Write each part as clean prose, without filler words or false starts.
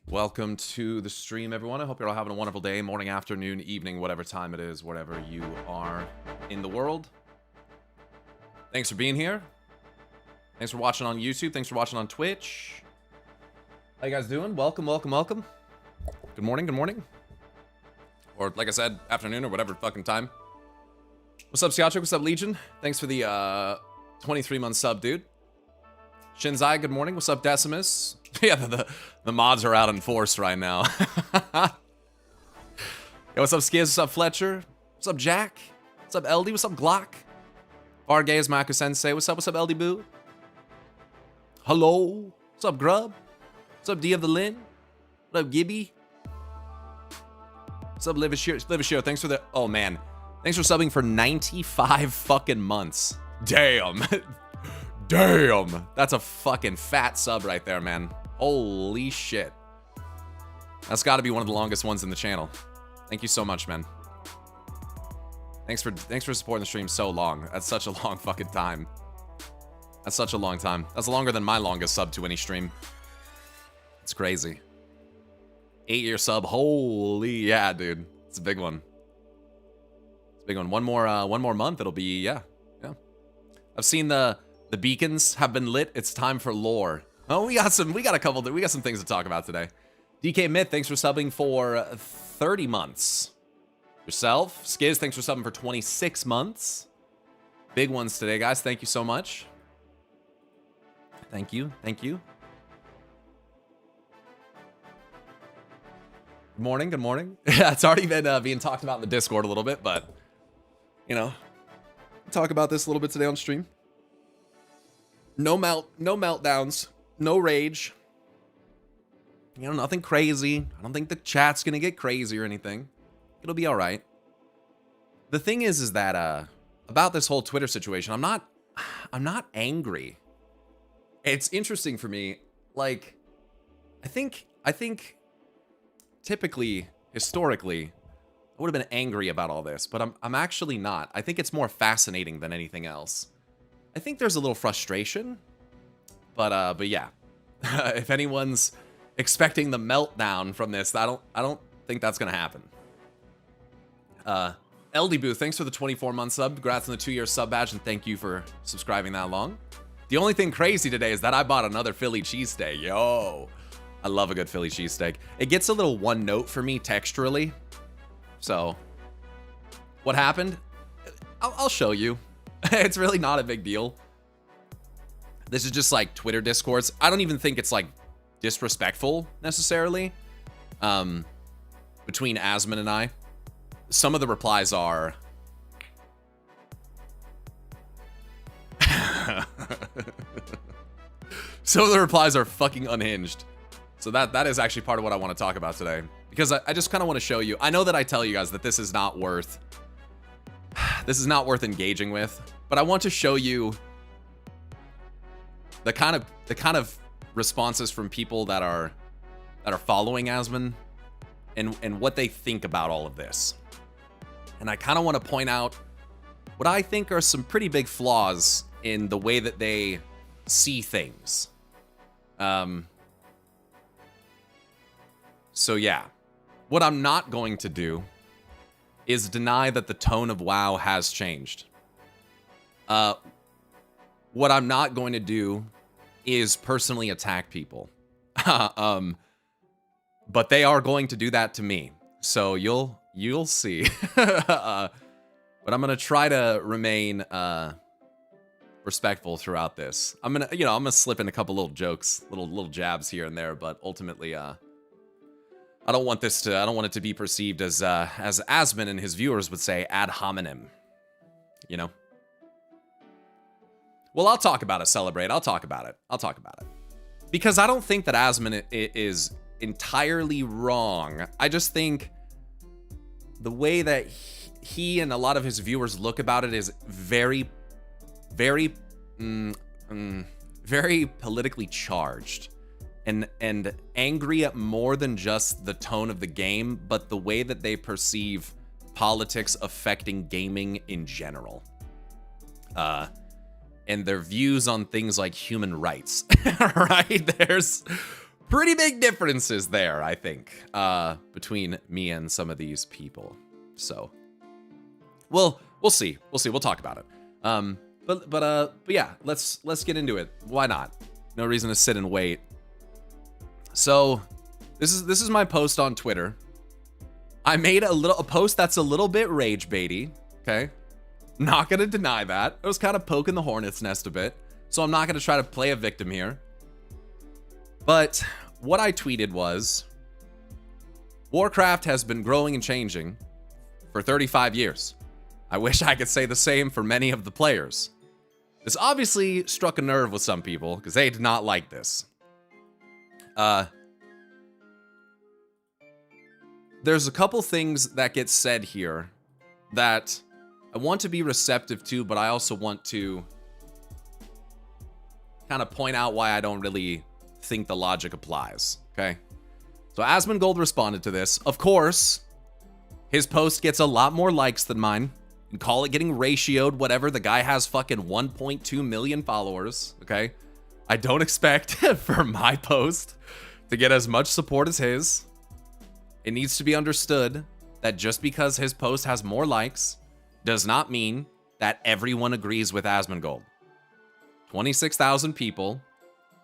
Welcome to the stream, everyone. I hope you're all having a wonderful day, morning, afternoon, evening, whatever time it is, wherever you are in the world. Thanks for being here. Thanks for watching on YouTube. Thanks for watching on Twitch. How you guys doing? Welcome, welcome, welcome. Good morning, good morning. Or, like I said, afternoon or whatever fucking time. What's up, Siatric? What's up, Legion? Thanks for the 23-month sub, dude. Shinzai, good morning. What's up, Decimus? Yeah, the mods are out in force right now. Yo, what's up, Skiz? What's up, Fletcher? What's up, Jack? What's up, LD? What's up, Glock? Vargay Mako Sensei. What's up, LD Boo? Hello? What's up, Grub? What's up, D of the Lin? What up, Gibby? What's up, Livishiro? Thanks for the... Oh, man. Thanks for subbing for 95 fucking months. Damn. Damn. That's a fucking fat sub right there, man. Holy shit. That's got to be one of the longest ones in the channel. Thank you so much, man. Thanks for supporting the stream so long. That's such a long fucking time. That's such a long time. That's longer than my longest sub to any stream. It's crazy. 8-year sub. Holy yeah, dude. It's a big one. It's a big one. One more month, it'll be, yeah. I've seen the beacons have been lit. It's time for lore. Oh, we got some things to talk about today. DK Myth, thanks for subbing for 30 months. Yourself. Skiz, thanks for subbing for 26 months. Big ones today, guys. Thank you so much. Thank you. Thank you. Good morning. Good morning. Yeah, it's already been being talked about in the Discord a little bit, but, you know, talk about this a little bit today on stream. No meltdowns, no rage. You know, nothing crazy. I don't think the chat's gonna get crazy or anything. It'll be all right. The thing is that about this whole Twitter situation, I'm not angry. It's interesting for me. Like, I think typically, historically, I would have been angry about all this, but I'm actually not. I think it's more fascinating than anything else. I think there's a little frustration, but yeah. If anyone's expecting the meltdown from this, I don't think that's gonna happen. LD Boo, thanks for the 24-month sub. Congrats on the 2-year sub badge, and thank you for subscribing that long. The only thing crazy today is that I bought another Philly cheesesteak. Yo, I love a good Philly cheesesteak. It gets a little one note for me texturally. So, what happened? I'll show you. It's really not a big deal. This is just like Twitter discourse. I don't even think it's like disrespectful necessarily. Between Asmon and I. Some of the replies are... Some of the replies are fucking unhinged. So that is actually part of what I want to talk about today. Because I just kind of want to show you. I know that I tell you guys that this is not worth engaging with, but I want to show you the kind of responses from people that are following Asmon and what they think about all of this. And I kind of want to point out what I think are some pretty big flaws in the way that they see things. So yeah, what I'm not going to do is deny that the tone of WoW has changed. What I'm not going to do is personally attack people. But they are going to do that to me. So you'll see. But I'm gonna try to remain respectful throughout this. I'm gonna slip in a couple little jokes, little jabs here and there, but ultimately I don't want it to be perceived as Asmon and his viewers would say, ad hominem. You know? Well, I'll talk about it, Celebrate. I'll talk about it. Because I don't think that Asmon is entirely wrong. I just think the way that he and a lot of his viewers look about it is very, very, very politically charged. And angry at more than just the tone of the game, but the way that they perceive politics affecting gaming in general. And their views on things like human rights, right? There's pretty big differences there, I think, between me and some of these people. So, we'll see. We'll talk about it. But yeah, let's get into it. Why not? No reason to sit and wait. So, this is my post on Twitter. I made a post that's a little bit rage baity. Okay, not gonna deny that. I was kind of poking the hornet's nest a bit, so I'm not gonna try to play a victim here. But what I tweeted was, Warcraft has been growing and changing for 35 years. I wish I could say the same for many of the players. This obviously struck a nerve with some people because they did not like this. There's a couple things that get said here that I want to be receptive to, but I also want to kind of point out why I don't really think the logic applies, okay? So Asmongold responded to this. Of course, his post gets a lot more likes than mine. And call it getting ratioed, whatever. The guy has fucking 1.2 million followers, okay? I don't expect for my post to get as much support as his. It needs to be understood that just because his post has more likes does not mean that everyone agrees with Asmongold. 26,000 people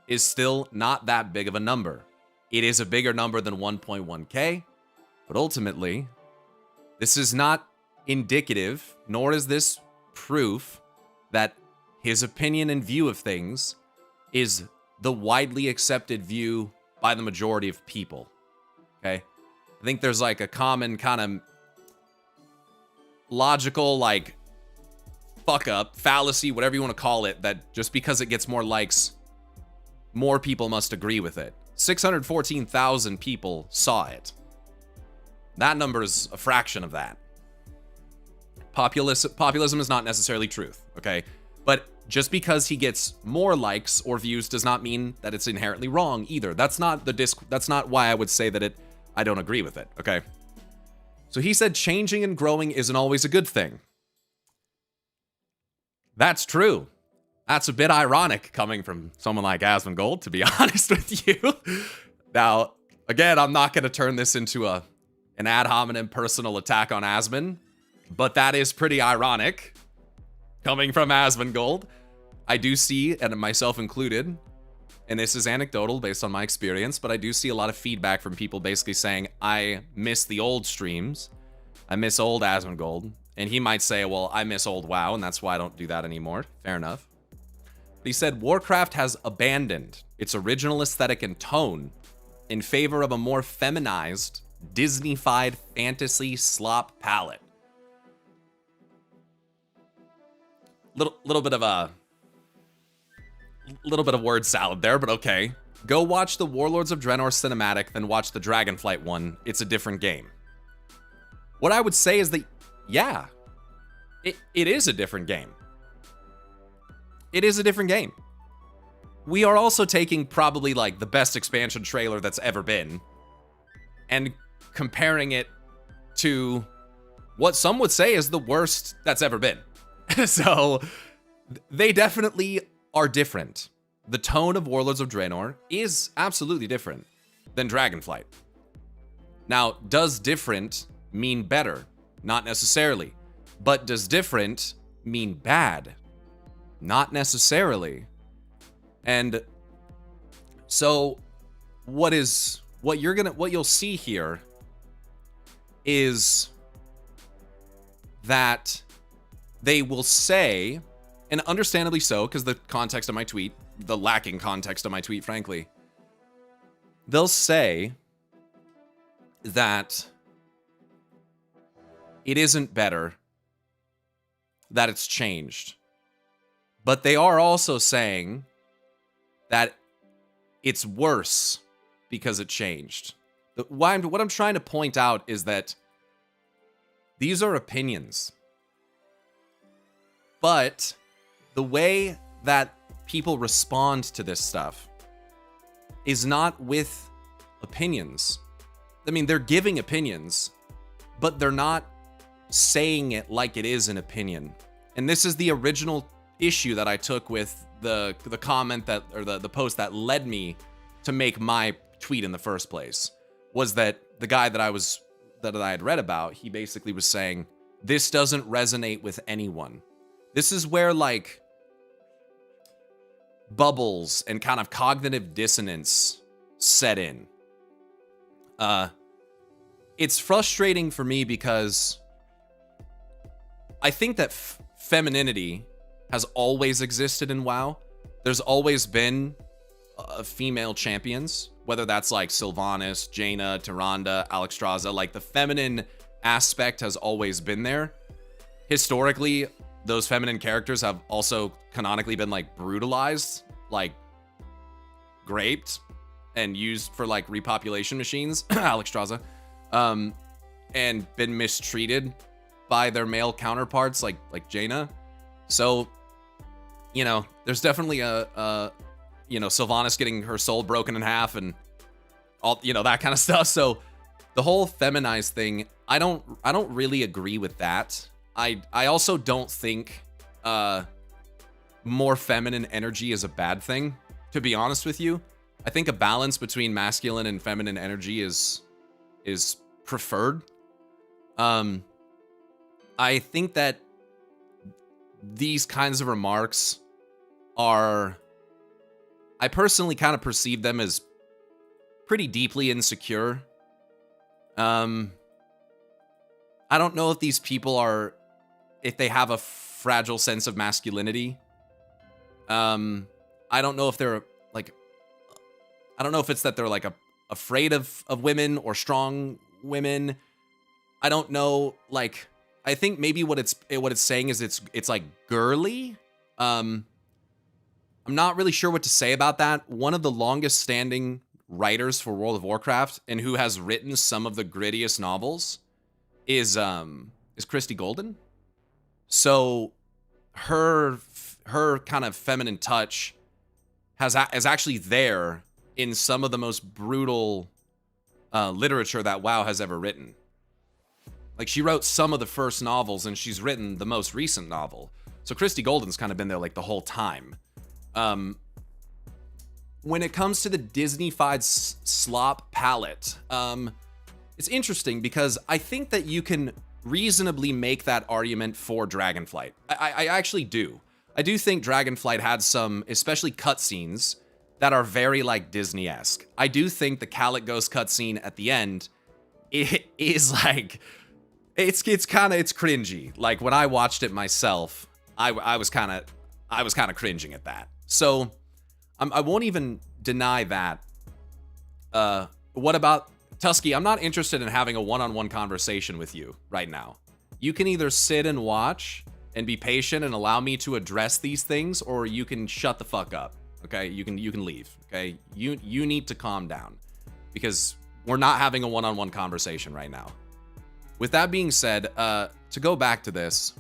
is still not that big of a number. It is a bigger number than 1.1K, but ultimately, this is not indicative, nor is this proof that his opinion and view of things is the widely accepted view by the majority of people. Okay? I think there's like a common kind of logical, like, fuck up, fallacy, whatever you want to call it, that just because it gets more likes, more people must agree with it. 614,000 people saw it. That number is a fraction of that. Populism is not necessarily truth, okay? But just because he gets more likes or views does not mean that it's inherently wrong either. That's not why I would say that I don't agree with it, okay? So he said changing and growing isn't always a good thing. That's true. That's a bit ironic coming from someone like Asmongold, to be honest with you. Now, again, I'm not going to turn this into an ad hominem personal attack on Asmon, but that is pretty ironic coming from Asmongold. I do see, and myself included, and this is anecdotal based on my experience, but I do see a lot of feedback from people basically saying, I miss the old streams. I miss old Asmongold. And he might say, well, I miss old WoW, and that's why I don't do that anymore. Fair enough. But he said, Warcraft has abandoned its original aesthetic and tone in favor of a more feminized, Disney-fied fantasy slop palette. Little bit of word salad there, but okay. Go watch the Warlords of Draenor cinematic, then watch the Dragonflight one. It's a different game. What I would say is that, yeah, it is a different game. It is a different game. We are also taking probably like the best expansion trailer that's ever been and comparing it to what some would say is the worst that's ever been. So they definitely are different. The tone of Warlords of Draenor is absolutely different than Dragonflight. Now, does different mean better? Not necessarily. But does different mean bad? Not necessarily. And so what you'll see here is that they will say, and understandably so, because the context of my tweet, the lacking context of my tweet, frankly, they'll say that it isn't better, that it's changed. But they are also saying that it's worse because it changed. What I'm trying to point out is that these are opinions. But the way that people respond to this stuff is not with opinions. I mean, they're giving opinions, but they're not saying it like it is an opinion. And this is the original issue that I took with the comment that, or the post that led me to make my tweet in the first place, was that the guy that I had read about, he basically was saying, this doesn't resonate with anyone. This is where, like, bubbles and kind of cognitive dissonance set in. It's frustrating for me because I think that femininity has always existed in WoW. There's always been female champions, whether that's like Sylvanas, Jaina, Tyrande, Alexstrasza. Like, the feminine aspect has always been there. Historically, those feminine characters have also canonically been like brutalized, like graped and used for like repopulation machines, Alexstrasza, and been mistreated by their male counterparts like Jaina. So, you know, there's definitely a you know, Sylvanas getting her soul broken in half and all, you know, that kind of stuff. So the whole feminized thing, I don't really agree with that. I also don't think more feminine energy is a bad thing, to be honest with you. I think a balance between masculine and feminine energy is preferred. I think that these kinds of remarks are, I personally kind of perceive them as pretty deeply insecure. I don't know if these people are, if they have a fragile sense of masculinity. I don't know if they're like, I don't know if it's that they're like afraid of women or strong women. I don't know. Like, I think maybe what it's saying is it's like girly. I'm not really sure what to say about that. One of the longest standing writers for World of Warcraft and who has written some of the grittiest novels is Christy Golden. So her kind of feminine touch is actually there in some of the most brutal literature that WoW has ever written. Like, she wrote some of the first novels and she's written the most recent novel. So Christy Golden's kind of been there like the whole time. When it comes to the Disney-fied slop palette, it's interesting because I think that you can reasonably make that argument for Dragonflight. I actually do. I do think Dragonflight had some, especially cutscenes, that are very like Disney-esque. I do think the Calic Ghost cutscene at the end, it is like, it's cringy. Like, when I watched it myself, I was kind of cringing at that. So I won't even deny that. What about Tusky? I'm not interested in having a one-on-one conversation with you right now. You can either sit and watch and be patient and allow me to address these things, or you can shut the fuck up. Okay, you can leave. Okay, you need to calm down because we're not having a one-on-one conversation right now. With that being said, to go back to this,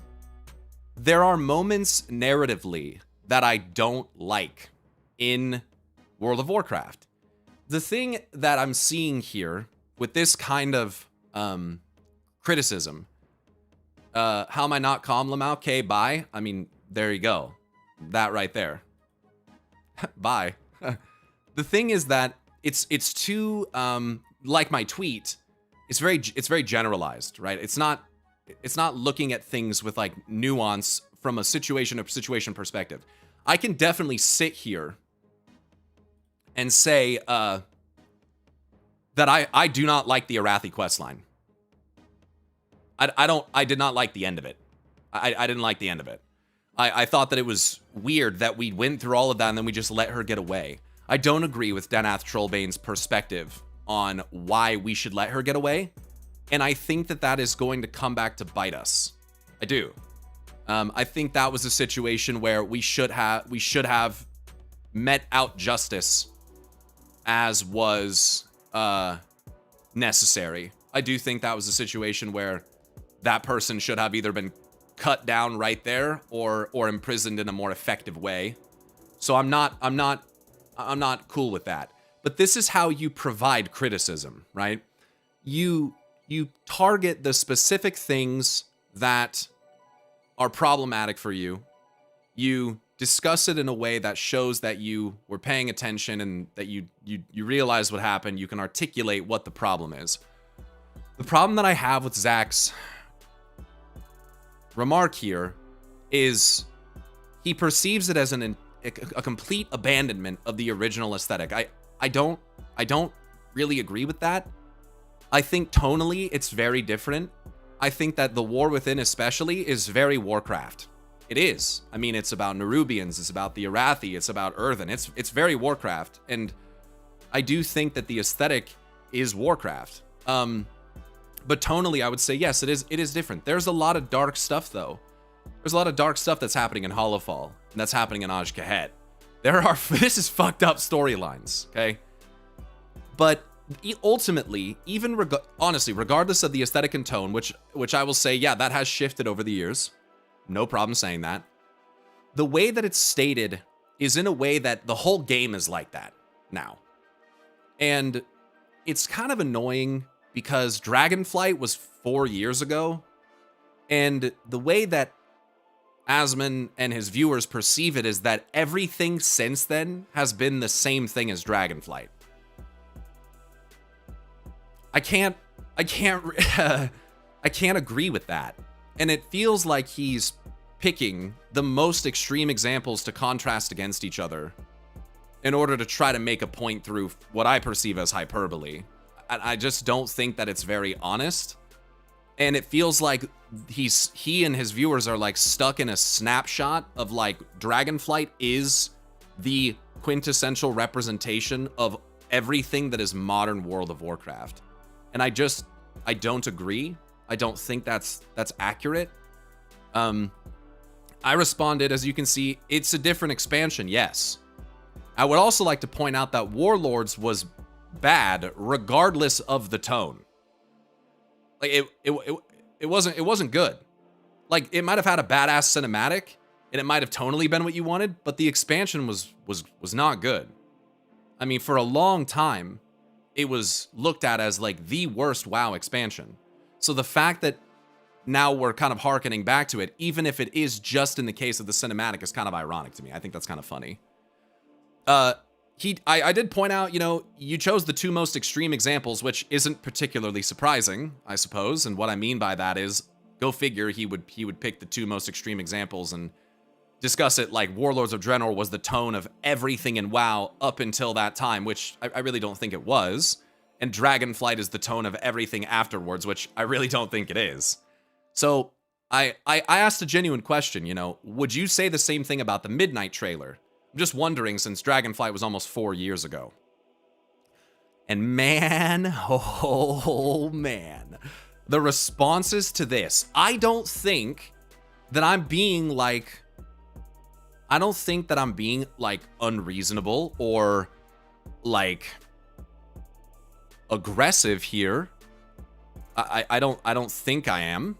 there are moments narratively that I don't like in World of Warcraft. The thing that I'm seeing here with this kind of criticism, how am I not calm, Lamau? Okay, bye. I mean, there you go. That right there. Bye. The thing is that it's too like my tweet. It's very generalized, right? It's not looking at things with like nuance from a situation perspective. I can definitely sit here and say that I do not like the Arathi questline. I did not like the end of it. I didn't like the end of it. I thought that it was weird that we went through all of that and then we just let her get away. I don't agree with Danath Trollbane's perspective on why we should let her get away. And I think that is going to come back to bite us. I do. I think that was a situation where we should have met out justice as was necessary. I do think that was a situation where that person should have either been cut down right there or imprisoned in a more effective way. So I'm not cool with that. But this is how you provide criticism, right? You target the specific things that are problematic for you. You discuss it in a way that shows that you were paying attention and that you realize what happened. You can articulate what the problem is. The problem that I have with Zach's remark here is he perceives it as a complete abandonment of the original aesthetic. I don't really agree with that. I think tonally it's very different. I think that the War Within especially is very Warcraft. It is. I mean, it's about Nerubians, it's about the Arathi, it's about Earthen. It's very Warcraft, and I do think that the aesthetic is Warcraft. But tonally, I would say yes, it is different. There's a lot of dark stuff though. There's a lot of dark stuff that's happening in Hollowfall, and that's happening in Aj-Kahet. This is fucked up storylines, okay? But ultimately, even honestly, regardless of the aesthetic and tone, which I will say, yeah, that has shifted over the years. No problem saying that. The way that it's stated is in a way that the whole game is like that now. And it's kind of annoying because Dragonflight was 4 years ago. And the way that Asmon and his viewers perceive it is that everything since then has been the same thing as Dragonflight. I can't agree with that. And it feels like he's picking the most extreme examples to contrast against each other in order to try to make a point through what I perceive as hyperbole. I just don't think that it's very honest. And it feels like he and his viewers are like stuck in a snapshot of like Dragonflight is the quintessential representation of everything that is modern World of Warcraft. And I don't agree. I don't think that's accurate. I responded, as you can see, it's a different expansion, yes. I would also like to point out that Warlords was bad regardless of the tone. Like it wasn't good. Like it might have had a badass cinematic and it might have tonally been what you wanted, but the expansion was not good. I mean, for a long time, it was looked at as like the worst WoW expansion. So the fact that now we're kind of hearkening back to it, even if it is just in the case of the cinematic, is kind of ironic to me. I think that's kind of funny. I did point out, you know, you chose the two most extreme examples, which isn't particularly surprising, I suppose. And what I mean by that is, go figure, he would pick the two most extreme examples and discuss it like Warlords of Draenor was the tone of everything in WoW up until that time, which I really don't think it was. And Dragonflight is the tone of everything afterwards, which I really don't think it is. So I asked a genuine question, you know, would you say the same thing about the Midnight trailer? I'm just wondering, since Dragonflight was almost 4 years ago. And man, oh man, the responses to this, I don't think that I'm being like unreasonable or like aggressive here. I don't think I am.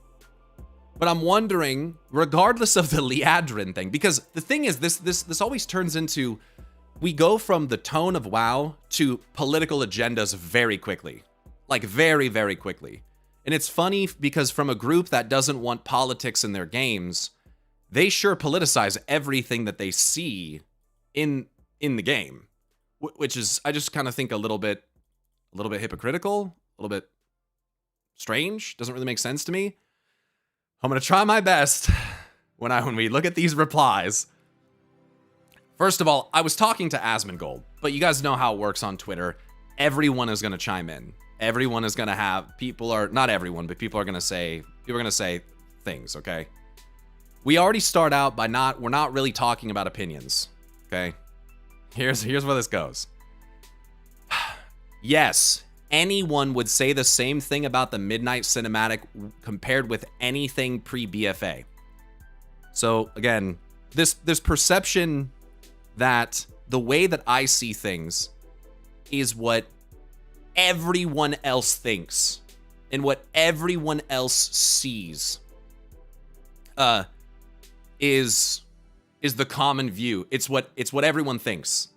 But I'm wondering, regardless of the Liadrin thing, because the thing is, this always turns into, we go from the tone of WoW to political agendas very quickly. Like, very, very quickly. And it's funny because from a group that doesn't want politics in their games, they sure politicize everything that they see in the game. Which is, I just kind of think a little bit hypocritical, a little bit strange, doesn't really make sense to me. I'm going to try my best when we look at these replies. First of all, I was talking to Asmongold, but you guys know how it works on Twitter. Everyone is going to chime in. Everyone is going to have, not everyone, but people are going to say things, okay? We already start out by we're not really talking about opinions, okay? Here's where this goes. Yes, anyone would say the same thing about the Midnight Cinematic compared with anything pre-BFA. So again, this perception that the way that I see things is what everyone else thinks and what everyone else sees is the common view. It's what everyone thinks.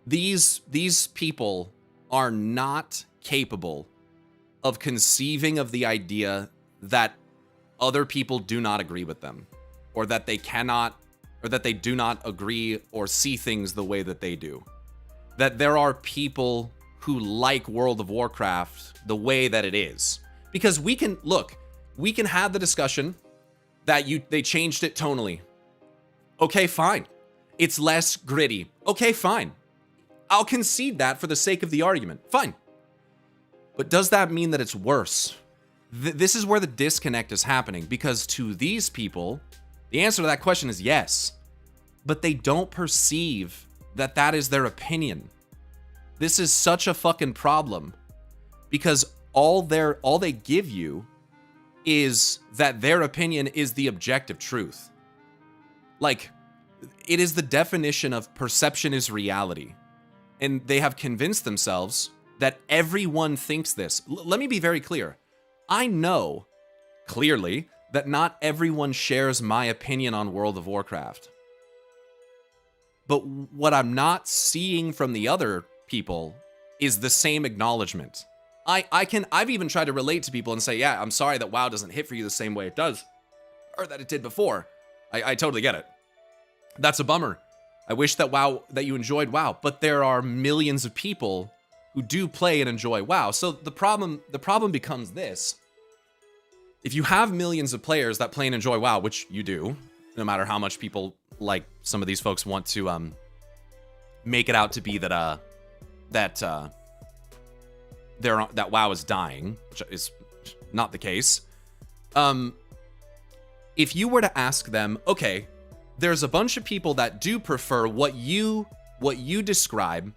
These people are not capable of conceiving of the idea that other people do not agree with them, or that they cannot or that they do not agree or see things the way that they do. That there are people who like World of Warcraft the way that it is. Because we can have the discussion that they changed it tonally. Okay, fine. It's less gritty. Okay, fine. I'll concede that for the sake of the argument. Fine. But does that mean that it's worse? This is where the disconnect is happening, because to these people, the answer to that question is yes. But they don't perceive that that is their opinion. This is such a fucking problem, because all they give you is that their opinion is the objective truth. Like, it is the definition of perception is reality. And they have convinced themselves that everyone thinks this. Let me be very clear. I know clearly that not everyone shares my opinion on World of Warcraft. But what I'm not seeing from the other people is the same acknowledgement. I've even tried to relate to people and say, yeah, I'm sorry that WoW doesn't hit for you the same way it does, or that it did before. I totally get it. That's a bummer. I wish that you enjoyed WoW, but there are millions of people who do play and enjoy WoW. So the problem becomes this. If you have millions of players that play and enjoy WoW, which you do, no matter how much people, like some of these folks, want to make it out to be that WoW is dying, which is not the case. If you were to ask them, okay, there's a bunch of people that do prefer what you describe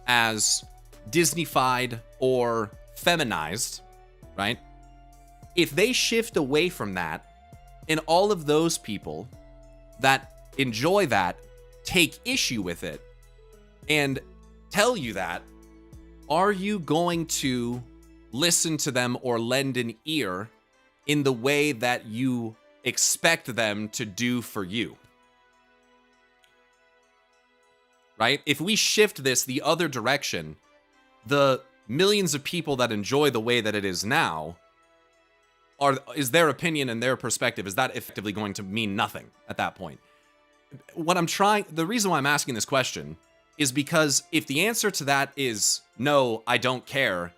as Disneyfied or feminized, right? If they shift away from that, and all of those people that enjoy that take issue with it and tell you that, are you going to listen to them or lend an ear in the way that you expect them to do for you? Right? If we shift this the other direction, the millions of people that enjoy the way that it is now, is their opinion and their perspective, is that effectively going to mean nothing at that point? The reason why I'm asking this question is because if the answer to that is no, I don't care,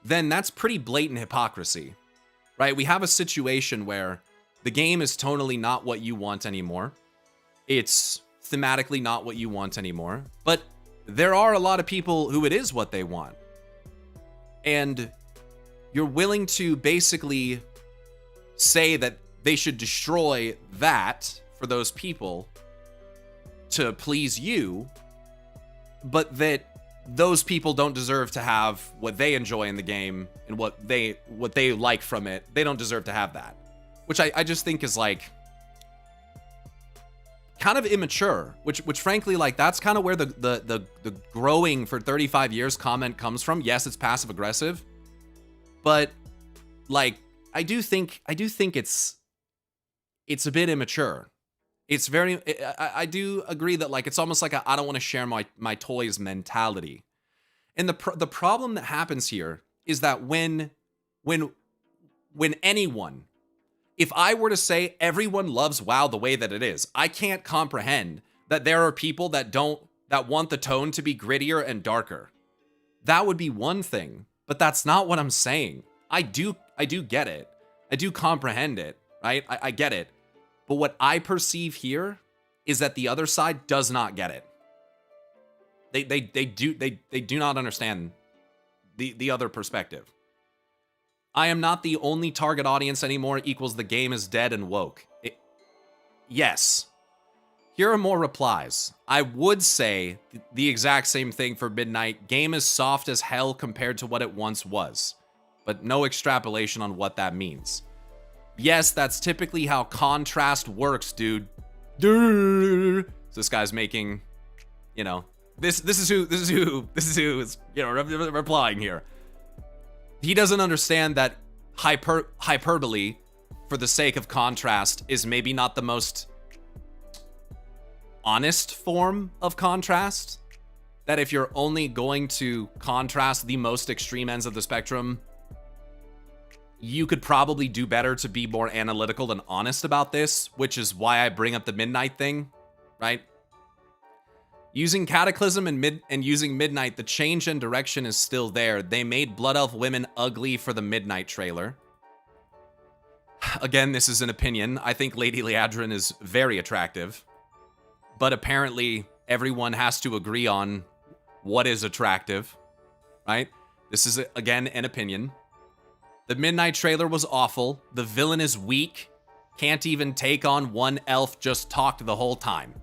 then that's pretty blatant hypocrisy, right? We have a situation where the game is tonally not what you want anymore. It's thematically not what you want anymore, but there are a lot of people who it is what they want. And you're willing to basically say that they should destroy that for those people to please you, but that those people don't deserve to have what they enjoy in the game and what they like from it. They don't deserve to have that, which I just think is like kind of immature, which frankly, like, that's kind of where the growing for 35 years comment comes from. Yes, it's passive aggressive, but like, I do think it's a bit immature. It's very, I do agree that, like, it's almost like I don't want to share my toys mentality. And the problem that happens here is that when anyone, if I were to say everyone loves WoW the way that it is, I can't comprehend that there are people that want the tone to be grittier and darker. That would be one thing, but that's not what I'm saying. I do get it. I do comprehend it, right? I get it. But what I perceive here is that the other side does not get it. They do not understand the other perspective. I am not the only target audience anymore equals the game is dead and woke. Yes. Here are more replies. I would say the exact same thing for Midnight. Game is soft as hell compared to what it once was, but no extrapolation on what that means. Yes, that's typically how contrast works, dude. So this guy's making, you know, this is who is, you know, replying here. He doesn't understand that hyperbole for the sake of contrast is maybe not the most honest form of contrast. That if you're only going to contrast the most extreme ends of the spectrum, you could probably do better to be more analytical and honest about this, which is why I bring up the Midnight thing, right? Using Cataclysm and using Midnight, the change in direction is still there. They made Blood Elf women ugly for the Midnight trailer. Again, this is an opinion. I think Lady Liadrin is very attractive. But apparently, everyone has to agree on what is attractive, right? This is, again, an opinion. The Midnight trailer was awful. The villain is weak. Can't even take on one elf, just talked the whole time.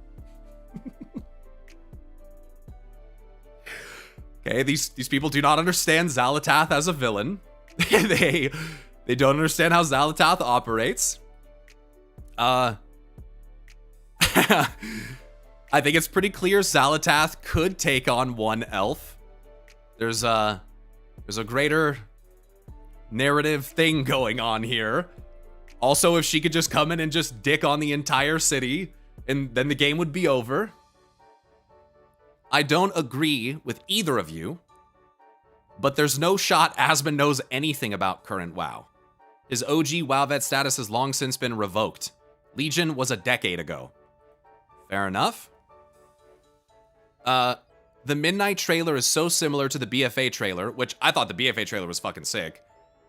Okay, these people do not understand Xal'atath as a villain. They don't understand how Xal'atath operates. I think it's pretty clear Xal'atath could take on one elf. There's a greater narrative thing going on here. Also, if she could just come in and just dick on the entire city, and then the game would be over. I don't agree with either of you, but there's no shot Asmon knows anything about current WoW. His OG WoW vet status has long since been revoked. Legion was a decade ago. Fair enough. The Midnight trailer is so similar to the BFA trailer, which I thought the BFA trailer was fucking sick,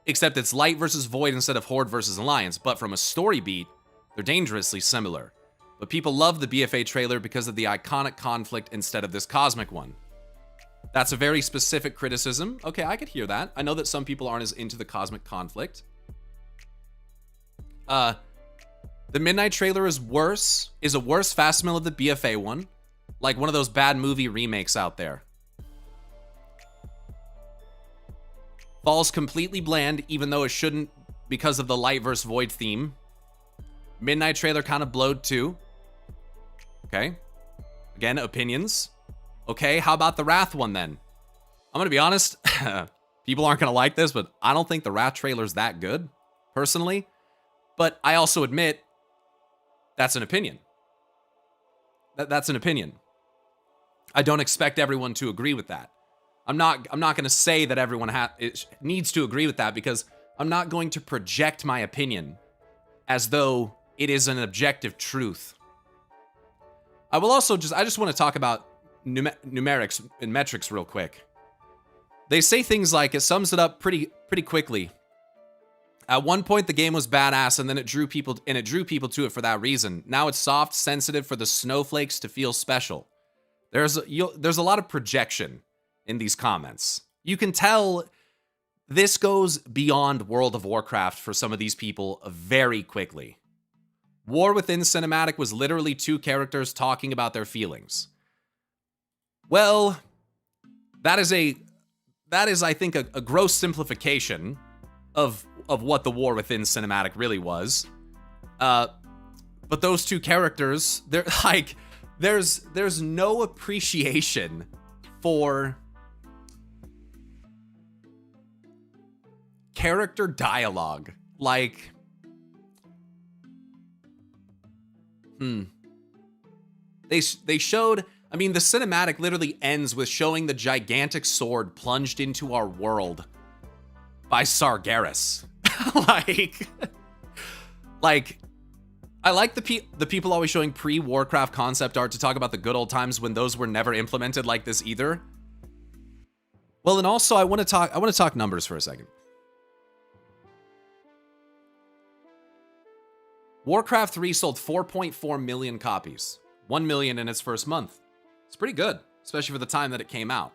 except it's Light versus Void instead of Horde versus Alliance, but from a story beat, they're dangerously similar. But people love the BFA trailer because of the iconic conflict instead of this cosmic one. That's a very specific criticism. Okay, I could hear that. I know that some people aren't as into the cosmic conflict. The Midnight trailer is a worse facsimile of the BFA one. Like one of those bad movie remakes out there. Falls completely bland, even though it shouldn't because of the Light vs. Void theme. Midnight trailer kind of blowed too. Okay. Again, opinions. Okay, how about the Wrath one then? I'm gonna be honest, people aren't gonna like this, but I don't think the Wrath trailer's that good, personally. But I also admit, that's an opinion. That's an opinion. I don't expect everyone to agree with that. I'm not gonna say that everyone needs to agree with that, because I'm not going to project my opinion as though it is an objective truth. I just want to talk about numerics and metrics real quick. They say things like, it sums it up pretty quickly. At one point, the game was badass, and then it drew people to it for that reason. Now it's soft, sensitive for the snowflakes to feel special. There's a lot of projection in these comments. You can tell this goes beyond World of Warcraft for some of these people very quickly. War Within cinematic was literally two characters talking about their feelings. Well, that is I think a gross simplification of what the War Within cinematic really was. But those two characters, they're like, there's no appreciation for character dialogue. Like, They showed, I mean, the cinematic literally ends with showing the gigantic sword plunged into our world by Sargeras. like, I like the people always showing pre-Warcraft concept art to talk about the good old times when those were never implemented like this either. Well, and also I want to talk numbers for a second. Warcraft 3 sold 4.4 million copies. 1 million in its first month. It's pretty good, especially for the time that it came out.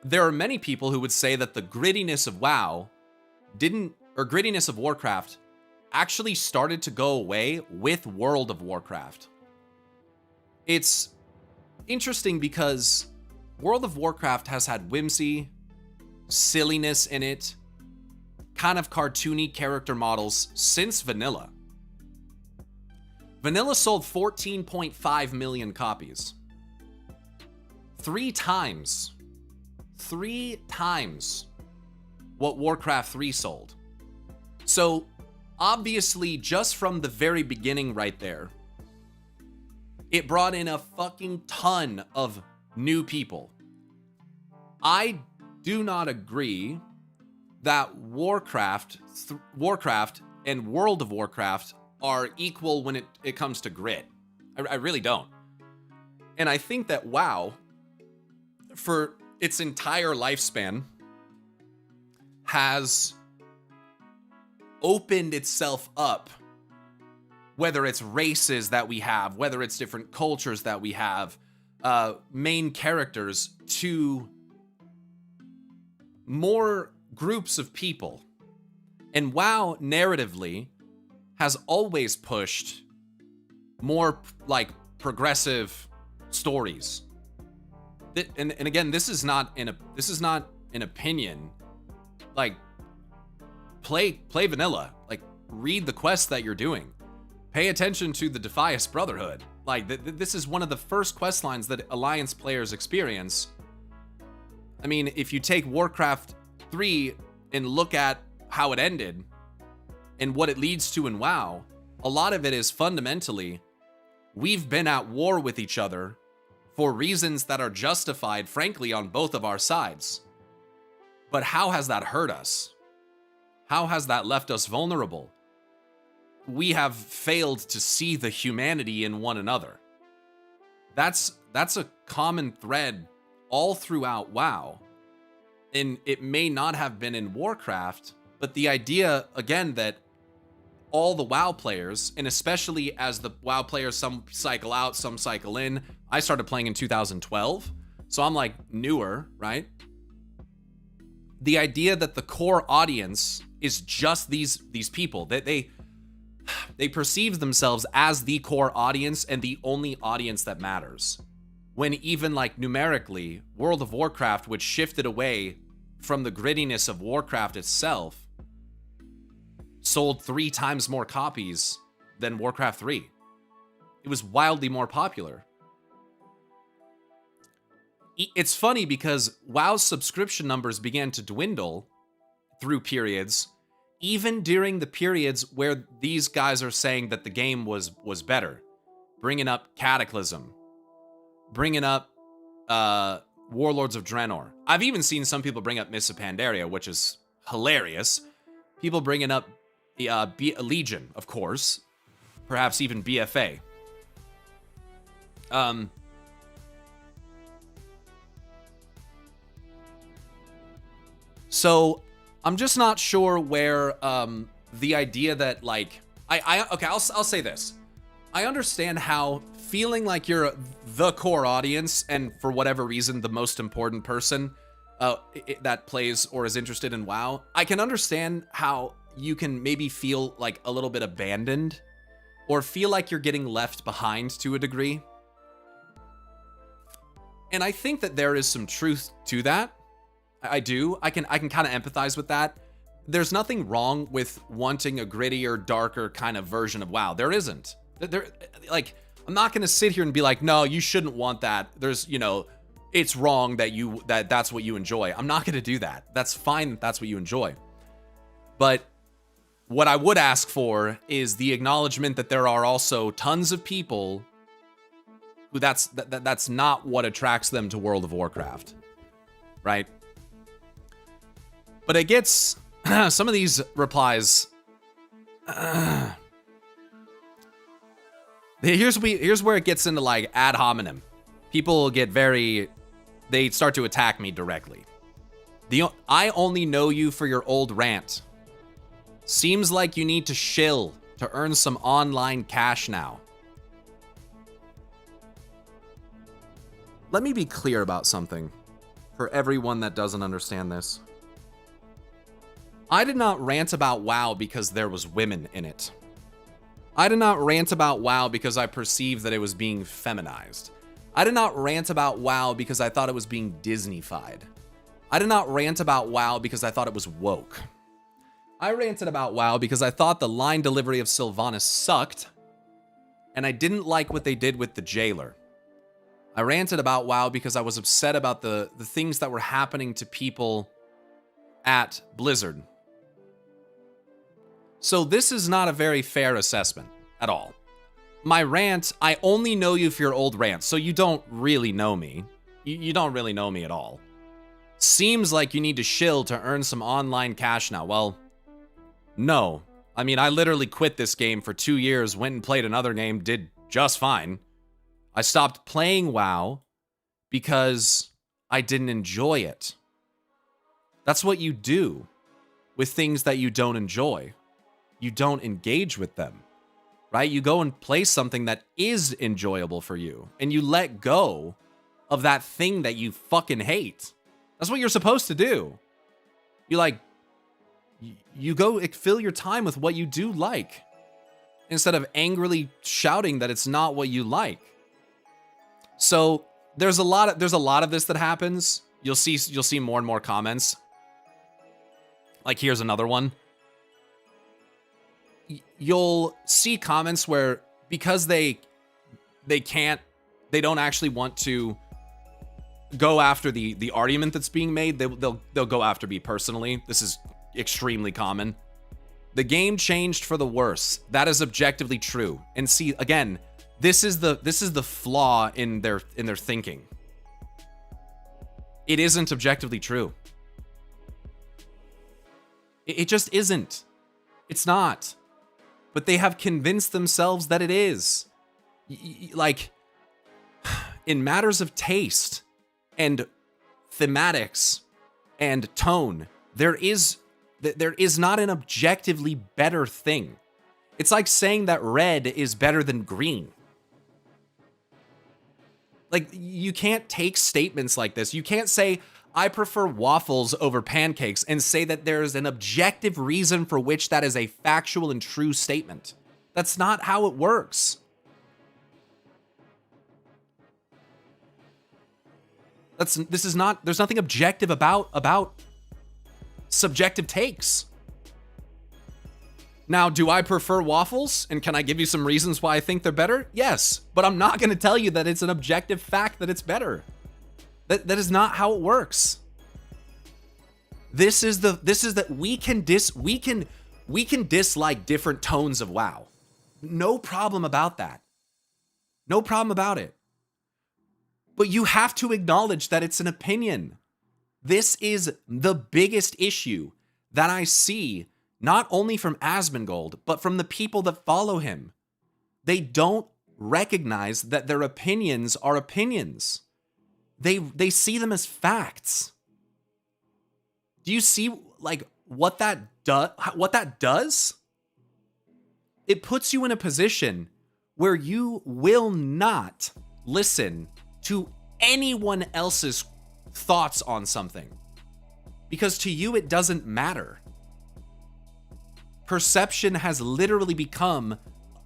There are many people who would say that the grittiness of WoW grittiness of Warcraft actually started to go away with World of Warcraft. It's interesting because World of Warcraft has had whimsy, silliness in it, kind of cartoony character models since vanilla. Vanilla sold 14.5 million copies. Three times what Warcraft 3 sold. So, obviously, just from the very beginning right there, it brought in a fucking ton of new people. I do not agree that Warcraft and World of Warcraft are equal when it comes to grit. I really don't. And I think that WoW, for its entire lifespan, has opened itself up, whether it's races that we have, whether it's different cultures that we have, main characters, to more groups of people. And WoW narratively has always pushed more like progressive stories. And again, this is not an opinion. Like, play vanilla. Like, read the quests that you're doing. Pay attention to the Defias Brotherhood. Like, this is one of the first quest lines that Alliance players experience. I mean, if you take Warcraft 3 and look at how it ended and what it leads to in WoW, a lot of it is fundamentally, we've been at war with each other for reasons that are justified, frankly, on both of our sides. But how has that hurt us? How has that left us vulnerable? We have failed to see the humanity in one another. That's a common thread all throughout WoW. And it may not have been in Warcraft, but the idea, again, that all the WoW players, and especially as the WoW players, some cycle out, some cycle in. I started playing in 2012, so I'm like newer, right? The idea that the core audience is just these people, that they perceive themselves as the core audience and the only audience that matters. When even like numerically, World of Warcraft, which shifted away from the grittiness of Warcraft itself, sold 3 times more copies than Warcraft 3. It was wildly more popular. It's funny because WoW's subscription numbers began to dwindle through periods, even during the periods where these guys are saying that the game was better. Bringing up Cataclysm. Bringing up Warlords of Draenor. I've even seen some people bring up Mists of Pandaria, which is hilarious. People bringing up Legion, of course. Perhaps even BFA. So I'm just not sure where the idea that like okay, I'll say this. I understand how feeling like you're the core audience and for whatever reason the most important person that plays or is interested in WoW, I can understand how you can maybe feel like a little bit abandoned or feel like you're getting left behind to a degree. And I think that there is some truth to that. I do. I can kind of empathize with that. There's nothing wrong with wanting a grittier, darker kind of version of WoW. There isn't. Like, I'm not going to sit here and be like, no, you shouldn't want that. There's, it's wrong that that's what you enjoy. I'm not going to do that. That's fine that that's what you enjoy. But what I would ask for is the acknowledgement that there are also tons of people who that's not what attracts them to World of Warcraft, right? But it gets some of these replies. Here's where it gets into like ad hominem. People get they start to attack me directly. I only know you for your old rant. Seems like you need to shill to earn some online cash now. Let me be clear about something for everyone that doesn't understand this. I did not rant about WoW because there was women in it. I did not rant about WoW because I perceived that it was being feminized. I did not rant about WoW because I thought it was being Disney-fied. I did not rant about WoW because I thought it was woke. I ranted about WoW because I thought the line delivery of Sylvanas sucked, and I didn't like what they did with the jailer. I ranted about WoW because I was upset about the things that were happening to people at Blizzard. So this is not a very fair assessment at all. My rant, I only know you for your old rants, so you don't really know me. You don't really know me at all. Seems like you need to shill to earn some online cash now. Well, no. I mean, I literally quit this game for 2 years, went and played another game, did just fine. I stopped playing WoW because I didn't enjoy it. That's what you do with things that you don't enjoy. You don't engage with them, right? You go and play something that is enjoyable for you, and you let go of that thing that you fucking hate. That's what you're supposed to do. You go fill your time with what you do like, instead of angrily shouting that it's not what you like. So there's a lot of this that happens. You'll see more and more comments. Like, here's another one. You'll see comments where, because they don't actually want to go after the argument that's being made, they'll go after me personally. This is extremely common. The game changed for the worse. That is objectively true. And see, again, this is the flaw in their thinking. It isn't objectively true. It just isn't. It's not. But they have convinced themselves that it is. Like, in matters of taste and thematics and tone, there is not an objectively better thing. It's like saying that red is better than green. Like, you can't take statements like this. You can't say, I prefer waffles over pancakes, and say that there is an objective reason for which that is a factual and true statement. That's not how it works. There's nothing objective about subjective takes. Now, do I prefer waffles? And can I give you some reasons why I think they're better? Yes, but I'm not going to tell you that it's an objective fact that it's better. That is not how it works. This is that we can dislike different tones of WoW. No problem about that. No problem about it. But you have to acknowledge that it's an opinion. This is the biggest issue that I see, not only from Asmongold, but from the people that follow him. They don't recognize that their opinions are opinions. They see them as facts. Do you see, like, what that does? It puts you in a position where you will not listen to anyone else's thoughts on something, because to you it doesn't matter. Perception has literally become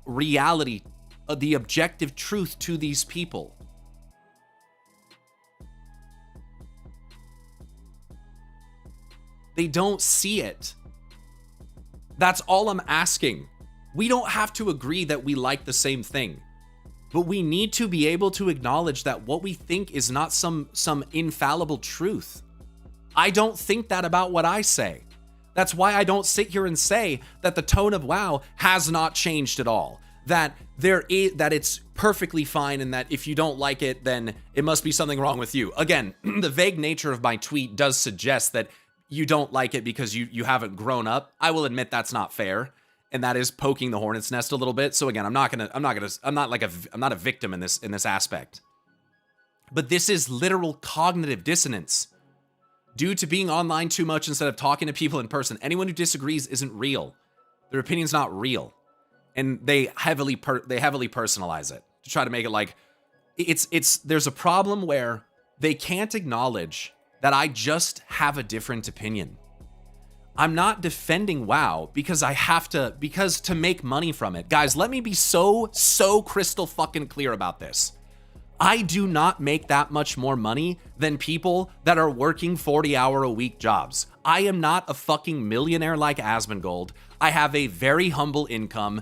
reality, the objective truth to these people. They don't see it. That's all I'm asking. We don't have to agree that we like the same thing, but we need to be able to acknowledge that what we think is not some infallible truth. I don't think that about what I say. That's why I don't sit here and say that the tone of WoW has not changed at all. That it's perfectly fine, and that if you don't like it, then it must be something wrong with you. Again, the vague nature of my tweet does suggest that you don't like it because you haven't grown up. I will admit that's not fair, and that is poking the hornet's nest a little bit. So again, I'm not a victim in this aspect. But this is literal cognitive dissonance due to being online too much instead of talking to people in person. Anyone who disagrees isn't real. Their opinion's not real, and they heavily personalize it to try to make it like there's a problem where they can't acknowledge that I just have a different opinion. I'm not defending WoW because to make money from it. Guys, let me be so crystal fucking clear about this. I do not make that much more money than people that are working 40-hour-a-week jobs. I am not a fucking millionaire like Asmongold. I have a very humble income.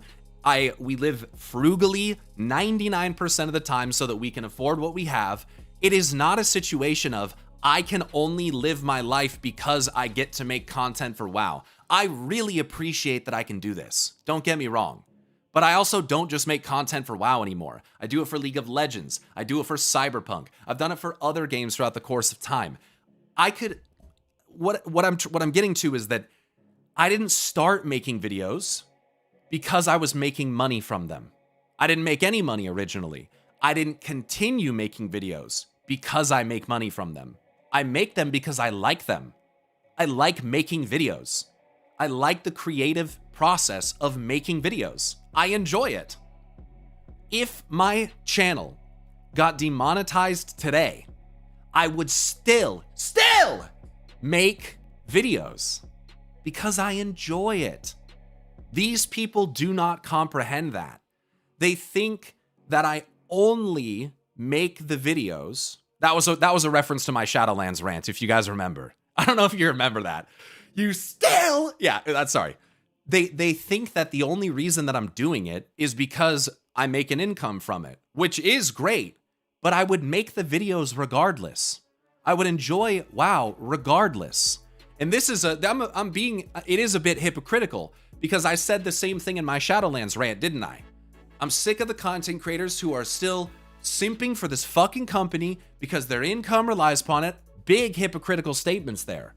We live frugally 99% of the time so that we can afford what we have. It is not a situation of I can only live my life because I get to make content for WoW. I really appreciate that I can do this. Don't get me wrong. But I also don't just make content for WoW anymore. I do it for League of Legends. I do it for Cyberpunk. I've done it for other games throughout the course of time. I could, what I'm getting to is that I didn't start making videos because I was making money from them. I didn't make any money originally. I didn't continue making videos because I make money from them. I make them because I like them. I like making videos. I like the creative process of making videos. I enjoy it. If my channel got demonetized today, I would still make videos because I enjoy it. These people do not comprehend that. They think that I only make the videos. That was a reference to my Shadowlands rant, if you guys remember. I don't know if you remember that. Yeah, that's sorry. They think that the only reason that I'm doing it is because I make an income from it, which is great, but I would make the videos regardless. I would enjoy WoW regardless. And this is it is a bit hypocritical because I said the same thing in my Shadowlands rant, didn't I? I'm sick of the content creators who are still simping for this fucking company because their income relies upon it. Big hypocritical statements there.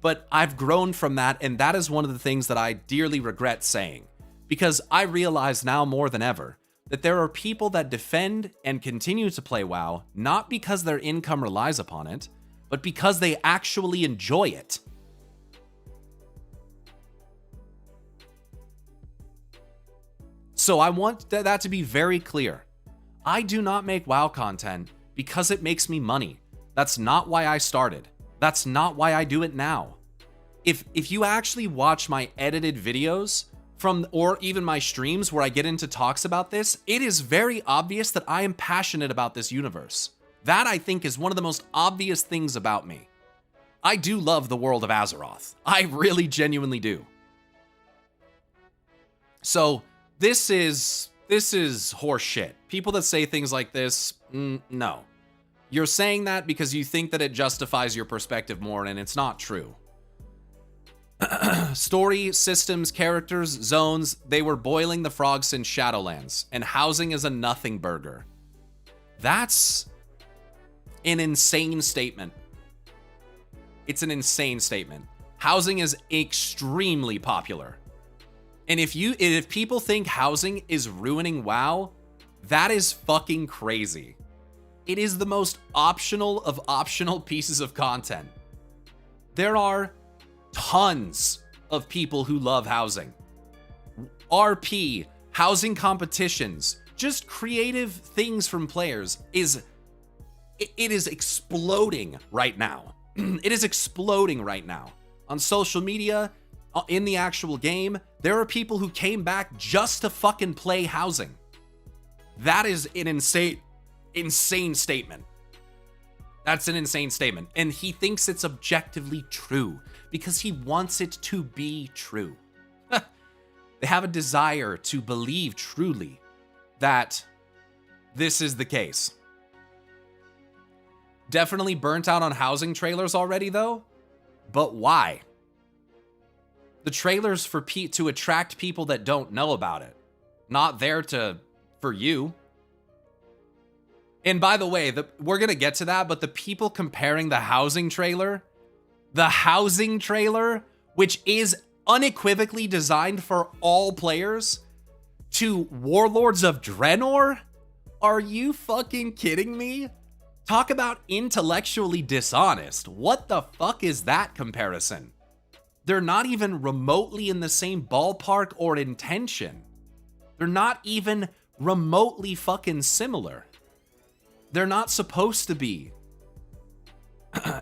But I've grown from that, and that is one of the things that I dearly regret saying. Because I realize now more than ever that there are people that defend and continue to play WoW, not because their income relies upon it, but because they actually enjoy it. So I want that to be very clear. I do not make WoW content because it makes me money. That's not why I started. That's not why I do it now. If you actually watch my edited videos or even my streams where I get into talks about this, it is very obvious that I am passionate about this universe. That, I think, is one of the most obvious things about me. I do love the world of Azeroth. I really genuinely do. So this is horse shit. People that say things like this, no. You're saying that because you think that it justifies your perspective more, and it's not true. Story, systems, characters, zones, they were boiling the frogs in Shadowlands, and housing is a nothing burger. That's an insane statement. It's an insane statement. Housing is extremely popular. And if people think housing is ruining WoW, that is fucking crazy. It is the most optional of optional pieces of content. There are tons of people who love housing. RP, housing competitions, just creative things from players it is exploding right now. It is exploding right now. On social media, in the actual game, there are people who came back just to fucking play housing. That is an insane statement. That's an insane statement. And he thinks it's objectively true because he wants it to be true. They have a desire to believe truly that this is the case. Definitely burnt out on housing trailers already, though. But why? The trailer's to attract people that don't know about it. Not there for you. And by the way, we're going to get to that, but the people comparing the housing trailer, which is unequivocally designed for all players, to Warlords of Draenor? Are you fucking kidding me? Talk about intellectually dishonest. What the fuck is that comparison? They're not even remotely in the same ballpark or intention. They're not even remotely fucking similar. They're not supposed to be.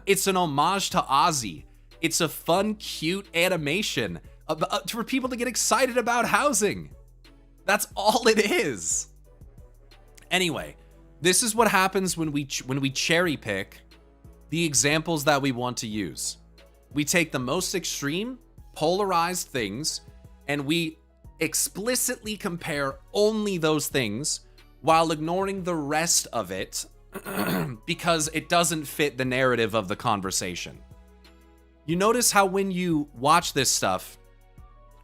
It's an homage to Ozzy. It's a fun, cute animation for people to get excited about housing. That's all it is. Anyway, this is what happens when we cherry pick the examples that we want to use. We take the most extreme, polarized things, and we explicitly compare only those things while ignoring the rest of it because it doesn't fit the narrative of the conversation. You notice how when you watch this stuff,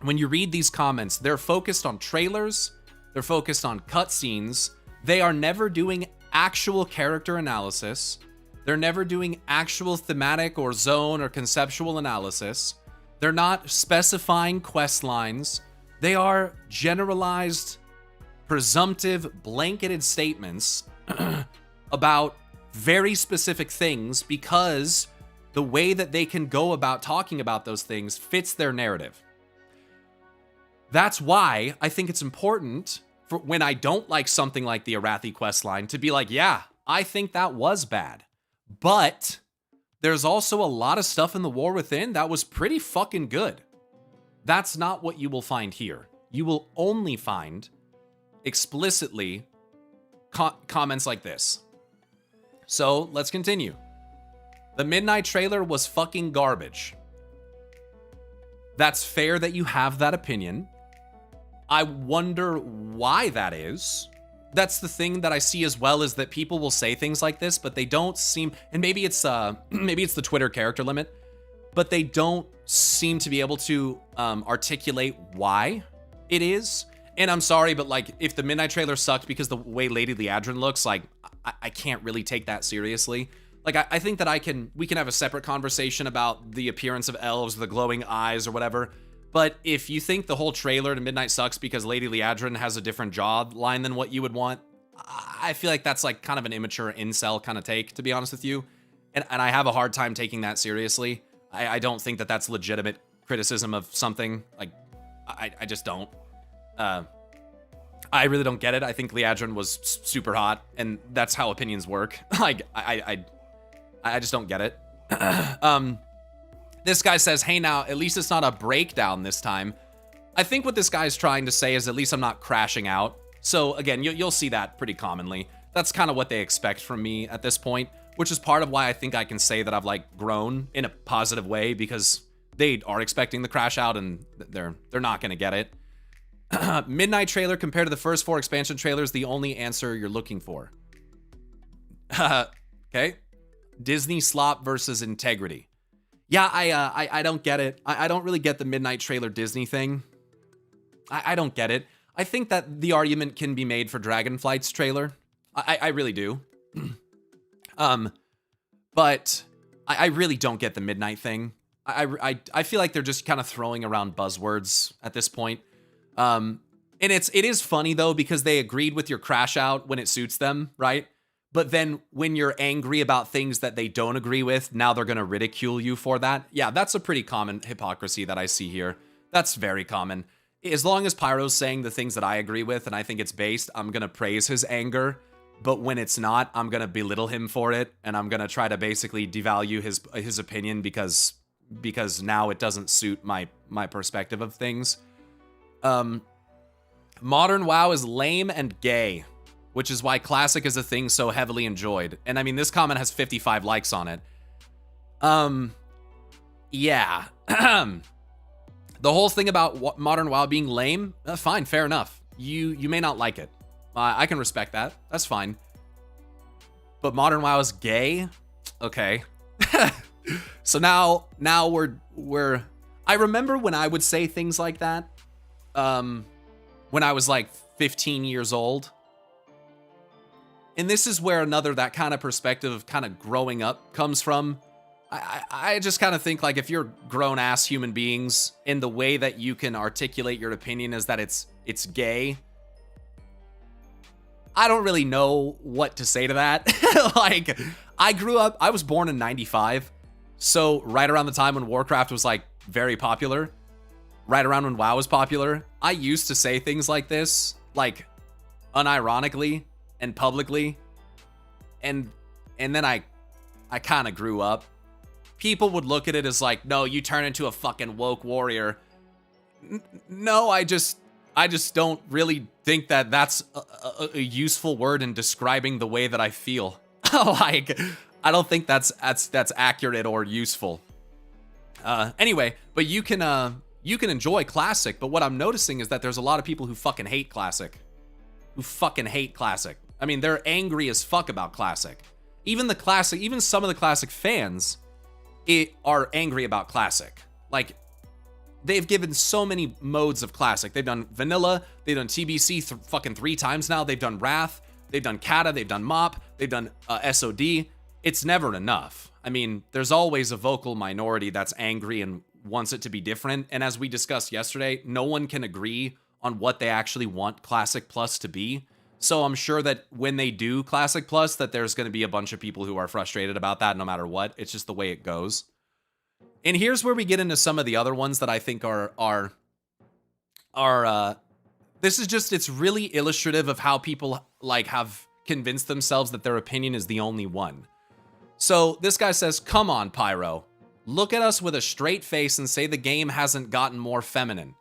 when you read these comments, they're focused on trailers, they're focused on cutscenes, they are never doing actual character analysis, They're never doing actual thematic or zone or conceptual analysis. They're not specifying quest lines. They are generalized, presumptive, blanketed statements about very specific things because the way that they can go about talking about those things fits their narrative. That's why I think it's important for when I don't like something like the Arathi questline to be like, yeah, I think that was bad. But there's also a lot of stuff in The War Within that was pretty fucking good. That's not what you will find here. You will only find explicitly comments like this. So let's continue. The Midnight trailer was fucking garbage. That's fair that you have that opinion. I wonder why that is. That's the thing that I see as well, is that people will say things like this, but they don't seem, and maybe it's the Twitter character limit, but they don't seem to be able to articulate why it is. And I'm sorry, but like, if the Midnight trailer sucked because the way Lady Liadrin looks, like, I can't really take that seriously. Like, I think that we can have a separate conversation about the appearance of elves, the glowing eyes or whatever. But if you think the whole trailer to Midnight sucks because Lady Liadrin has a different jaw line than what you would want, I feel like that's like kind of an immature incel kind of take, to be honest with you. And I have a hard time taking that seriously. I don't think that that's legitimate criticism of something. Like, I just don't. I really don't get it. I think Liadrin was super hot, and that's how opinions work. Like, I just don't get it. This guy says, hey now, at least it's not a breakdown this time. I think what this guy's trying to say is at least I'm not crashing out. So again, you'll see that pretty commonly. That's kind of what they expect from me at this point, which is part of why I think I can say that I've like grown in a positive way, because they are expecting the crash out and they're not going to get it. Midnight trailer compared to the first 4 expansion trailers, the only answer you're looking for. Okay. Disney slop versus integrity. Yeah, I don't get it. I don't really get the Midnight trailer Disney thing. I don't get it. I think that the argument can be made for Dragonflight's trailer. I really do. But I really don't get the Midnight thing. I feel like they're just kind of throwing around buzzwords at this point. And it is funny though, because they agreed with your crash out when it suits them, right? But then when you're angry about things that they don't agree with, now they're going to ridicule you for that. Yeah, that's a pretty common hypocrisy that I see here. That's very common. As long as Pyro's saying the things that I agree with and I think it's based, I'm going to praise his anger. But when it's not, I'm going to belittle him for it. And I'm going to try to basically devalue his opinion because now it doesn't suit my perspective of things. Modern WoW is lame and gay, which is why Classic is a thing so heavily enjoyed. And I mean, this comment has 55 likes on it. Yeah. The whole thing about Modern WoW being lame, fine, fair enough. You may not like it. I can respect that. That's fine. But Modern WoW is gay? Okay. So now we're I remember when I would say things like that, when I was like 15 years old. And this is where that kind of perspective of kind of growing up comes from. I just kind of think like, if you're grown-ass human beings and the way that you can articulate your opinion is that it's gay, I don't really know what to say to that. Like, I was born in 95, so right around the time when Warcraft was like very popular, right around when WoW was popular, I used to say things like this, like unironically and publicly, and then I kind of grew up. People would look at it as like, no, you turn into a fucking woke warrior. No, I just don't really think that that's a useful word in describing the way that I feel. Like, I don't think that's accurate or useful. Anyway, but you can enjoy Classic, but what I'm noticing is that there's a lot of people who fucking hate Classic. I mean, they're angry as fuck about Classic. Even some of the Classic fans are angry about Classic. Like, they've given so many modes of Classic. They've done Vanilla, they've done TBC fucking 3 times now, they've done Wrath, they've done Kata, they've done MOP, they've done SOD. it's never enough. I mean, there's always a vocal minority that's angry and wants it to be different. And as we discussed yesterday, no one can agree on what they actually want Classic Plus to be. So I'm sure that when they do Classic Plus, that there's going to be a bunch of people who are frustrated about that no matter what. It's just the way it goes. And here's where we get into some of the other ones that I think are this is just, it's really illustrative of how people like have convinced themselves that their opinion is the only one. So this guy says, come on, Pyro. Look at us with a straight face and say the game hasn't gotten more feminine.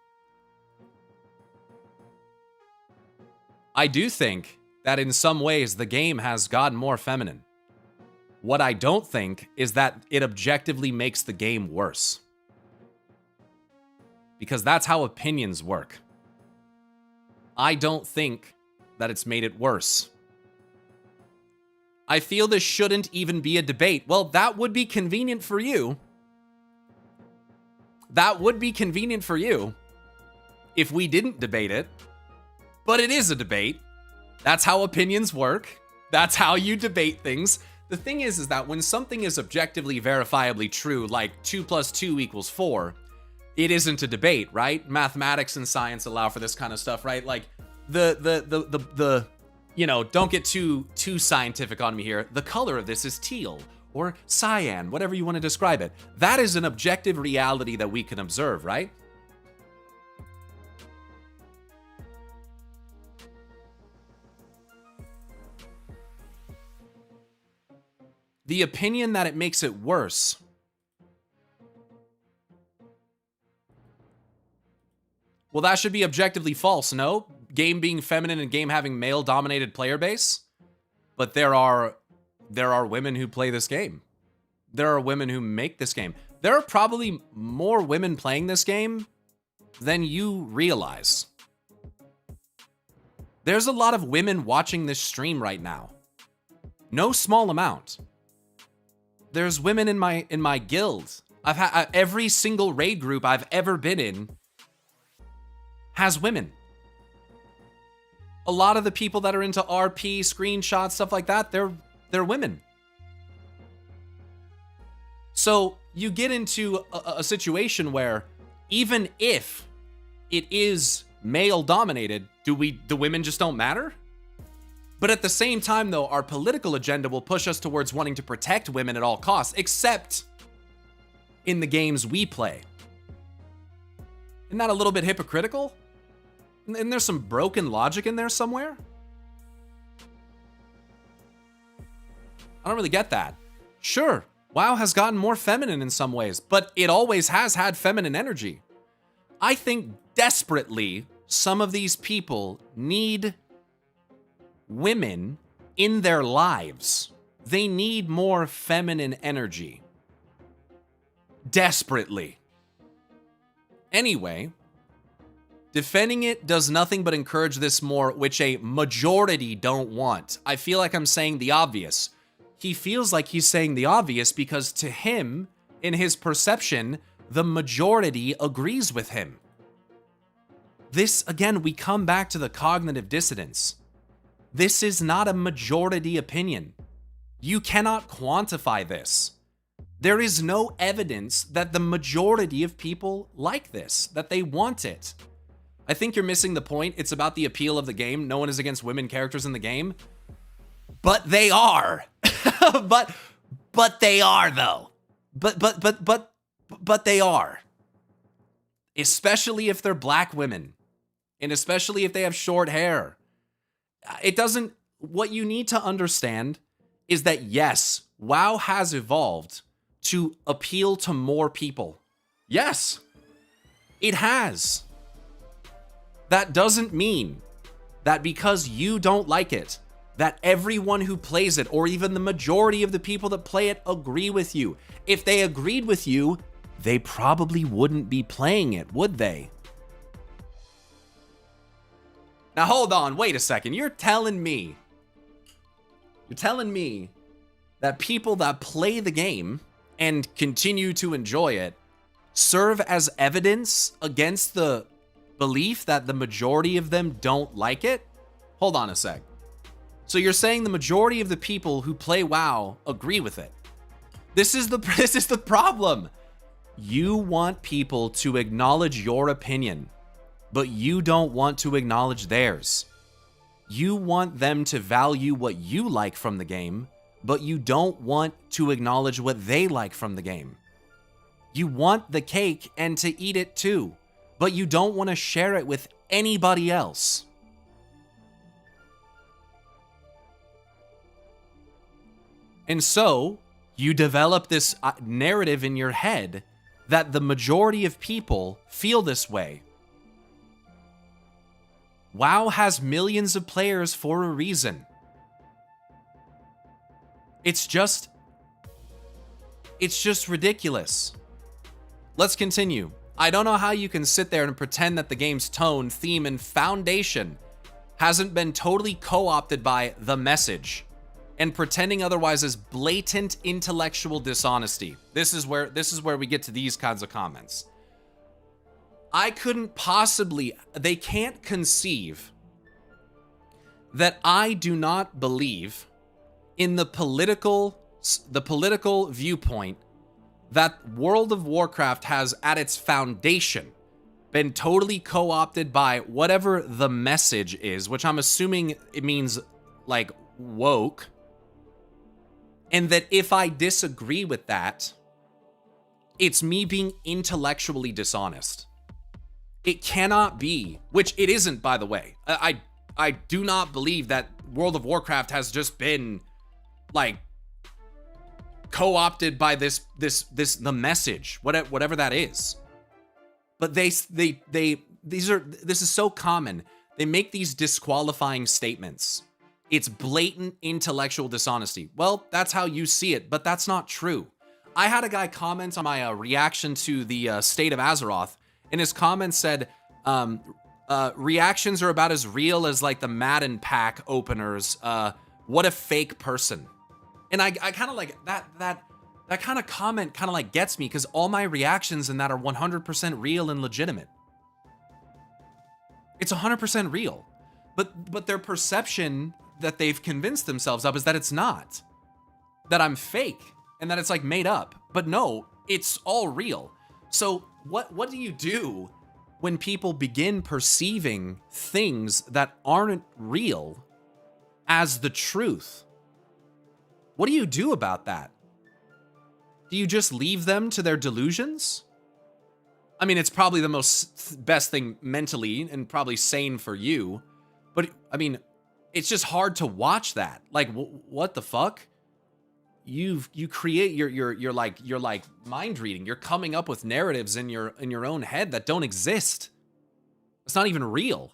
I do think that in some ways the game has gotten more feminine. What I don't think is that it objectively makes the game worse. Because that's how opinions work. I don't think that it's made it worse. I feel this shouldn't even be a debate. Well, that would be convenient for you. That would be convenient for you if we didn't debate it. But it is a debate. That's how opinions work. That's how you debate things. The thing is that when something is objectively verifiably true, like 2 + 2 = 4, it isn't a debate, right? Mathematics and science allow for this kind of stuff, right? Like the you know, don't get too scientific on me here. The color of this is teal or cyan, whatever you want to describe it. That is an objective reality that we can observe, right? The opinion that it makes it worse. Well, that should be objectively false, no? Game being feminine and game having male-dominated player base? But there are women who play this game. There are women who make this game. There are probably more women playing this game than you realize. There's a lot of women watching this stream right now. No small amount. There's women in my guild. I've had every single raid group I've ever been in has women. A lot of the people that are into RP, screenshots, stuff like that, they're women. So you get into a situation where even if it is male dominated, the women just don't matter? But at the same time, though, our political agenda will push us towards wanting to protect women at all costs, except in the games we play. Isn't that a little bit hypocritical? Isn't there some broken logic in there somewhere? I don't really get that. Sure, WoW has gotten more feminine in some ways, but it always has had feminine energy. I think desperately some of these people need women in their lives. They need more feminine energy. Desperately. Anyway, defending it does nothing but encourage this more, which a majority don't want. I feel like I'm saying the obvious. He feels like he's saying the obvious because to him, in his perception, the majority agrees with him. This, again, we come back to the cognitive dissonance. This is not a majority opinion. You cannot quantify this. There is no evidence that the majority of people like this, that they want it. I think you're missing the point. It's about the appeal of the game. No one is against women characters in the game. But they are. but they are though. But they are. Especially if they're black women. And especially if they have short hair. It doesn't, what you need to understand is that yes, WoW has evolved to appeal to more people. Yes, it has. That doesn't mean that because you don't like it, that everyone who plays it, or even the majority of the people that play it, agree with you. If they agreed with you, they probably wouldn't be playing it, would they? Now hold on, wait a second. You're telling me that people that play the game and continue to enjoy it serve as evidence against the belief that the majority of them don't like it? Hold on a sec. So you're saying the majority of the people who play WoW agree with it. This is the problem. You want people to acknowledge your opinion, but you don't want to acknowledge theirs. You want them to value what you like from the game, but you don't want to acknowledge what they like from the game. You want the cake and to eat it too, but you don't want to share it with anybody else. And so, you develop this narrative in your head that the majority of people feel this way. WoW has millions of players for a reason. It's just ridiculous. Let's continue. I don't know how you can sit there and pretend that the game's tone, theme, and foundation hasn't been totally co-opted by the message, and pretending otherwise is blatant intellectual dishonesty. This is where we get to these kinds of comments. I couldn't possibly, they can't conceive that I do not believe in the political viewpoint that World of Warcraft has at its foundation been totally co-opted by whatever the message is, which I'm assuming it means like woke. And that if I disagree with that, it's me being intellectually dishonest. It cannot be, which it isn't, by the way. I do not believe that World of Warcraft has just been like co-opted by the message, whatever that is. But this is so common. They make these disqualifying statements. It's blatant intellectual dishonesty. Well, that's how you see it, but that's not true. I had a guy comment on my reaction to the State of Azeroth, and his comment said, reactions are about as real as like the Madden pack openers. What a fake person. And I kind of like that kind of comment kind of like gets me, because all my reactions in that are 100% real and legitimate. It's 100% real. But their perception that they've convinced themselves of is that it's not. That I'm fake and that it's like made up. But no, it's all real. So what do you do when people begin perceiving things that aren't real as the truth? What do you do about that? Do you just leave them to their delusions? I mean, it's probably the best thing mentally and probably sane for you. But I mean, it's just hard to watch that. Like, what the fuck? You create you're like mind reading. You're coming up with narratives in your own head that don't exist. It's not even real.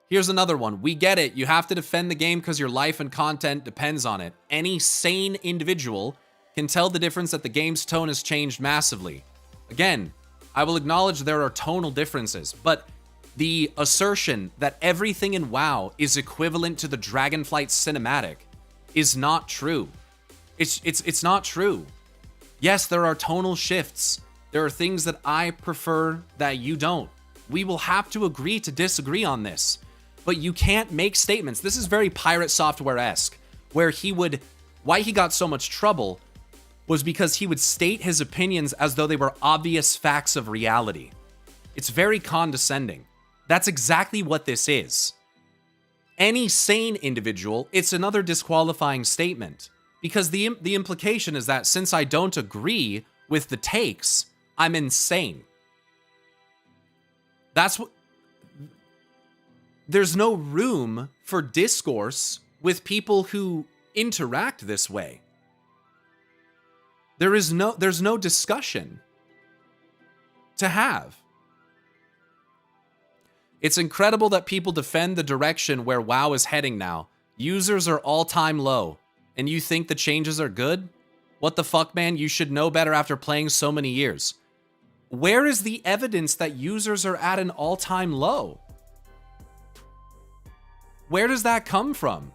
Here's another one. We get it. You have to defend the game because your life and content depends on it. Any sane individual can tell the difference that the game's tone has changed massively. Again, I will acknowledge there are tonal differences, but the assertion that everything in WoW is equivalent to the Dragonflight cinematic is not true. It's not true. Yes, there are tonal shifts. There are things that I prefer that you don't. We will have to agree to disagree on this. But you can't make statements. This is very Pirate Software-esque, where why he got so much trouble was because he would state his opinions as though they were obvious facts of reality. It's very condescending. That's exactly what this is. Any sane individual, it's another disqualifying statement, because the implication is that since I don't agree with the takes, I'm insane. That's what... There's no room for discourse with people who interact this way. There's no discussion to have. It's incredible that people defend the direction where WoW is heading now. Users are all-time low, and you think the changes are good? What the fuck, man? You should know better after playing so many years. Where is the evidence that users are at an all-time low? Where does that come from?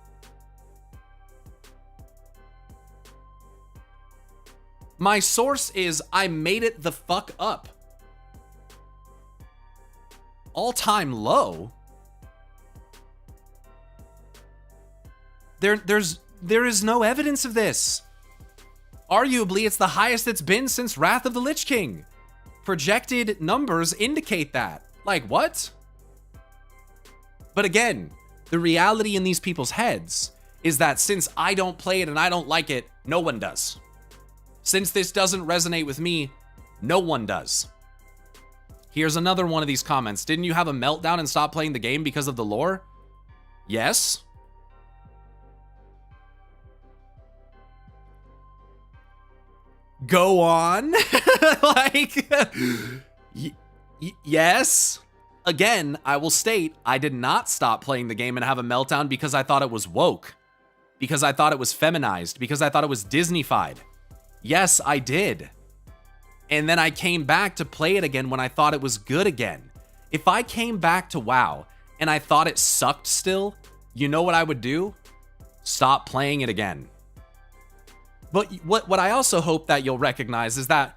My source is I made it the fuck up. All-time low? There is no evidence of this. Arguably, it's the highest it's been since Wrath of the Lich King. Projected numbers indicate that. Like, what? But again, the reality in these people's heads is that since I don't play it and I don't like it, no one does. Since this doesn't resonate with me, no one does. Here's another one of these comments. Didn't you have a meltdown and stop playing the game because of the lore? Yes. Go on. Like, yes. Again, I will state, I did not stop playing the game and have a meltdown because I thought it was woke. Because I thought it was feminized. Because I thought it was Disney-fied. Yes, I did. And then I came back to play it again when I thought it was good again. If I came back to WoW and I thought it sucked still, you know what I would do? Stop playing it again. But what I also hope that you'll recognize is that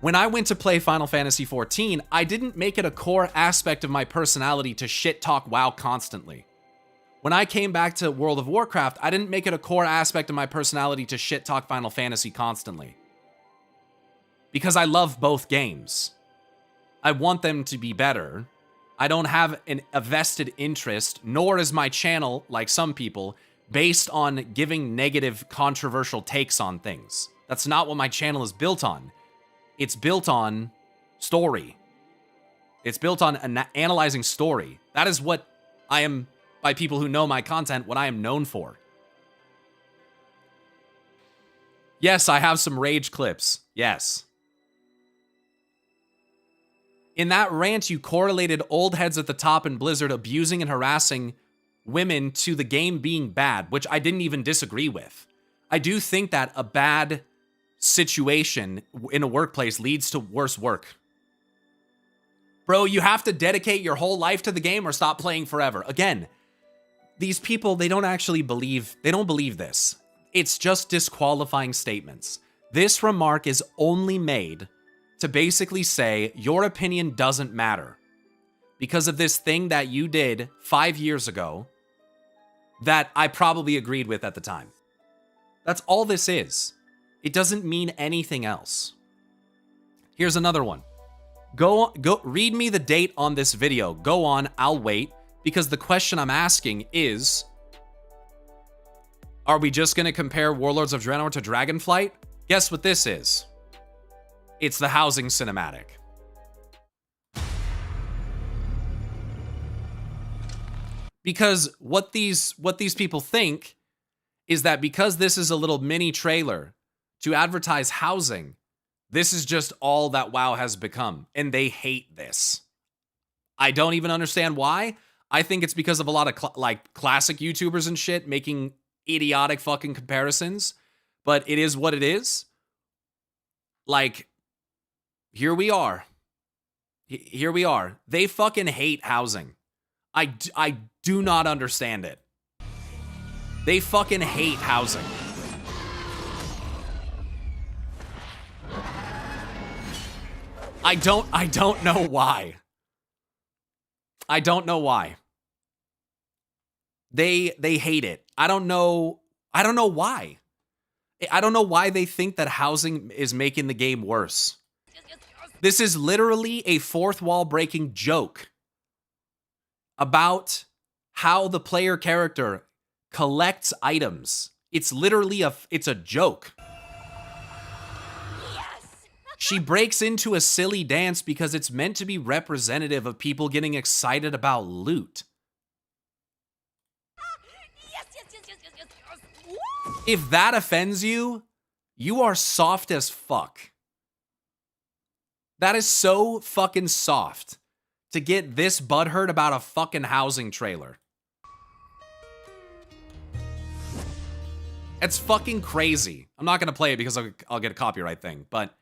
when I went to play Final Fantasy XIV, I didn't make it a core aspect of my personality to shit talk WoW constantly. When I came back to World of Warcraft, I didn't make it a core aspect of my personality to shit talk Final Fantasy constantly. Because I love both games. I want them to be better. I don't have a vested interest, nor is my channel, like some people, based on giving negative, controversial takes on things. That's not what my channel is built on. It's built on story. It's built on analyzing story. That is what I am, by people who know my content, what I am known for. Yes, I have some rage clips. Yes. In that rant, you correlated old heads at the top in Blizzard abusing and harassing women to the game being bad, which I didn't even disagree with. I do think that a bad situation in a workplace leads to worse work. Bro, you have to dedicate your whole life to the game or stop playing forever. Again, these people, they don't believe this. It's just disqualifying statements. This remark is only made to basically say your opinion doesn't matter because of this thing that you did 5 years ago that I probably agreed with at the time. That's all this is. It doesn't mean anything else. Here's another one. Go read me the date on this video. Go on, I'll wait, because the question I'm asking is, are we just going to compare Warlords of Draenor to Dragonflight? Guess what this is? It's the housing cinematic. Because what these people think is that because this is a little mini trailer to advertise housing, this is just all that WoW has become, and they hate this. I don't even understand why. I think it's because of a lot of classic YouTubers and shit making idiotic fucking comparisons, but it is what it is. Like, here we are. Here we are. They fucking hate housing. I do not understand it. They fucking hate housing. I don't know why. I don't know why. They hate it. I don't know why. I don't know why they think that housing is making the game worse. This is literally a fourth wall breaking joke about how the player character collects items. It's literally it's a joke. She breaks into a silly dance because it's meant to be representative of people getting excited about loot. If that offends you, you are soft as fuck. That is so fucking soft to get this butthurt about a fucking housing trailer. It's fucking crazy. I'm not going to play it because I'll get a copyright thing, but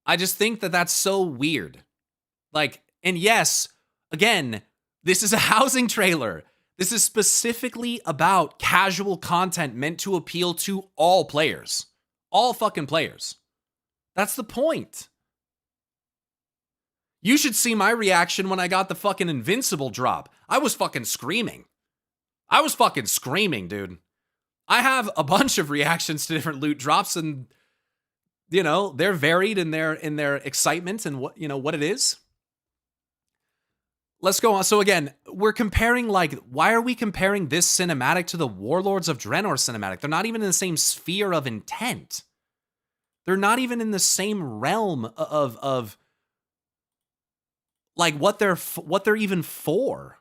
I just think that that's so weird. Like, and yes, again, this is a housing trailer. This is specifically about casual content meant to appeal to all players. All fucking players. That's the point. You should see my reaction when I got the fucking Invincible drop. I was fucking screaming. I was fucking screaming, dude. I have a bunch of reactions to different loot drops, and you know, they're varied in their excitement and what, you know, what it is. Let's go on. So again, we're comparing, like, why are we comparing this cinematic to the Warlords of Draenor cinematic? They're not even in the same sphere of intent. They're not even in the same realm of like what they're even for.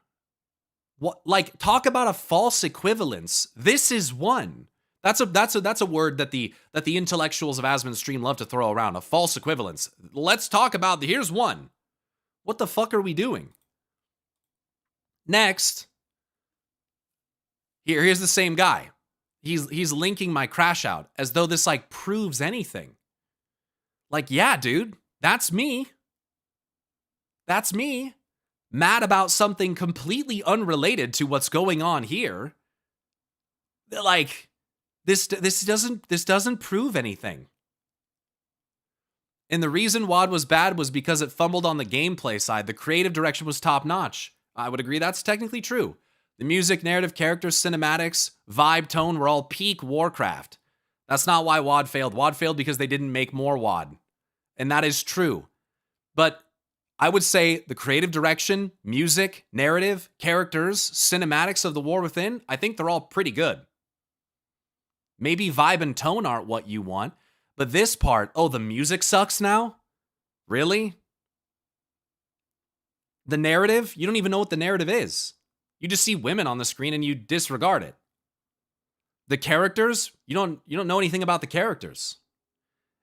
What, like, talk about a false equivalence. This is one. That's a word that the intellectuals of Asmon's stream love to throw around. A false equivalence. Let's talk about here's one. What the fuck are we doing? Next, here's the same guy. He's linking my crash out as though this like proves anything. Like, yeah, dude, that's me. That's me. Mad about something completely unrelated to what's going on here. Like, this doesn't prove anything. And the reason WoD was bad was because it fumbled on the gameplay side. The creative direction was top notch. I would agree that's technically true. The music, narrative, characters, cinematics, vibe, tone were all peak Warcraft. That's not why WoD failed. WoD failed because they didn't make more WoD. And that is true. But I would say the creative direction, music, narrative, characters, cinematics of The War Within, I think they're all pretty good. Maybe vibe and tone aren't what you want, but this part, oh, the music sucks now? Really? The narrative, you don't even know what the narrative is. You just see women on the screen and you disregard it. The characters, you don't know anything about the characters.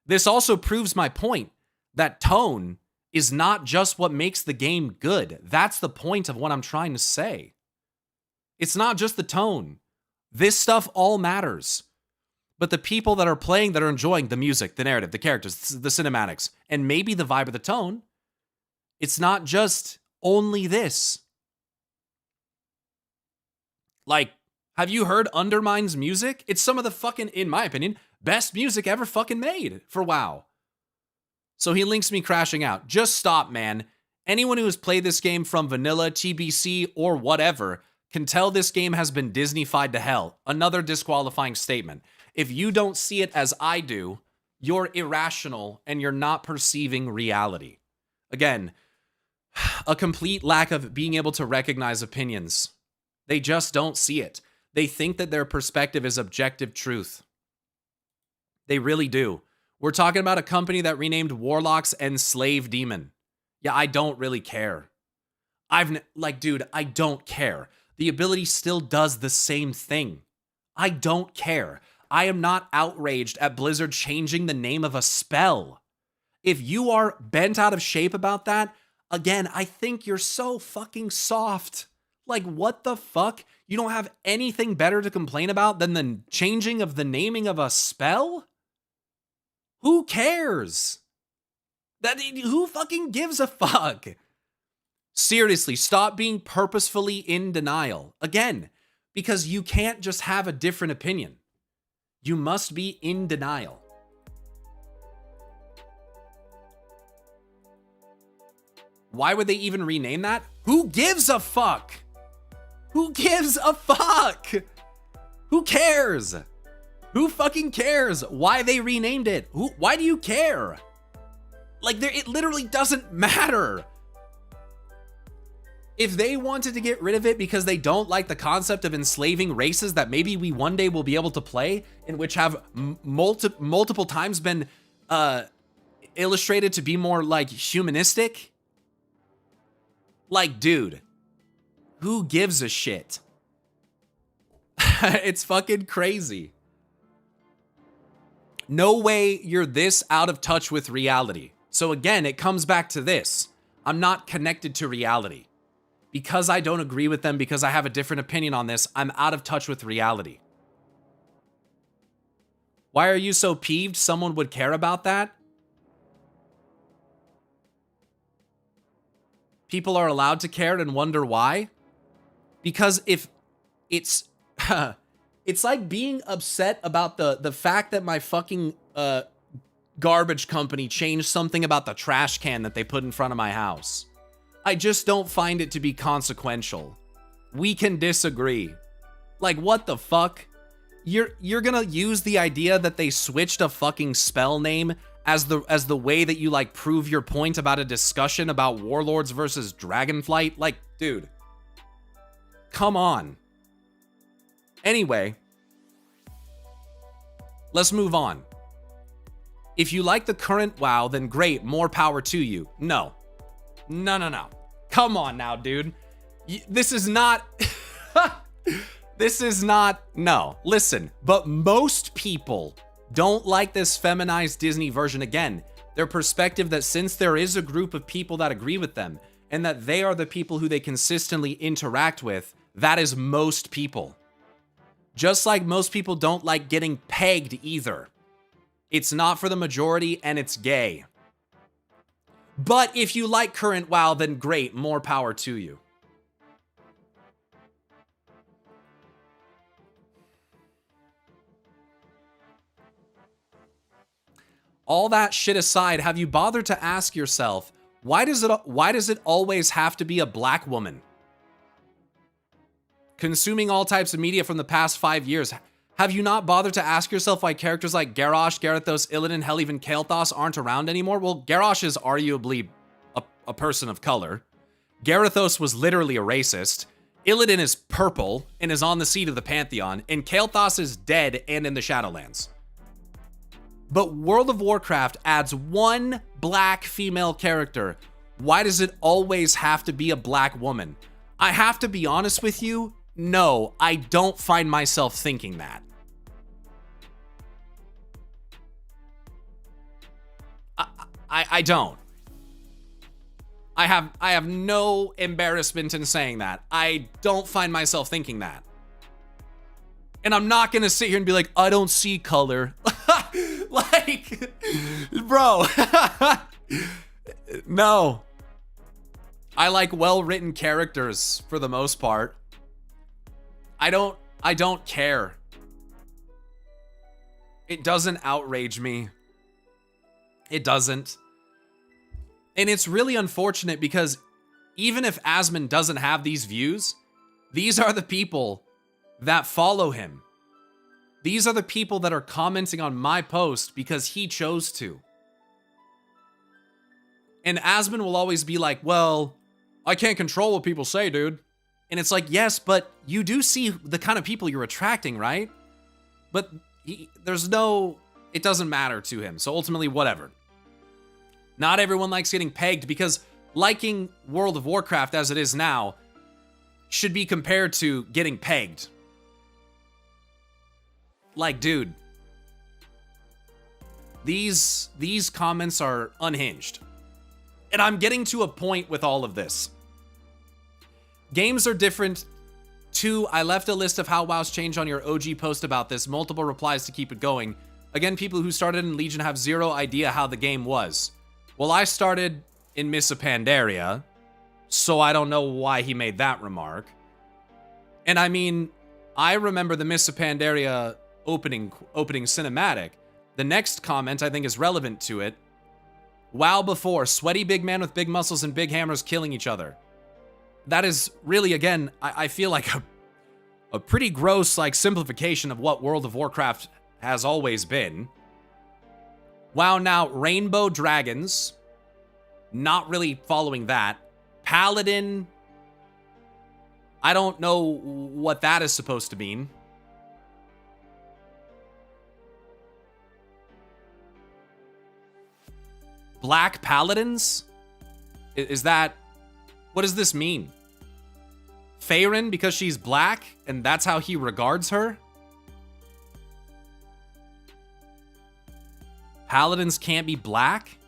This also proves my point that tone is not just what makes the game good. That's the point of what I'm trying to say. It's not just the tone. This stuff all matters. But the people that are playing, that are enjoying the music, the narrative, the characters, the cinematics, and maybe the vibe of the tone, it's not just only this. Like, have you heard Undermine's music? It's some of the fucking, in my opinion, best music ever fucking made for WoW. So he links me crashing out. Just stop, man. Anyone who has played this game from vanilla, TBC, or whatever can tell this game has been Disney-fied to hell. Another disqualifying statement. If you don't see it as I do, you're irrational and you're not perceiving reality. Again, a complete lack of being able to recognize opinions. They just don't see it. They think that their perspective is objective truth. They really do. We're talking about a company that renamed Warlocks Enslave Demon. Yeah, I don't really care. Dude, I don't care. The ability still does the same thing. I don't care. I am not outraged at Blizzard changing the name of a spell. If you are bent out of shape about that, again, I think you're so fucking soft. Like, what the fuck? You don't have anything better to complain about than the changing of the naming of a spell? Who cares? Who fucking gives a fuck? Seriously, stop being purposefully in denial. Again, because you can't just have a different opinion. You must be in denial. Why would they even rename that? Who gives a fuck? Who gives a fuck? Who cares? Who fucking cares why they renamed it? Why do you care? Like, it literally doesn't matter. If they wanted to get rid of it because they don't like the concept of enslaving races that maybe we one day will be able to play, in which have multiple times been illustrated to be more like humanistic, like, dude, who gives a shit? It's fucking crazy. No way you're this out of touch with reality. So again, it comes back to this. I'm not connected to reality. Because I don't agree with them, because I have a different opinion on this, I'm out of touch with reality. Why are you so peeved someone would care about that? People are allowed to care and wonder why? Because if it's... it's like being upset about the fact that my fucking garbage company changed something about the trash can that they put in front of my house. I just don't find it to be consequential. We can disagree. Like, what the fuck? You're gonna use the idea that they switched a fucking spell name as the way that you like prove your point about a discussion about warlords versus dragonflight? Like, dude, come on. Anyway, let's move on. If you like the current WoW, then great, more power to you. No. No. Come on now, dude. This is not... This is not... No, listen. But most people don't like this feminized Disney version. Again, their perspective that since there is a group of people that agree with them, and that they are the people who they consistently interact with, that is most people. Just like most people don't like getting pegged either. It's not for the majority, and it's gay. But if you like current WoW, then great, more power to you. All that shit aside, have you bothered to ask yourself, why does it always have to be a black woman? Consuming all types of media from the past 5 years, have you not bothered to ask yourself why characters like Garrosh, Garithos, Illidan, hell even Kael'thas aren't around anymore? Well, Garrosh is arguably a person of color. Garithos was literally a racist. Illidan is purple and is on the seat of the Pantheon, and Kael'thas is dead and in the Shadowlands. But World of Warcraft adds one black female character. Why does it always have to be a black woman? I have to be honest with you. No, I don't find myself thinking that. I don't. I have no embarrassment in saying that. I don't find myself thinking that. And I'm not gonna sit here and be like, I don't see color. Like, bro. No. I like well-written characters for the most part. I don't care. It doesn't outrage me. It doesn't. And it's really unfortunate because even if Asmon doesn't have these views, these are the people that follow him. These are the people that are commenting on my post because he chose to. And Asmon will always be like, well, I can't control what people say, dude. And it's like, yes, but you do see the kind of people you're attracting, right? But it doesn't matter to him. So ultimately, whatever. Not everyone likes getting pegged because liking World of Warcraft as it is now should be compared to getting pegged. Like, dude, these comments are unhinged. And I'm getting to a point with all of this. Games are different. 2, I left a list of how WoW's changed on your OG post about this. Multiple replies to keep it going. Again, people who started in Legion have zero idea how the game was. Well, I started in Mists of Pandaria, so I don't know why he made that remark. And I mean, I remember the Mists of Pandaria opening cinematic. The next comment I think is relevant to it. WoW before, sweaty big man with big muscles and big hammers killing each other. That is really, again, I feel like a pretty gross like simplification of what World of Warcraft has always been. WoW now, rainbow dragons. Not really following that. Paladin. I don't know what that is supposed to mean. Black paladins? Is that... What does this mean? Faerun because she's black and that's how he regards her? Paladins can't be black?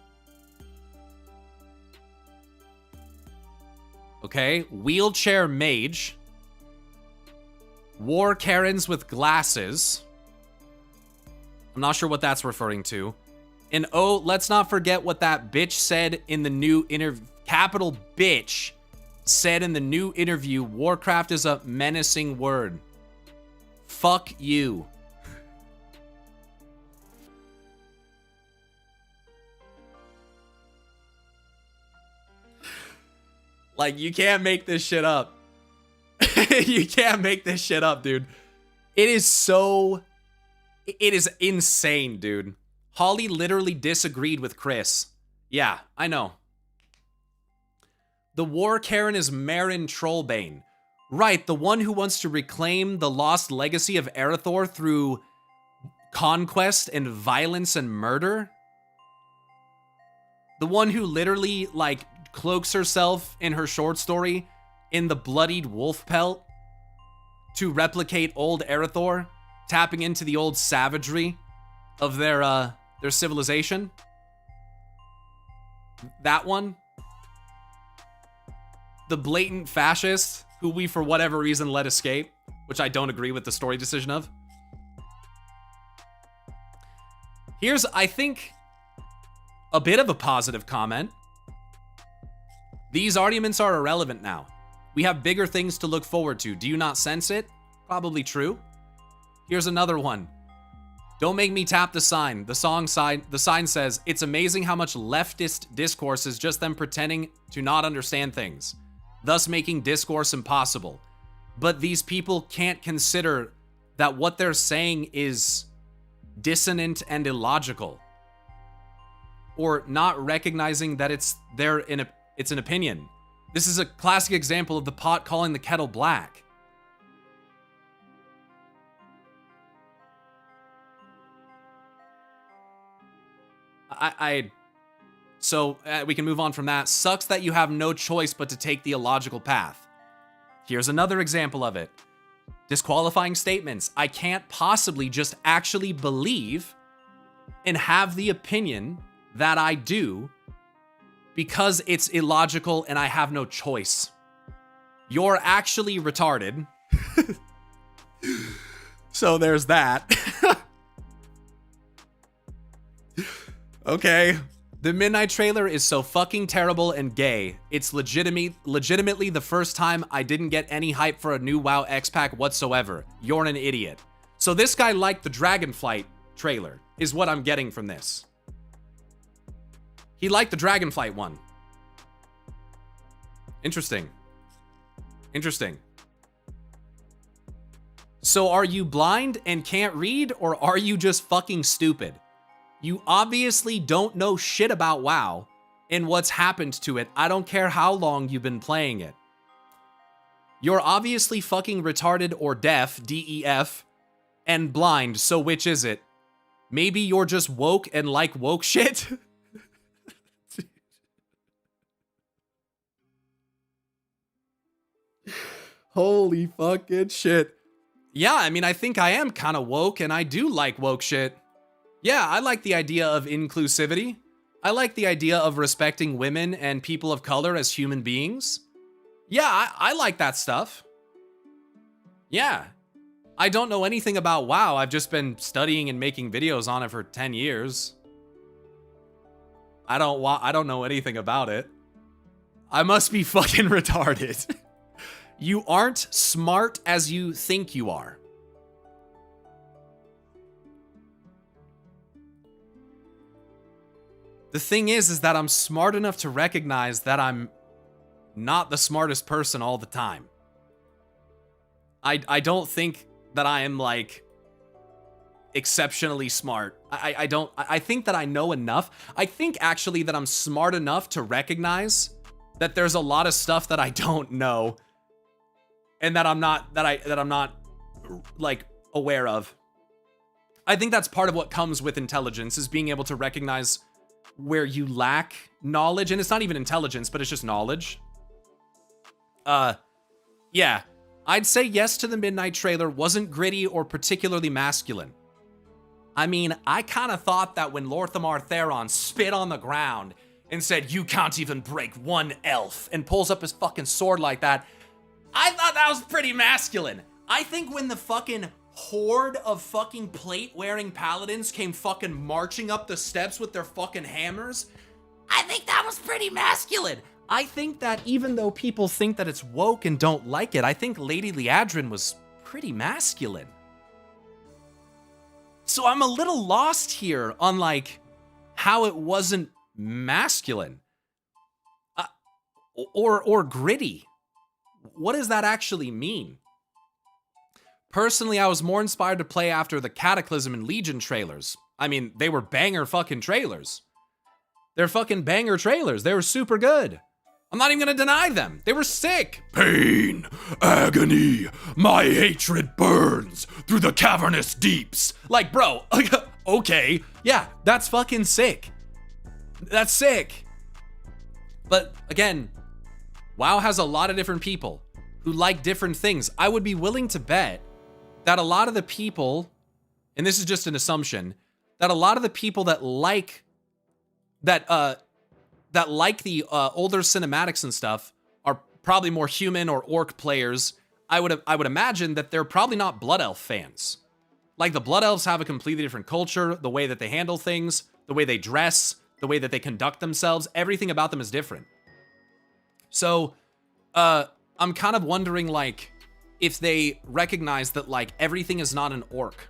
Okay, wheelchair mage. War Karens with glasses. I'm not sure what that's referring to. And oh, let's not forget what that bitch said in the new interview. Capital bitch said in the new interview, Warcraft is a menacing word. Fuck you. Like, you can't make this shit up. You can't make this shit up, dude. It is so... It is insane, dude. Holly literally disagreed with Chris. Yeah, I know. The war Karen is Marin Trollbane. Right, the one who wants to reclaim the lost legacy of Erethdor through conquest and violence and murder? The one who literally, like, cloaks herself in her short story in the bloodied wolf pelt to replicate old Erethdor, tapping into the old savagery of their civilization? That one? The blatant fascist who we, for whatever reason, let escape, which I don't agree with the story decision of. Here's, I think, a bit of a positive comment. These arguments are irrelevant now. We have bigger things to look forward to. Do you not sense it? Probably true. Here's another one. Don't make me tap the sign. The sign says, it's amazing how much leftist discourse is just them pretending to not understand things, thus making discourse impossible. But these people can't consider that what they're saying is dissonant and illogical, or not recognizing that it's an opinion. This is a classic example of the pot calling the kettle black. So we can move on from that. Sucks that you have no choice but to take the illogical path. Here's another example of it. Disqualifying statements. I can't possibly just actually believe and have the opinion that I do because it's illogical and I have no choice. You're actually retarded. So there's that. Okay. The Midnight trailer is so fucking terrible and gay. It's legitimately the first time I didn't get any hype for a new WoW X-Pack whatsoever. You're an idiot. So this guy liked the Dragonflight trailer, is what I'm getting from this. He liked the Dragonflight one. Interesting. Interesting. So are you blind and can't read, or are you just fucking stupid? You obviously don't know shit about WoW and what's happened to it. I don't care how long you've been playing it. You're obviously fucking retarded or deaf, DEF, and blind, so which is it? Maybe you're just woke and like woke shit? Holy fucking shit. Yeah, I mean, I think I am kind of woke and I do like woke shit. Yeah, I like the idea of inclusivity. I like the idea of respecting women and people of color as human beings. Yeah, I like that stuff. Yeah. I don't know anything about WoW. I've just been studying and making videos on it for 10 years. I don't know anything about it. I must be fucking retarded. You aren't smart as you think you are. The thing is that I'm smart enough to recognize that I'm not the smartest person all the time. I don't think that I am, like, exceptionally smart. I think that I know enough. I think, actually, that I'm smart enough to recognize that there's a lot of stuff that I don't know and that I'm not, like, aware of. I think that's part of what comes with intelligence, is being able to recognize where you lack knowledge, and it's not even intelligence, but it's just knowledge. Yeah, I'd say yes to the Midnight trailer. Wasn't gritty or particularly masculine. I mean, I kind of thought that when Lorthamar Theron spit on the ground and said, "You can't even break one elf," and pulls up his fucking sword like that, I thought that was pretty masculine. I think when the fucking horde of fucking plate-wearing paladins came fucking marching up the steps with their fucking hammers, I think that was pretty masculine. I think that even though people think that it's woke and don't like it, I think Lady Liadrin was pretty masculine. So I'm a little lost here on, like, how it wasn't masculine. Or gritty. What does that actually mean? Personally, I was more inspired to play after the Cataclysm and Legion trailers. I mean, they were banger fucking trailers. They're fucking banger trailers. They were super good. I'm not even gonna deny them. They were sick. Pain, agony, my hatred burns through the cavernous deeps. Like, bro, okay, yeah, that's fucking sick. That's sick. But again, WoW has a lot of different people who like different things. I would be willing to bet that a lot of the people, and this is just an assumption, that a lot of the people that like the older cinematics and stuff are probably more human or orc players. I would imagine that they're probably not Blood Elf fans. Like, the Blood Elves have a completely different culture, the way that they handle things, the way they dress, the way that they conduct themselves, everything about them is different. So, I'm kind of wondering, like, if they recognize that, like, everything is not an orc.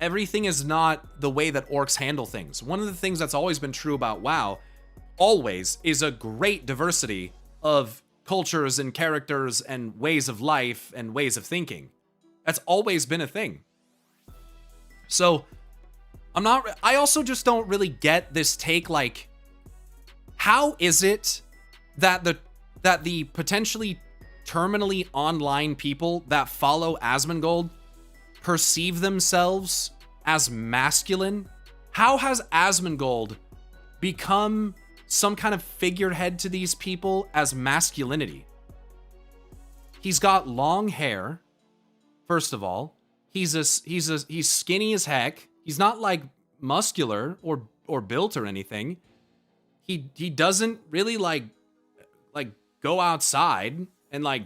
Everything is not the way that orcs handle things. One of the things that's always been true about WoW, always, is a great diversity of cultures and characters and ways of life and ways of thinking. That's always been a thing. So, I also just don't really get this take, like, how is it that the potentially terminally online people that follow Asmongold perceive themselves as masculine? How has Asmongold become some kind of figurehead to these people as masculinity? He's got long hair, first of all. He's skinny as heck. He's not like muscular or built or anything. He doesn't really like go outside and like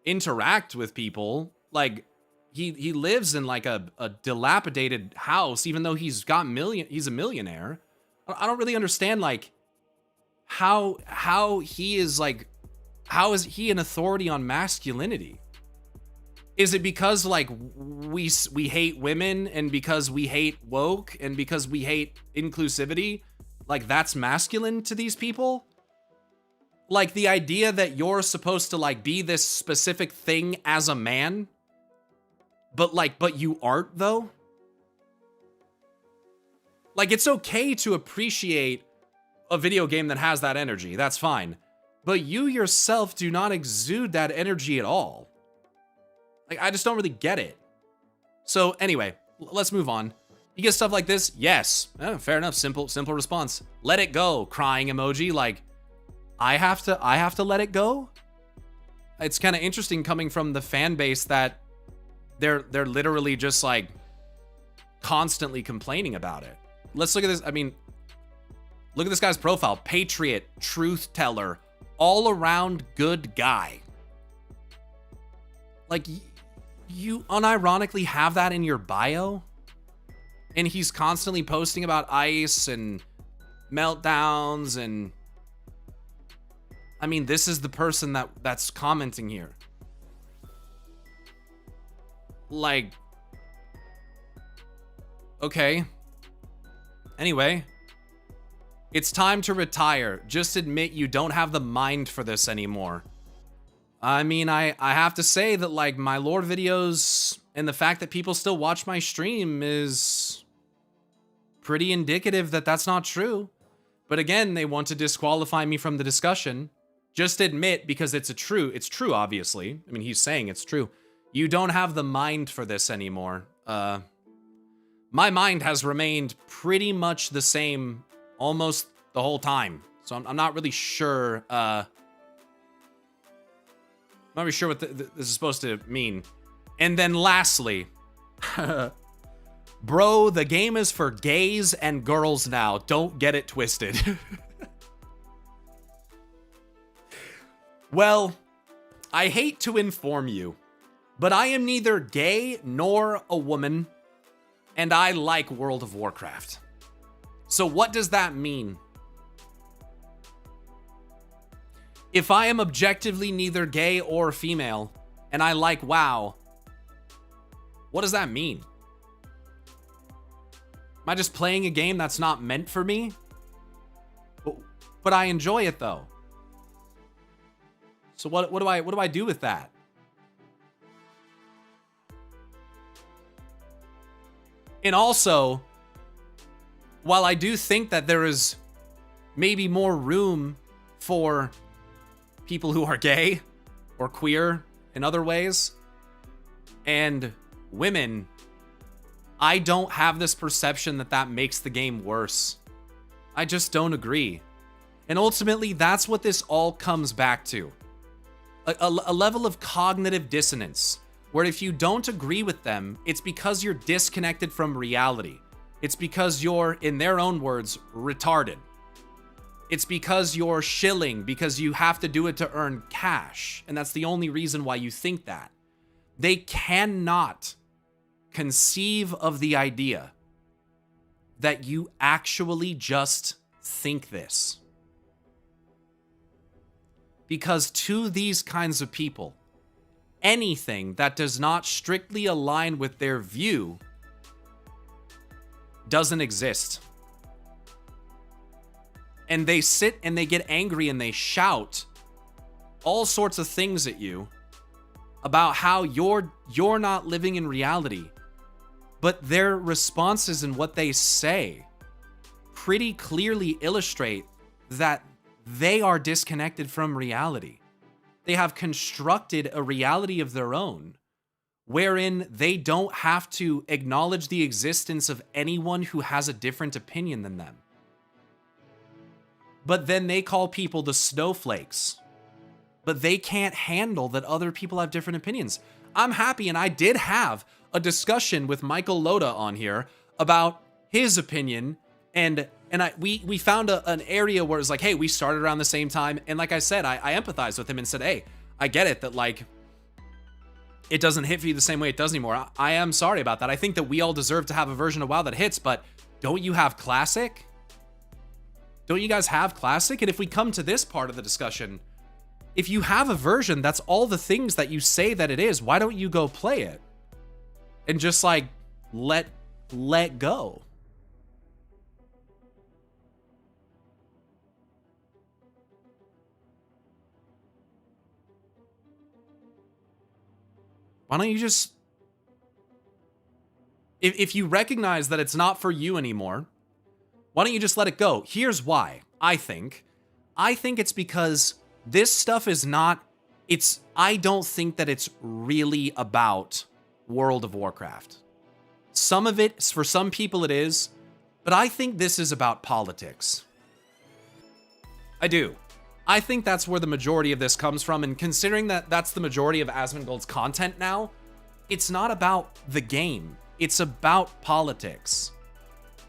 interact with people. Like, he lives in like a dilapidated house, even though he's a millionaire. I don't really understand, like, how he is like, how is he an authority on masculinity? Is it because, like, we hate women, and because we hate woke, and because we hate inclusivity, like, that's masculine to these people? Like, the idea that you're supposed to, like, be this specific thing as a man, but you aren't, though? Like, it's okay to appreciate a video game that has that energy, that's fine. But you yourself do not exude that energy at all. Like, I just don't really get it. So, anyway, let's move on. You get stuff like this? Yes. Fair enough, simple response. Let it go, crying emoji. Like, I have to let it go? It's kind of interesting coming from the fan base that they're literally just, like, constantly complaining about it. Let's look at this. I mean, look at this guy's profile. Patriot, truth teller, all around good guy. Like, you unironically have that in your bio? And he's constantly posting about ice and meltdowns and... I mean, this is the person that's commenting here. Like... Okay. Anyway. It's time to retire. Just admit you don't have the mind for this anymore. I mean, I have to say that, like, my lore videos and the fact that people still watch my stream is pretty indicative that that's not true. But again, they want to disqualify me from the discussion. Just admit, because it's true, obviously. I mean, he's saying it's true. You don't have the mind for this anymore. My mind has remained pretty much the same almost the whole time. So I'm not really sure, I'm not really sure what this is supposed to mean. And then lastly, bro, the game is for gays and girls now. Don't get it twisted. Well, I hate to inform you, but I am neither gay nor a woman, and I like World of Warcraft. So what does that mean? If I am objectively neither gay or female, and I like WoW, what does that mean? Am I just playing a game that's not meant for me? But I enjoy it though. So what do I do with that? And also, while I do think that there is maybe more room for people who are gay or queer in other ways, and women, I don't have this perception that that makes the game worse. I just don't agree. And ultimately, that's what this all comes back to. A level of cognitive dissonance, where if you don't agree with them, it's because you're disconnected from reality. It's because you're, in their own words, retarded. It's because you're shilling, because you have to do it to earn cash. And that's the only reason why you think that. They cannot conceive of the idea that you actually just think this. Because to these kinds of people, anything that does not strictly align with their view doesn't exist. And they sit and they get angry and they shout all sorts of things at you about how you're not living in reality. But their responses and what they say pretty clearly illustrate that they are disconnected from reality. They have constructed a reality of their own, wherein they don't have to acknowledge the existence of anyone who has a different opinion than them. But then they call people the snowflakes. But they can't handle that other people have different opinions. I'm happy, and I did have a discussion with Michael Loda on here about his opinion, and we found an area where it's like, hey, we started around the same time, and like I said, I empathized with him and said, hey, I get it that like it doesn't hit for you the same way it does anymore. I am sorry about that. I think that we all deserve to have a version of WoW that hits, but don't you have Classic? Don't you guys have Classic? And if we come to this part of the discussion, if you have a version that's all the things that you say that it is, why don't you go play it? And just like let go. Why don't you just, if you recognize that it's not for you anymore, why don't you just let it go? Here's why, I think. I think it's because this stuff is not, I don't think that it's really about World of Warcraft. Some of it, for some people it is, but I think this is about politics. I do. I think that's where the majority of this comes from, and considering that that's the majority of Asmongold's content now, it's not about the game. It's about politics.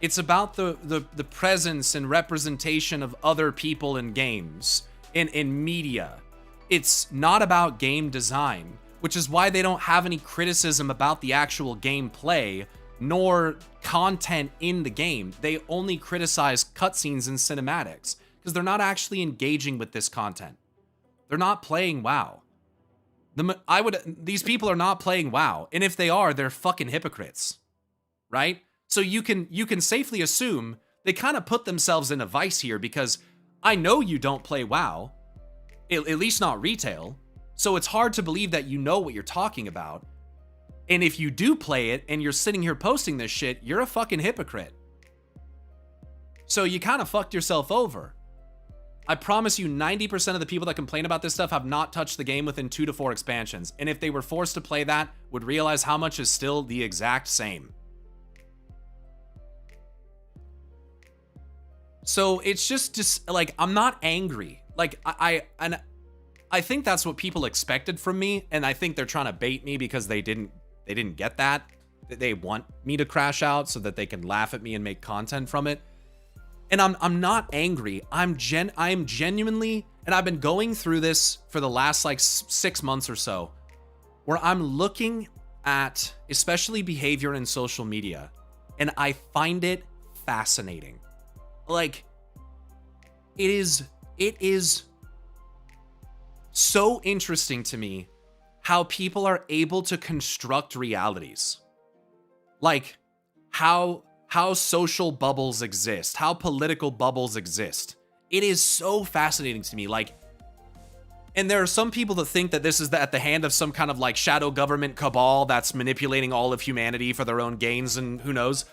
It's about the presence and representation of other people in games, in media. It's not about game design, which is why they don't have any criticism about the actual gameplay, nor content in the game. They only criticize cutscenes and cinematics, because they're not actually engaging with this content. They're not playing WoW. These people are not playing WoW, and if they are, they're fucking hypocrites, right? So you can safely assume they kind of put themselves in a vice here, because I know you don't play WoW, at least not retail, so it's hard to believe that you know what you're talking about. And if you do play it and you're sitting here posting this shit, you're a fucking hypocrite. So you kind of fucked yourself over. I promise you 90% of the people that complain about this stuff have not touched the game within 2 to 4 expansions, and if they were forced to play that, would realize how much is still the exact same. So it's just like, I'm not angry. Like, I think that's what people expected from me, and I think they're trying to bait me because they didn't get that. They want me to crash out so that they can laugh at me and make content from it. And I'm not angry. I am genuinely, and I've been going through this for the last like 6 months or so, where I'm looking at especially behavior in social media, and I find it fascinating. Like, it is so interesting to me how people are able to construct realities. Like, how social bubbles exist, how political bubbles exist. It is so fascinating to me. Like, And there are some people that think that this is at the hand of some kind of like shadow government cabal that's manipulating all of humanity for their own gains and who knows.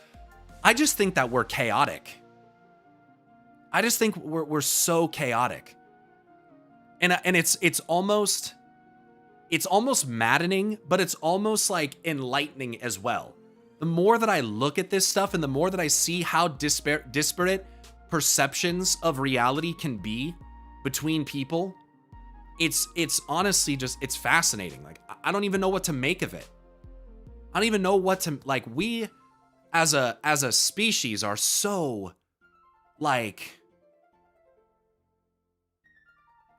I just think that we're chaotic. I just think we're so chaotic. And it's almost maddening, but it's almost like enlightening as well. The more that I look at this stuff and the more that I see how disparate perceptions of reality can be between people, it's honestly just, it's fascinating. Like, I don't even know what to make of it. I don't even know what to, like, we as a species are so, like,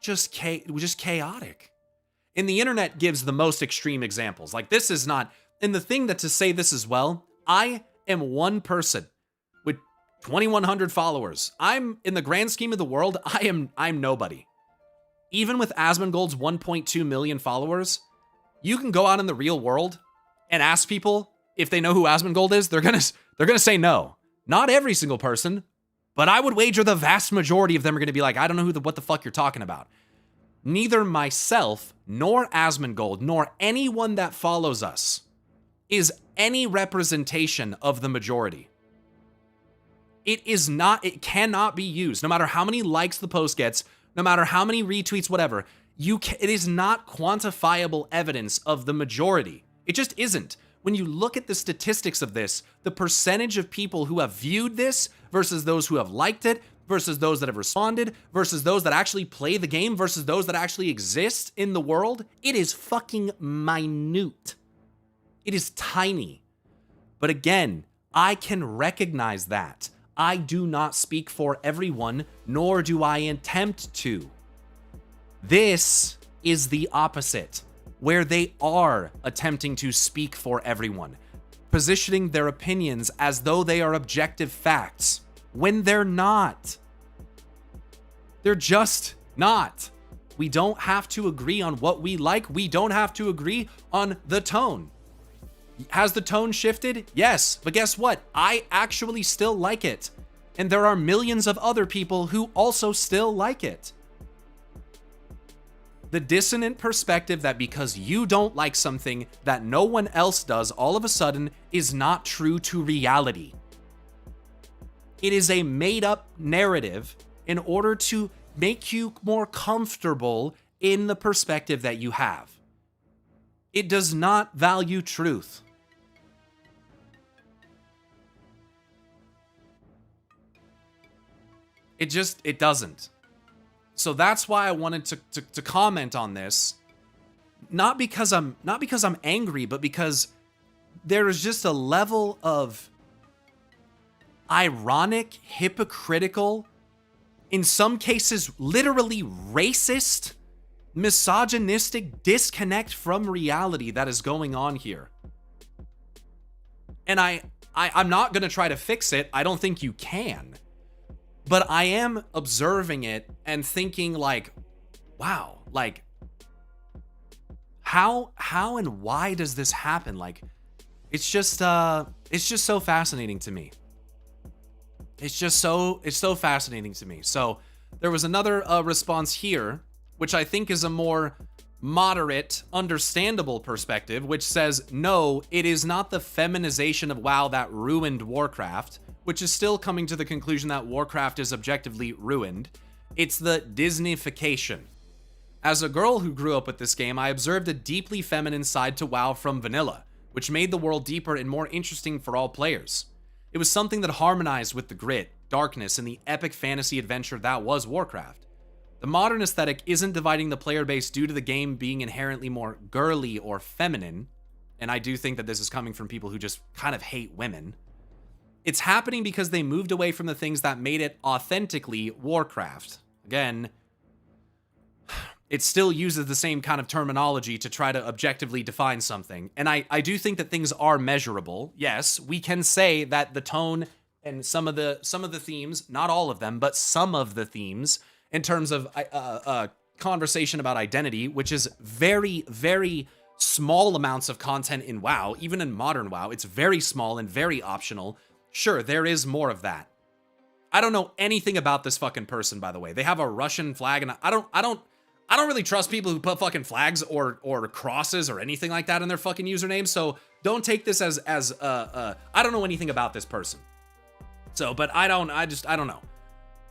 just chaotic. And the internet gives the most extreme examples. Like, this is not, and the thing that to say this as well, I am one person with 2,100 followers. I'm, in the grand scheme of the world, I'm nobody. Even with Asmongold's 1.2 million followers, you can go out in the real world and ask people if they know who Asmongold is. They're gonna say no. Not every single person, but I would wager the vast majority of them are gonna be like, I don't know what the fuck you're talking about. Neither myself, nor Asmongold, nor anyone that follows us is any representation of the majority. It cannot be used, no matter how many likes the post gets, no matter how many retweets, whatever. It is not quantifiable evidence of the majority. It just isn't. When you look at the statistics of this, the percentage of people who have viewed this versus those who have liked it, versus those that have responded, versus those that actually play the game, versus those that actually exist in the world, it is fucking minute. It is tiny. But again, I can recognize that. I do not speak for everyone, nor do I attempt to. This is the opposite, where they are attempting to speak for everyone, positioning their opinions as though they are objective facts, when they're not. They're just not. We don't have to agree on what we like. We don't have to agree on the tone. Has the tone shifted? Yes, but guess what? I actually still like it. And there are millions of other people who also still like it. The dissonant perspective that because you don't like something that no one else does all of a sudden is not true to reality. It is a made-up narrative in order to make you more comfortable in the perspective that you have. It does not value truth. It doesn't. So that's why I wanted to comment on this. Not because I'm angry, but because there is just a level of ironic, hypocritical, in some cases literally racist, misogynistic disconnect from reality that is going on here. And I'm not gonna try to fix it. I don't think you can. But I am observing it and thinking like, wow, like how and why does this happen? Like, it's just so fascinating to me. It's so fascinating to me. So there was another response here, which I think is a more moderate, understandable perspective, which says, no, it is not the feminization of WoW that ruined Warcraft, which is still coming to the conclusion that Warcraft is objectively ruined. It's the Disneyfication. As a girl who grew up with this game, I observed a deeply feminine side to WoW from vanilla, which made the world deeper and more interesting for all players. It was something that harmonized with the grit, darkness, and the epic fantasy adventure that was Warcraft. The modern aesthetic isn't dividing the player base due to the game being inherently more girly or feminine, and I do think that this is coming from people who just kind of hate women. It's happening because they moved away from the things that made it authentically Warcraft. Again, it still uses the same kind of terminology to try to objectively define something. And I do think that things are measurable. Yes, we can say that the tone and some of the themes, not all of them, but some of the themes in terms of conversation about identity, which is very, very small amounts of content in WoW, even in modern WoW, it's very small and very optional. Sure, there is more of that. I don't know anything about this fucking person, by the way. They have a Russian flag, and I don't really trust people who put fucking flags or crosses or anything like that in their fucking username. So don't take this as I don't know anything about this person. So, but I don't know.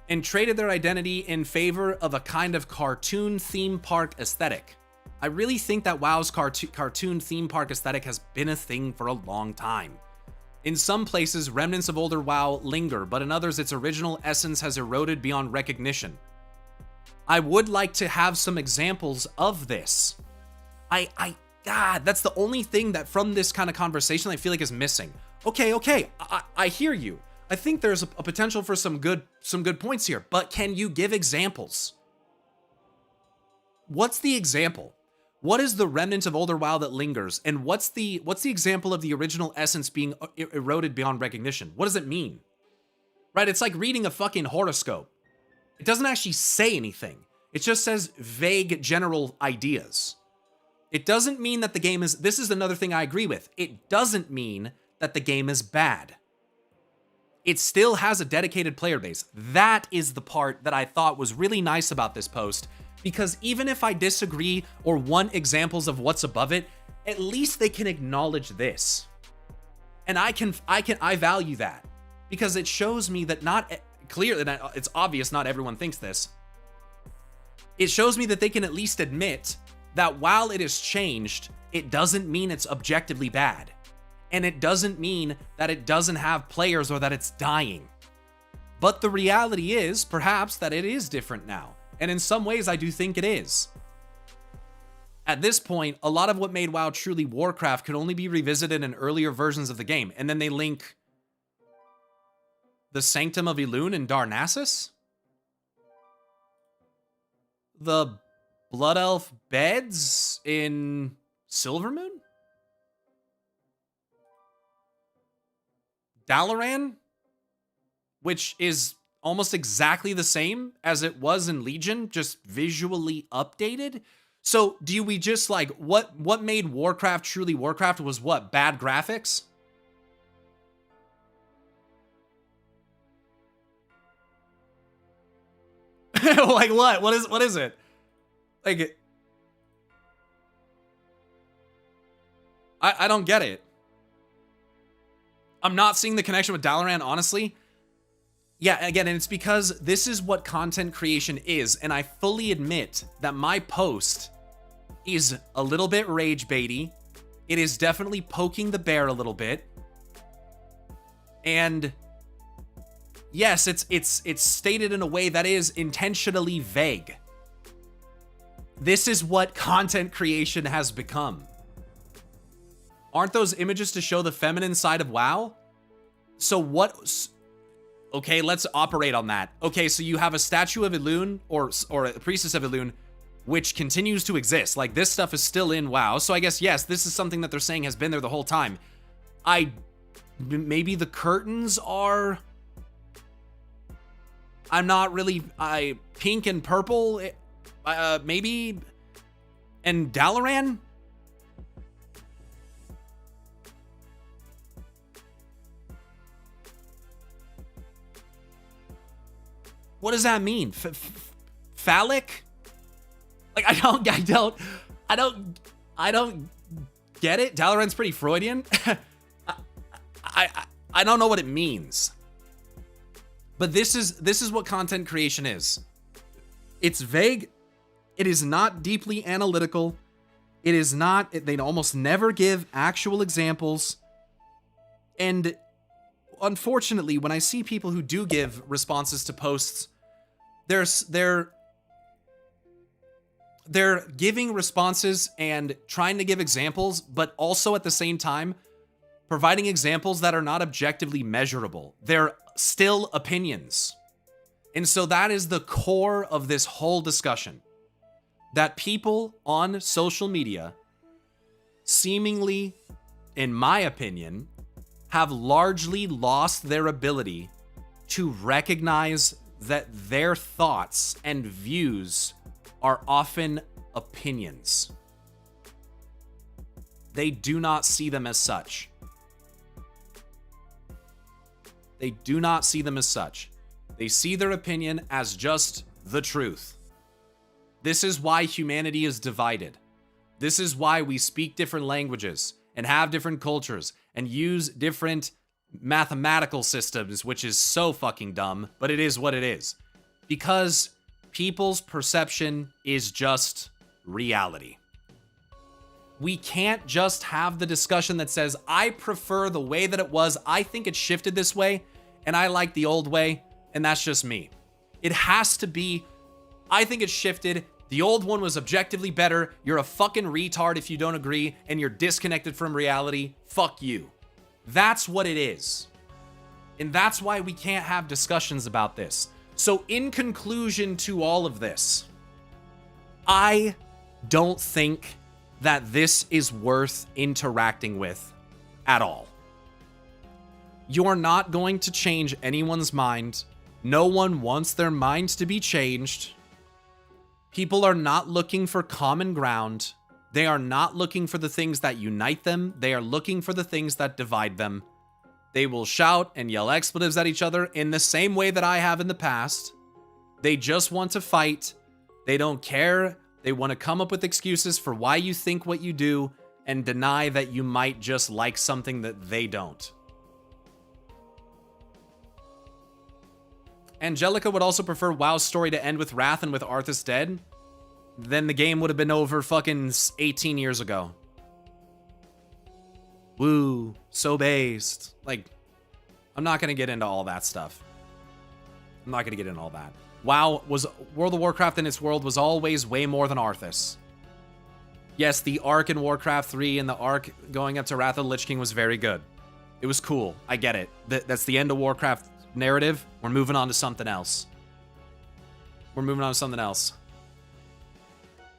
And traded their identity in favor of a kind of cartoon theme park aesthetic. I really think that WoW's cartoon theme park aesthetic has been a thing for a long time. In some places, remnants of older WoW linger, but in others, its original essence has eroded beyond recognition. I would like to have some examples of this. God, that's the only thing that from this kind of conversation I feel like is missing. Okay, I hear you. I think there's a potential for some good points here, but can you give examples? What's the example? What is the remnant of older WoW that lingers? And what's the example of the original essence being eroded beyond recognition? What does it mean? Right? It's like reading a fucking horoscope. It doesn't actually say anything. It just says vague general ideas. It doesn't mean that the game is, this is another thing I agree with. It doesn't mean that the game is bad. It still has a dedicated player base. That is the part that I thought was really nice about this post, because even if I disagree or want examples of what's above it, at least they can acknowledge this. And I value that, because it shows me that it's obvious not everyone thinks this. It shows me that they can at least admit that while it has changed, it doesn't mean it's objectively bad. And it doesn't mean that it doesn't have players or that it's dying. But the reality is, perhaps, that it is different now. And in some ways, I do think it is. At this point, a lot of what made WoW truly Warcraft could only be revisited in earlier versions of the game. And then they link the Sanctum of Elune in Darnassus? The Blood Elf beds in Silvermoon? Dalaran? Which is almost exactly the same as it was in Legion, just visually updated. So do we just like, what made Warcraft truly Warcraft was what? Bad graphics? Like what? What is it? Like, I don't get it. I'm not seeing the connection with Dalaran, honestly. Yeah, again, and it's because this is what content creation is, and I fully admit that my post is a little bit rage baity. It is definitely poking the bear a little bit. And yes, it's stated in a way that is intentionally vague. This is what content creation has become. Aren't those images to show the feminine side of WoW? So what? Okay, let's operate on that. Okay, so you have a statue of Elune or a priestess of Elune, which continues to exist. Like, this stuff is still in WoW. So I guess, yes, this is something that they're saying has been there the whole time. Maybe the curtains are, I'm not really, pink and purple, maybe, and Dalaran? What does that mean? Phallic? Like, I don't get it. Dalaran's pretty Freudian. I don't know what it means. But this is what content creation is. It's vague. It is not deeply analytical. It is not, they almost never give actual examples. And unfortunately, when I see people who do give responses to posts, they're giving responses and trying to give examples, but also at the same time providing examples that are not objectively measurable. They're still opinions. And so that is the core of this whole discussion. That people on social media seemingly, in my opinion, have largely lost their ability to recognize that their thoughts and views are often opinions. They do not see them as such. They do not see them as such. They see their opinion as just the truth. This is why humanity is divided. This is why we speak different languages and have different cultures and use different mathematical systems, which is so fucking dumb, but it is what it is. Because people's perception is just reality. We can't just have the discussion that says, I prefer the way that it was, I think it shifted this way, and I like the old way, and that's just me. It has to be, I think it shifted, the old one was objectively better, you're a fucking retard if you don't agree, and you're disconnected from reality, fuck you. That's what it is. And that's why we can't have discussions about this. So in conclusion to all of this, I don't think that this is worth interacting with at all. You're not going to change anyone's mind. No one wants their minds to be changed. People are not looking for common ground. They are not looking for the things that unite them. They are looking for the things that divide them. They will shout and yell expletives at each other in the same way that I have in the past. They just want to fight. They don't care. They want to come up with excuses for why you think what you do and deny that you might just like something that they don't. Angelica would also prefer WoW's story to end with Wrath and with Arthas dead. Then the game would have been over fucking 18 years ago. Woo, so based. Like, I'm not going to get into all that stuff. I'm not going to get into all that. WoW was, World of Warcraft in its world was always way more than Arthas. Yes, the arc in Warcraft 3 and the arc going up to Wrath of the Lich King was very good. It was cool. I get it. That's the end of Warcraft narrative. We're moving on to something else. We're moving on to something else.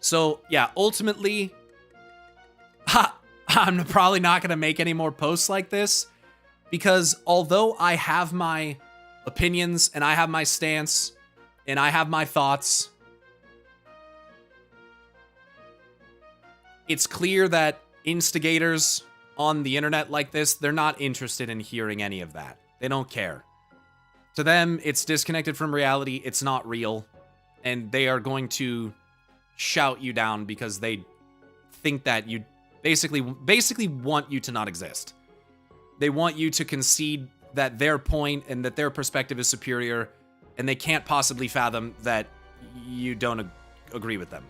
So, yeah, ultimately, I'm probably not going to make any more posts like this because although I have my opinions and I have my stance and I have my thoughts, it's clear that instigators on the internet like this, they're not interested in hearing any of that. They don't care. To them, it's disconnected from reality. It's not real. And they are going to shout you down because they think that you basically want you to not exist. They want you to concede that their point and that their perspective is superior, and they can't possibly fathom that you don't agree with them.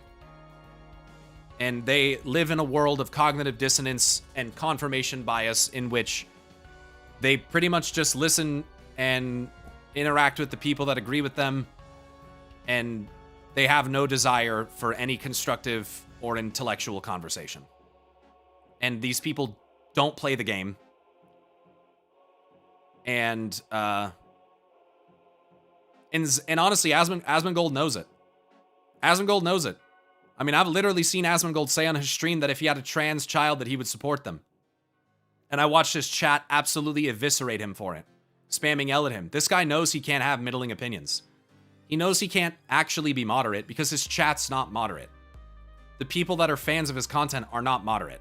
And they live in a world of cognitive dissonance and confirmation bias in which they pretty much just listen and interact with the people that agree with them, and they have no desire for any constructive or intellectual conversation. And these people don't play the game. And honestly, Asmongold knows it. Asmongold knows it. I mean, I've literally seen Asmongold say on his stream that if he had a trans child that he would support them. And I watched his chat absolutely eviscerate him for it. Spamming L at him. This guy knows he can't have middling opinions. He knows he can't actually be moderate because his chat's not moderate. The people that are fans of his content are not moderate.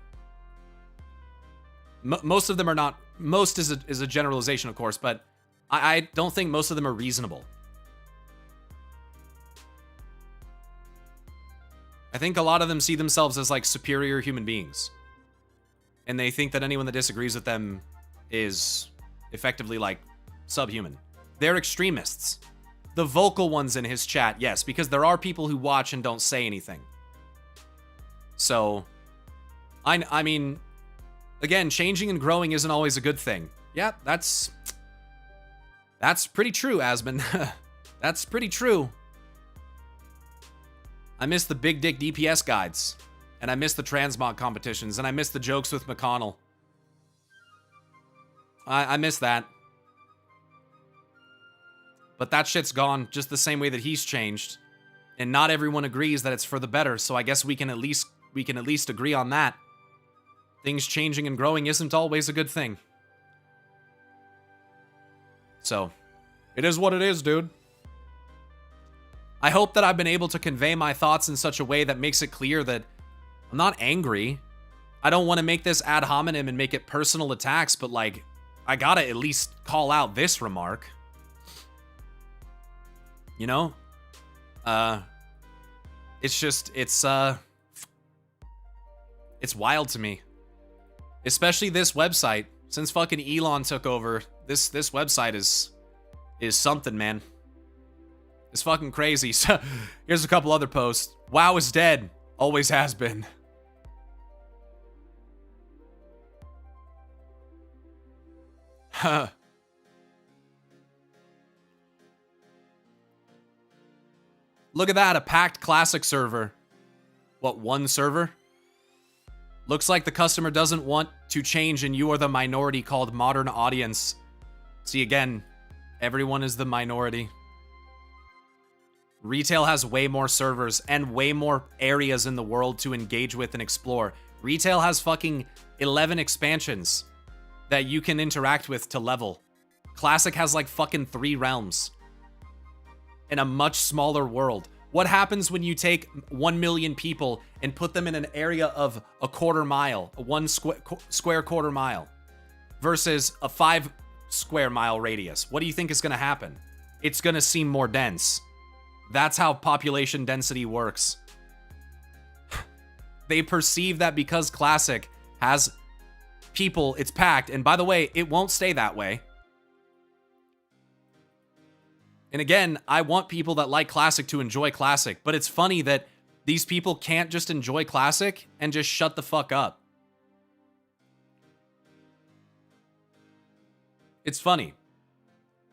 Most of them are not. Most is a generalization, of course, but I don't think most of them are reasonable. I think a lot of them see themselves as like superior human beings. And they think that anyone that disagrees with them is effectively like subhuman. They're extremists. The vocal ones in his chat, yes, because there are people who watch and don't say anything. So, I mean, again, changing and growing isn't always a good thing. Yeah, that's pretty true, Asmon. That's pretty true. I miss the big dick DPS guides, and I miss the transmog competitions, and I miss the jokes with McConnell. I miss that. But that shit's gone just the same way that he's changed. And not everyone agrees that it's for the better, so I guess we can at least agree on that. Things changing and growing isn't always a good thing. So, it is what it is, dude. I hope that I've been able to convey my thoughts in such a way that makes it clear that I'm not angry. I don't want to make this ad hominem and make it personal attacks, but like, I gotta at least call out this remark. You know? It's just, it's wild to me. Especially this website. Since fucking Elon took over, this website is something, man. It's fucking crazy. So, here's a couple other posts. WoW is dead. Always has been. Huh. Look at that, a packed classic server. What, one server? Looks like the customer doesn't want to change and you are the minority called modern audience. See, again, everyone is the minority. Retail has way more servers and way more areas in the world to engage with and explore. Retail has fucking 11 expansions that you can interact with to level. Classic has like fucking 3 realms in a much smaller world. What happens when you take 1 million people and put them in an area of a quarter mile, a 1 square quarter mile, versus a 5 square mile radius? What do you think is going to happen? It's going to seem more dense. That's how population density works. They perceive that because Classic has people, it's packed. And by the way, it won't stay that way. And again, I want people that like Classic to enjoy Classic, but it's funny that these people can't just enjoy Classic and just shut the fuck up. It's funny.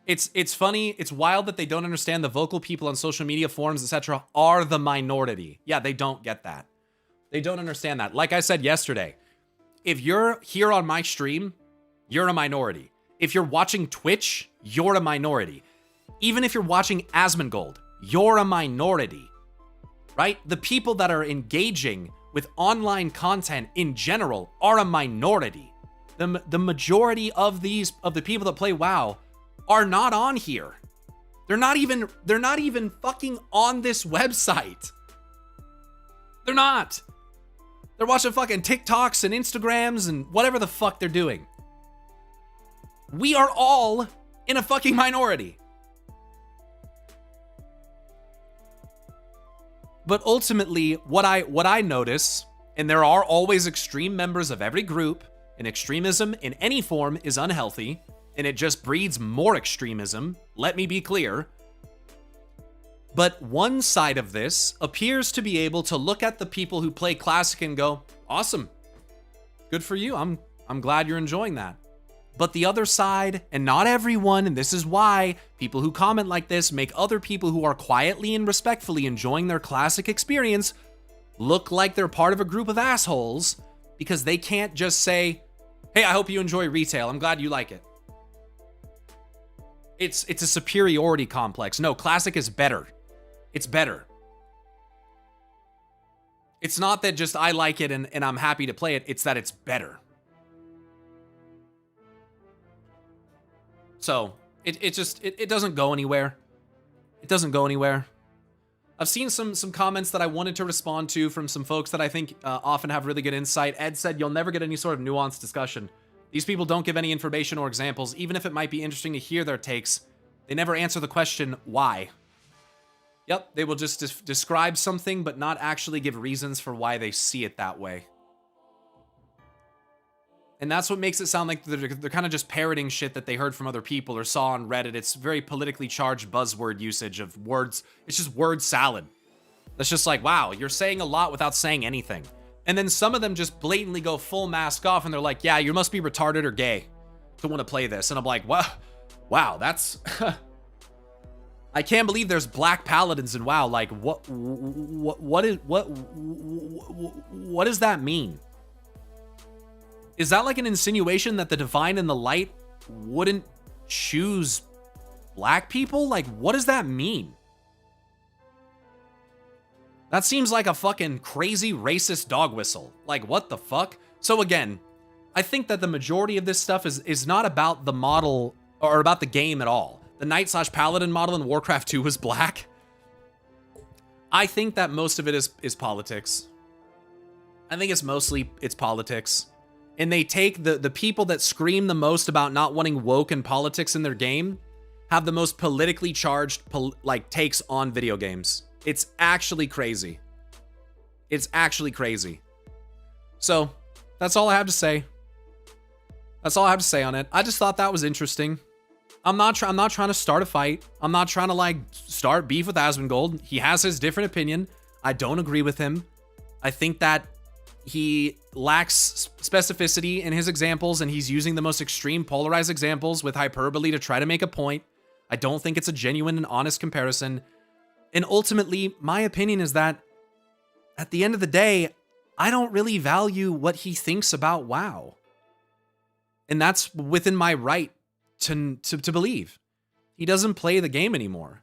It's funny, it's wild that they don't understand the vocal people on social media forums, etc. are the minority. Yeah, they don't get that. They don't understand that. Like I said yesterday, if you're here on my stream, you're a minority. If you're watching Twitch, you're a minority. Even if you're watching Asmongold, you're a minority, right? The people that are engaging with online content in general are a minority. The majority of the people that play WoW are not on here. They're not even fucking on this website. They're not. They're watching fucking TikToks and Instagrams and whatever the fuck they're doing. We are all in a fucking minority. But ultimately, what I notice, and there are always extreme members of every group, and extremism in any form is unhealthy, and it just breeds more extremism, let me be clear. But one side of this appears to be able to look at the people who play Classic and go, awesome, good for you, I'm glad you're enjoying that. But the other side, and not everyone, and this is why people who comment like this make other people who are quietly and respectfully enjoying their Classic experience look like they're part of a group of assholes, because they can't just say, hey, I hope you enjoy retail, I'm glad you like it. It's a superiority complex. No, Classic is better. It's better. It's not that just I like it and I'm happy to play it, it's that it's better. So, it doesn't go anywhere. It doesn't go anywhere. I've seen some comments that I wanted to respond to from some folks that I think often have really good insight. Ed said, you'll never get any sort of nuanced discussion. These people don't give any information or examples, even if it might be interesting to hear their takes. They never answer the question, why? Yep, they will just describe something, but not actually give reasons for why they see it that way. And that's what makes it sound like they're kind of just parroting shit that they heard from other people or saw on Reddit. It's very politically charged buzzword usage of words. It's just word salad. That's just like, wow, you're saying a lot without saying anything. And then some of them just blatantly go full mask off and they're like, yeah, you must be retarded or gay to want to play this. And I'm like, wow, that's... I can't believe there's black paladins in WoW. Like, what does that mean? Is that like an insinuation that the Divine and the Light wouldn't choose black people? Like, what does that mean? That seems like a fucking crazy racist dog whistle. Like, what the fuck? So again, I think that the majority of this stuff is not about the model or about the game at all. The Knight/Paladin model in Warcraft 2 was black. I think that most of it is politics. I think it's politics. And they take the people that scream the most about not wanting woke and politics in their game have the most politically charged takes on video games. It's actually crazy. It's actually crazy. So that's all I have to say. That's all I have to say on it. I just thought that was interesting. I'm not trying to start a fight. I'm not trying to like start beef with Asmongold. He has his different opinion. I don't agree with him. I think that he lacks specificity in his examples, and he's using the most extreme polarized examples with hyperbole to try to make a point. I don't think it's a genuine and honest comparison. And ultimately, my opinion is that at the end of the day, I don't really value what he thinks about WoW. And that's within my right to believe. He doesn't play the game anymore.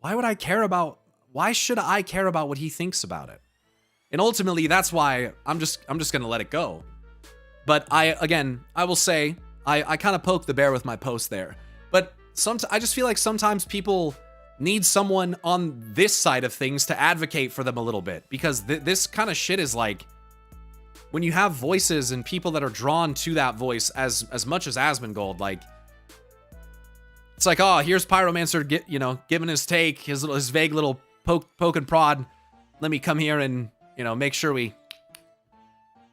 Why should I care about what he thinks about it? And ultimately, that's why I'm just gonna let it go. But I will say, I kind of poked the bear with my post there. But I just feel like sometimes people need someone on this side of things to advocate for them a little bit. Because this kind of shit is like, when you have voices and people that are drawn to that voice as much as Asmongold, like, it's like, oh, here's Pyromancer giving his take, his vague little poke and prod. Let me come here and, make sure we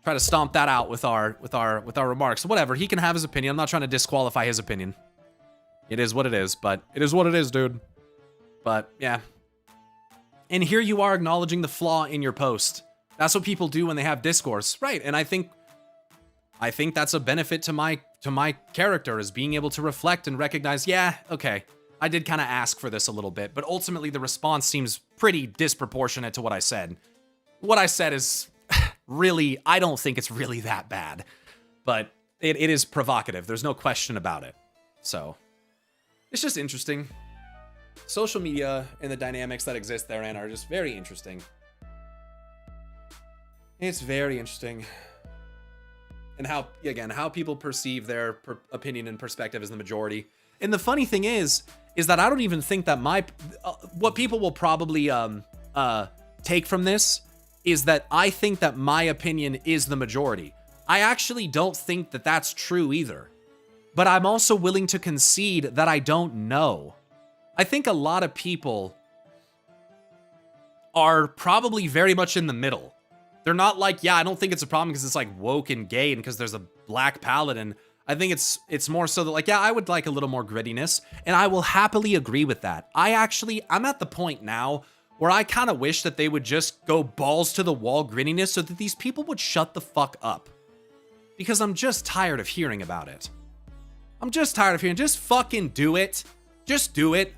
try to stomp that out with our remarks. Whatever, he can have his opinion. I'm not trying to disqualify his opinion. It is what it is, but it is what it is, dude. But yeah. And here you are acknowledging the flaw in your post. That's what people do when they have discourse, right? And I think that's a benefit to my character, is being able to reflect and recognize, yeah, okay, I did kind of ask for this a little bit, but ultimately the response seems pretty disproportionate to what I said. What I said is really, I don't think it's really that bad, but it is provocative. There's no question about it. So it's just interesting. Social media and the dynamics that exist therein are just very interesting. It's very interesting. And how people perceive their opinion and perspective as the majority. And the funny thing is that I don't even think that what people will probably take from this is that I think that my opinion is the majority. I actually don't think that that's true either. But I'm also willing to concede that I don't know. I think a lot of people are probably very much in the middle. They're not like, yeah, I don't think it's a problem because it's like woke and gay and because there's a black paladin. I think it's more so that like, yeah, I would like a little more grittiness, and I will happily agree with that. I'm at the point now where I kind of wish that they would just go balls to the wall grittiness so that these people would shut the fuck up. Because I'm just tired of hearing about it. I'm just tired of hearing, just fucking do it. Just do it.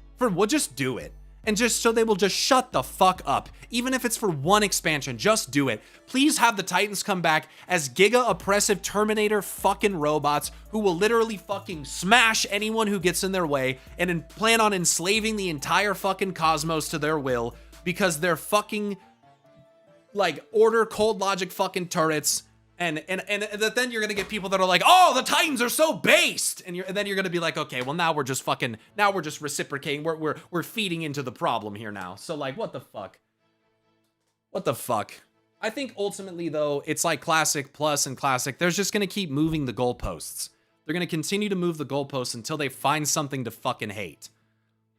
Just do it. And just so they will just shut the fuck up. Even if it's for one expansion, just do it. Please have the Titans come back as giga oppressive Terminator fucking robots who will literally fucking smash anyone who gets in their way and plan on enslaving the entire fucking cosmos to their will because they're fucking like order cold logic fucking turrets. And then you're gonna get people that are like, oh, the Titans are so based, and then you're gonna be like, okay, well now we're just reciprocating. We're feeding into the problem here now. So like, what the fuck? What the fuck? I think ultimately though, it's like Classic Plus and Classic. They're just gonna keep moving the goalposts. They're gonna continue to move the goalposts until they find something to fucking hate.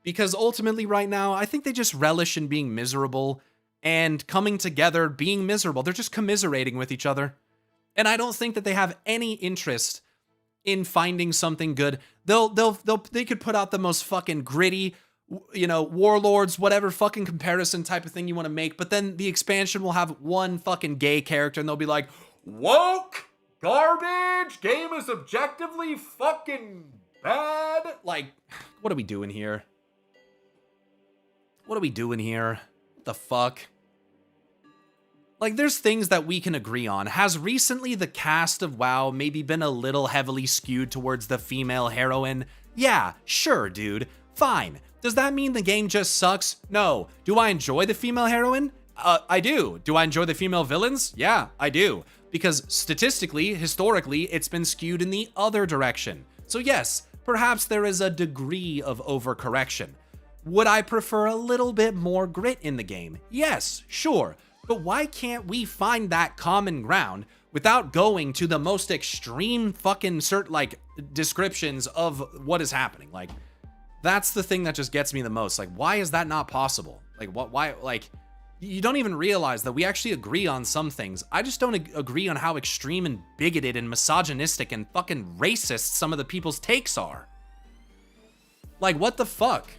Because ultimately right now, I think they just relish in being miserable and coming together, being miserable. They're just commiserating with each other. And I don't think that they have any interest in finding something good. They could put out the most fucking gritty, warlords, whatever fucking comparison type of thing you want to make. But then the expansion will have one fucking gay character and they'll be like, woke, garbage, game is objectively fucking bad. Like, what are we doing here? What are we doing here? What the fuck? Like, there's things that we can agree on. Has recently the cast of WoW maybe been a little heavily skewed towards the female heroine? Yeah, sure, dude. Fine. Does that mean the game just sucks? No. Do I enjoy the female heroine? I do. Do I enjoy the female villains? Yeah, I do. Because statistically, historically, it's been skewed in the other direction. So yes, perhaps there is a degree of overcorrection. Would I prefer a little bit more grit in the game? Yes, sure. But why can't we find that common ground without going to the most extreme fucking descriptions of what is happening? Like, that's the thing that just gets me the most. Like, why is that not possible? Like, why, like, You don't even realize that we actually agree on some things. I just don't agree on how extreme and bigoted and misogynistic and fucking racist some of the people's takes are. Like, what the fuck?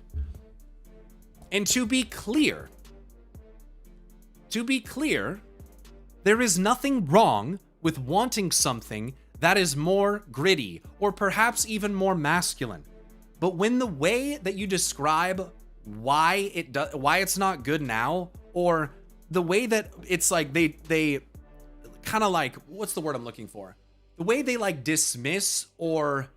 And to be clear, there is nothing wrong with wanting something that is more gritty or perhaps even more masculine. But when the way that you describe why it's not good now, or the way that it's like they kind of like, what's the word I'm looking for? The way they like dismiss, or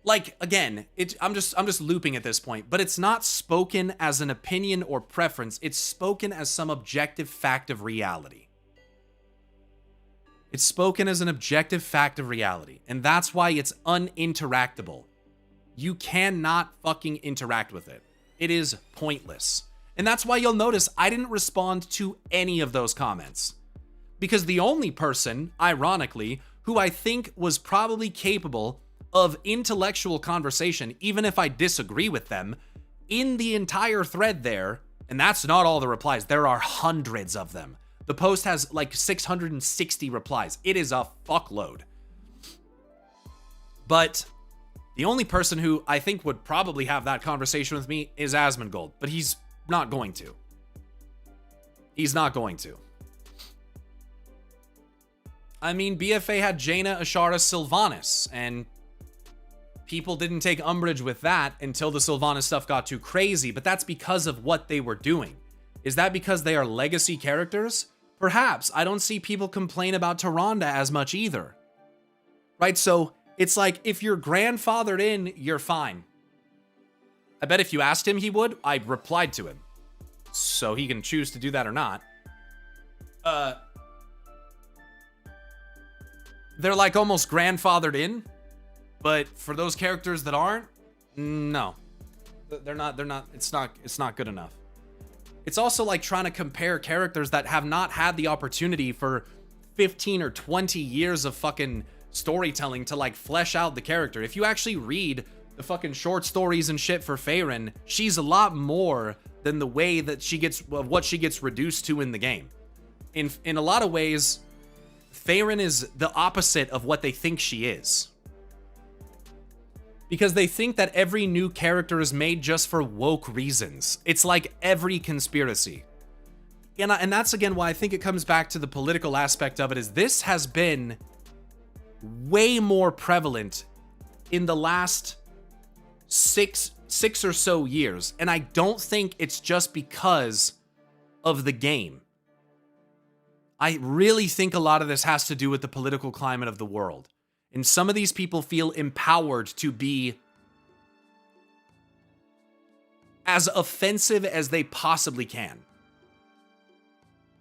like, again, I'm just looping at this point, but it's not spoken as an opinion or preference. It's spoken as some objective fact of reality. It's spoken as an objective fact of reality, and that's why it's uninteractable. You cannot fucking interact with it. It is pointless. And that's why you'll notice I didn't respond to any of those comments. Because the only person, ironically, who I think was probably capable of intellectual conversation, even if I disagree with them, in the entire thread there, and that's not all the replies, there are hundreds of them. The post has like 660 replies. It is a fuckload. But the only person who I think would probably have that conversation with me is Asmon Gold, but he's not going to. He's not going to. I mean, BFA had Jaina, Ashara, Sylvanas, and people didn't take umbrage with that until the Sylvanas stuff got too crazy, but that's because of what they were doing. Is that because they are legacy characters? Perhaps. I don't see people complain about Tyrande as much either. Right? So it's like, if you're grandfathered in, you're fine. I bet if you asked him, he would. I replied to him. So he can choose to do that or not. They're like almost grandfathered in. But for those characters that aren't, no. They're not, it's not good enough. It's also like trying to compare characters that have not had the opportunity for 15 or 20 years of fucking storytelling to like flesh out the character. If you actually read the fucking short stories and shit for Farron, she's a lot more than the way that she gets, what she gets reduced to in the game. In a lot of ways, Farron is the opposite of what they think she is. Because they think that every new character is made just for woke reasons. It's like every conspiracy. And that's again why I think it comes back to the political aspect of it, is this has been way more prevalent in the last six or so years. And I don't think it's just because of the game. I really think a lot of this has to do with the political climate of the world. And some of these people feel empowered to be as offensive as they possibly can.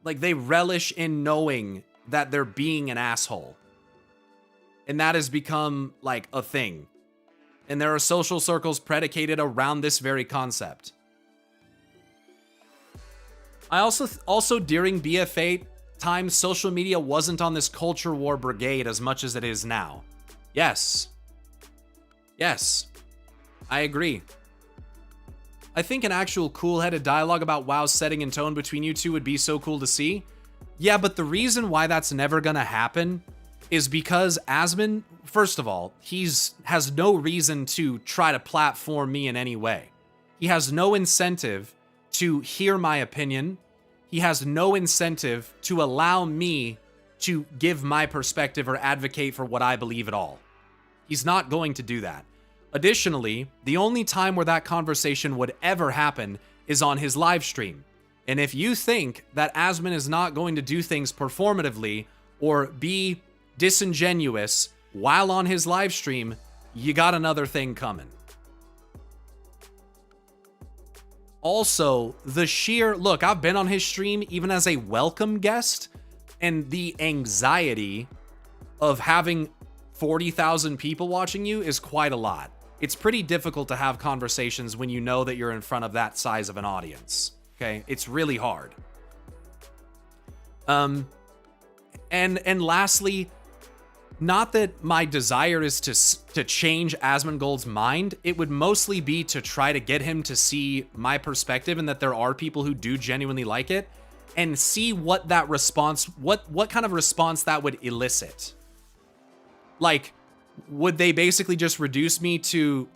Like, they relish in knowing that they're being an asshole. And that has become, like, a thing. And there are social circles predicated around this very concept. I also during BF8 time, social media wasn't on this culture war brigade as much as it is now. Yes. Yes. I agree. I think an actual cool-headed dialogue about WoW's setting and tone between you two would be so cool to see. Yeah, but the reason why that's never gonna happen is because Asmon, first of all, has no reason to try to platform me in any way. He has no incentive to hear my opinion. He has no incentive to allow me to give my perspective or advocate for what I believe at all. He's not going to do that. Additionally, the only time where that conversation would ever happen is on his live stream. And if you think that Asmon is not going to do things performatively or be disingenuous while on his live stream, you got another thing coming. Also, the sheer, look, I've been on his stream even as a welcome guest, and the anxiety of having 40,000 people watching you is quite a lot. It's pretty difficult to have conversations when you know that you're in front of that size of an audience. Okay, it's really hard. And lastly, not that my desire is to change Asmongold's mind. It would mostly be to try to get him to see my perspective and that there are people who do genuinely like it, and see what that response, what kind of response that would elicit. Like, would they basically just reduce me to,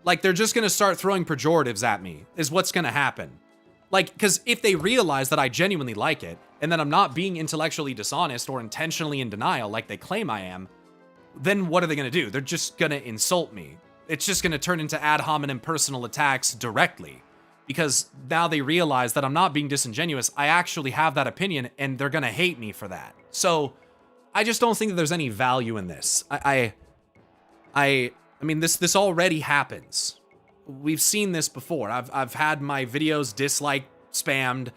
like, they're just gonna start throwing pejoratives at me, is what's gonna happen. Like, because if they realize that I genuinely like it, and that I'm not being intellectually dishonest or intentionally in denial like they claim I am, then what are they gonna do? They're just gonna insult me. It's just gonna turn into ad hominem personal attacks directly. Because now they realize that I'm not being disingenuous, I actually have that opinion, and they're gonna hate me for that. So, I just don't think that there's any value in this. I mean, this already happens. We've seen this before. I've had my videos disliked, spammed.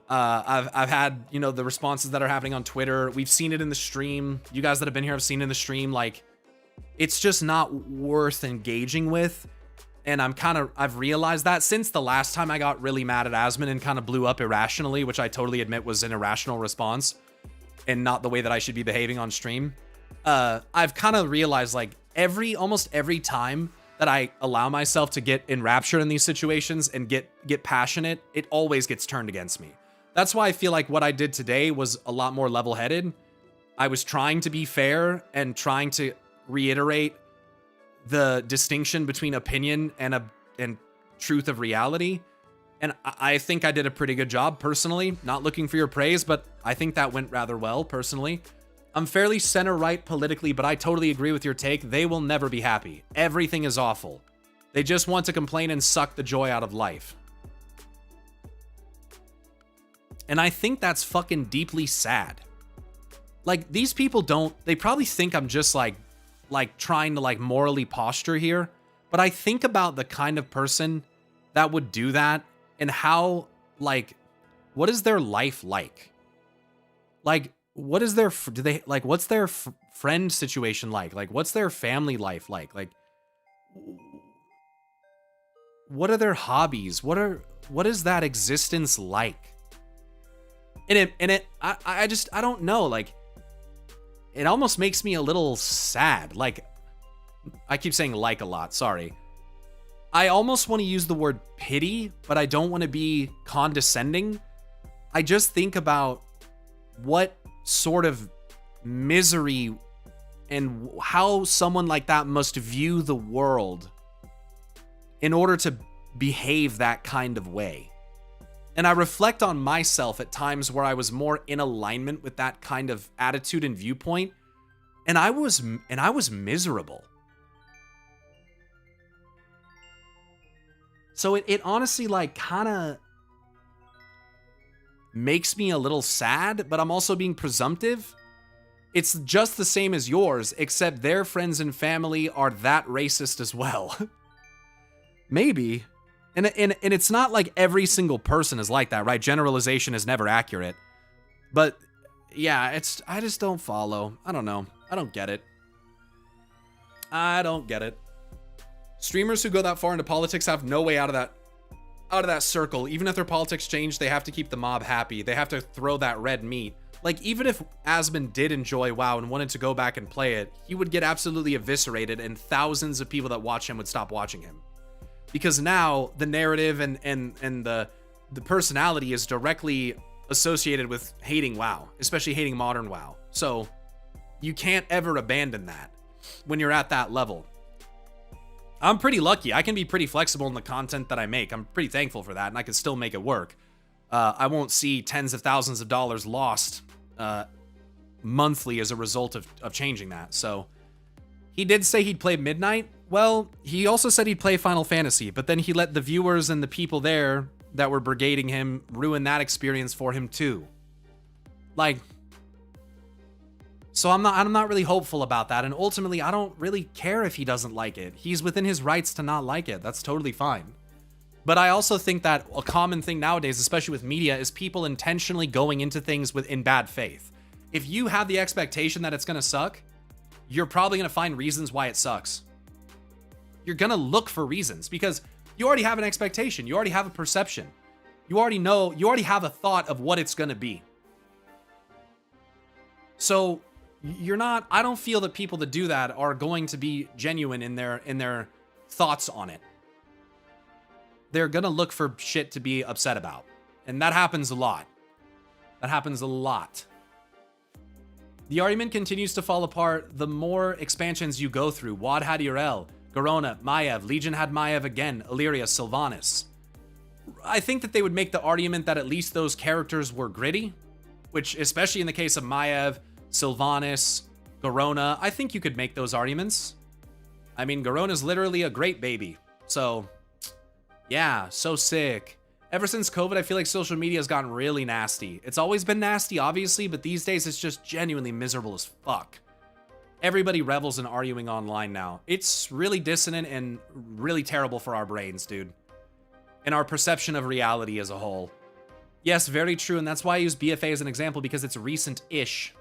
I've had, you know, the responses that are happening on Twitter. We've seen it in the stream. You guys that have been here have seen it in the stream. Like, it's just not worth engaging with. And I've realized that since the last time I got really mad at Asmon and kind of blew up irrationally, which I totally admit was an irrational response and not the way that I should be behaving on stream. I've kind of realized, like, almost every time that I allow myself to get enraptured in these situations and get passionate, it always gets turned against me. That's why I feel like what I did today was a lot more level-headed. I was trying to be fair and trying to reiterate the distinction between opinion and truth of reality. And I think I did a pretty good job personally, not looking for your praise, but I think that went rather well personally. I'm fairly center-right politically, but I totally agree with your take. They will never be happy. Everything is awful. They just want to complain and suck the joy out of life. And I think that's fucking deeply sad. Like, these people they probably think I'm just like trying to like morally posture here, but I think about the kind of person that would do that and how, like, what is their life like? Like, what is their, what's their friend situation like? Like, what's their family life like? Like, what are their hobbies? What is that existence like? I don't know, like, it almost makes me a little sad. Like, I keep saying like a lot, sorry. I almost want to use the word pity, but I don't want to be condescending. I just think about what sort of misery and how someone like that must view the world in order to behave that kind of way. And I reflect on myself at times where I was more in alignment with that kind of attitude and viewpoint, and I was miserable. So it honestly, like, kind of makes me a little sad, but I'm also being presumptive. It's just the same as yours, except their friends and family are that racist as well. Maybe. And it's not like every single person is like that, right? Generalization is never accurate. But yeah, I just don't follow. I don't know. I don't get it. I don't get it. Streamers who go that far into politics have no way out of that circle. Even if their politics change, they have to keep the mob happy. They have to throw that red meat. Like, even if Asmon did enjoy WoW and wanted to go back and play it, he would get absolutely eviscerated and thousands of people that watch him would stop watching him. Because now the narrative and the personality is directly associated with hating WoW, especially hating modern WoW. So you can't ever abandon that when you're at that level. I'm pretty lucky. I can be pretty flexible in the content that I make. I'm pretty thankful for that, and I can still make it work. I won't see tens of thousands of dollars lost monthly as a result of changing that. So he did say he'd play Midnight. Well, he also said he'd play Final Fantasy, but then he let the viewers and the people there that were brigading him ruin that experience for him too. Like, so I'm not really hopeful about that, and ultimately I don't really care if he doesn't like it. He's within his rights to not like it. That's totally fine. But I also think that a common thing nowadays, especially with media, is people intentionally going into things in bad faith. If you have the expectation that it's gonna suck, you're probably gonna find reasons why it sucks. You're gonna look for reasons because you already have an expectation. You already have a perception. You already have a thought of what it's gonna be. So you're not, I don't feel that people that do that are going to be genuine in their thoughts on it. They're gonna look for shit to be upset about. And that happens a lot. That happens a lot. The argument continues to fall apart the more expansions you go through. WoD had Yrel, Garona, Maiev, Legion had Maiev again, Illyria, Sylvanas. I think that they would make the argument that at least those characters were gritty, which, especially in the case of Maiev, Sylvanas, Garona, I think you could make those arguments. I mean, Garona's literally a great baby. So, yeah, so sick. Ever since COVID, I feel like social media has gotten really nasty. It's always been nasty, obviously, but these days it's just genuinely miserable as fuck. Everybody revels in arguing online now. It's really dissonant and really terrible for our brains, dude. And our perception of reality as a whole. Yes, very true, and that's why I use BFA as an example, because it's recent-ish.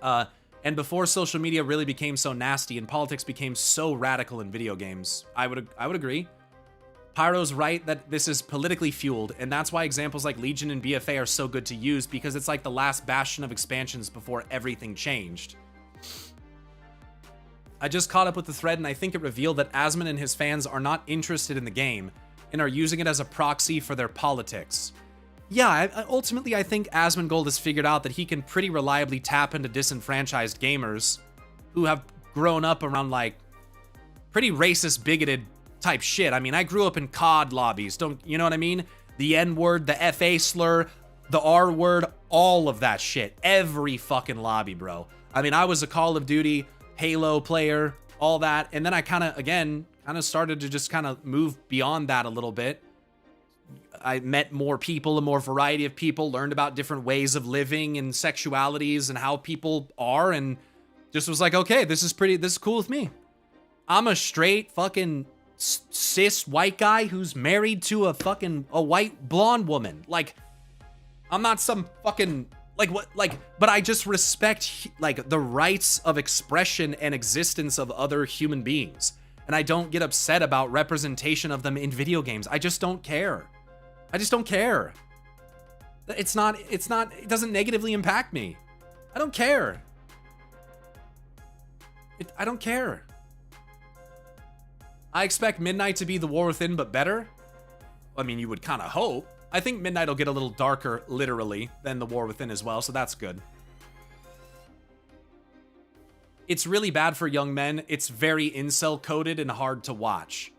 And before social media really became so nasty and politics became so radical in video games, I would agree. Pyro's right that this is politically fueled, and that's why examples like Legion and BFA are so good to use, because it's like the last bastion of expansions before everything changed. I just caught up with the thread, and I think it revealed that Asmon and his fans are not interested in the game, and are using it as a proxy for their politics. Yeah, ultimately I think Asmongold has figured out that he can pretty reliably tap into disenfranchised gamers who have grown up around like pretty racist, bigoted type shit. I mean, I grew up in COD lobbies, you know what I mean? The N-word, the FA slur, the R-word, all of that shit. Every fucking lobby, bro. I mean, I was a Call of Duty, Halo player, all that, and then I kind of started to just kind of move beyond that a little bit. I met more people, a more variety of people, learned about different ways of living and sexualities and how people are, and just was like, okay, this is cool with me. I'm a straight fucking cis white guy who's married to a white blonde woman. Like, I'm not some fucking, but I just respect, like, the rights of expression and existence of other human beings. And I don't get upset about representation of them in video games. I just don't care. I just don't care. It doesn't negatively impact me. I don't care. I don't care. I expect Midnight to be The War Within, but better. I mean, you would kind of hope. I think Midnight will get a little darker, literally, than The War Within as well, so that's good. It's really bad for young men. It's very incel-coded and hard to watch.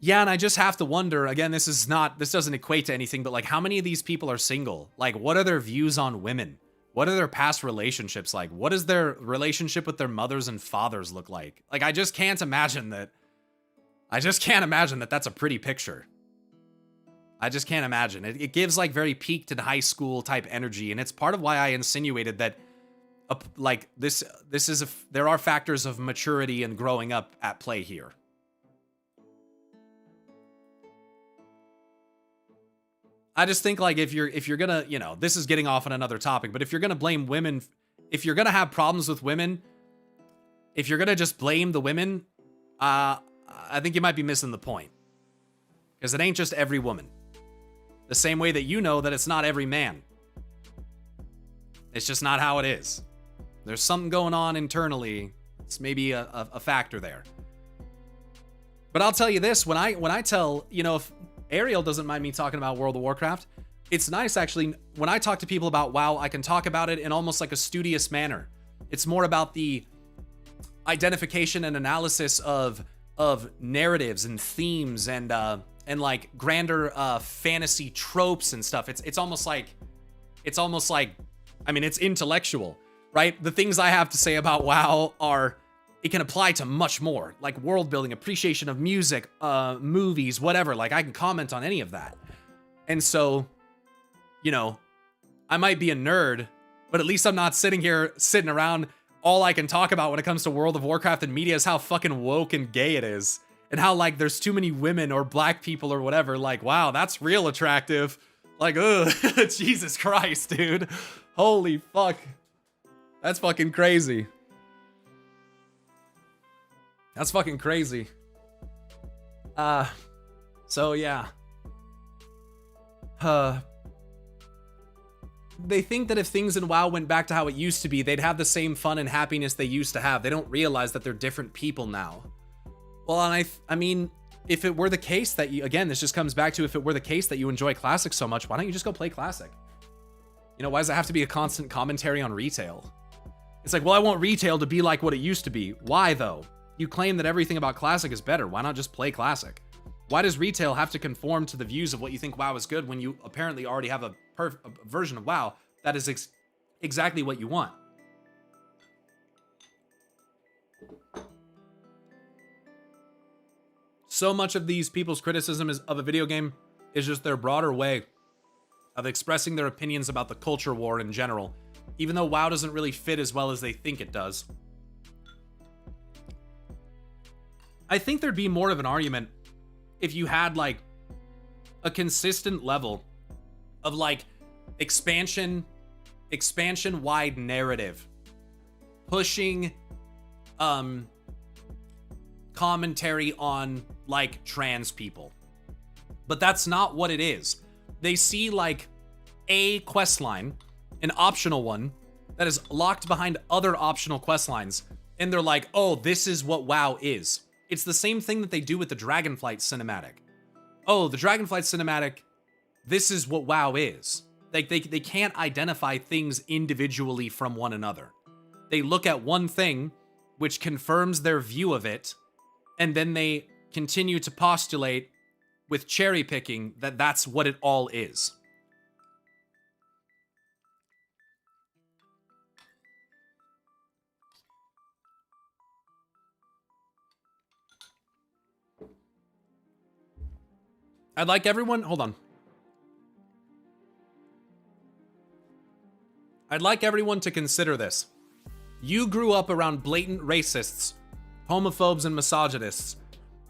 Yeah, and I just have to wonder, again, this doesn't equate to anything, but like, how many of these people are single? Like, what are their views on women? What are their past relationships like? What does their relationship with their mothers and fathers look like? Like, I just can't imagine that that's a pretty picture. I just can't imagine. It gives like very peaked and high school type energy, and it's part of why I insinuated that like there are factors of maturity and growing up at play here. I just think like if you're gonna, you know, this is getting off on another topic, but if you're gonna blame women, if you're gonna have problems with women, if you're gonna just blame the women, I think you might be missing the point. Because it ain't just every woman. The same way that you know that it's not every man. It's just not how it is. There's something going on internally. It's maybe a factor there. But I'll tell you this, when I tell, you know, if Ariel doesn't mind me talking about World of Warcraft, it's nice actually, when I talk to people about WoW, I can talk about it in almost like a studious manner. It's more about the identification and analysis of narratives and themes and like grander fantasy tropes and stuff. It's almost like, I mean, it's intellectual, right? The things I have to say about WoW it can apply to much more, like world building, appreciation of music, movies, whatever. Like, I can comment on any of that. And so, you know, I might be a nerd, but at least I'm not sitting around. All I can talk about when it comes to World of Warcraft and media is how fucking woke and gay it is. And how, like, there's too many women or black people or whatever. Like, wow, that's real attractive. Like, ugh, Jesus Christ, dude. Holy fuck. That's fucking crazy. That's fucking crazy. So yeah. they think that if things in WoW went back to how it used to be, they'd have the same fun and happiness they used to have. They don't realize that they're different people now. Well, and I mean, if it were the case that you, again, this just comes back to if it were the case that you enjoy Classic so much, why don't you just go play Classic? You know, why does it have to be a constant commentary on retail? It's like, well, I want retail to be like what it used to be. Why, though? You claim that everything about Classic is better. Why not just play Classic? Why does retail have to conform to the views of what you think WoW is good when you apparently already have a version of WoW that is exactly what you want? So much of these people's criticism of a video game is just their broader way of expressing their opinions about the culture war in general, even though WoW doesn't really fit as well as they think it does. I think there'd be more of an argument if you had like a consistent level of like expansion-wide narrative pushing commentary on like trans people. But that's not what it is. They see like a quest line, an optional one that is locked behind other optional quest lines, and they're like, oh, this is what WoW is. It's the same thing that they do with the Dragonflight cinematic. Oh, the Dragonflight cinematic, this is what WoW is. Like they can't identify things individually from one another. They look at one thing, which confirms their view of it, and then they continue to postulate with cherry picking that that's what it all is. I'd like everyone, hold on. I'd like everyone to consider this. You grew up around blatant racists, homophobes, and misogynists.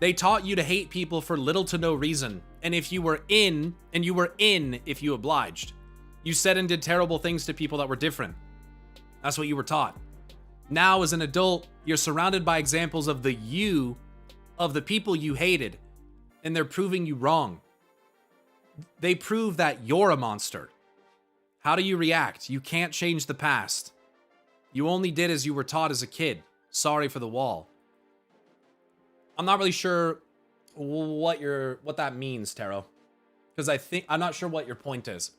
They taught you to hate people for little to no reason. And if you were in, if you obliged. You said and did terrible things to people that were different. That's what you were taught. Now, as an adult, you're surrounded by examples of the people you hated, and they're proving you wrong. They prove that you're a monster. How do you react? You can't change the past. You only did as you were taught as a kid. Sorry for the wall. I'm not really sure what that means, Taro. Because I'm not sure what your point is.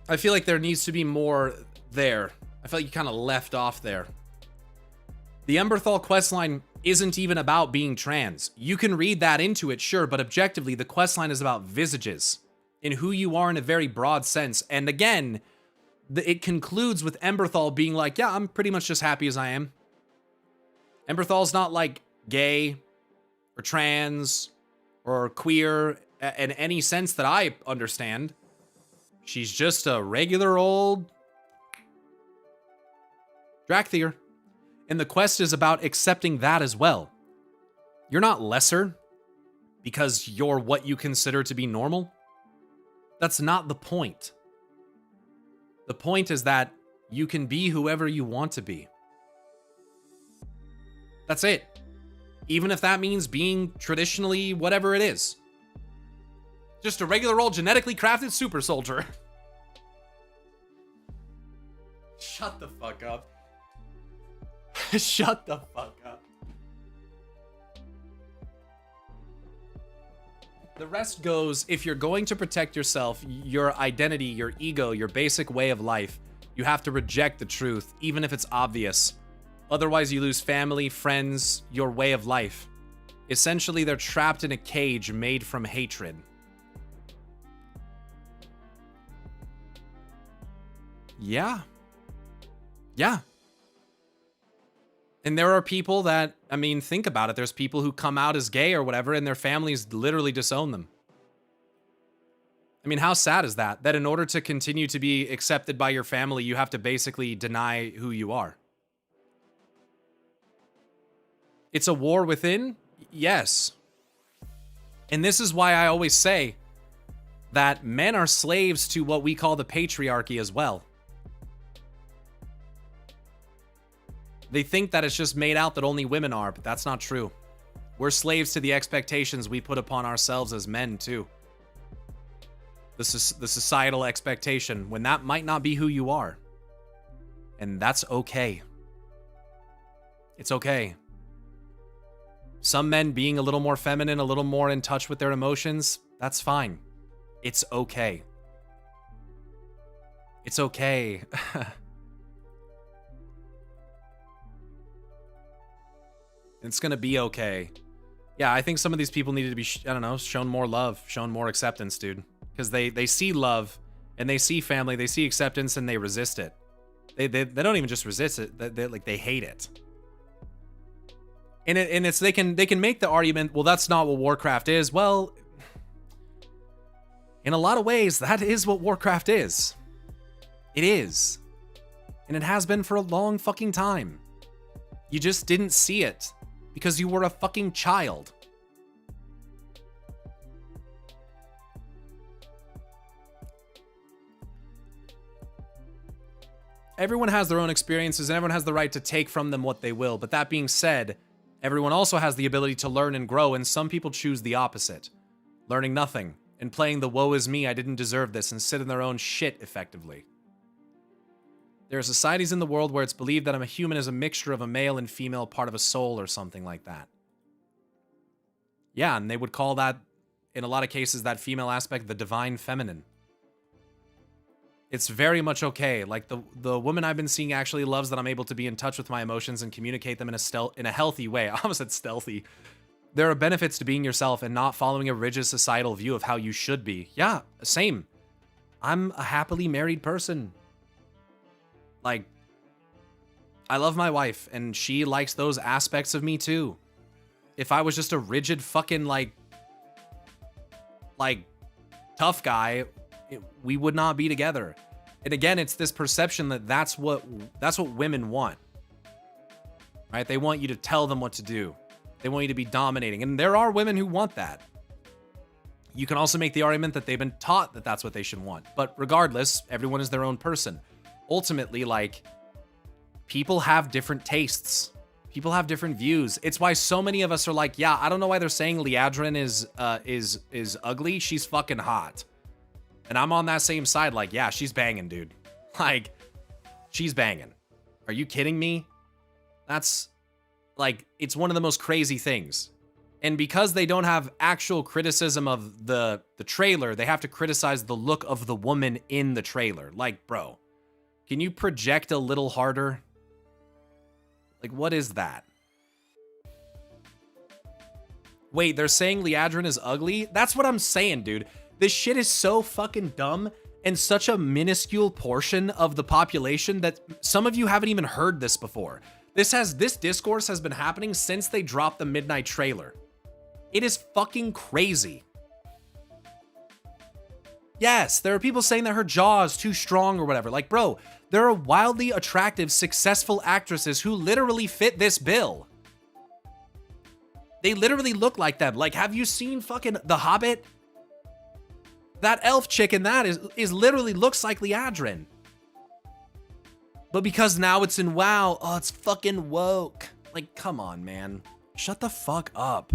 I feel like there needs to be more there. I feel like you kind of left off there. The Emberthal questline isn't even about being trans. You can read that into it, sure, but objectively, the questline is about visages and who you are in a very broad sense. And again, it concludes with Emberthal being like, yeah, I'm pretty much just happy as I am. Emberthal's not like gay or trans or queer in any sense that I understand. She's just a regular old Drakthir. And the quest is about accepting that as well. You're not lesser because you're what you consider to be normal. That's not the point. The point is that you can be whoever you want to be. That's it. Even if that means being traditionally whatever it is. Just a regular old genetically crafted super soldier. Shut the fuck up. Shut the fuck up. The rest goes, if you're going to protect yourself, your identity, your ego, your basic way of life, you have to reject the truth, even if it's obvious. Otherwise, you lose family, friends, your way of life. Essentially, they're trapped in a cage made from hatred. Yeah. Yeah. And there are people that, I mean, think about it. There's people who come out as gay or whatever, and their families literally disown them. I mean, how sad is that? That in order to continue to be accepted by your family, you have to basically deny who you are. It's a war within? Yes. And this is why I always say that men are slaves to what we call the patriarchy as well. They think that it's just made out that only women are, but that's not true. We're slaves to the expectations we put upon ourselves as men, too. the societal expectation when that might not be who you are. And that's okay. It's okay. Some men being a little more feminine, a little more in touch with their emotions, that's fine. It's okay. It's okay. It's gonna be okay. Yeah, I think some of these people needed to be, I don't know, shown more love, shown more acceptance, dude. Because they see love, and they see family, they see acceptance, and they resist it. They don't even just resist it, they hate it. And it's they can make the argument, well, that's not what Warcraft is. Well, in a lot of ways, that is what Warcraft is. It is. And it has been for a long fucking time. You just didn't see it because you were a fucking child. Everyone has their own experiences and everyone has the right to take from them what they will. But that being said, everyone also has the ability to learn and grow, and some people choose the opposite. Learning nothing and playing the woe is me, I didn't deserve this, and sit in their own shit effectively. There are societies in the world where it's believed that a human is a mixture of a male and female part of a soul or something like that. Yeah, and they would call that, in a lot of cases, that female aspect the divine feminine. It's very much okay. Like, the woman I've been seeing actually loves that I'm able to be in touch with my emotions and communicate them in a healthy way. I almost said stealthy. There are benefits to being yourself and not following a rigid societal view of how you should be. Yeah, same. I'm a happily married person. Like, I love my wife, and she likes those aspects of me too. If I was just a rigid fucking, like tough guy, we would not be together. And again, it's this perception that that's what women want. Right? They want you to tell them what to do. They want you to be dominating. And there are women who want that. You can also make the argument that they've been taught that that's what they should want. But regardless, everyone is their own person. Ultimately, like, people have different tastes. People have different views. It's why so many of us are like, yeah, I don't know why they're saying Liadrin is ugly. She's fucking hot. And I'm on that same side, like, yeah, she's banging, dude. Like, she's banging. Are you kidding me? That's, like, it's one of the most crazy things. And because they don't have actual criticism of the trailer, they have to criticize the look of the woman in the trailer. Like, bro, can you project a little harder? Like, what is that? Wait, they're saying Liadrin is ugly? That's what I'm saying, dude. This shit is so fucking dumb and such a minuscule portion of the population that some of you haven't even heard this before. This discourse has been happening since they dropped the Midnight trailer. It is fucking crazy. Yes, there are people saying that her jaw is too strong or whatever. Like, bro, there are wildly attractive, successful actresses who literally fit this bill. They literally look like them. Like, have you seen fucking The Hobbit? That elf chick in that is literally looks like Liadrin. But because now it's in WoW, oh, it's fucking woke. Like, come on, man. Shut the fuck up.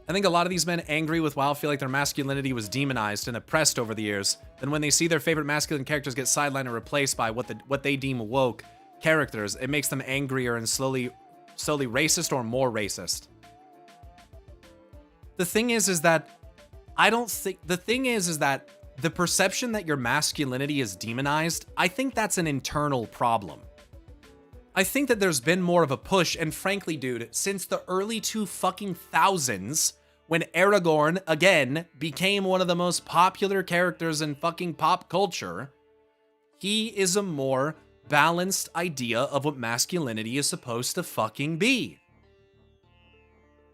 I think a lot of these men angry with WoW feel like their masculinity was demonized and oppressed over the years. Then when they see their favorite masculine characters get sidelined and replaced by what they deem woke characters, it makes them angrier and slowly racist or more racist. The thing is that the perception that your masculinity is demonized, I think that's an internal problem. I think that there's been more of a push, and frankly, dude, since the early 2000s, when Aragorn, again, became one of the most popular characters in fucking pop culture, he is a more balanced idea of what masculinity is supposed to fucking be.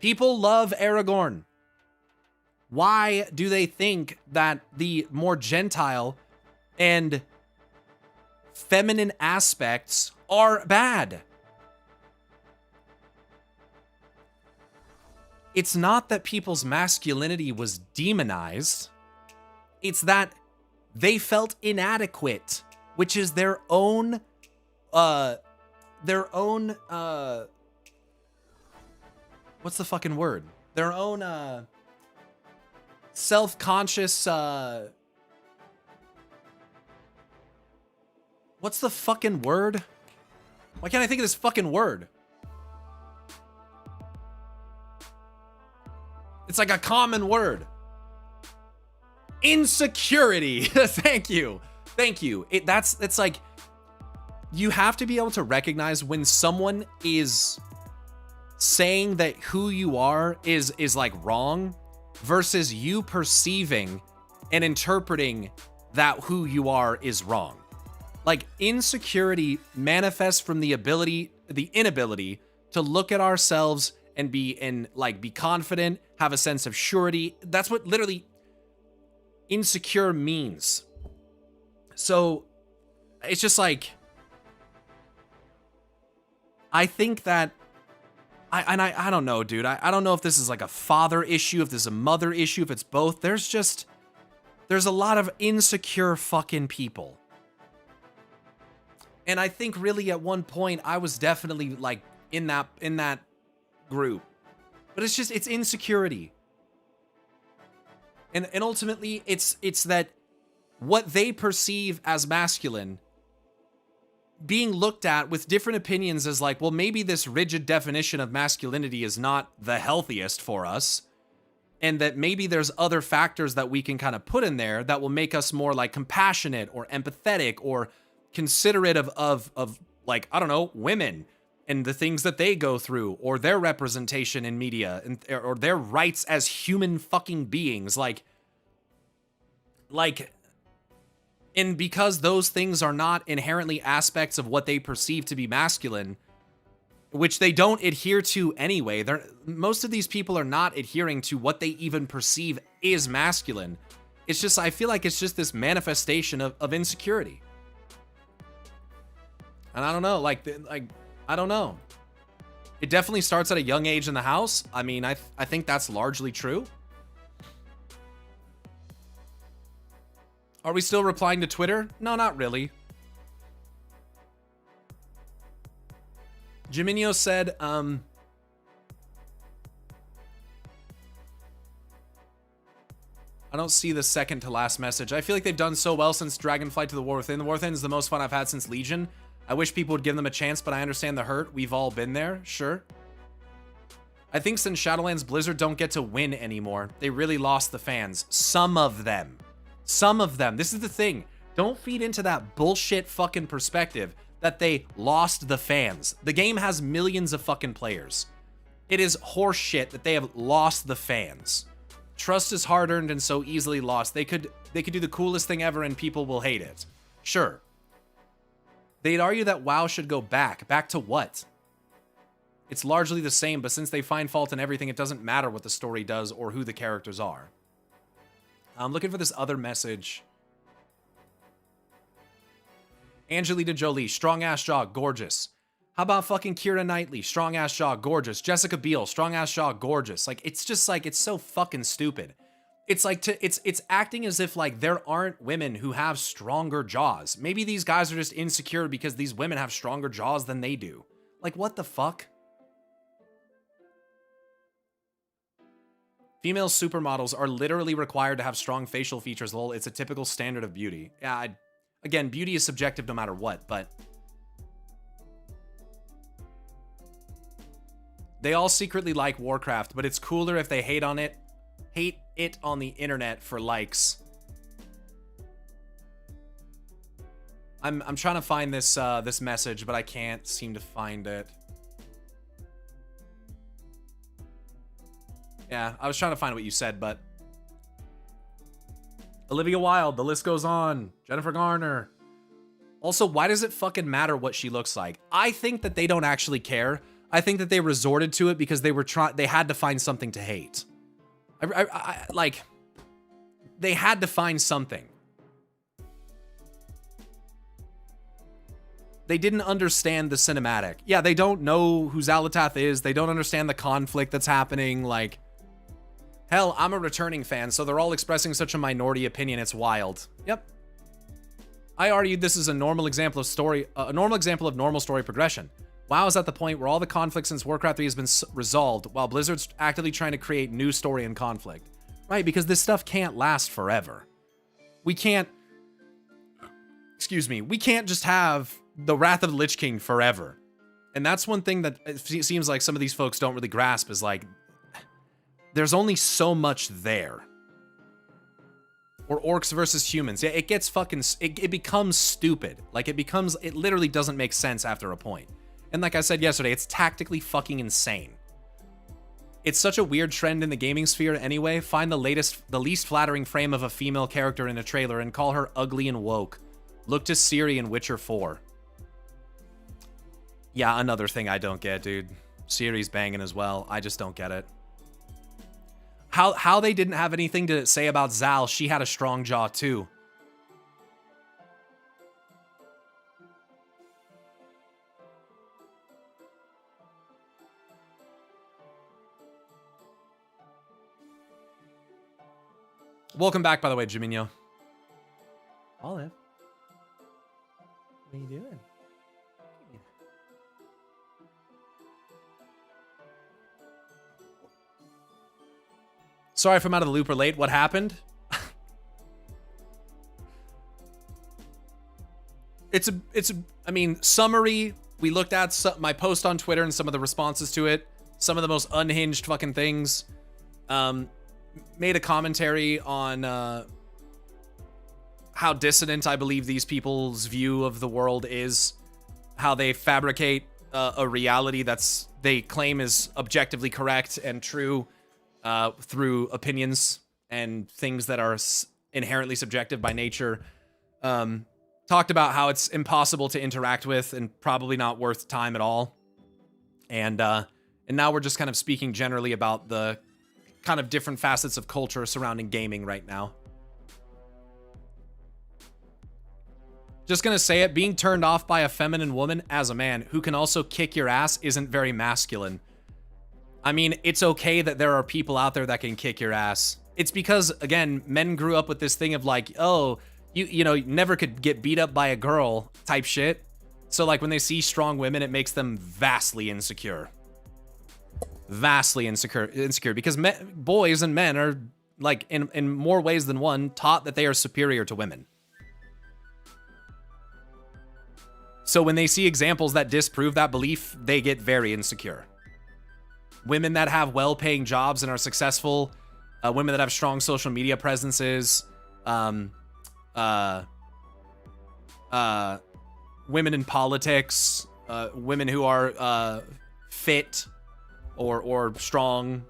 People love Aragorn. Why do they think that the more gentile and feminine aspects are bad? It's not that people's masculinity was demonized. It's that they felt inadequate, which is their own what's the fucking word? Their own self-conscious, what's the fucking word? Why can't I think of this fucking word? It's like a common word. Insecurity. Thank you. Thank you. It's like, you have to be able to recognize when someone is saying that who you are is like wrong versus you perceiving and interpreting that who you are is wrong. Like, insecurity manifests from the inability to look at ourselves and be confident, have a sense of surety. That's what literally insecure means. So it's just like, I think that I don't know, dude. I don't know if this is like a father issue, if this is a mother issue, if it's both. There's a lot of insecure fucking people. And I think really at one point I was definitely like in that group. But it's insecurity. And ultimately it's that what they perceive as masculine being looked at with different opinions as like, well, maybe this rigid definition of masculinity is not the healthiest for us. And that maybe there's other factors that we can kind of put in there that will make us more like compassionate or empathetic or considerate of like, I don't know, women and the things that they go through or their representation in media and or their rights as human fucking beings. Like, and because those things are not inherently aspects of what they perceive to be masculine, which they don't adhere to anyway, most of these people are not adhering to what they even perceive is masculine. It's just, I feel like it's just this manifestation of insecurity. And I don't know, I don't know. It definitely starts at a young age in the house. I mean, I think that's largely true. Are we still replying to Twitter? No, not really. Jiminio said, I don't see the second to last message. I feel like they've done so well since Dragonflight to the War Within. The War Within is the most fun I've had since Legion. I wish people would give them a chance, but I understand the hurt. We've all been there, sure. I think since Shadowlands, Blizzard don't get to win anymore. They really lost the fans. Some of them. Some of them. This is the thing. Don't feed into that bullshit fucking perspective that they lost the fans. The game has millions of fucking players. It is horse shit that they have lost the fans. Trust is hard-earned and so easily lost. They could do the coolest thing ever and people will hate it. Sure. They'd argue that WoW should go back. Back to what? It's largely the same, but since they find fault in everything, it doesn't matter what the story does or who the characters are. I'm looking for this other message. Angelina Jolie, strong-ass jaw, gorgeous. How about fucking Keira Knightley, strong-ass jaw, gorgeous. Jessica Biel, strong-ass jaw, gorgeous. Like, it's just like, it's so fucking stupid. It's like, it's acting as if like there aren't women who have stronger jaws. Maybe these guys are just insecure because these women have stronger jaws than they do. Like, what the fuck? Female supermodels are literally required to have strong facial features. Lol, it's a typical standard of beauty. Yeah, again, beauty is subjective no matter what, but they all secretly like Warcraft, but it's cooler if they hate it on the internet for likes. I'm trying to find this this message, but I can't seem to find it. Yeah, I was trying to find what you said, but Olivia Wilde, the list goes on. Jennifer Garner. Also, why does it fucking matter what she looks like? I think that they don't actually care. I think that they resorted to it because they had to find something to hate. Like, they had to find something. They didn't understand the cinematic. Yeah, they don't know who Xal'atath is. They don't understand the conflict that's happening. Like, hell, I'm a returning fan, so they're all expressing such a minority opinion. It's wild. Yep. I argued this is a normal example of normal story progression. WoW is at the point where all the conflict since Warcraft 3 has been resolved, while Blizzard's actively trying to create new story and conflict. right? Because this stuff can't last forever. We can't, excuse me, we can't just have the Wrath of the Lich King forever. And that's one thing that it seems like some of these folks don't really grasp is like, there's only so much there. Or orcs versus humans. Yeah, it gets fucking, it becomes stupid. Like it literally doesn't make sense after a point. And like I said yesterday, it's tactically fucking insane. It's such a weird trend in the gaming sphere anyway. Find the least flattering frame of a female character in a trailer and call her ugly and woke. Look to Ciri in Witcher 4. Yeah, another thing I don't get, dude. Ciri's banging as well. I just don't get it. How they didn't have anything to say about Zal. She had a strong jaw too. Welcome back, by the way, Jiminho. Olive. What are you doing? Sorry if I'm out of the loop or late. What happened? I mean, summary. We looked at my post on Twitter and some of the responses to it. Some of the most unhinged fucking things. Made a commentary on how dissonant I believe these people's view of the world is. How they fabricate a reality that's they claim is objectively correct and true. Through opinions and things that are inherently subjective by nature. Talked about how it's impossible to interact with and probably not worth time at all. And now we're just kind of speaking generally about the kind of different facets of culture surrounding gaming right now. Just gonna say it, being turned off by a feminine woman as a man who can also kick your ass isn't very masculine. I mean, it's okay that there are people out there that can kick your ass. It's because, again, men grew up with this thing of like, oh, you know, you never could get beat up by a girl type shit. So like when they see strong women, it makes them vastly insecure. Vastly insecure because boys and men are like in more ways than one taught that they are superior to women. So when they see examples that disprove that belief, they get very insecure. Women that have well-paying jobs and are successful, women that have strong social media presences, women in politics, women who are fit or strong.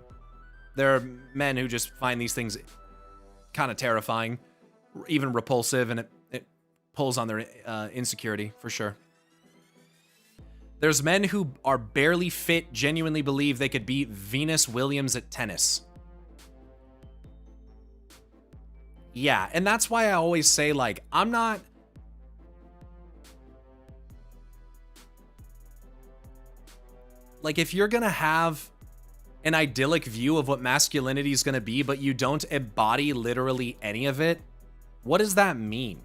There are men who just find these things kind of terrifying, even repulsive, and it pulls on their insecurity for sure. There's men who are barely fit, genuinely believe they could beat Venus Williams at tennis. Yeah, and that's why I always say, like, I'm not... Like, if you're gonna have an idyllic view of what masculinity is gonna be, but you don't embody literally any of it, what does that mean?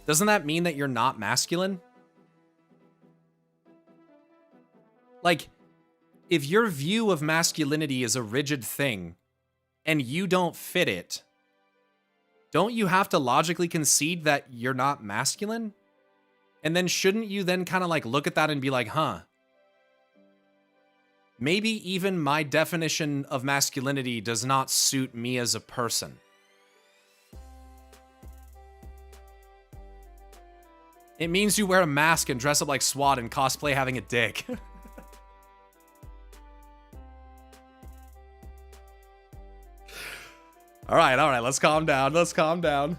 Doesn't that mean that you're not masculine? Like, if your view of masculinity is a rigid thing and you don't fit it, don't you have to logically concede that you're not masculine? And then shouldn't you then kind of like look at that and be like, huh, maybe even my definition of masculinity does not suit me as a person. It means you wear a mask and dress up like SWAT and cosplay having a dick. All right, let's calm down. Let's calm down.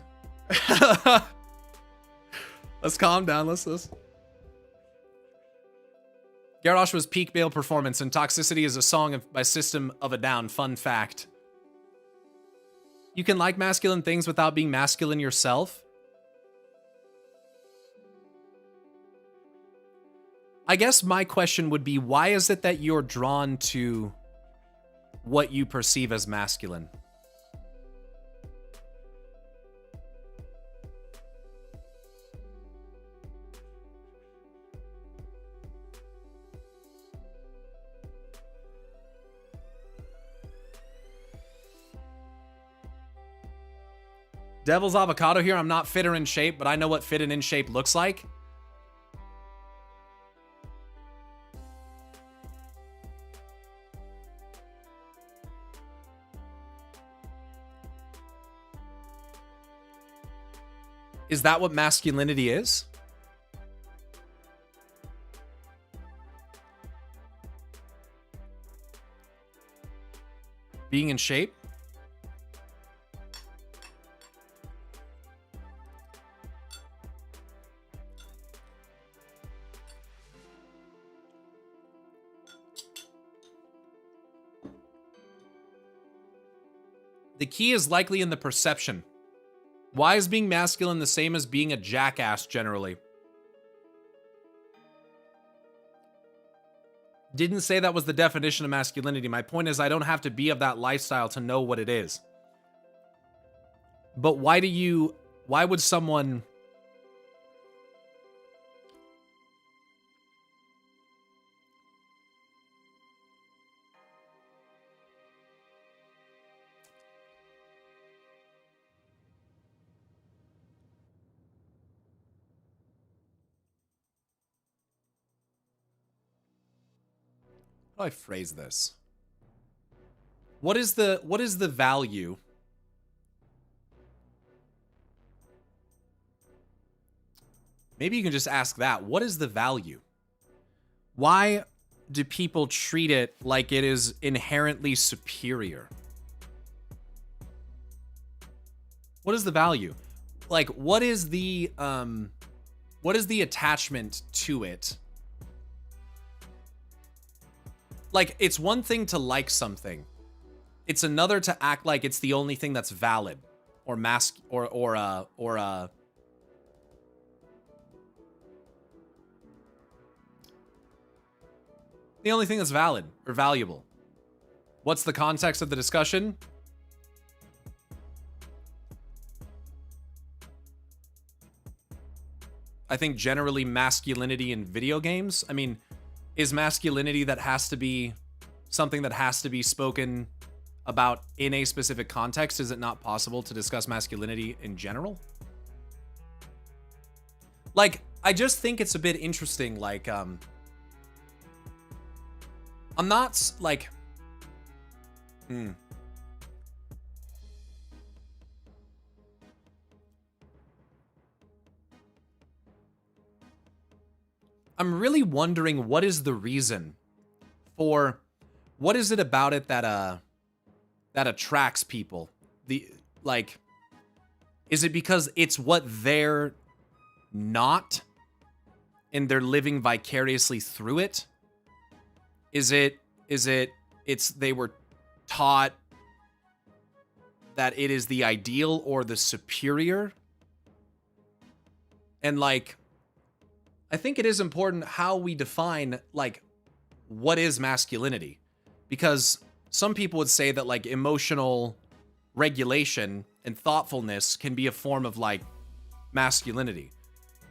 Let's calm down. Let's. Garrosh was peak male performance, and Toxicity is a song by System of a Down. Fun fact. You can like masculine things without being masculine yourself? I guess my question would be, why is it that you're drawn to what you perceive as masculine? Devil's avocado here. I'm not fit or in shape, but I know what fit and in shape looks like. Is that what masculinity is? Being in shape? The key is likely in the perception. Why is being masculine the same as being a jackass generally? Didn't say that was the definition of masculinity. My point is I don't have to be of that lifestyle to know what it is. But why would someone... How do I phrase this? What is the value? Maybe you can just ask that. What is the value? Why do people treat it like it is inherently superior? What is the value? Like, what is the attachment to it? Like, it's one thing to like something. It's another to act like it's the only thing that's valid or the only thing that's valid or valuable. What's the context of the discussion? I think generally masculinity in video games. I mean, is masculinity that has to be something that has to be spoken about in a specific context? Is it not possible to discuss masculinity in general? Like, I just think it's a bit interesting. Like, I'm not like, I'm really wondering what is the reason for, what is it about it that that attracts people? Is it because it's what they're not and they're living vicariously through it? Is it they were taught that it is the ideal or the superior? And like, I think it is important how we define, like, what is masculinity? Because some people would say that, like, emotional regulation and thoughtfulness can be a form of, like, masculinity.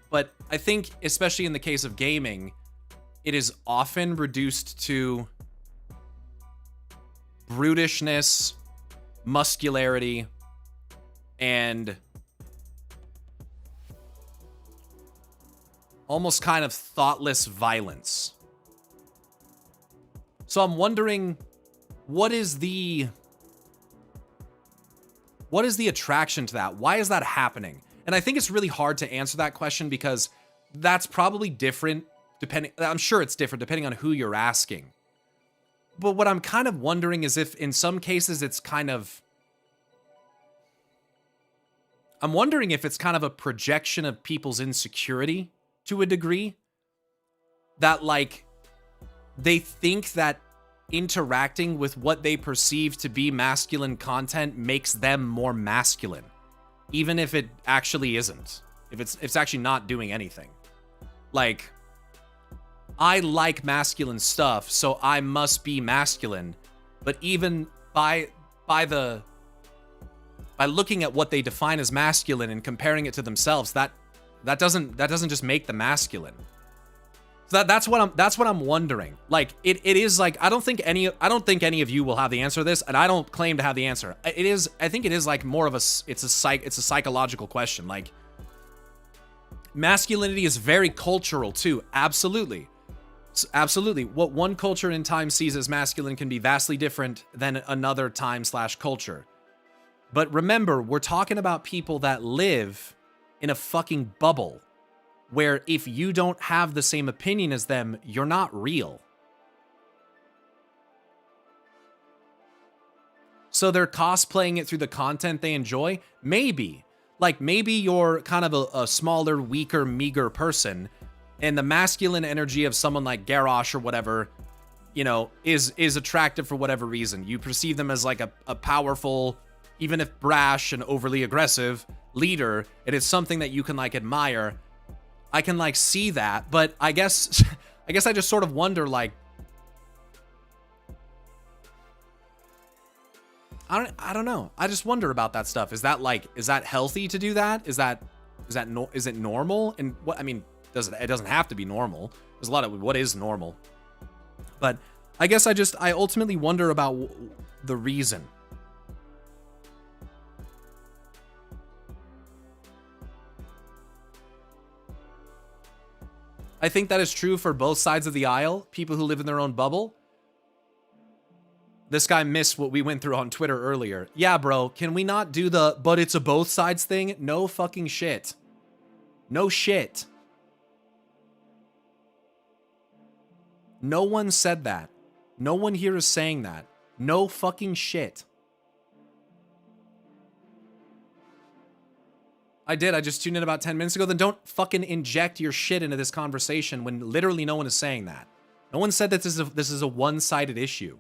But I think, especially in the case of gaming, it is often reduced to brutishness, muscularity, and almost kind of thoughtless violence. So I'm wondering, what is the attraction to that? Why is that happening? And I think it's really hard to answer that question because that's probably different I'm sure it's different depending on who you're asking. But what I'm kind of wondering is if in some cases it's kind of, I'm wondering if it's kind of a projection of people's insecurity to a degree, that like they think that interacting with what they perceive to be masculine content makes them more masculine, even if it actually isn't, if it's actually not doing anything. Like, I like masculine stuff, so I must be masculine. But even by looking at what they define as masculine and comparing it to themselves, that doesn't just make them masculine. Does That's what I'm wondering. Like it is like I don't think any of you will have the answer to this, and I don't claim to have the answer. I think it is like more of a psychological question. Like masculinity is very cultural too. Absolutely. Absolutely. What one culture in time sees as masculine can be vastly different than another time/culture. But remember, we're talking about people that live in a fucking bubble where if you don't have the same opinion as them, you're not real. So they're cosplaying it through the content they enjoy? Maybe. Like, maybe you're kind of a smaller, weaker, meager person, and the masculine energy of someone like Garrosh or whatever, you know, is attractive for whatever reason. You perceive them as like a powerful, even if brash and overly aggressive, leader. It is something that you can like admire. I can like see that, but I guess I just sort of wonder, like, I don't know. I just wonder about that stuff. Is that healthy to do that? Is it normal? And what, I mean, it doesn't have to be normal. There's a lot of what is normal. But I guess I ultimately wonder about the reason. I think that is true for both sides of the aisle, people who live in their own bubble. This guy missed what we went through on Twitter earlier. Yeah, bro, can we not do the, but it's a both sides thing? No fucking shit. No shit. No one said that. No one here is saying that. No fucking shit. I did. I just tuned in about 10 minutes ago. Then don't fucking inject your shit into this conversation when literally no one is saying that. No one said that this is a one-sided issue.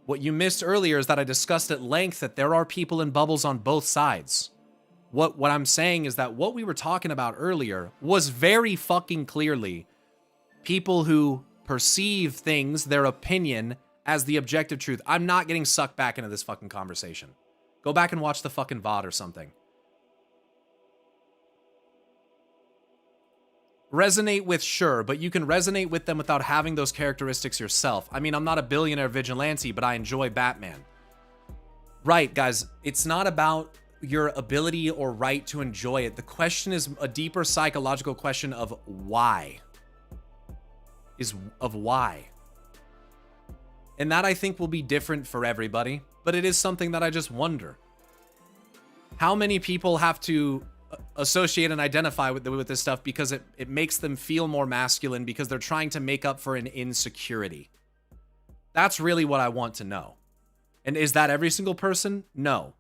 What you missed earlier is that I discussed at length that there are people in bubbles on both sides. What I'm saying is that what we were talking about earlier was very fucking clearly people who perceive things, their opinion, as the objective truth. I'm not getting sucked back into this fucking conversation. Go back and watch the fucking VOD or something. Resonate with, sure, but you can resonate with them without having those characteristics yourself. I mean, I'm not a billionaire vigilante, but I enjoy Batman. Right, guys, it's not about your ability or right to enjoy it. The question is a deeper psychological question of why. Why. And that, I think, will be different for everybody, but it is something that I just wonder. How many people have to associate and identify with this stuff because it makes them feel more masculine because they're trying to make up for an insecurity? That's really what I want to know. And is that every single person? No.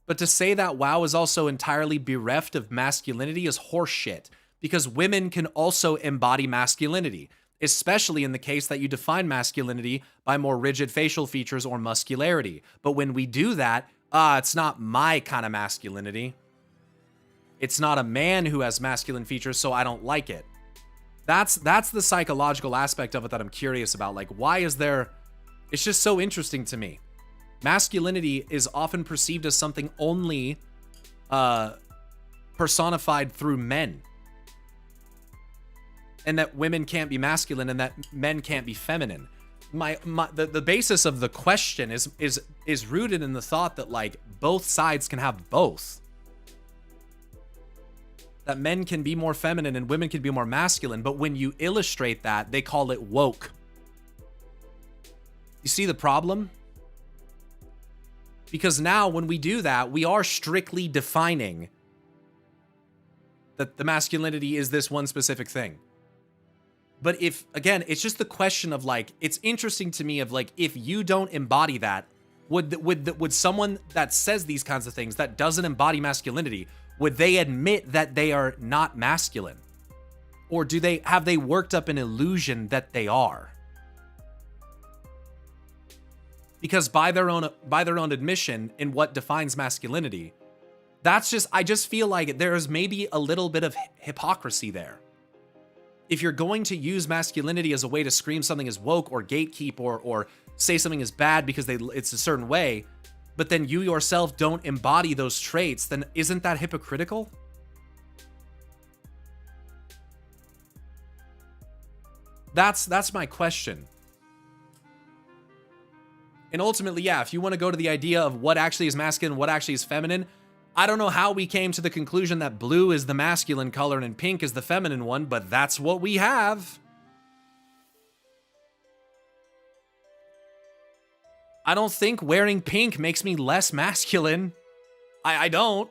But to say that WoW is also entirely bereft of masculinity is horseshit, because women can also embody masculinity, especially in the case that you define masculinity by more rigid facial features or muscularity. But when we do that, it's not my kind of masculinity. It's not a man who has masculine features, so I don't like it. That's the psychological aspect of it that I'm curious about. Like, why is there... It's just so interesting to me. Masculinity is often perceived as something only personified through men. And that women can't be masculine and that men can't be feminine. The basis of the question is rooted in the thought that, like, both sides can have both. That men can be more feminine and women can be more masculine, but when you illustrate that, they call it woke. You see the problem? Because now when we do that, we are strictly defining that the masculinity is this one specific thing. But if, again, it's just the question of, like, it's interesting to me of, like, if you don't embody that, would someone that says these kinds of things, that doesn't embody masculinity, would they admit that they are not masculine? Or have they worked up an illusion that they are? Because by their own admission in what defines masculinity, I just feel like there's maybe a little bit of hypocrisy there. If you're going to use masculinity as a way to scream something as woke or gatekeep or say something is bad because it's a certain way, but then you yourself don't embody those traits, then isn't that hypocritical? That's my question. And ultimately, yeah, if you want to go to the idea of what actually is masculine, what actually is feminine, I don't know how we came to the conclusion that blue is the masculine color and pink is the feminine one, but that's what we have. I don't think wearing pink makes me less masculine. I don't.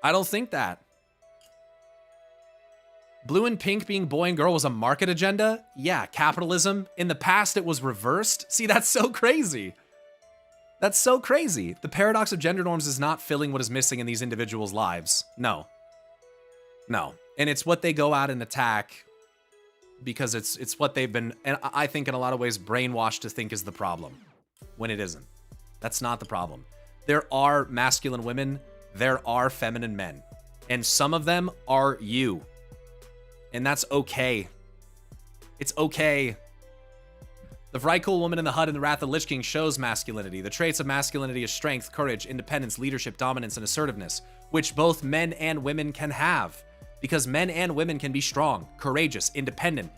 I don't think that. Blue and pink being boy and girl was a market agenda? Yeah, capitalism. In the past, it was reversed. See, that's so crazy. That's so crazy. The paradox of gender norms is not filling what is missing in these individuals' lives. No. No. And it's what they go out and attack because it's what they've been, and I think in a lot of ways, brainwashed to think is the problem, when it isn't. That's not the problem. There are masculine women. There are feminine men. And some of them are you. And that's okay. It's okay. The Vrykul woman in the HUD in the Wrath of the Lich King shows masculinity. The traits of masculinity are strength, courage, independence, leadership, dominance, and assertiveness, which both men and women can have. Because men and women can be strong, courageous, independent,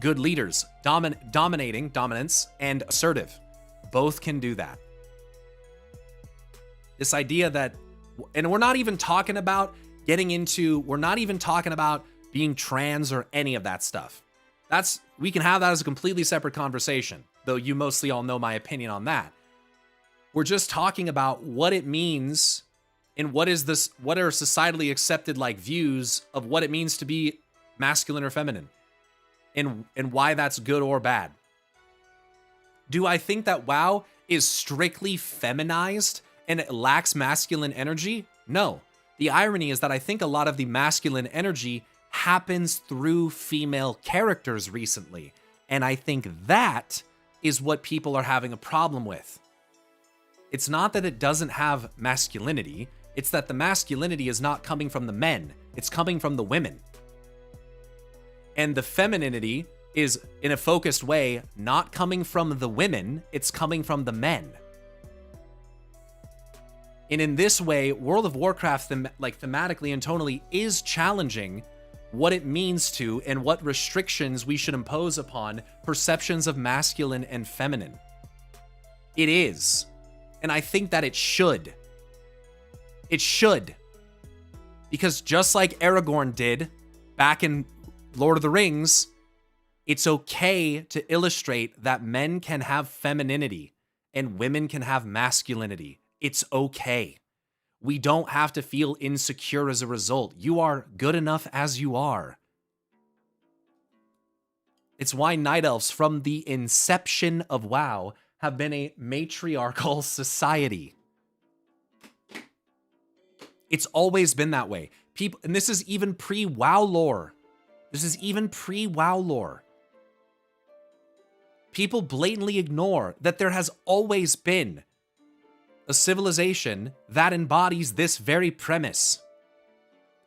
good leaders, dominating, dominance, and assertive. Both can do that. This idea that, and we're not even talking about we're not even talking about being trans or any of that stuff. We can have that as a completely separate conversation, though you mostly all know my opinion on that. We're just talking about what it means and what are societally accepted like views of what it means to be masculine or feminine and why that's good or bad. Do I think that WoW is strictly feminized and it lacks masculine energy? No. The irony is that I think a lot of the masculine energy happens through female characters recently. And I think that is what people are having a problem with. It's not that it doesn't have masculinity. It's that the masculinity is not coming from the men. It's coming from the women. And the femininity is, in a focused way, not coming from the women. It's coming from the men. And in this way, World of Warcraft, thematically and tonally, is challenging what it means to and what restrictions we should impose upon perceptions of masculine and feminine. It is. And I think that it should. It should. Because just like Aragorn did back in Lord of the Rings, it's okay to illustrate that men can have femininity and women can have masculinity. It's okay. We don't have to feel insecure as a result. You are good enough as you are. It's why Night Elves, from the inception of WoW, have been a matriarchal society. It's always been that way. People, and this is even pre-WoW lore. This is even pre-WoW lore. People blatantly ignore that there has always been a civilization that embodies this very premise.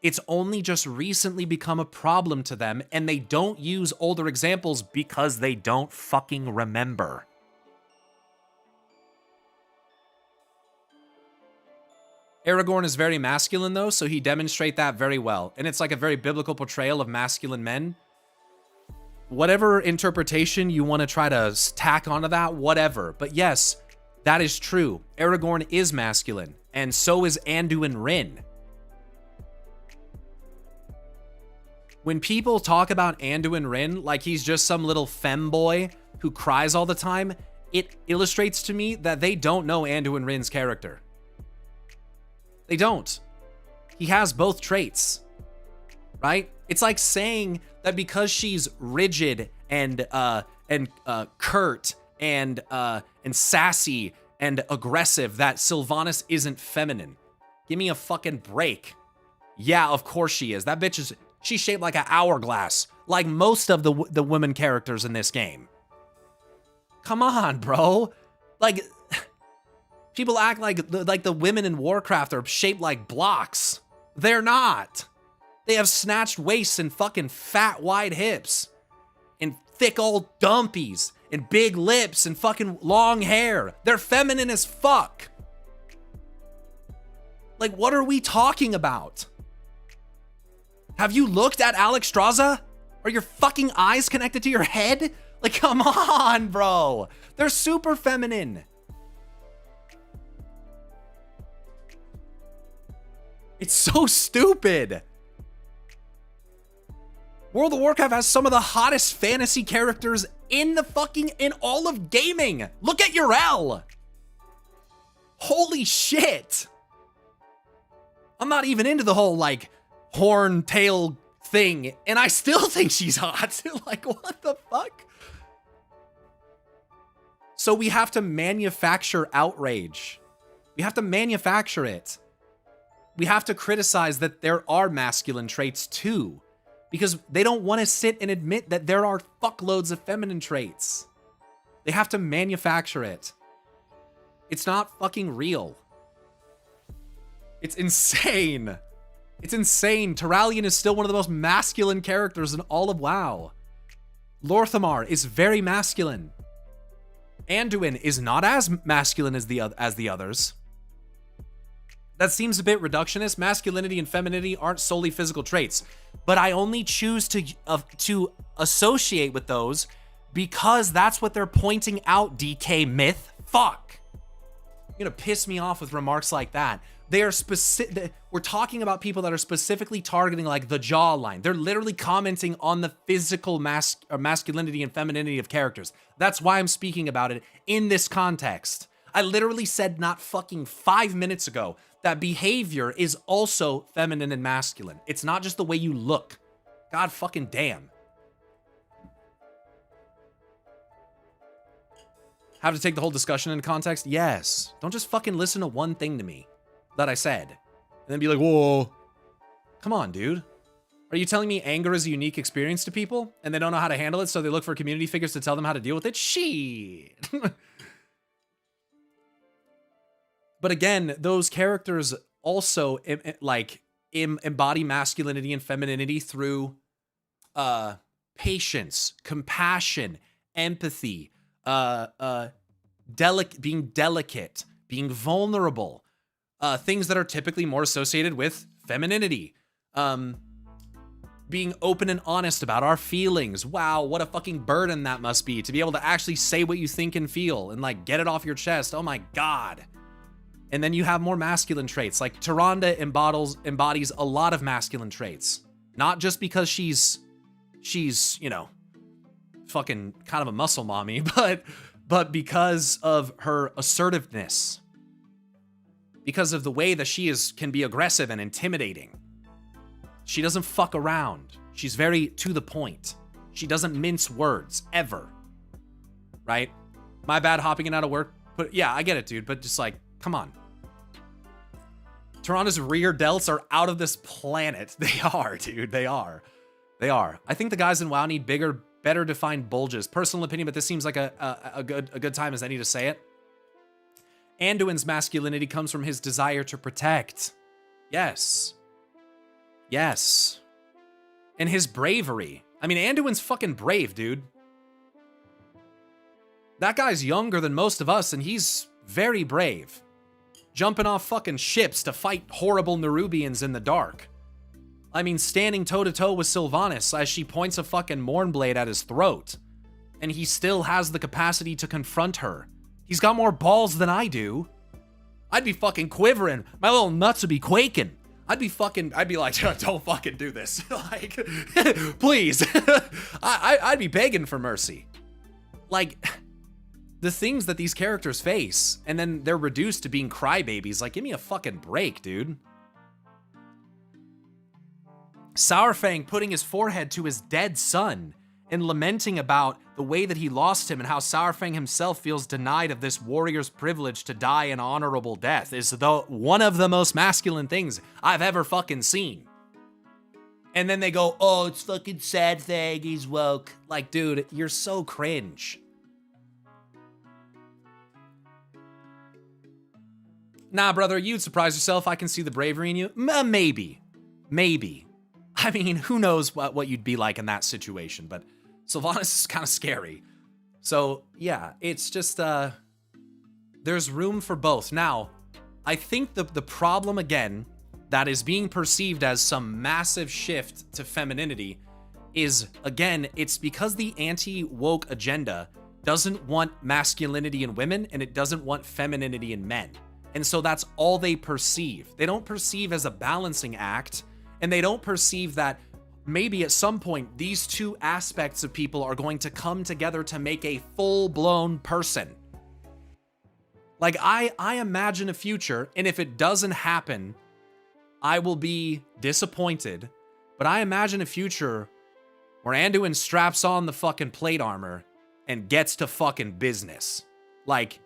It's only just recently become a problem to them, and they don't use older examples because they don't fucking remember. Aragorn is very masculine, though, so he demonstrates that very well. And it's like a very biblical portrayal of masculine men. Whatever interpretation you want to try to tack onto that, whatever. But yes, that is true. Aragorn is masculine, and so is Anduin Wrynn. When people talk about Anduin Wrynn like he's just some little femboy who cries all the time, it illustrates to me that they don't know Anduin Wrynn's character. They don't. He has both traits, right? It's like saying that because she's rigid and curt and sassy and aggressive, that Sylvanas isn't feminine. Give me a fucking break. Yeah, of course she is. That bitch she's shaped like an hourglass, like most of the women characters in this game. Come on, bro. Like, people act like the women in Warcraft are shaped like blocks. They're not. They have snatched waists and fucking fat, wide hips. And thick old dumpies. And big lips and fucking long hair. They're feminine as fuck. Like, what are we talking about? Have you looked at Alex Straza? Are your fucking eyes connected to your head? Like, come on, bro. They're super feminine. It's so stupid. World of Warcraft has some of the hottest fantasy characters in all of gaming. Look at Urel. Holy shit. I'm not even into the whole, like, horn tail thing, and I still think she's hot. Like, what the fuck? So we have to manufacture outrage. We have to manufacture it. We have to criticize that there are masculine traits too, because they don't want to sit and admit that there are fuckloads of feminine traits. They have to manufacture it. It's not fucking real. It's insane. It's insane. Turalyon is still one of the most masculine characters in all of WoW. Lorthamar is very masculine. Anduin is not as masculine as the others. That seems a bit reductionist. Masculinity and femininity aren't solely physical traits, but I only choose to associate with those because that's what they're pointing out, DK Myth. Fuck. You're gonna piss me off with remarks like that. They are specific. We're talking about people that are specifically targeting like the jawline. They're literally commenting on the physical masculinity and femininity of characters. That's why I'm speaking about it in this context. I literally said not fucking 5 minutes ago that behavior is also feminine and masculine. It's not just the way you look. God fucking damn. Have to take the whole discussion into context? Yes. Don't just fucking listen to one thing to me that I said and then be like, whoa. Come on, dude. Are you telling me anger is a unique experience to people and they don't know how to handle it, so they look for community figures to tell them how to deal with it? Shit. But again, those characters also embody masculinity and femininity through patience, compassion, empathy, being delicate, being vulnerable, things that are typically more associated with femininity, being open and honest about our feelings. Wow, what a fucking burden that must be to be able to actually say what you think and feel and like get it off your chest. Oh my God. And then you have more masculine traits. Like Tyrande embodies a lot of masculine traits, not just because she's, you know, fucking kind of a muscle mommy, but because of her assertiveness, because of the way that she can be aggressive and intimidating. She doesn't fuck around. She's very to the point. She doesn't mince words ever. Right? My bad hopping in out of work. But yeah, I get it, dude. But just like, come on. Tyrande's rear delts are out of this planet. They are, dude. They are. They are. I think the guys in WoW need bigger, better defined bulges. Personal opinion, but this seems like a good time as any to say it. Anduin's masculinity comes from his desire to protect. Yes. Yes. And his bravery. I mean, Anduin's fucking brave, dude. That guy's younger than most of us, and he's very brave. Jumping off fucking ships to fight horrible Nerubians in the dark. I mean, standing toe-to-toe with Sylvanas as she points a fucking Mournblade at his throat. And he still has the capacity to confront her. He's got more balls than I do. I'd be fucking quivering. My little nuts would be quaking. I'd be like, don't fucking do this. Like, please. I'd be begging for mercy. Like, the things that these characters face, and then they're reduced to being crybabies. Like, give me a fucking break, dude. Sourfang putting his forehead to his dead son and lamenting about the way that he lost him and how Sourfang himself feels denied of this warrior's privilege to die an honorable death is one of the most masculine things I've ever fucking seen. And then they go, oh, it's fucking sad thing, he's woke. Like, dude, you're so cringe. Nah, brother, you'd surprise yourself. I can see the bravery in you. Maybe. I mean, who knows what you'd be like in that situation, but Sylvanas is kind of scary. So, yeah, it's just, there's room for both. Now, I think the problem, again, that is being perceived as some massive shift to femininity is, again, it's because the anti-woke agenda doesn't want masculinity in women and it doesn't want femininity in men. And so that's all they perceive. They don't perceive as a balancing act, and they don't perceive that maybe at some point these two aspects of people are going to come together to make a full-blown person. Like, I imagine a future, and if it doesn't happen, I will be disappointed, but I imagine a future where Anduin straps on the fucking plate armor and gets to fucking business. Like,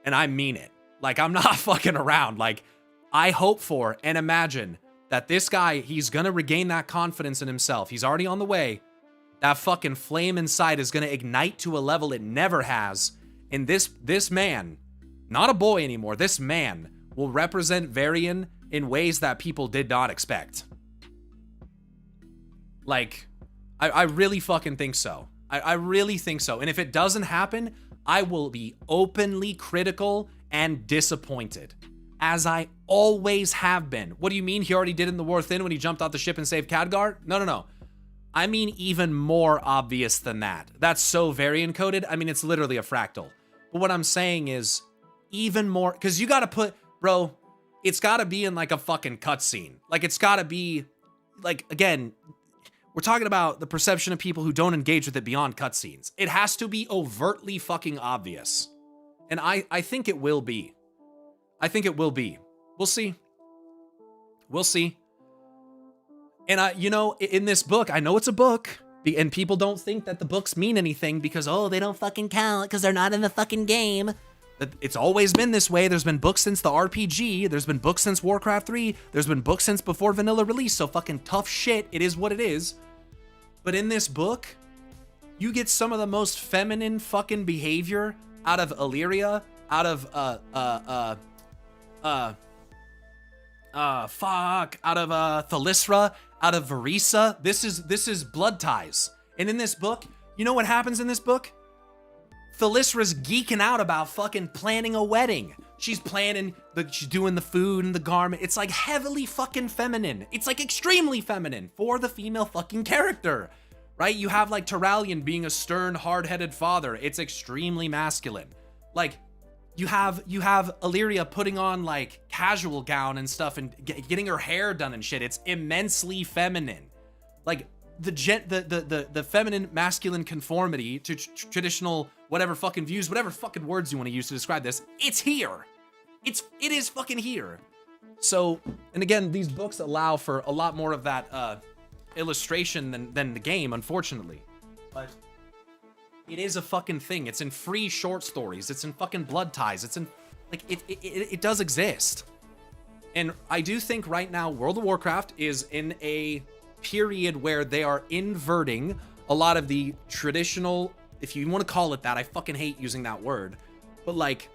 and I mean it. Like, I'm not fucking around. Like, I hope for and imagine that this guy, he's gonna regain that confidence in himself. He's already on the way. That fucking flame inside is gonna ignite to a level it never has. And this man, not a boy anymore, this man will represent Varian in ways that people did not expect. Like, I really fucking think so. I really think so. And if it doesn't happen, I will be openly critical and disappointed, as I always have been. What do you mean he already did in the War Thin when he jumped off the ship and saved Khadgar? No. I mean even more obvious than that. That's so Varian coded. I mean, it's literally a fractal. But what I'm saying is even more, because you gotta put, bro, it's gotta be in like a fucking cutscene. Like, it's gotta be, like, again, we're talking about the perception of people who don't engage with it beyond cutscenes. It has to be overtly fucking obvious. And I think it will be. I think it will be. We'll see. We'll see. And you know, in this book, I know it's a book, and people don't think that the books mean anything because, oh, they don't fucking count because they're not in the fucking game. It's always been this way. There's been books since the RPG. There's been books since Warcraft 3. There's been books since before vanilla release. So fucking tough shit. It is what it is. But in this book, you get some of the most feminine fucking behavior out of Illyria, out of out of Thalisra, out of Varisa. This is blood ties. And in this book, you know what happens in this book? Thalisra's geeking out about fucking planning a wedding. She's she's doing the food and the garment. It's like heavily fucking feminine. It's like extremely feminine for the female fucking character, right? You have like Turalyon being a stern, hard-headed father. It's extremely masculine. Like, you have Illyria putting on like casual gown and stuff and getting her hair done and shit. It's immensely feminine. Like, the feminine masculine conformity to traditional whatever fucking views, whatever fucking words you want to use to describe this, it's here. It is fucking here. So, and again, these books allow for a lot more of that illustration than the game, unfortunately. But it is a fucking thing. It's in free short stories. It's in fucking blood ties. It's in, like, it does exist. And I do think right now World of Warcraft is in a period where they are inverting a lot of the traditional, if you want to call it that, I fucking hate using that word, but like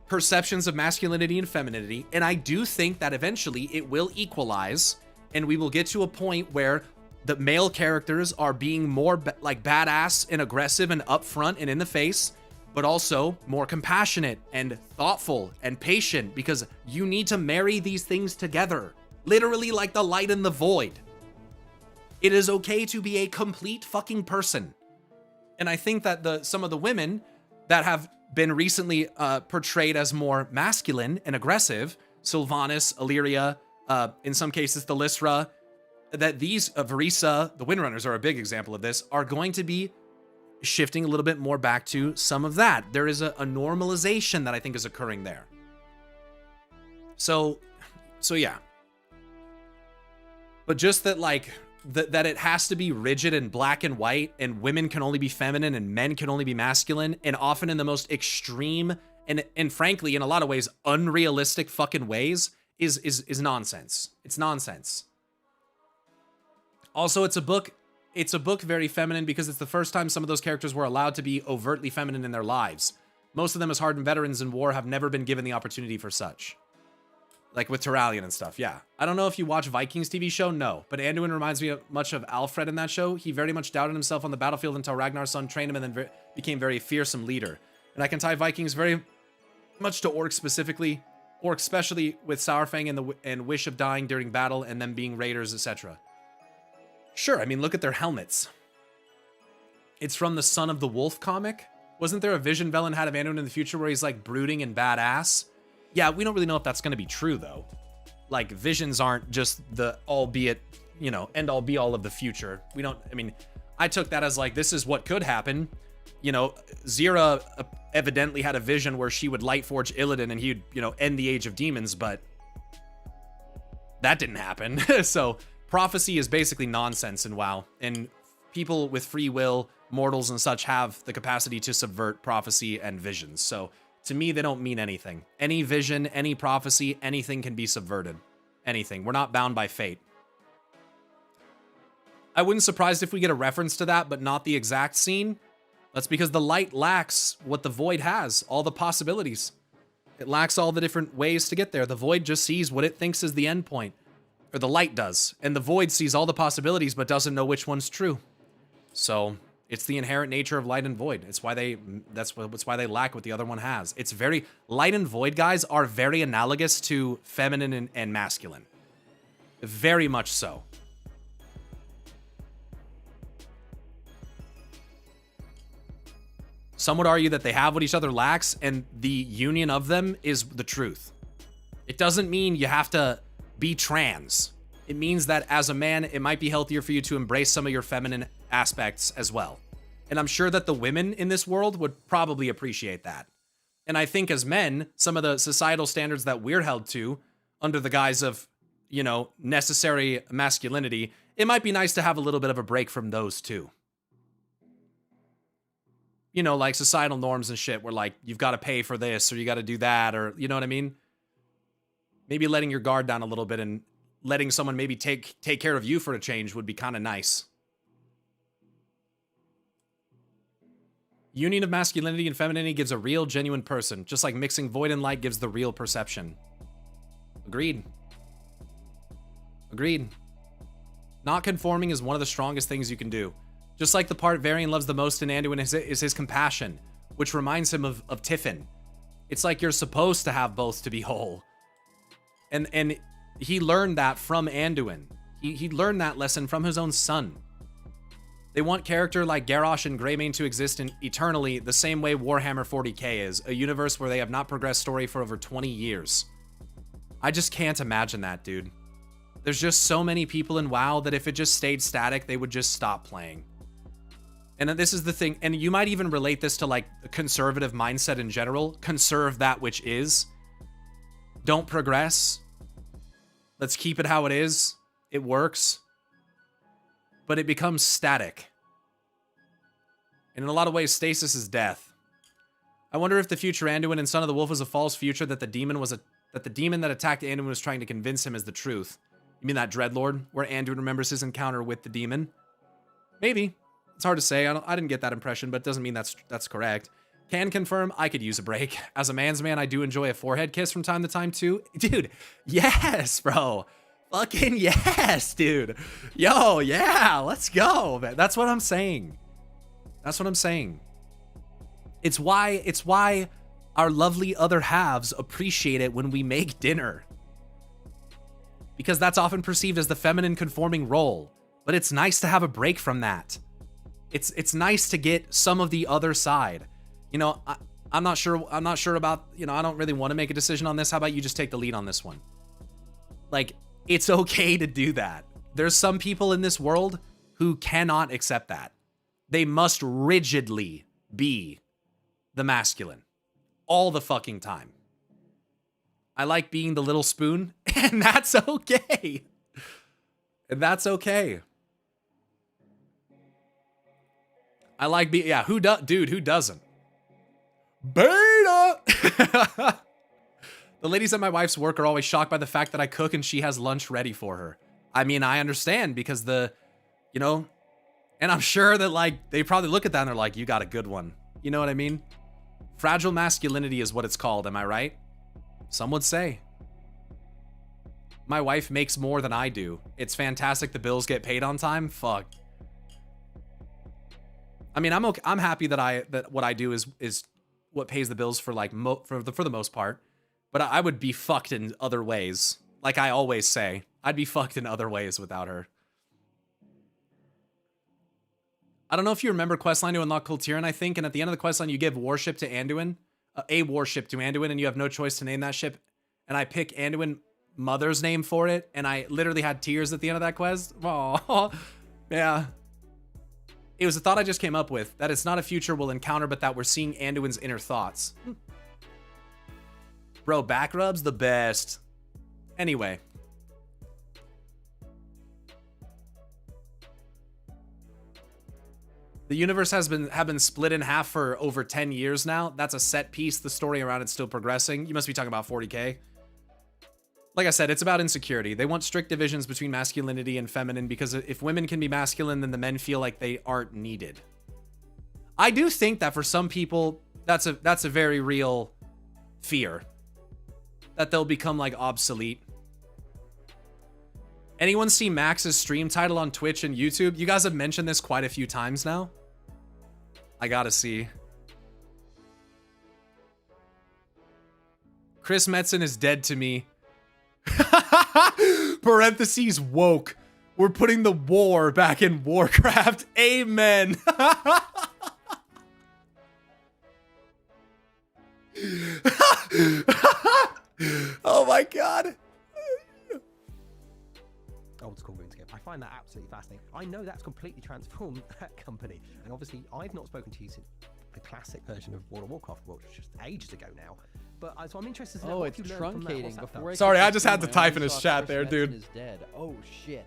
perceptions of masculinity and femininity. And I do think that eventually it will equalize and we will get to a point where the male characters are being more like badass and aggressive and upfront and in the face, but also more compassionate and thoughtful and patient, because you need to marry these things together. Literally like the light and the void. It is okay to be a complete fucking person. And I think that some of the women that have been recently portrayed as more masculine and aggressive, Sylvanas, Illyria, in some cases Thalisra, that these, Varisa, the Windrunners are a big example of this, are going to be shifting a little bit more back to some of that. There is a normalization that I think is occurring there. So yeah. But just that, like, that it has to be rigid and black and white, and women can only be feminine and men can only be masculine, and often in the most extreme and frankly, in a lot of ways, unrealistic fucking ways, is nonsense. It's nonsense. Also, it's a book very feminine because it's the first time some of those characters were allowed to be overtly feminine in their lives. Most of them, as hardened veterans in war, have never been given the opportunity for such. Like with Turalyon and stuff, yeah. I don't know if you watch Vikings TV show, no. But Anduin reminds me much of Alfred in that show. He very much doubted himself on the battlefield until Ragnar's son trained him and then became very fearsome leader. And I can tie Vikings very much to orcs specifically. Or especially with Sourfang and Wish of dying during battle and them being raiders, etc. Sure, I mean, look at their helmets. It's from the Son of the Wolf comic. Wasn't there a vision Velen had of Anduin in the future where he's like brooding and badass? Yeah, we don't really know if that's going to be true though. Like visions aren't just the albeit, you know, end all be all of the future. We don't, I mean, I took that as like, this is what could happen. You know, Zira evidently had a vision where she would Lightforge Illidan and he'd, you know, end the Age of Demons, but that didn't happen. So prophecy is basically nonsense in WoW, and people with free will, mortals and such, have the capacity to subvert prophecy and visions. So to me, they don't mean anything. Any vision, any prophecy, anything can be subverted. Anything. We're not bound by fate. I wouldn't be surprised if we get a reference to that, but not the exact scene. That's because the light lacks what the void has, all the possibilities. It lacks all the different ways to get there. The void just sees what it thinks is the end point, or the light does, and the void sees all the possibilities but doesn't know which one's true. So it's the inherent nature of light and void. It's why that's why they lack what the other one has. It's very, light and void guys are very analogous to feminine and masculine. Very much so. Some would argue that they have what each other lacks, and the union of them is the truth. It doesn't mean you have to be trans. It means that as a man, it might be healthier for you to embrace some of your feminine aspects as well. And I'm sure that the women in this world would probably appreciate that. And I think as men, some of the societal standards that we're held to under the guise of, you know, necessary masculinity, it might be nice to have a little bit of a break from those too. You know, like societal norms and shit where like, you've got to pay for this or you got to do that, or you know what I mean? Maybe letting your guard down a little bit and letting someone maybe take care of you for a change would be kind of nice. Union of masculinity and femininity gives a real, genuine person, just like mixing void and light gives the real perception. Agreed. Agreed. Not conforming is one of the strongest things you can do. Just like the part Varian loves the most in Anduin is his compassion, which reminds him of Tiffin. It's like you're supposed to have both to be whole. And he learned that from Anduin. He learned that lesson from his own son. They want character like Garrosh and Greymane to exist eternally the same way Warhammer 40k is, a universe where they have not progressed story for over 20 years. I just can't imagine that, dude. There's just so many people in WoW that if it just stayed static, they would just stop playing. And this is the thing, and you might even relate this to like a conservative mindset in general. Conserve that which is. Don't progress. Let's keep it how it is. It works. But it becomes static. And in a lot of ways, stasis is death. I wonder if the future Anduin and Son of the Wolf was a false future, that the demon that attacked Anduin was trying to convince him is the truth. You mean that Dreadlord, where Anduin remembers his encounter with the demon? Maybe. It's hard to say. I didn't get that impression, but it doesn't mean that's correct. Can confirm, I could use a break. As a man's man, I do enjoy a forehead kiss from time to time too. Dude, yes, bro. Fucking yes, dude. Yo, yeah, let's go, man. That's what I'm saying. That's what I'm saying. It's why our lovely other halves appreciate it when we make dinner. Because that's often perceived as the feminine conforming role. But it's nice to have a break from that. It's nice to get some of the other side. You know, I'm not sure about, you know, I don't really want to make a decision on this. How about you just take the lead on this one? Like, it's okay to do that. There's some people in this world who cannot accept that. They must rigidly be the masculine all the fucking time. I like being the little spoon, and that's okay. And that's okay. I like being, yeah, dude, who doesn't? Beta! The ladies at my wife's work are always shocked by the fact that I cook and she has lunch ready for her. I mean, I understand because you know, and I'm sure that like, they probably look at that and they're like, you got a good one. You know what I mean? Fragile masculinity is what it's called, am I right? Some would say. My wife makes more than I do. It's fantastic the bills get paid on time. Fuck. I mean, I'm okay. I'm happy that what I do is what pays the bills for like for the most part. But I would be fucked in other ways. Like I always say, I'd be fucked in other ways without her. I don't know if you remember questline to unlock Kultiran, I think, and at the end of the questline you give warship to Anduin, a warship to Anduin, and you have no choice to name that ship. And I pick Anduin mother's name for it, and I literally had tears at the end of that quest. Oh, yeah. It was a thought I just came up with, that it's not a future we'll encounter, but that we're seeing Anduin's inner thoughts. Bro, back rubs the best. Anyway. The universe have been split in half for over 10 years now. That's a set piece. The story around it's still progressing. You must be talking about 40K. Like I said, it's about insecurity. They want strict divisions between masculinity and feminine because if women can be masculine, then the men feel like they aren't needed. I do think that for some people, that's a very real fear. That they'll become like obsolete. Anyone see Max's stream title on Twitch and YouTube? You guys have mentioned this quite a few times now. I gotta see. Chris Metzen is dead to me. Parentheses woke. We're putting the war back in Warcraft. Amen. Oh my god. Old school RuneScape. I find that absolutely fascinating. I know that's completely transformed that company, and obviously I've not spoken to you since the classic version of World of Warcraft, which was just ages ago now. But so I'm interested to know what you learned from that. What's that done? Sorry, I just had to type in his chat there, dude. Is dead. Oh shit.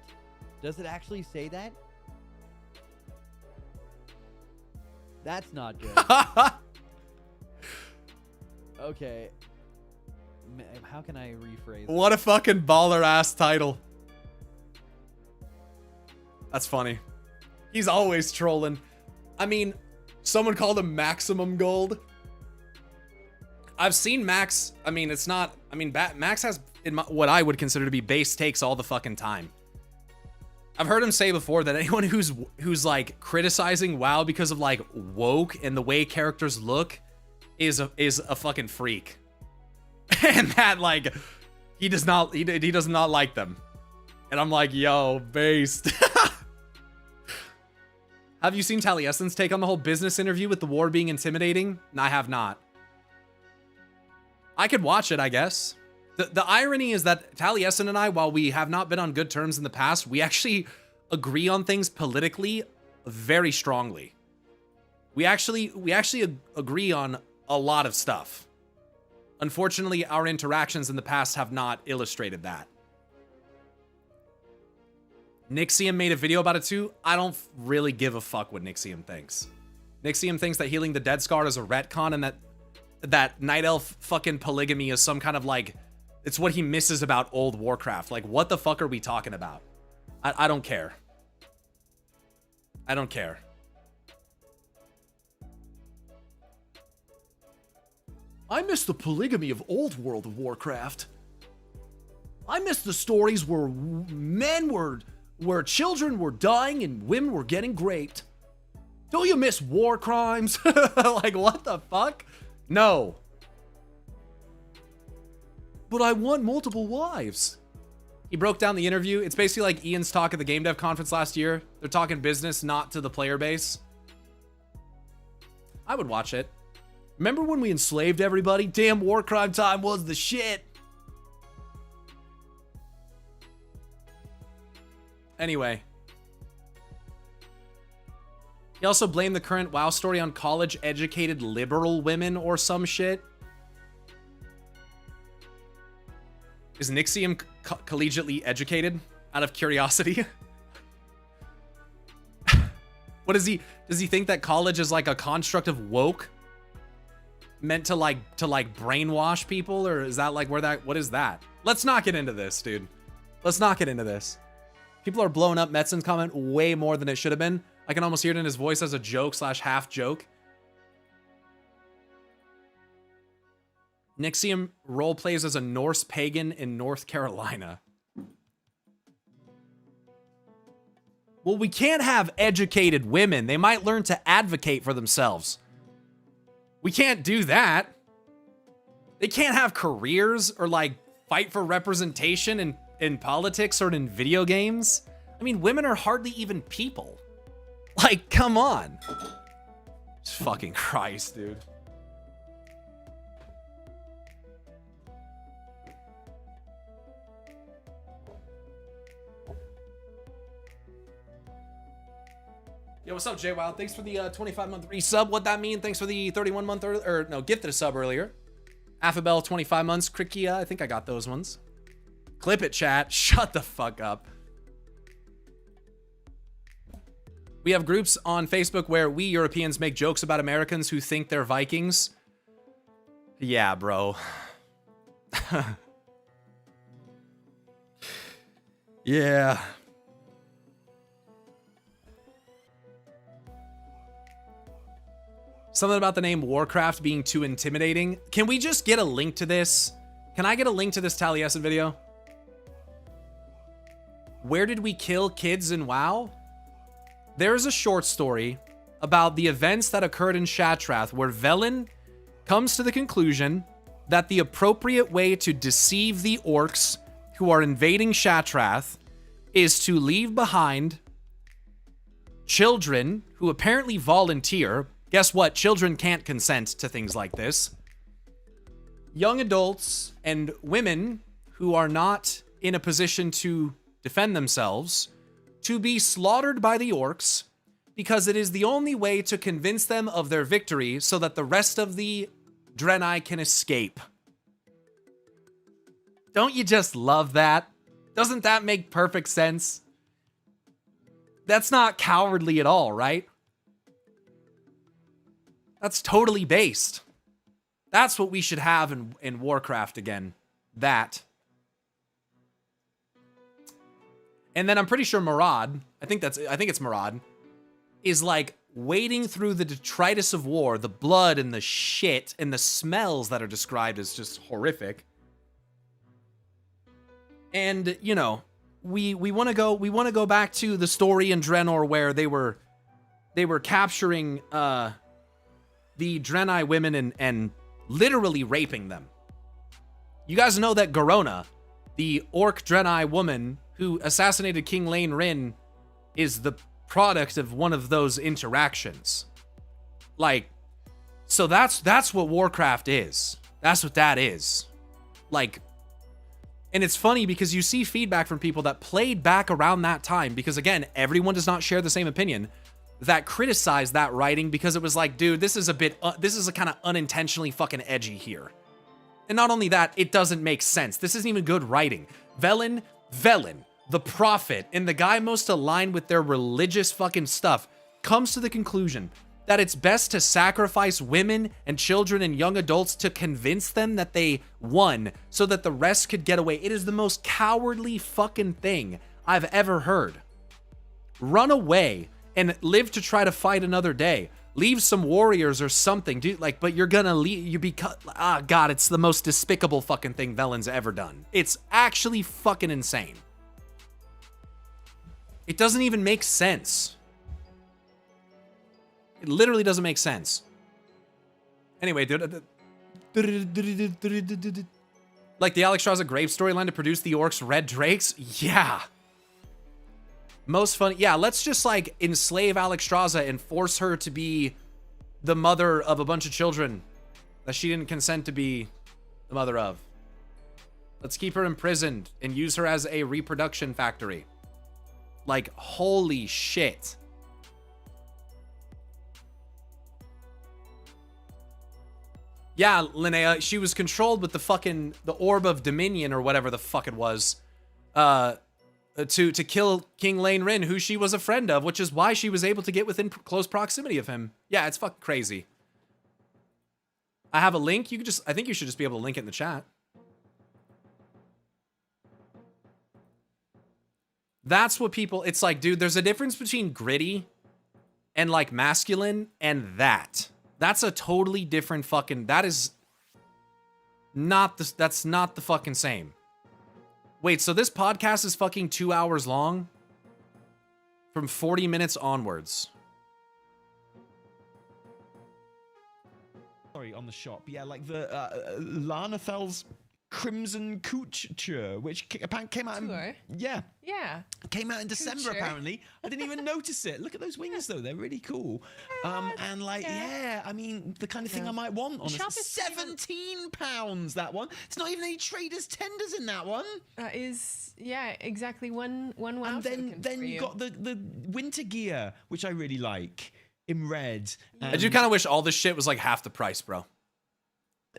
Does it actually say that? That's not good. Okay. How can I rephrase What a fucking baller ass title. That's funny. He's always trolling. I mean, someone called him Maximum Gold. I've seen Max. I mean, it's not. I mean, Max has what I would consider to be base takes all the fucking time. I've heard him say before that anyone who's like criticizing WoW because of like woke and the way characters look is a fucking freak, and that like he does not like them. And I'm like, yo, based. Have you seen Taliesin's take on the whole business interview with the war being intimidating? No, I have not. I could watch it, I guess. The irony is that Taliesin and I, while we have not been on good terms in the past, we actually agree on things politically very strongly. We actually agree on a lot of stuff. Unfortunately, our interactions in the past have not illustrated that. Nixium made a video about it too. I don't really give a fuck what Nixium thinks. Nixium thinks that healing the dead scar is a retcon and that Night Elf fucking polygamy is some kind of like, it's what he misses about old Warcraft. Like, what the fuck are we talking about? I don't care. I don't care. I miss the polygamy of old World of Warcraft. I miss the stories where where children were dying and women were getting raped. Don't you miss war crimes? Like, what the fuck? No. But I want multiple wives. He broke down the interview. It's basically like Ian's talk at the Game Dev conference last year. They're talking business, not to the player base. I would watch it. Remember when we enslaved everybody? Damn, war crime time was the shit. Anyway. He also blamed the current WoW story on college-educated liberal women or some shit. Is Nixium collegiately educated? Out of curiosity? What is he? Does he think that college is like a construct of woke? Meant to like brainwash people? Or is that like what is that? Let's not get into this, dude. Let's not get into this. People are blowing up Metzen's comment way more than it should have been. I can almost hear it in his voice as a joke / half joke. Nixium role plays as a Norse pagan in North Carolina. Well, we can't have educated women. They might learn to advocate for themselves. We can't do that. They can't have careers or like fight for representation in politics or in video games. I mean, women are hardly even people. Like, come on. Jesus fucking Christ, dude. Yo, what's up, Jay Wild? Thanks for the 25-month resub. What that mean? Thanks for the 31-month gifted a sub earlier. Affabel, 25 months. Krikia, I think I got those ones. Clip it, chat. Shut the fuck up. We have groups on Facebook where we Europeans make jokes about Americans who think they're Vikings. Yeah, bro. Yeah. Something about the name Warcraft being too intimidating. Can we just get a link to this? Can I get a link to this Taliesin video? Where did we kill kids in WoW? There's a short story about the events that occurred in Shattrath where Velen comes to the conclusion that the appropriate way to deceive the orcs who are invading Shattrath is to leave behind children who apparently volunteer. Guess what? Children can't consent to things like this. Young adults and women who are not in a position to defend themselves to be slaughtered by the orcs because it is the only way to convince them of their victory so that the rest of the Draenei can escape. Don't you just love that? Doesn't that make perfect sense? That's not cowardly at all, right? That's totally based. That's what we should have in Warcraft again. That. And then I'm pretty sure Murad, I think it's Murad, is like wading through the detritus of war, the blood and the shit and the smells that are described as just horrific. And, you know, we want to go back to the story in Draenor where they were capturing the Draenei women and literally raping them. You guys know that Garona, the orc Draenei woman who assassinated King Lane Rin, is the product of one of those interactions. Like, so that's what Warcraft is. That's what that is. Like, and it's funny because you see feedback from people that played back around that time, because again, everyone does not share the same opinion, that criticized that writing because it was like, dude, this is a kind of unintentionally fucking edgy here. And not only that, it doesn't make sense. This isn't even good writing. Velen, the prophet, and the guy most aligned with their religious fucking stuff, comes to the conclusion that it's best to sacrifice women and children and young adults to convince them that they won so that the rest could get away. It is the most cowardly fucking thing I've ever heard. Run away and live to try to fight another day. Leave some warriors or something, dude. Like, but you're gonna leave. God, it's the most despicable fucking thing Velen's ever done. It's actually fucking insane. It doesn't even make sense. It literally doesn't make sense. Anyway, dude. Like the Alexstrasza Grave storyline to produce the orcs red drakes? Yeah. Most funny. Yeah, let's just like enslave Alexstrasza and force her to be the mother of a bunch of children that she didn't consent to be the mother of. Let's keep her imprisoned and use her as a reproduction factory. Like, holy shit. Yeah, Linnea, she was controlled with the Orb of Dominion or whatever the fuck it was. To kill King Lane Rin, who she was a friend of, which is why she was able to get within close proximity of him. Yeah, it's fucking crazy. I have a link. I think you should just be able to link it in the chat. That's what people, it's like, dude, there's a difference between gritty and like masculine and that. That's a totally different fucking, that's not the fucking same. Wait, so this podcast is fucking 2 hours long? From 40 minutes onwards. sorry, on the shop. Yeah, like the Lanafel's Crimson Couture, which apparently came out in, Yeah. came out in December Couture. apparently. I didn't even notice it. Look at those wings though, they're really cool. And like, yeah, I mean, the kind of thing I might want on shop a is £17, that one. It's not even any traders tenders in that one. That is, yeah, exactly one wow And token then for you got the winter gear, which I really like, in red. I do kind of wish all this shit was like half the price, bro.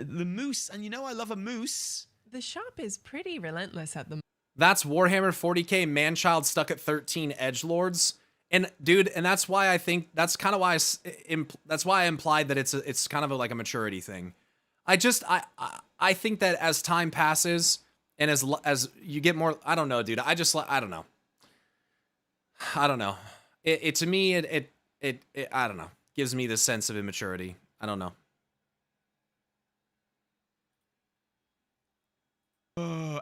The moose, and you know I love a moose. The shop is pretty relentless at the moment. That's Warhammer 40k Manchild stuck at 13 edgelords. And dude, and that's why I think that's kind of why that's why I implied that it's kind of like a maturity thing. I think that as time passes and as you get more, I don't know, dude. I don't know. I don't know. It to me it I don't know, gives me this sense of immaturity. I don't know.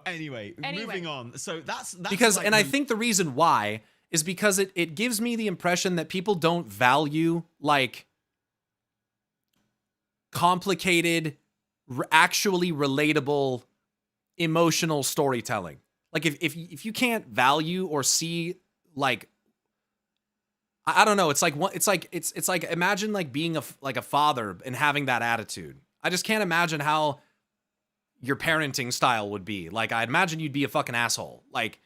Anyway, moving on. So that's because, like and I think the reason why is because it gives me the impression that people don't value like complicated, actually relatable, emotional storytelling. Like if you can't value or see like, I don't know, it's like imagine like being a father and having that attitude. I just can't imagine how your parenting style would be. Like, I'd imagine you'd be a fucking asshole. Like,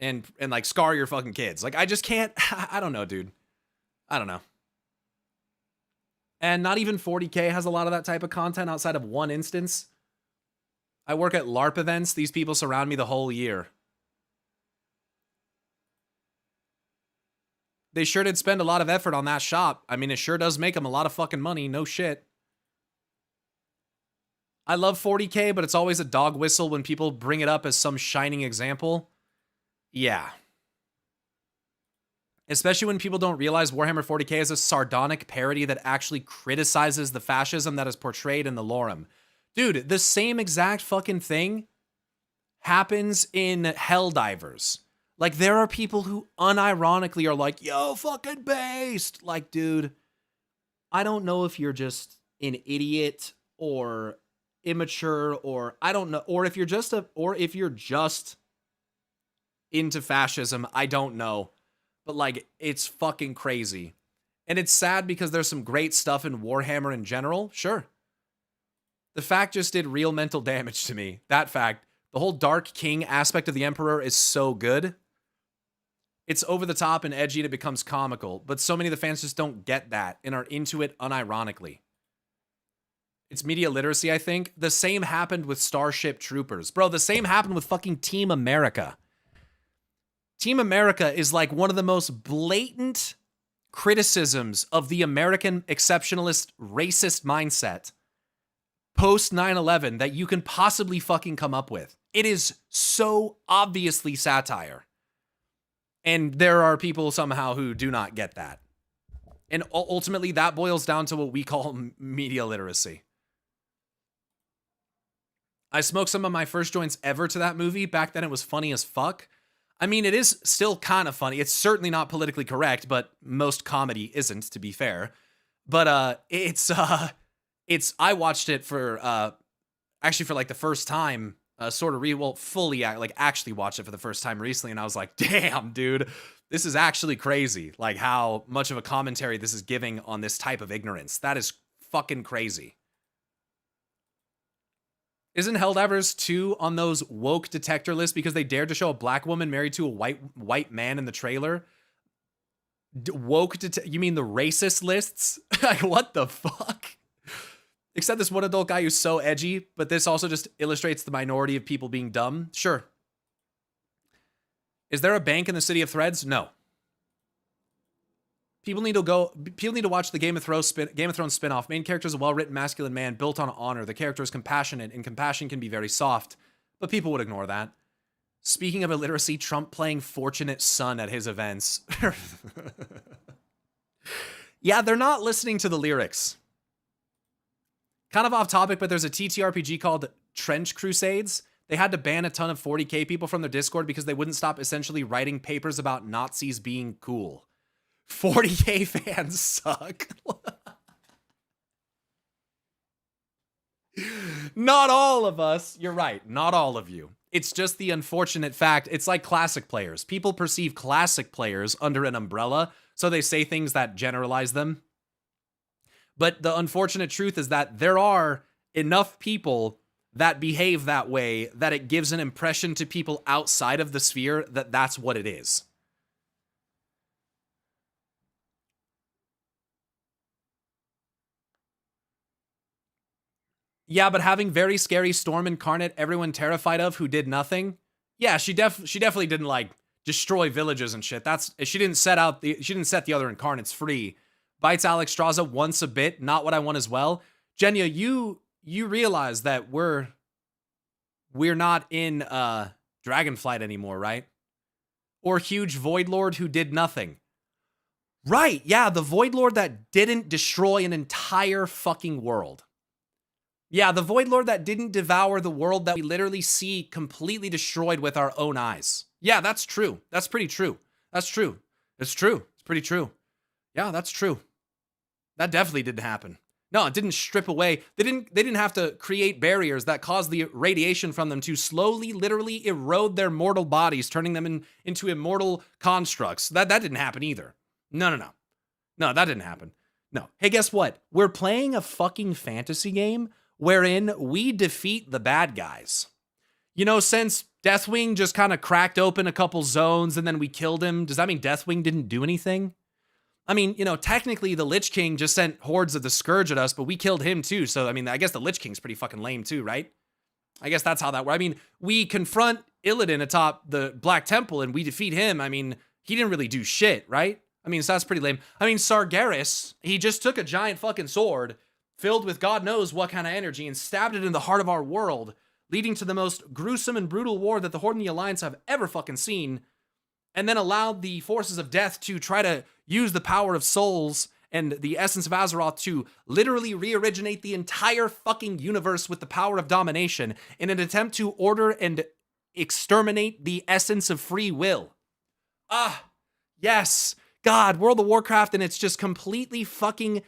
and like scar your fucking kids. Like, I just can't, I don't know, dude. I don't know. And not even 40k has a lot of that type of content outside of one instance. I work at LARP events. These people surround me the whole year. They sure did spend a lot of effort on that shop. I mean, it sure does make them a lot of fucking money. No shit. I love 40k, but it's always a dog whistle when people bring it up as some shining example. Yeah. Especially when people don't realize Warhammer 40k is a sardonic parody that actually criticizes the fascism that is portrayed in the lorem. Dude, the same exact fucking thing happens in Helldivers. Like, there are people who unironically are like, yo, fucking based. Like, dude, I don't know if you're just an idiot or immature, or I don't know, or if you're just into fascism, I don't know. But like, it's fucking crazy. And it's sad because there's some great stuff in Warhammer in general, sure. The fact just did real mental damage to me. That fact, the whole Dark King aspect of the Emperor is so good. It's over the top and edgy and it becomes comical, but so many of the fans just don't get that and are into it unironically. It's media literacy, I think. The same happened with Starship Troopers. Bro, the same happened with fucking Team America. Team America is like one of the most blatant criticisms of the American exceptionalist racist mindset post 9/11 that you can possibly fucking come up with. It is so obviously satire. And there are people somehow who do not get that. And ultimately that boils down to what we call media literacy. I smoked some of my first joints ever to that movie. Back then it was funny as fuck. I mean, it is still kind of funny. It's certainly not politically correct, but most comedy isn't, to be fair. But I watched it for actually for like the first time, fully actually watched it for the first time recently, and I was like, damn, dude, this is actually crazy. Like how much of a commentary this is giving on this type of ignorance. That is fucking crazy. Isn't Helldivers 2 on those woke detector lists because they dared to show a black woman married to a white man in the trailer? You mean the racist lists? Like, what the fuck? Except this one adult guy who's so edgy, but this also just illustrates the minority of people being dumb. Sure. Is there a bank in the City of Threads? No. People need to watch the Game of Thrones spinoff. Main character is a well-written masculine man built on honor. The character is compassionate, and compassion can be very soft, but people would ignore that. Speaking of illiteracy, Trump playing Fortunate Son at his events. Yeah, they're not listening to the lyrics. Kind of off topic, but there's a TTRPG called Trench Crusades. They had to ban a ton of 40k people from their Discord because they wouldn't stop essentially writing papers about Nazis being cool. 40k fans suck. Not all of us. You're right. Not all of you. It's just the unfortunate fact. It's like classic players. People perceive classic players under an umbrella, so they say things that generalize them. But the unfortunate truth is that there are enough people that behave that way that it gives an impression to people outside of the sphere that that's what it is. Yeah, but having very scary Storm Incarnate everyone terrified of who did nothing. Yeah, she definitely didn't like destroy villages and shit. She didn't set the other Incarnates free. Bites Alex Straza once a bit, not what I want as well. Jenya, you realize that we're not in Dragonflight anymore, right? Or Huge Void Lord who did nothing. Right, yeah, the Void Lord that didn't destroy an entire fucking world. Yeah, the Void Lord that didn't devour the world that we literally see completely destroyed with our own eyes. Yeah, that's true. That's pretty true. That's true. It's true. It's pretty true. Yeah, that's true. That definitely didn't happen. No, it didn't strip away. They didn't have to create barriers that caused the radiation from them to slowly, literally erode their mortal bodies, turning them into immortal constructs. That didn't happen either. No, that didn't happen. No. Hey, guess what? We're playing a fucking fantasy game wherein we defeat the bad guys. You know, since Deathwing just kind of cracked open a couple zones and then we killed him, does that mean Deathwing didn't do anything? I mean, you know, technically the Lich King just sent hordes of the Scourge at us, but we killed him too. So, I mean, I guess the Lich King's pretty fucking lame too, right? I guess that's how that works. I mean, we confront Illidan atop the Black Temple and we defeat him. I mean, he didn't really do shit, right? I mean, so that's pretty lame. I mean, Sargeras, he just took a giant fucking sword filled with God knows what kind of energy and stabbed it in the heart of our world, leading to the most gruesome and brutal war that the Horde and the Alliance have ever fucking seen, and then allowed the forces of death to try to use the power of souls and the essence of Azeroth to literally re-originate the entire fucking universe with the power of domination in an attempt to order and exterminate the essence of free will. Ah, yes. God, World of Warcraft, and it's just completely fucking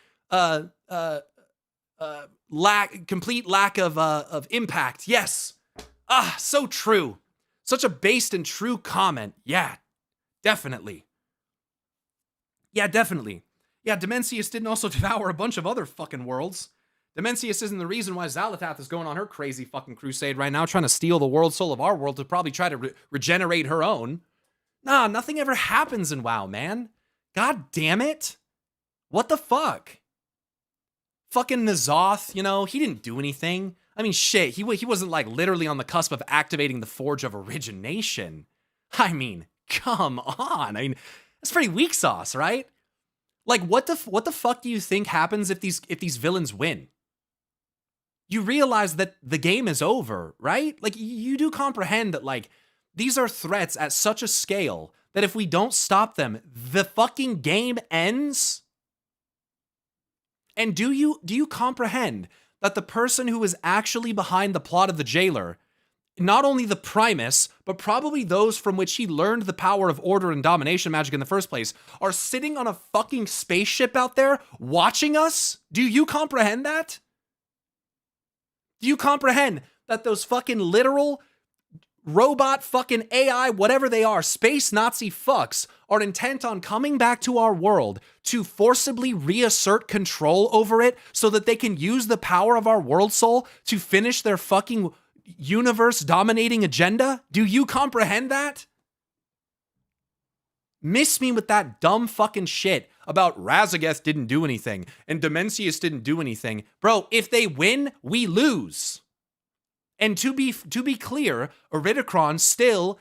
complete lack of impact. Yes. Ah, so true. Such a based and true comment. Yeah, definitely. Yeah, definitely. Yeah, Dimensius didn't also devour a bunch of other fucking worlds. Dimensius isn't the reason why Xal'atath is going on her crazy fucking crusade right now, trying to steal the world soul of our world to probably try to regenerate her own. Nah, nothing ever happens in WoW, man. God damn it. What the fuck? Fucking N'Zoth, you know, he didn't do anything. I mean, shit, he wasn't like literally on the cusp of activating the Forge of Origination. I mean, come on. I mean, that's pretty weak sauce, right? Like, what the fuck do you think happens if these villains win? You realize that the game is over, right? Like, you do comprehend that, like, these are threats at such a scale that if we don't stop them, the fucking game ends. And do you comprehend that the person who is actually behind the plot of the Jailer, not only the Primus, but probably those from which he learned the power of order and domination magic in the first place, are sitting on a fucking spaceship out there watching us? Do you comprehend that? Do you comprehend that those fucking literal robot fucking AI, whatever they are, space Nazi fucks, are intent on coming back to our world to forcibly reassert control over it so that they can use the power of our world soul to finish their fucking universe dominating agenda? Do you comprehend that? Miss me with that dumb fucking shit about Razageth didn't do anything and Dimensius didn't do anything. Bro, if they win, we lose. And to be clear, Iridikron still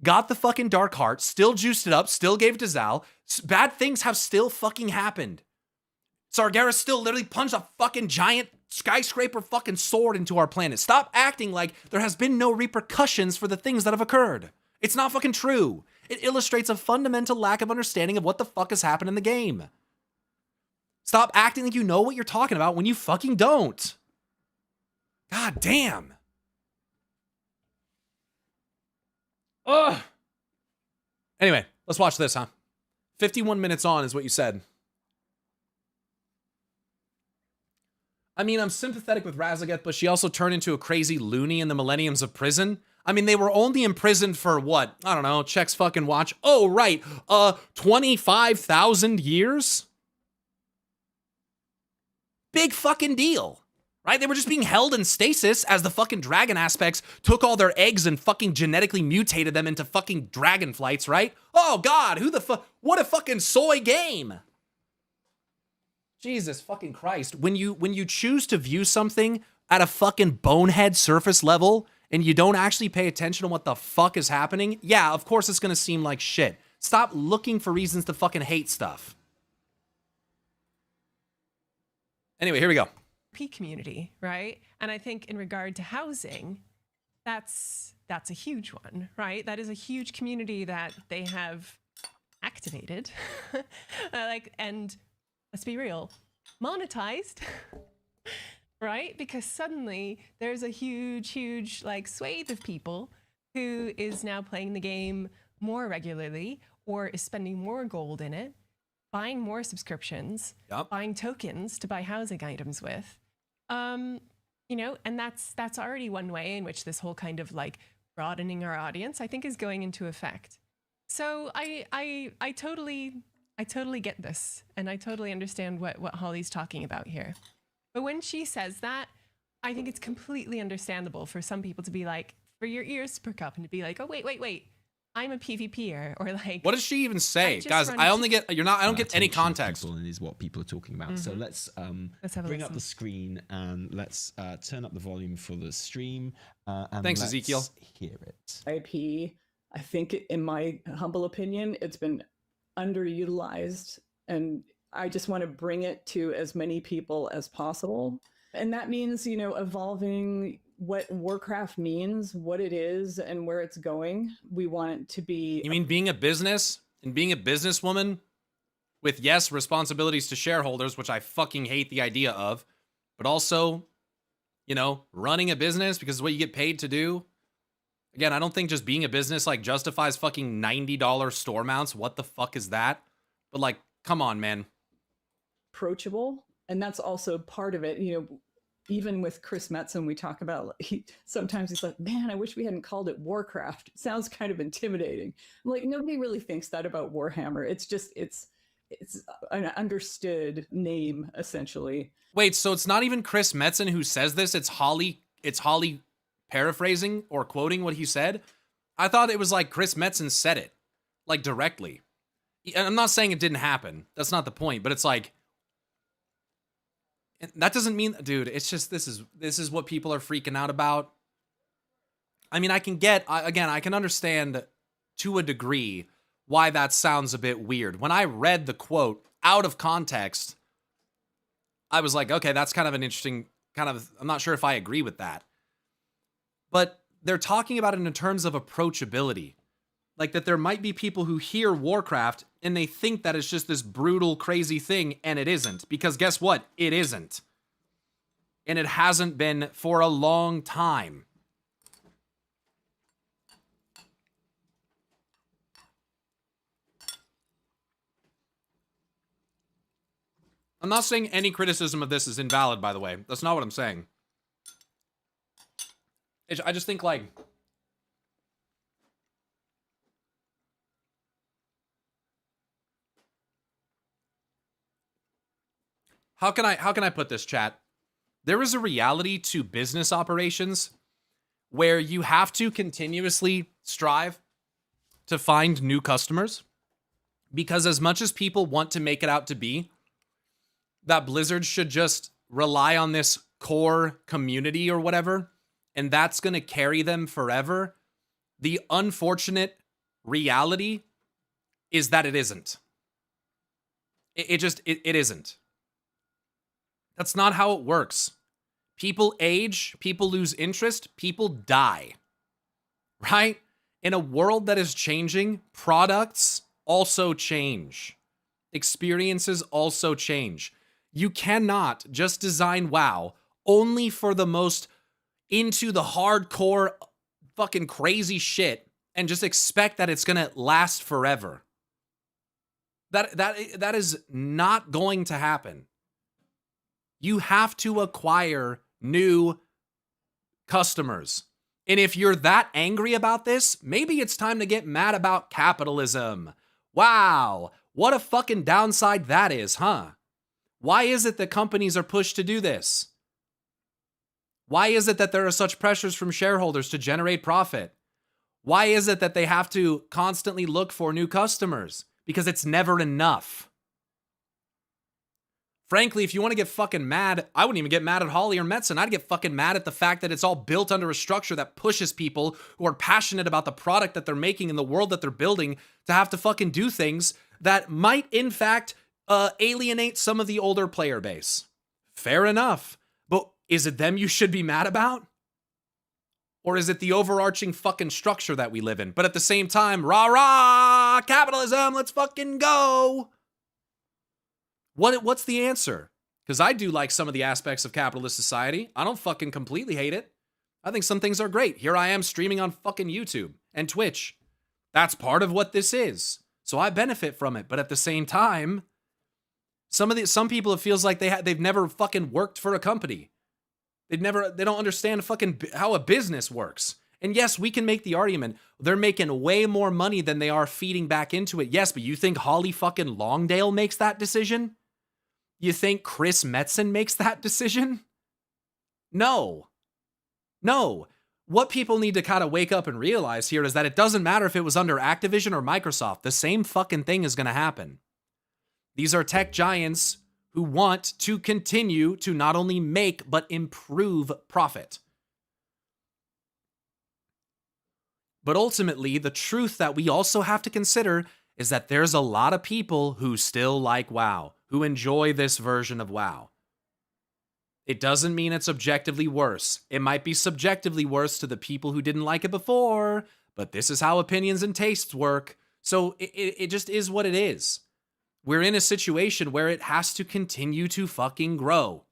got the fucking Dark Heart, still juiced it up, still gave it to Zal. Bad things have still fucking happened. Sargeras still literally punched a fucking giant skyscraper fucking sword into our planet. Stop acting like there has been no repercussions for the things that have occurred. It's not fucking true. It illustrates a fundamental lack of understanding of what the fuck has happened in the game. Stop acting like you know what you're talking about when you fucking don't. God damn. Ugh. Anyway, let's watch this, huh? 51 minutes on is what you said. I mean, I'm sympathetic with Razageth, but she also turned into a crazy loony in the Millenniums of Prison. I mean, they were only imprisoned for what? I don't know, checks fucking watch. Oh, right, 25,000 years? Big fucking deal, right? They were just being held in stasis as the fucking dragon aspects took all their eggs and fucking genetically mutated them into fucking dragonflights, right? Oh, God, who the fuck? What a fucking soy game. Jesus fucking Christ. When you choose to view something at a fucking bonehead surface level and you don't actually pay attention to what the fuck is happening, yeah, of course it's gonna seem like shit. Stop looking for reasons to fucking hate stuff. Anyway, here we go. Community, right? And I think in regard to housing, that's a huge one, right? That is a huge community that they have activated, and let's be real, monetized, right? Because suddenly there's a huge like swathe of people who is now playing the game more regularly or is spending more gold in it, buying more subscriptions, buying tokens to buy housing items with. You know, and that's already one way in which this whole kind of like broadening our audience, I think, is going into effect. So I totally get this, and I totally understand what Holly's talking about here. But when she says that, I think it's completely understandable for some people to be like, for your ears to perk up and to be like, oh wait, I'm a PvPer, or like, what does she even say? Guys, I only get, I don't get any context. Is what people are talking about. So let's bring up the screen and let's turn up the volume for the stream. And thanks, Ezekiel. Hear it. IP, I think, in my humble opinion, it's been underutilized, and I just want to bring it to as many people as possible. And that means, you know, evolving what Warcraft means, what it is, and where it's going. We want it to be... You mean being a business and being a businesswoman with, yes, responsibilities to shareholders, which I fucking hate the idea of, but also, you know, running a business because it's what you get paid to do. Again, I don't think just being a business like justifies fucking $90 store mounts. What the fuck is that? But like, come on, man. Approachable. And that's also part of it. You know, even with Chris Metzen, we talk about, sometimes he's like, man, I wish we hadn't called it Warcraft. It sounds kind of intimidating. I'm like, nobody really thinks that about Warhammer. It's just, it's an understood name, essentially. Wait, so it's not even Chris Metzen who says this? It's Holly paraphrasing or quoting what he said? I thought it was like Chris Metzen said it, like directly. And I'm not saying it didn't happen. That's not the point, but it's like, that doesn't mean, dude, it's just, this is what people are freaking out about. I mean, I can understand to a degree why that sounds a bit weird. When I read the quote out of context, I was like, okay, that's kind of an interesting I'm not sure if I agree with that. But they're talking about it in terms of approachability. Like that there might be people who hear Warcraft and they think that it's just this brutal, crazy thing, and it isn't. Because guess what? It isn't. And it hasn't been for a long time. I'm not saying any criticism of this is invalid, by the way. That's not what I'm saying. I just think, like... How can I put this, chat? There is a reality to business operations where you have to continuously strive to find new customers, because as much as people want to make it out to be that Blizzard should just rely on this core community or whatever, and that's going to carry them forever, the unfortunate reality is that it isn't. It isn't. That's not how it works. People age, people lose interest, people die. Right? In a world that is changing, products also change. Experiences also change. You cannot just design WoW only for the most into the hardcore fucking crazy shit and just expect that it's gonna last forever. That is not going to happen. You have to acquire new customers. And if you're that angry about this, maybe it's time to get mad about capitalism. Wow, what a fucking downside that is, huh? Why is it that companies are pushed to do this? Why is it that there are such pressures from shareholders to generate profit? Why is it that they have to constantly look for new customers? Because it's never enough. Frankly, if you want to get fucking mad, I wouldn't even get mad at Holly or Metzen. I'd get fucking mad at the fact that it's all built under a structure that pushes people who are passionate about the product that they're making in the world that they're building to have to fucking do things that might, in fact, alienate some of the older player base. Fair enough. But is it them you should be mad about? Or is it the overarching fucking structure that we live in? But at the same time, rah rah, capitalism, let's fucking go. What's the answer? Because I do like some of the aspects of capitalist society. I don't fucking completely hate it. I think some things are great. Here I am streaming on fucking YouTube and Twitch. That's part of what this is. So I benefit from it. But at the same time, some people, it feels like they've never fucking worked for a company. They don't understand fucking how a business works. And yes, we can make the argument they're making way more money than they are feeding back into it. Yes, but you think Holly fucking Longdale makes that decision? You think Chris Metzen makes that decision? No. What people need to kind of wake up and realize here is that it doesn't matter if it was under Activision or Microsoft. The same fucking thing is going to happen. These are tech giants who want to continue to not only make, but improve profit. But ultimately, the truth that we also have to consider is that there's a lot of people who still like WoW, who enjoy this version of WoW. It doesn't mean it's objectively worse. It might be subjectively worse to the people who didn't like it before, but this is how opinions and tastes work. So it just is what it is. We're in a situation where it has to continue to fucking grow.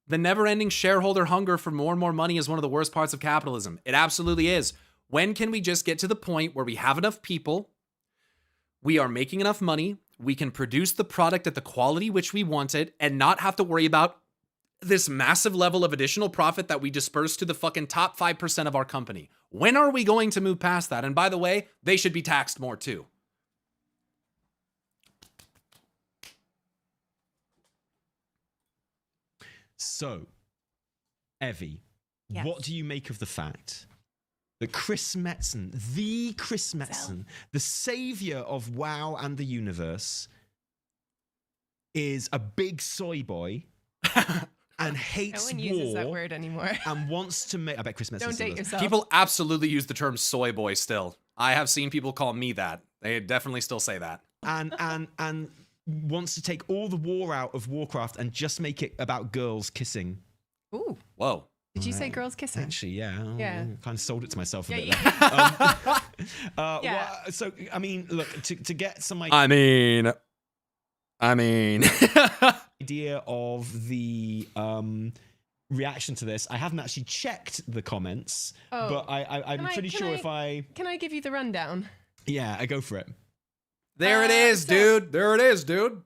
The never-ending shareholder hunger for more and more money is one of the worst parts of capitalism. It absolutely is. When can we just get to the point where we have enough people, we are making enough money, we can produce the product at the quality which we want it, and not have to worry about this massive level of additional profit that we disperse to the fucking top 5% of our company? When are we going to move past that? And by the way, they should be taxed more too. So, Evie, Yes. what do you make of the fact that Chris Metzen, the savior of WoW and the universe, is a big soy boy and hates No one war uses that word anymore. and wants to make... I bet Chris Metzen Don't still date does. yourself. People absolutely use the term soy boy still. I have seen people call me that. They definitely still say that. And wants to take all the war out of Warcraft and just make it about girls kissing. Ooh. Whoa. Did you say girls kissing? Actually, yeah. Yeah. I kind of sold it to myself a Yeah, bit yeah. there. Yeah. So, I mean, look, to get some I mean... idea of the reaction to this, I haven't actually checked the comments, but I'm pretty sure if I... Can I give you the rundown? Yeah, I go for it. There it is, dude. There it is, dude.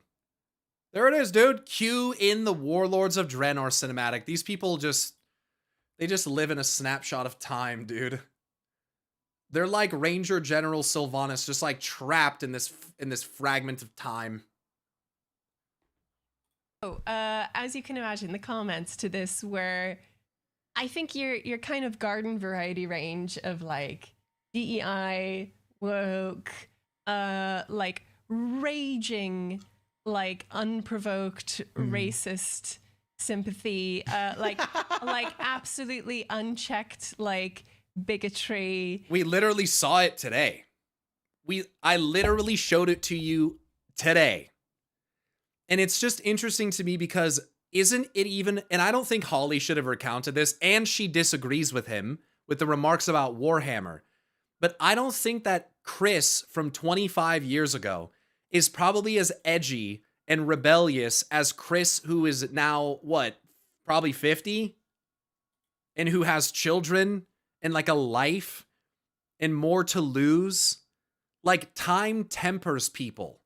There it is, dude. Cue in the Warlords of Draenor cinematic. These people they just live in a snapshot of time, dude. They're like Ranger General Sylvanas, just like trapped in this fragment of time. Oh, as you can imagine, the comments to this were, I think your kind of garden variety range of like DEI, woke, like raging, like unprovoked racist sympathy, like absolutely unchecked like bigotry. We literally saw it today. I literally showed it to you today. And it's just interesting to me because isn't it even, and I don't think Holly should have recounted this, and she disagrees with him with the remarks about Warhammer, but I don't think that Chris from 25 years ago is probably as edgy and rebellious as Chris, who is now, probably 50? And who has children and like a life and more to lose. Like, time tempers people.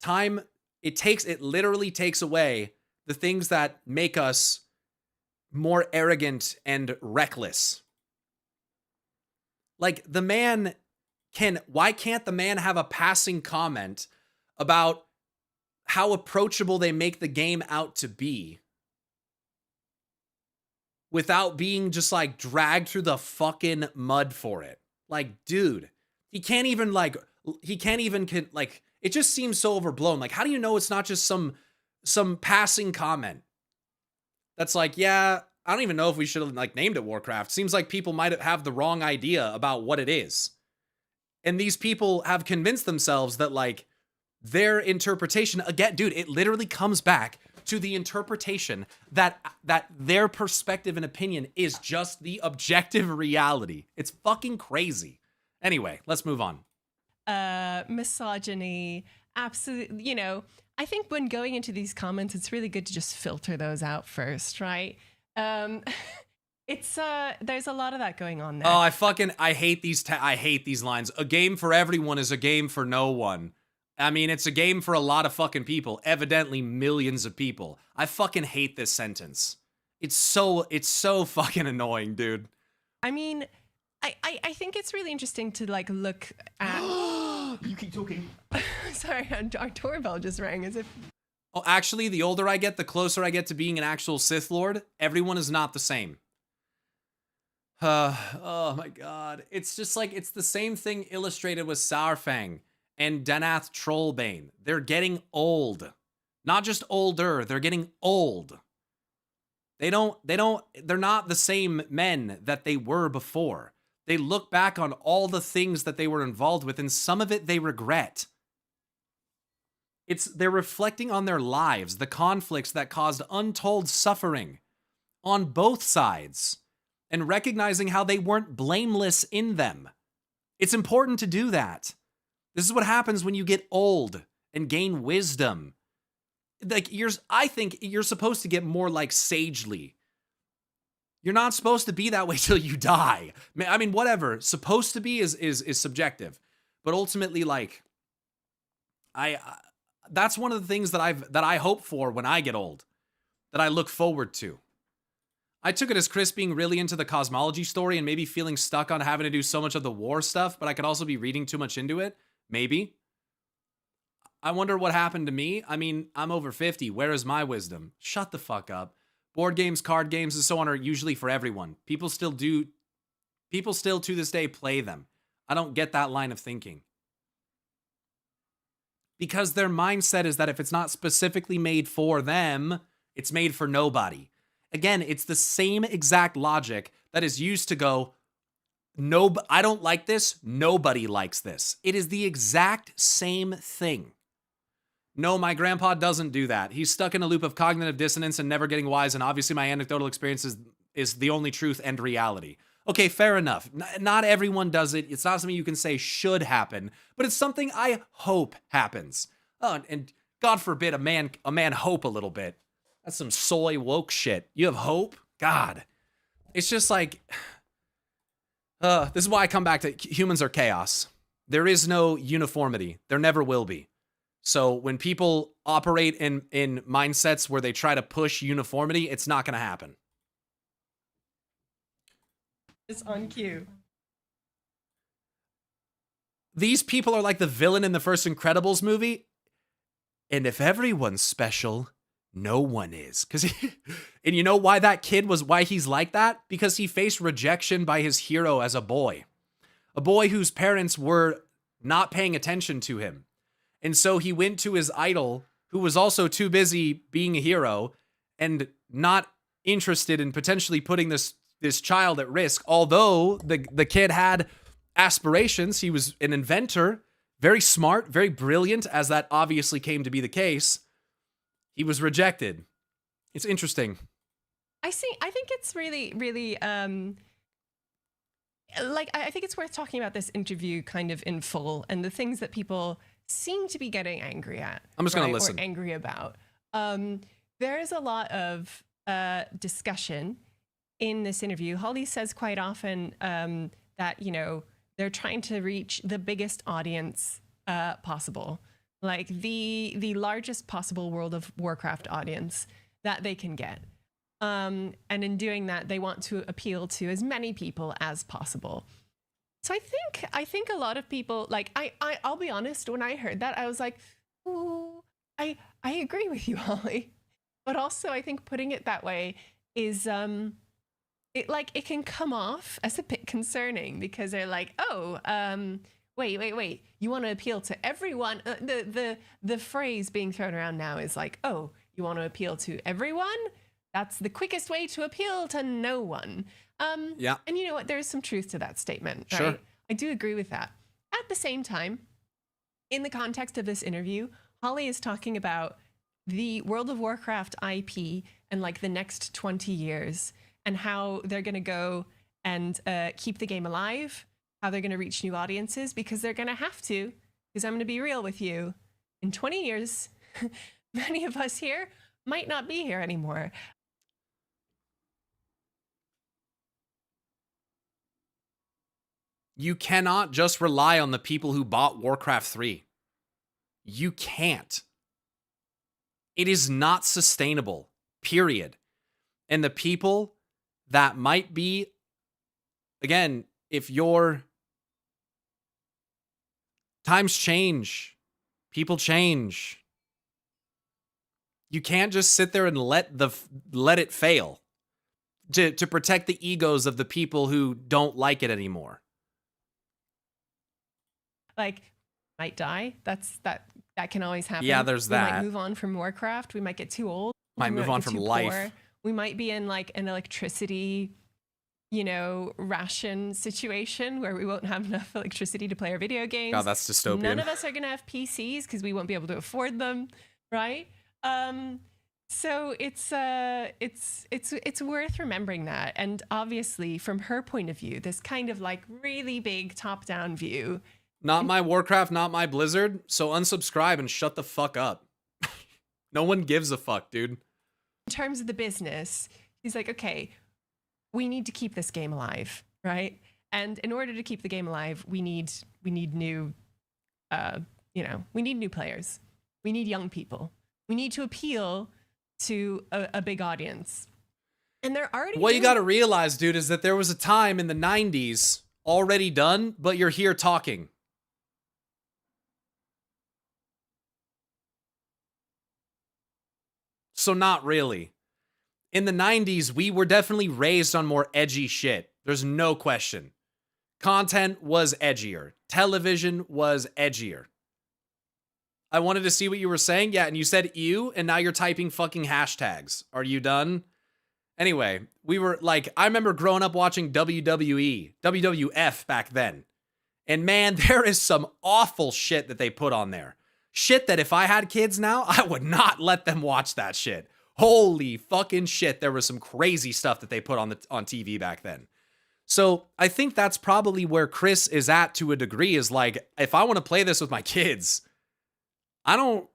Time it literally takes away the things that make us more arrogant and reckless. Like the man why can't the man have a passing comment about how approachable they make the game out to be without being just like dragged through the fucking mud for it? Like, dude, he can't even it just seems so overblown. Like, how do you know it's not just some passing comment that's like, yeah, I don't even know if we should have like named it Warcraft. Seems like people might have the wrong idea about what it is. And these people have convinced themselves that like their interpretation, again, dude, it literally comes back to the interpretation that their perspective and opinion is just the objective reality. It's fucking crazy. Anyway, let's move on. Misogyny, absolutely, you know, I think when going into these comments, it's really good to just filter those out first, right? It's there's a lot of that going on there. Oh, I hate these lines. A game for everyone is a game for no one. I mean, it's a game for a lot of fucking people, evidently millions of people. I fucking hate this sentence. It's so fucking annoying, dude. I mean, I think it's really interesting to like look at. You keep talking. Sorry, our doorbell just rang as if. Oh, actually, the older I get, the closer I get to being an actual Sith Lord. Everyone is not the same. Oh my god. It's just like, it's the same thing illustrated with Saurfang and Danath Trollbane. They're getting old. Not just older, they're getting old. They're not the same men that they were before. They look back on all the things that they were involved with, and some of it they regret. They're reflecting on their lives, the conflicts that caused untold suffering on both sides, and recognizing how they weren't blameless in them. It's important to do that. This is what happens when you get old and gain wisdom. Like I think you're supposed to get more like sagely. You're not supposed to be that way till you die. I mean, whatever. Supposed to be is subjective, but ultimately, like, that's one of the things that I hope for when I get old, that I look forward to. I took it as Chris being really into the cosmology story and maybe feeling stuck on having to do so much of the war stuff, but I could also be reading too much into it. Maybe. I wonder what happened to me. I mean, I'm over 50. Where is my wisdom? Shut the fuck up. Board games, card games, and so on are usually for everyone. People still to this day play them. I don't get that line of thinking. Because their mindset is that if it's not specifically made for them, it's made for nobody. Again, it's the same exact logic that is used to go, no, I don't like this, nobody likes this. It is the exact same thing. No, my grandpa doesn't do that. He's stuck in a loop of cognitive dissonance and never getting wise, and obviously my anecdotal experience is the only truth and reality. Okay, fair enough. Not everyone does it. It's not something you can say should happen, but it's something I hope happens. Oh, and God forbid a man hope a little bit. That's some soy woke shit. You have hope? God. It's just like, this is why I come back to humans are chaos. There is no uniformity. There never will be. So when people operate in mindsets where they try to push uniformity, it's not going to happen. It's on cue. These people are like the villain in the first Incredibles movie. And if everyone's special, no one is. And you know why why he's like that? Because he faced rejection by his hero as a boy whose parents were not paying attention to him. And so he went to his idol, who was also too busy being a hero and not interested in potentially putting this child at risk. Although the kid had aspirations, he was an inventor, very smart, very brilliant, as that obviously came to be the case. He was rejected. It's interesting. I think it's really, really, I think it's worth talking about this interview kind of in full and the things that people seem to be getting angry at. I'm just going to listen. Or angry about. There is a lot of discussion in this interview. Holly says quite often that, you know, they're trying to reach the biggest audience possible. like the largest possible World of Warcraft audience that they can get. And in doing that, they want to appeal to as many people as possible. So I think a lot of people, like, I'll be honest, when I heard that, I was like, ooh, I agree with you, Holly. But also I think putting it that way is it can come off as a bit concerning, because they're like, oh, wait, you want to appeal to everyone? The phrase being thrown around now is like, oh, you want to appeal to everyone? That's the quickest way to appeal to no one. Yeah. And you know what? There's some truth to that statement, right? Sure. I do agree with that. At the same time, in the context of this interview, Holly is talking about the World of Warcraft IP and like the next 20 years and how they're going to go and keep the game alive, how they're going to reach new audiences, because they're going to have to, because I'm going to be real with you. In 20 years, many of us here might not be here anymore. You cannot just rely on the people who bought Warcraft 3. You can't. It is not sustainable, period. And the people that might be, again, if your times change, people change. You can't just sit there and let it fail to protect the egos of the people who don't like it anymore. Like, might die. That can always happen. Yeah, there's we that. might move on from Warcraft. We might get too old. Might We move on get from too life. poor. We might be in like an electricity, ration situation where we won't have enough electricity to play our video games. God, that's dystopian. None of us are gonna have PCs because we won't be able to afford them, right? So it's worth remembering that. And obviously, from her point of view, this kind of like really big top-down view. Not my Warcraft, not my Blizzard, so unsubscribe and shut the fuck up. No one gives a fuck, dude. In terms of the business, he's like, okay, we need to keep this game alive, right? And in order to keep the game alive, we need new, we need new players. We need young people. We need to appeal to a big audience. And they're already What you got to realize, dude, is that there was a time in the 90s already done, but you're here talking. So not really. In the 90s, we were definitely raised on more edgy shit. There's no question. Content was edgier. Television was edgier. I wanted to see what you were saying. Yeah, and you said ew, and now you're typing fucking hashtags. Are you done? Anyway, we were like, I remember growing up watching WWE, WWF back then. And man, there is some awful shit that they put on there. Shit that if I had kids now, I would not let them watch that shit. Holy fucking shit, there was some crazy stuff that they put on TV back then. So I think that's probably where Chris is at to a degree, is like, if I want to play this with my kids, I don't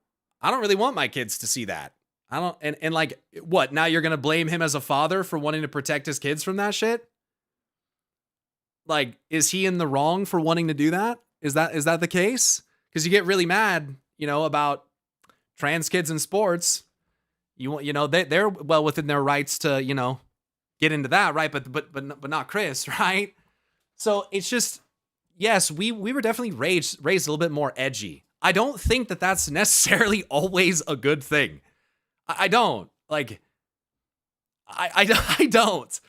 really want my kids to see that. I don't, and like, what, now you're going to blame him as a father for wanting to protect his kids from that shit? Like, is he in the wrong for wanting to do that? Is that the case? Because you get really mad, about trans kids in sports. They're well within their rights to, get into that, right? But not Chris, right? So it's just, yes, we were definitely raised a little bit more edgy. I don't think that that's necessarily always a good thing. I don't. Like, I don't.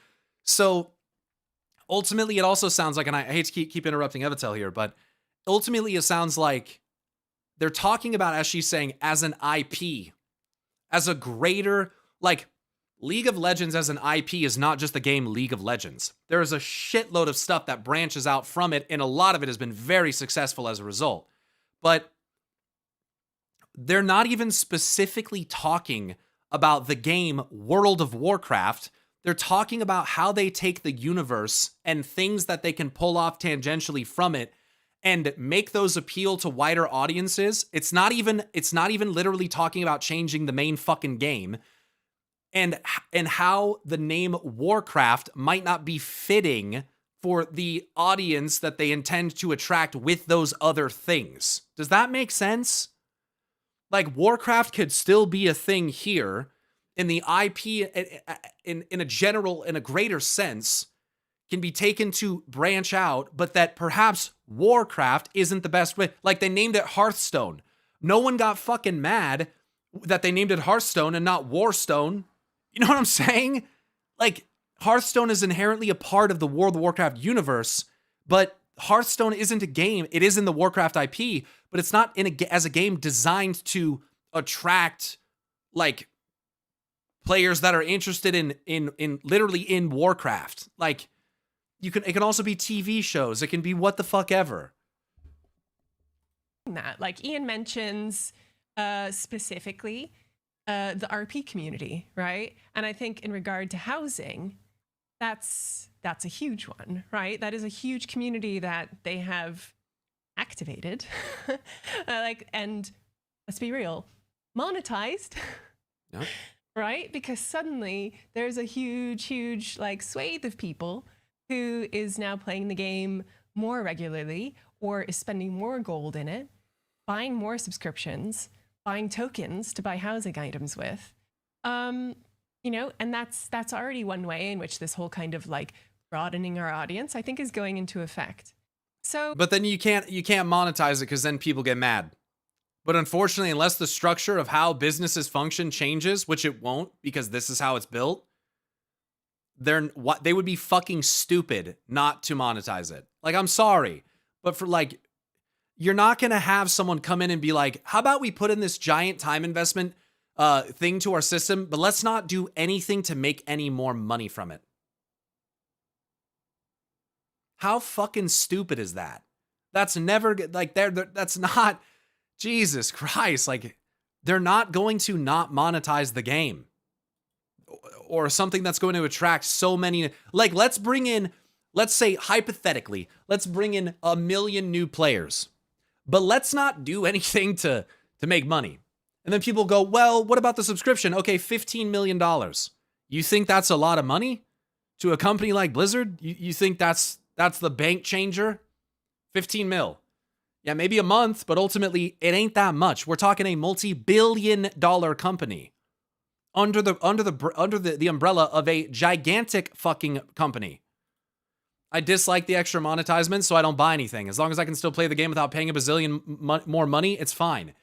So ultimately, it also sounds like, and I hate to keep interrupting Evitel here, but ultimately it sounds like they're talking about, as she's saying, as an IP, as a greater, like, League of Legends as an IP is not just the game League of Legends. There is a shitload of stuff that branches out from it, and a lot of it has been very successful as a result. But they're not even specifically talking about the game World of Warcraft. They're talking about how they take the universe and things that they can pull off tangentially from it and make those appeal to wider audiences. It's not even literally talking about changing the main fucking game, and how the name Warcraft might not be fitting for the audience that they intend to attract with those other things. Does that make sense? Like Warcraft could still be a thing here in the IP in a greater sense can be taken to branch out, but that perhaps Warcraft isn't the best way. Like they named it Hearthstone. No one got fucking mad that they named it Hearthstone and not Warstone. You know what I'm saying? Like Hearthstone is inherently a part of the World of Warcraft universe, but Hearthstone isn't a game. It is in the Warcraft IP, but it's not as a game designed to attract like players that are interested in literally in Warcraft. Like it can also be TV shows. It can be what the fuck ever. That, like Ian mentions specifically the RP community, right? And I think in regard to housing, that's a huge one, right? That is a huge community that they have activated, and let's be real, monetized, Yep. right? Because suddenly there's a huge like swathe of people who is now playing the game more regularly or is spending more gold in it, buying more subscriptions, buying tokens to buy housing items with. You know, and that's already one way in which this whole kind of like broadening our audience, I think, is going into effect. So, But then you can't monetize it because then people get mad. But unfortunately, unless the structure of how businesses function changes, which it won't because this is how it's built, they would be fucking stupid not to monetize it. Like, I'm sorry, but for like, you're not going to have someone come in and be like, how about we put in this giant time investment thing to our system, but let's not do anything to make any more money from it. How fucking stupid is that? That's never like that's not, Jesus Christ. Like they're not going to not monetize the game or something that's going to attract so many. Like let's say hypothetically, let's bring in 1 million new players, but let's not do anything to make money. And then people go, well, what about the subscription? Okay, $15 million. You think that's a lot of money to a company like Blizzard? You think that's the bank changer? 15 mil. Yeah, maybe a month, but ultimately it ain't that much. We're talking a multi-billion-dollar company under the umbrella of a gigantic fucking company. I dislike the extra monetizement, so I don't buy anything. As long as I can still play the game without paying a bazillion more money, it's fine.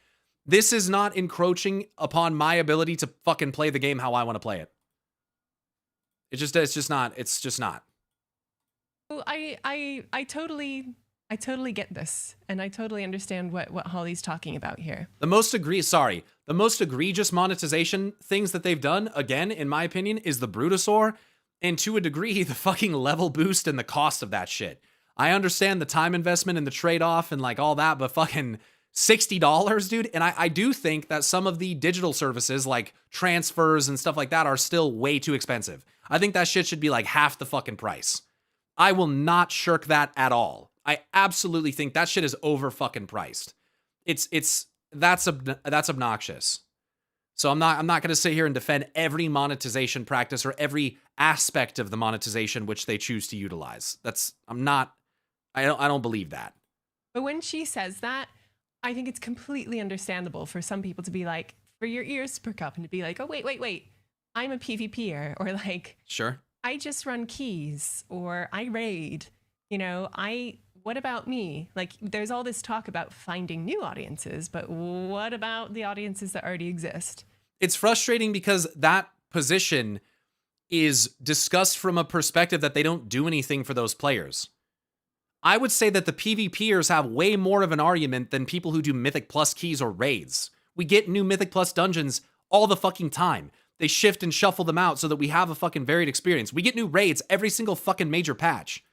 This is not encroaching upon my ability to fucking play the game how I want to play it. It's just not. I totally get this, and I totally understand what Holly's talking about here. The most egregious monetization things that they've done, again, in my opinion, is the Brutosaur, and to a degree, the fucking level boost and the cost of that shit. I understand the time investment and the trade-off and like all that, but fucking $60, dude. And I do think that some of the digital services like transfers and stuff like that are still way too expensive. I think that shit should be like half the fucking price. I will not shirk that at all. I absolutely think that shit is over fucking priced. That's obnoxious. So I'm not going to sit here and defend every monetization practice or every aspect of the monetization which they choose to utilize. I don't believe that. But when she says that, I think it's completely understandable for some people to be like, for your ears to perk up and to be like, oh, wait. I'm a PvPer, or like, Sure. I just run keys, or I raid, what about me? Like there's all this talk about finding new audiences, but what about the audiences that already exist? It's frustrating because that position is discussed from a perspective that they don't do anything for those players. I would say that the PvPers have way more of an argument than people who do Mythic Plus keys or raids. We get new Mythic Plus dungeons all the fucking time. They shift and shuffle them out so that we have a fucking varied experience. We get new raids every single fucking major patch.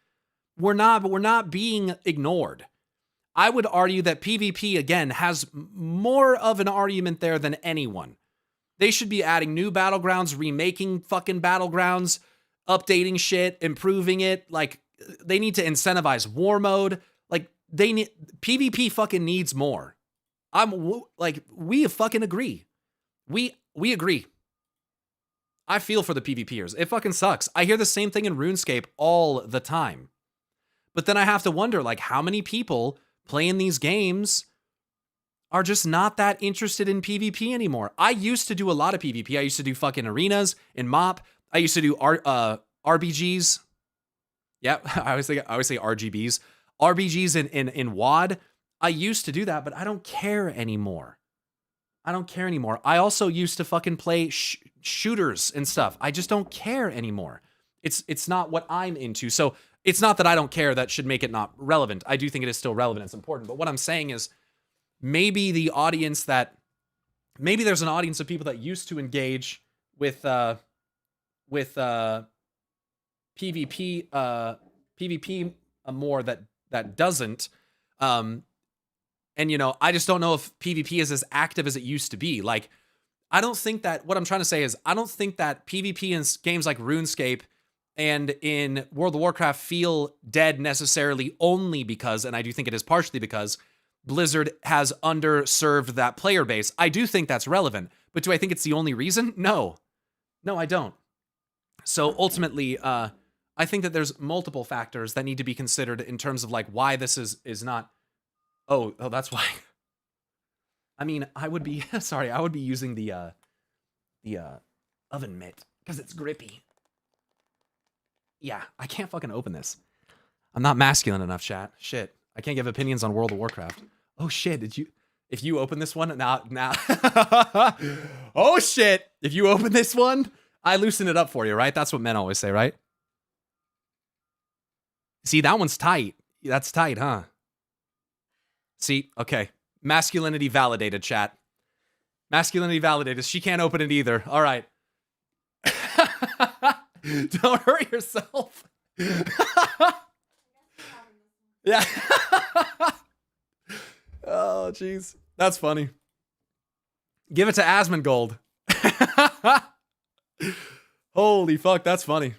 We're not being ignored. I would argue that PvP, again, has more of an argument there than anyone. They should be adding new battlegrounds, remaking fucking battlegrounds, updating shit, improving it. Like, they need to incentivize war mode. Like, PvP fucking needs more. We fucking agree. We agree. I feel for the PvPers. It fucking sucks. I hear the same thing in RuneScape all the time. But then I have to wonder, like, how many people playing these games are just not that interested in PvP anymore. I used to do a lot of PvP. I used to do fucking arenas and MOP. I used to do RBGs. Yeah, I always say RGBs. RBGs in WoD. I used to do that, but I don't care anymore. I don't care anymore. I also used to fucking play shooters and stuff. I just don't care anymore. It's not what I'm into. So it's not that I don't care that should make it not relevant. I do think it is still relevant. It's important. But what I'm saying is maybe there's an audience of people that used to engage with PvP more that doesn't. And, you know, I just don't know if PvP is as active as it used to be. Like, I don't think that, what I'm trying to say is, I don't think that PvP in games like RuneScape and in World of Warcraft feel dead necessarily only because, and I do think it is partially because, Blizzard has underserved that player base. I do think that's relevant, but do I think it's the only reason? No. No, I don't. So ultimately, I think that there's multiple factors that need to be considered in terms of like why this is not. Oh, that's why. I mean, I would be sorry. I would be using the oven mitt because it's grippy. Yeah, I can't fucking open this. I'm not masculine enough, chat. Shit, I can't give opinions on World of Warcraft. Oh shit, if you open this one now. Oh shit, if you open this one, I loosen it up for you, right? That's what men always say, right? See, that one's tight. That's tight, huh? See, okay. Masculinity validated, chat. Masculinity validated. She can't open it either. All right. Don't hurt yourself. Yeah. Oh, jeez. That's funny. Give it to Asmon Gold. Holy fuck, that's funny.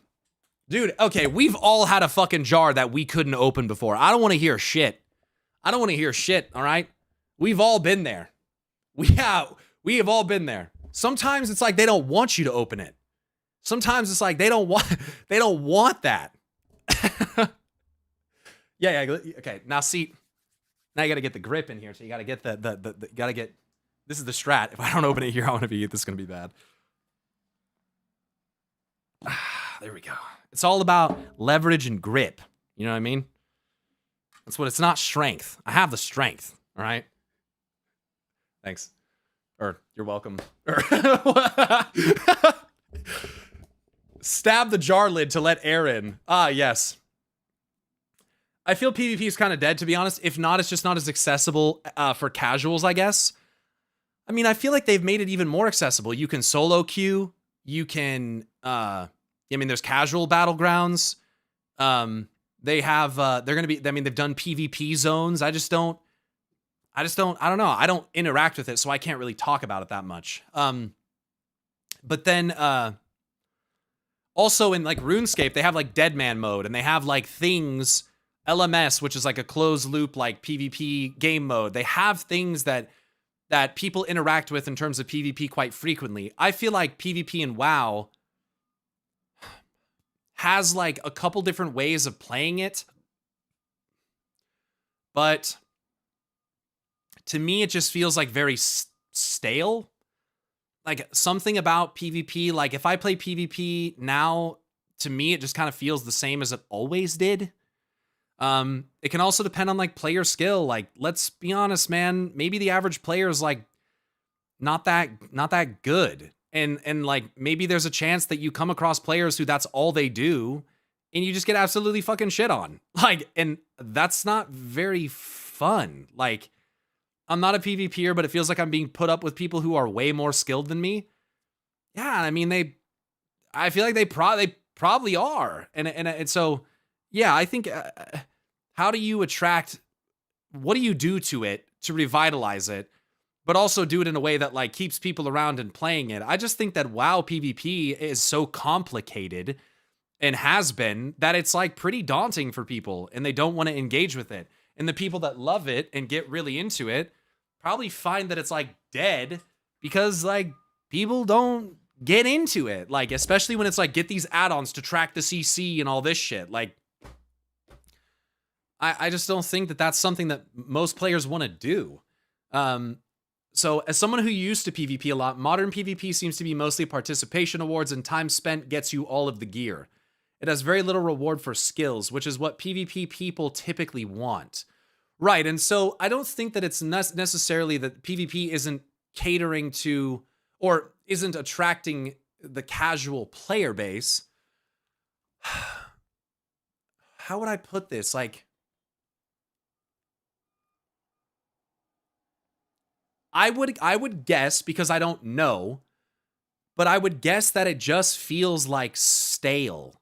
Dude, okay, we've all had a fucking jar that we couldn't open before. I don't want to hear shit. I don't want to hear shit, all right? We've all been there. We have all been there. Sometimes it's like they don't want you to open it. Sometimes it's like they don't want that. Yeah, okay. Now see, now you got to get the grip in here. So you got to get this is the strat. If I don't open it here, this is going to be bad. There we go. It's all about leverage and grip. You know what I mean? That's what it's not strength. I have the strength. All right. Thanks. Or you're welcome. Stab the jar lid to let air in. Ah, yes. I feel PvP is kind of dead, to be honest. If not, it's just not as accessible for casuals, I guess. I mean, I feel like they've made it even more accessible. You can solo queue. You can, there's casual battlegrounds. They have, they're going to be, they've done PvP zones. I don't know. I don't interact with it, so I can't really talk about it that much. But then, also in like RuneScape, they have like Deadman mode, and they have like things, LMS, which is like a closed loop, like PvP game mode. They have things that people interact with in terms of PvP quite frequently. I feel like PvP in WoW has like a couple different ways of playing it, but to me, it just feels like very stale. Like something about PvP, like if I play PvP now, to me, it just kind of feels the same as it always did. It can also depend on like player skill. Like, let's be honest, man, maybe the average player is like not that good. And like maybe there's a chance that you come across players who that's all they do and you just get absolutely fucking shit on. Like, and that's not very fun. Like, I'm not a PvPer, but it feels like I'm being put up with people who are way more skilled than me. Yeah, I mean, I feel like they probably are. And so, yeah, I think, how do you attract, what do you do to it to revitalize it, but also do it in a way that like keeps people around and playing it? I just think that WoW PvP is so complicated and has been that it's like pretty daunting for people and they don't want to engage with it. And the people that love it and get really into it probably find that it's like dead because like people don't get into it. Like, especially when it's like, get these add-ons to track the CC and all this shit. Like, I just don't think that that's something that most players want to do. So as someone who used to PvP a lot, modern PvP seems to be mostly participation awards and time spent gets you all of the gear. It has very little reward for skills, which is what PvP people typically want. Right, and so I don't think that it's necessarily that PvP isn't catering to or isn't attracting the casual player base. How would I put this? Like, I would guess, because I don't know, but I would guess that it just feels like stale.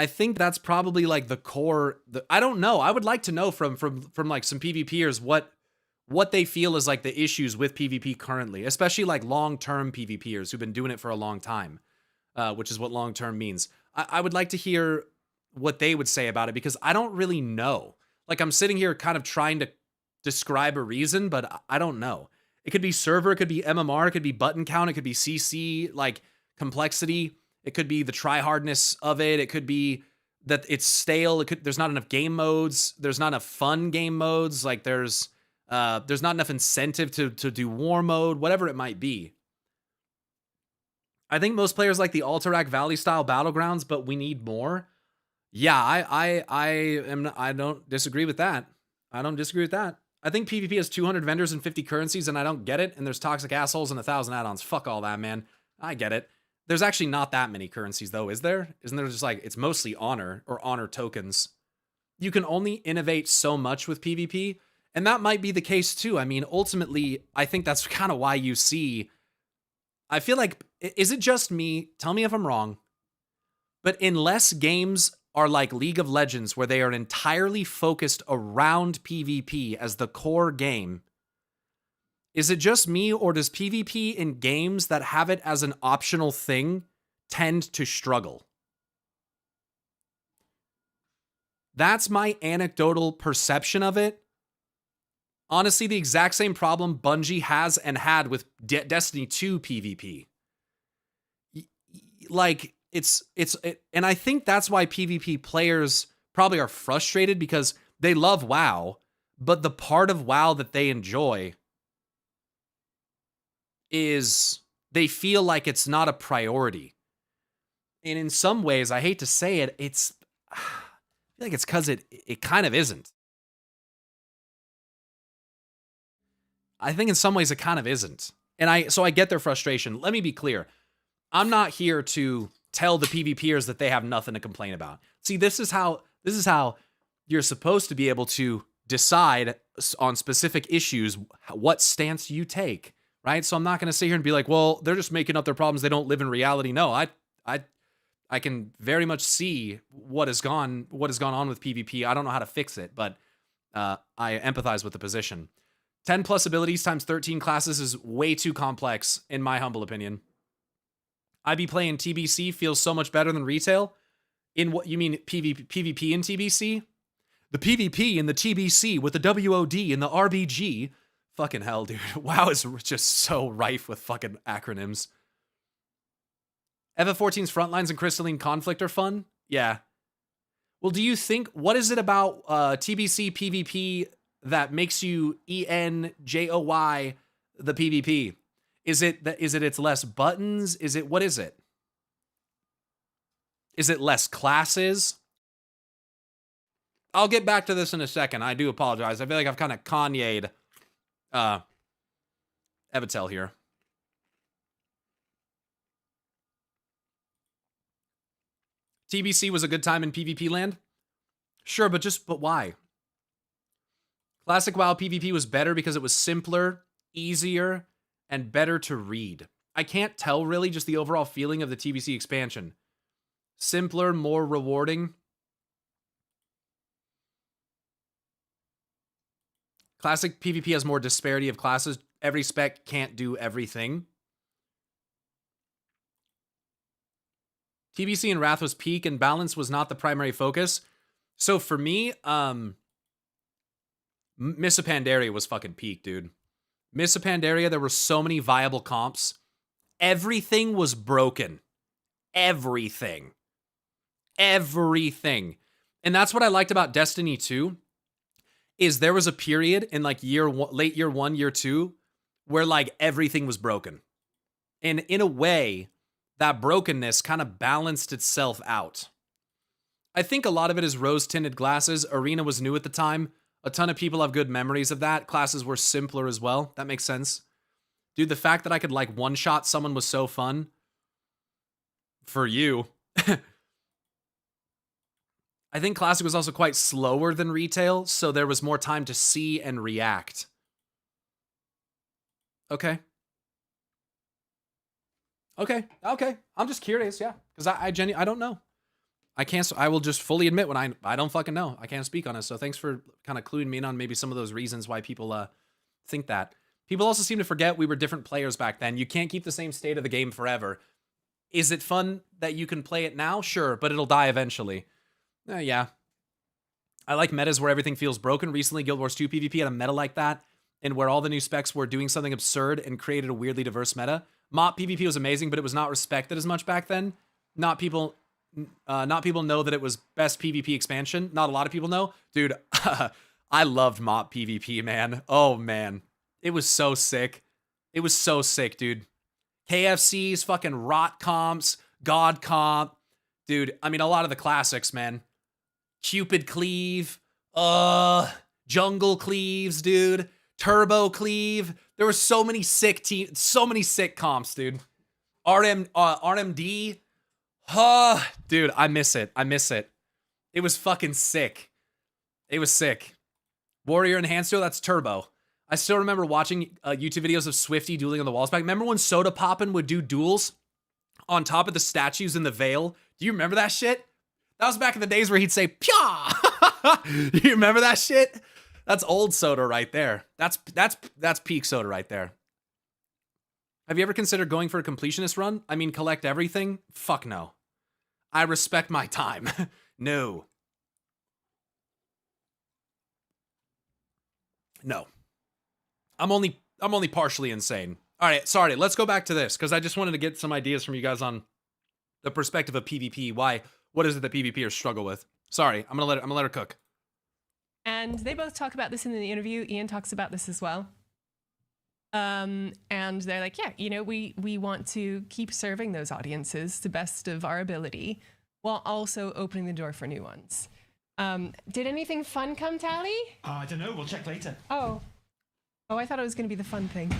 I think that's probably like the core. I don't know. I would like to know from like some PvPers what they feel is like the issues with PvP currently, especially like long-term PvPers who've been doing it for a long time, which is what long-term means. I would like to hear what they would say about it, because I don't really know. Like, I'm sitting here kind of trying to describe a reason, but I don't know. It could be server, it could be MMR, it could be button count, it could be CC, like complexity. It could be the try-hardness of it. It could be that it's stale. There's not enough game modes. There's not enough fun game modes. Like, there's not enough incentive to do war mode, whatever it might be. I think most players like the Alterac Valley style battlegrounds, but we need more. Yeah, I don't disagree with that. I don't disagree with that. I think PvP has 200 vendors and 50 currencies, and I don't get it. And there's toxic assholes and 1,000 add-ons. Fuck all that, man. I get it. There's actually not that many currencies, though, is there? Isn't there just like, it's mostly honor or honor tokens? You can only innovate so much with PvP, and that might be the case too. I mean, ultimately, I think that's kind of why you see, I feel like, is it just me? Tell me if I'm wrong. But unless games are like League of Legends, where they are entirely focused around PvP as the core game, is it just me, or does PvP in games that have it as an optional thing tend to struggle? That's my anecdotal perception of it. Honestly, the exact same problem Bungie has and had with Destiny 2 PvP. Like, and I think that's why PvP players probably are frustrated, because they love WoW, but the part of WoW that they enjoy is they feel like it's not a priority. And in some ways, I hate to say it, I feel like it's because it kind of isn't. I think in some ways it kind of isn't. And so I get their frustration. Let me be clear. I'm not here to tell the PvPers that they have nothing to complain about. See, this is how you're supposed to be able to decide on specific issues what stance you take. Right? So I'm not going to sit here and be like, well, they're just making up their problems. They don't live in reality. No, I can very much see what has gone on with PvP. I don't know how to fix it, but I empathize with the position. 10 plus abilities times 13 classes is way too complex, in my humble opinion. IB play in TBC feels so much better than retail. In what you mean, PvP in TBC? The PvP in the TBC with the WOD and the RBG. Fucking hell, dude. WoW is just so rife with fucking acronyms. FF14's Frontlines and Crystalline Conflict are fun? Yeah. Well, do you think, what is it about TBC PvP that makes you ENJOY the PvP? Is it it's less buttons? What is it? Is it less classes? I'll get back to this in a second. I do apologize. I feel like I've kind of Kanye'd Evitel here. TBC was a good time in PvP land? Sure, but why? Classic WoW PvP was better because it was simpler, easier, and better to read. I can't tell really, just the overall feeling of the TBC expansion. Simpler, more rewarding. Classic PvP has more disparity of classes. Every spec can't do everything. TBC and Wrath was peak, and balance was not the primary focus. So for me, Miss Pandaria was fucking peak, dude. Miss Pandaria, there were so many viable comps. Everything was broken. Everything. And that's what I liked about Destiny 2. is there was a period in like late year 1, year 2, where like everything was broken. And in a way, that brokenness kind of balanced itself out. I think a lot of it is rose-tinted glasses. Arena was new at the time. A ton of people have good memories of that. Classes were simpler as well. That makes sense. Dude, the fact that I could like one-shot someone was so fun. For you. I think Classic was also quite slower than retail, so there was more time to see and react. Okay. Okay. I'm just curious, yeah. Because I don't know. I will just fully admit when I don't fucking know. I can't speak on it. So thanks for kind of cluing me in on maybe some of those reasons why people think that. People also seem to forget we were different players back then. You can't keep the same state of the game forever. Is it fun that you can play it now? Sure, but it'll die eventually. Yeah. I like metas where everything feels broken. Recently, Guild Wars 2 PvP had a meta like that, and where all the new specs were doing something absurd and created a weirdly diverse meta. MOP PvP was amazing, but it was not respected as much back then. Not people know that it was best PvP expansion. Not a lot of people know. Dude, I loved MOP PvP, man. Oh, man. It was so sick. It was so sick, dude. KFCs, fucking Rot comps, God comp. Dude, I mean, a lot of the classics, man. Cupid Cleave, Jungle Cleaves, dude. Turbo Cleave. There were so many sick comps, dude. RMD. Dude, I miss it. It was fucking sick. It was sick. Warrior Enhanced Duo, that's Turbo. I still remember watching YouTube videos of Swifty dueling on the walls back. Remember when Soda Poppin' would do duels on top of the statues in the Veil? Do you remember that shit? That was back in the days where he'd say, Pya! Do you remember that shit? That's old Soda right there. That's peak Soda right there. Have you ever considered going for a completionist run? I mean, collect everything? Fuck no. I respect my time. No. No. I'm only partially insane. All right, sorry. Let's go back to this because I just wanted to get some ideas from you guys on the perspective of PvP. What is it that PvPers struggle with? Sorry, I'm gonna let her cook. And they both talk about this in the interview. Ian talks about this as well. And they're like, yeah, you know, we want to keep serving those audiences to the best of our ability while also opening the door for new ones. Did anything fun come, Tally? I don't know. We'll check later. Oh, I thought it was going to be the fun thing.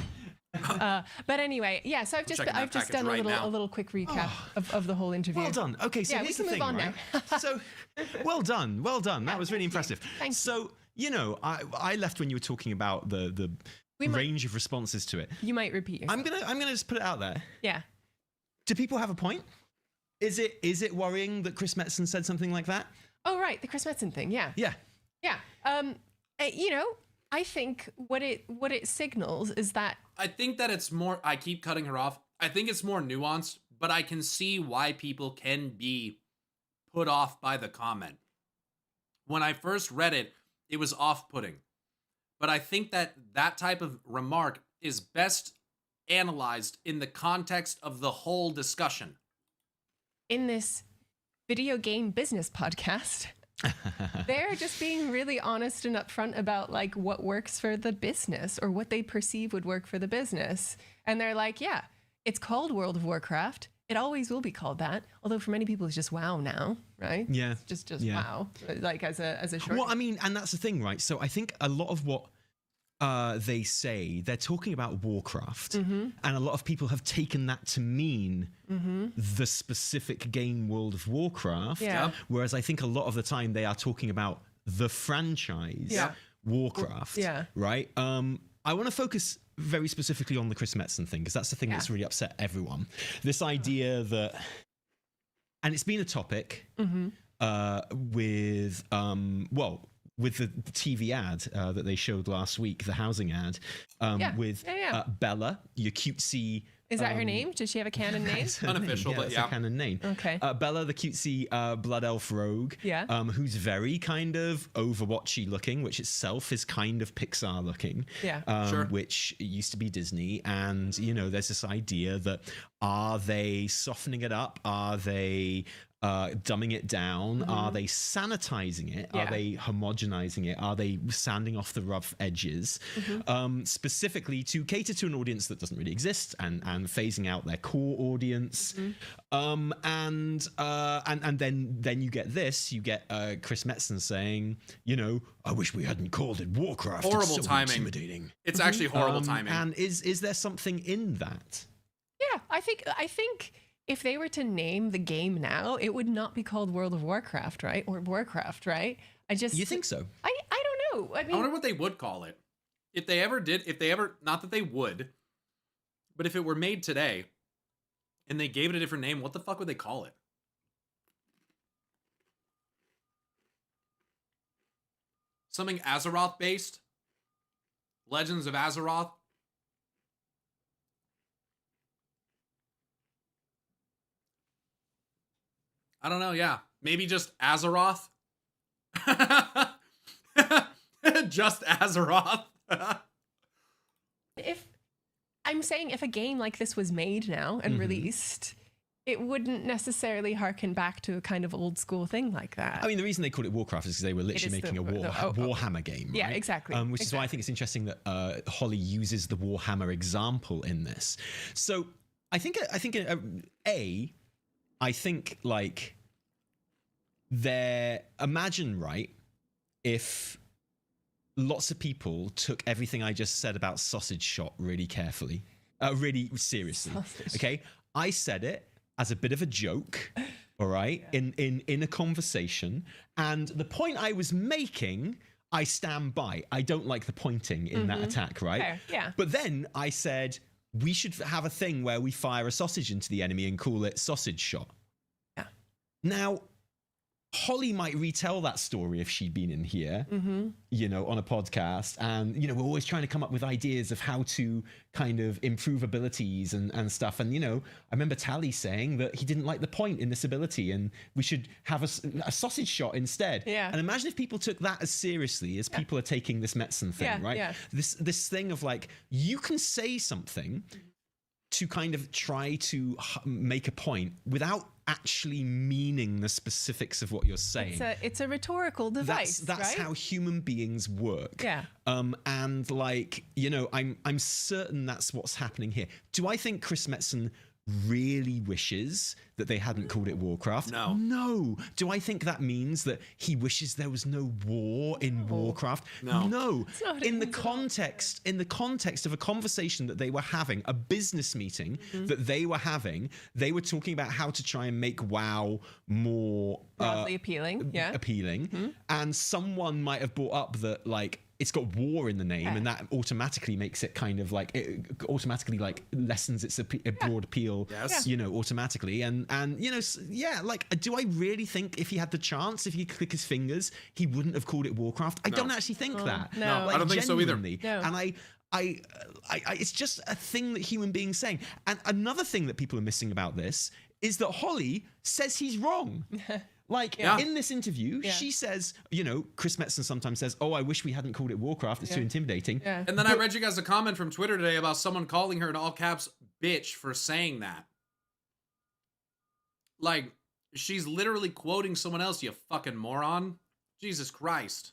But anyway, yeah. So I've just done a little quick recap of the whole interview. Well done. Okay, so yeah, here's we the can thing, move on right? now. So, well done. That was really impressive. Thank you. So, you know, I left when you were talking about the range of responses to it. You might repeat yourself. I'm gonna just put it out there. Yeah. Do people have a point? Is it worrying that Chris Metzen said something like that? Oh, right, the Chris Metzen thing. Yeah. Yeah. Yeah. You know, I think what it signals is that I think that it's more, I keep cutting her off. I think it's more nuanced, but I can see why people can be put off by the comment. When I first read it, it was off-putting. But I think that type of remark is best analyzed in the context of the whole discussion. in this video game business podcast, they're just being really honest and upfront about like what works for the business or what they perceive would work for the business. And they're like, yeah, it's called World of Warcraft. It always will be called that. Although for many people it's just WoW now, right? Yeah. It's just WoW, like as a short. Well, I mean, and that's the thing, right? So I think a lot of what they say, they're talking about Warcraft, and a lot of people have taken that to mean the specific game World of Warcraft. Yeah. Whereas I think a lot of the time they are talking about the franchise Warcraft. Yeah. Right. I want to focus very specifically on the Chris Metzen thing because that's the thing that's really upset everyone. This idea that, and it's been a topic with with the TV ad that they showed last week, the housing ad, with Bella, your cutesy. Is that her name? Does she have a canon name? Unofficial, but a canon name. Okay. Bella, the cutesy blood elf rogue, who's very kind of Overwatchy looking, which itself is kind of Pixar looking, which used to be Disney. And, you know, there's this idea that are they softening it up? Are they dumbing it down? Are they sanitizing it? Yeah. Are they homogenizing it? Are they sanding off the rough edges? Specifically to cater to an audience that doesn't really exist and phasing out their core audience. And then you get this. You get Chris Metzen saying, you know, I wish we hadn't called it Warcraft. Horrible it's so timing. intimidating. It's actually horrible timing. And is there something in that? Yeah, I think if they were to name the game now, it would not be called World of Warcraft, right? Or Warcraft, right? You think so? I don't know. I I mean, wonder what they would call it. If they ever, not that they would, but if it were made today and they gave it a different name, what the fuck would they call it? Something Azeroth based? Legends of Azeroth? I don't know, yeah. Maybe just Azeroth? Just Azeroth? if I'm saying if a game like this was made now and released, it wouldn't necessarily harken back to a kind of old school thing like that. I mean, the reason they called it Warcraft is because they were literally is making a the- Warhammer game. Yeah, right? exactly. Which is why I think it's interesting that Holly uses the Warhammer example in this. So I think like imagine, right, if lots of people took everything I just said about Sausage Shot really carefully, really seriously. Okay, I said it as a bit of a joke, all right, in a conversation, and the point I was making, I stand by. I don't like the pointing in that attack, right? Fair, yeah. But then I said we should have a thing where we fire a sausage into the enemy and call it Sausage Shot. Yeah. Now, Holly might retell that story if she'd been in here, you know, on a podcast. And, you know, we're always trying to come up with ideas of how to kind of improve abilities and stuff. And, you know, I remember Tally saying that he didn't like the point in this ability and we should have a sausage shot instead. Yeah. And imagine if people took that as seriously as people are taking this Metzen thing, Yeah, right? yeah. This thing of like, you can say something to kind of try to make a point without actually meaning the specifics of what you're saying. It's a rhetorical device. That's right? how human beings work. Yeah. And like, you know, I'm certain that's what's happening here. Do I think Chris Metzen really wishes that they hadn't called it Warcraft? No. No. Do I think that means that he wishes there was no war in Warcraft? No. No. not what it In the means at all. context of a conversation that they were having, a business meeting that they were having, they were talking about how to try and make WoW more Broadly appealing. Yeah. appealing. And someone might have brought up that like it's got war in the name, and that automatically makes it kind of like it automatically like lessens its broad appeal, Yes. you know, automatically. And you know, yeah, like, do I really think if he had the chance, if he could click his fingers, he wouldn't have called it Warcraft? I don't actually think that. no. Like, I don't think so either. genuinely. No. And I, it's just a thing that human beings saying. And another thing that people are missing about this is that Holly says he's wrong. Like, Yeah. in this interview, she says, you know, Chris Metzen sometimes says, oh, I wish we hadn't called it Warcraft. It's too intimidating. Yeah. And then I read you guys a comment from Twitter today about someone calling her in all caps bitch for saying that. Like, she's literally quoting someone else, you fucking moron. Jesus Christ.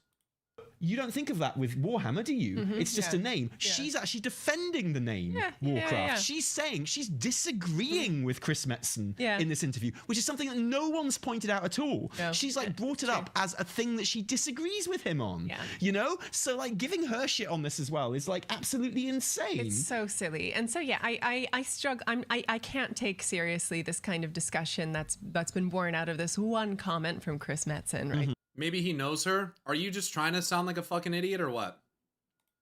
You don't think of that with Warhammer, do you? It's just a name. She's actually defending the name Warcraft. yeah. She's saying, she's disagreeing with Chris Metzen Yeah. in this interview, which is something that no one's pointed out at all. No. She's like brought it up as a thing that she disagrees with him on. Yeah. You know? So like giving her shit on this as well is like absolutely insane. It's so silly. And so yeah, I struggle. I can't take seriously this kind of discussion that's been born out of this one comment from Chris Metzen, right? Maybe he knows her. Are you just trying to sound like a fucking idiot or what?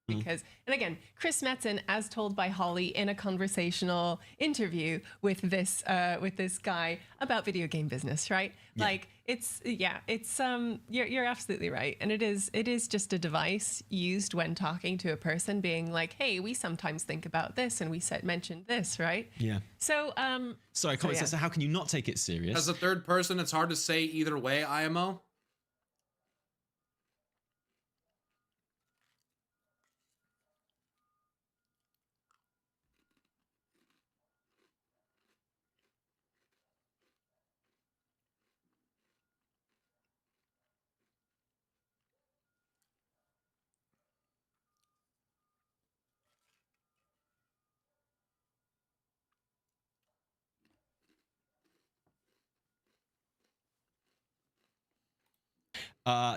Because, and again, Chris Metzen, as told by Holly in a conversational interview with this guy about video game business, right? Yeah. Like you're absolutely right, and it is just a device used when talking to a person, being like, hey, we sometimes think about this, and we mentioned this, right? Yeah. So Sorry, comment says, so how can you not take it serious? As a third person, it's hard to say either way, IMO.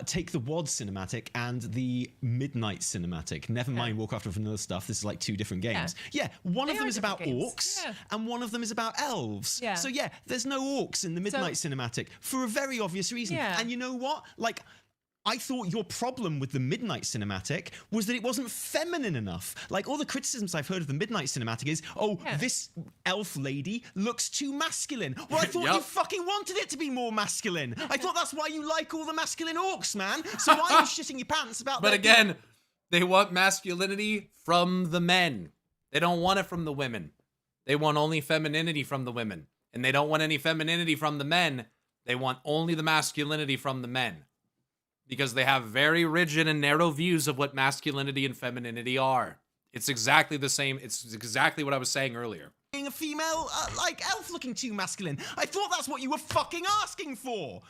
take the WoD cinematic and the Midnight cinematic. Never mind Warcraft of Vanilla stuff. This is like 2 different games. Yeah, one of them is about orcs, and one of them is about elves. Yeah. So yeah, there's no orcs in the Midnight cinematic for a very obvious reason. Yeah. And you know what? Like, I thought your problem with the Midnight cinematic was that it wasn't feminine enough. Like, all the criticisms I've heard of the Midnight cinematic is, this elf lady looks too masculine. Well, I thought you fucking wanted it to be more masculine. I thought that's why you like all the masculine orcs, man. So why are you shitting your pants about that? But again, they want masculinity from the men. They don't want it from the women. They want only femininity from the women. And they don't want any femininity from the men. They want only the masculinity from the men. Because they have very rigid and narrow views of what masculinity and femininity are. It's exactly the same. It's exactly what I was saying earlier. Being a female, like, elf looking too masculine. I thought that's what you were fucking asking for.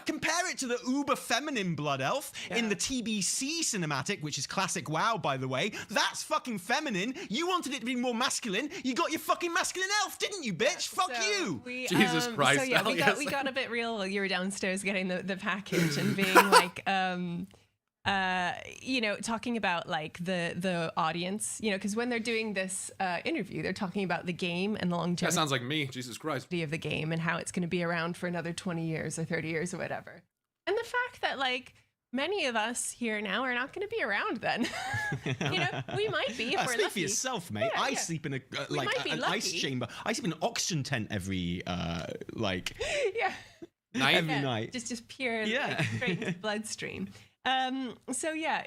Compare it to the uber feminine blood elf in the TBC cinematic, which is classic WoW, by the way. That's fucking feminine. You wanted it to be more masculine. You got your fucking masculine elf, didn't you, bitch? Fuck you. Jesus Christ. So yeah, we got a bit real while you were downstairs getting the package and being like, talking about like the audience, because when they're doing this interview, they're talking about the game and the longevity. That sounds like me. Jesus Christ. Of the game and how it's going to be around for another 20 years or 30 years or whatever. And the fact that like many of us here now are not going to be around then. We might be if we're Speak lucky. for yourself, mate. Yeah, I sleep in an ice chamber. I sleep in an oxygen tent every night. every night. Just pure like, straight into bloodstream. So yeah,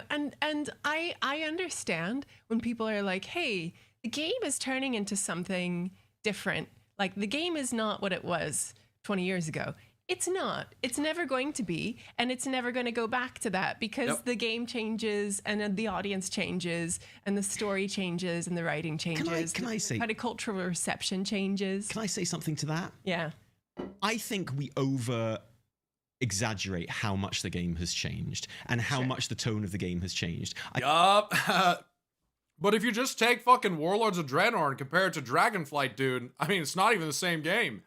and I understand when people are like, hey, the game is turning into something different. Like the game is not what it was 20 years ago. It's not. It's never going to be, and it's never going to go back to that because the game changes and then the audience changes and the story changes and the writing changes. Can I say, kind of cultural reception changes? Can I say something to that? Yeah. I think we exaggerate how much the game has changed and how much the tone of the game has changed. But if you just take fucking Warlords of Draenor and compare it to Dragonflight, dude, I mean, it's not even the same game.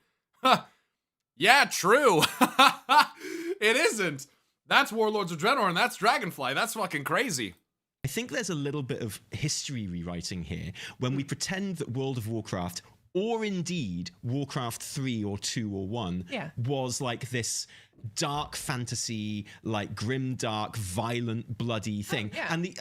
Yeah, true. It isn't. That's Warlords of Draenor and that's Dragonflight. That's fucking crazy. I think there's a little bit of history rewriting here when we pretend that World of Warcraft, or indeed Warcraft 3 or 2 or 1, was like this dark fantasy, like grim, dark, violent, bloody thing. And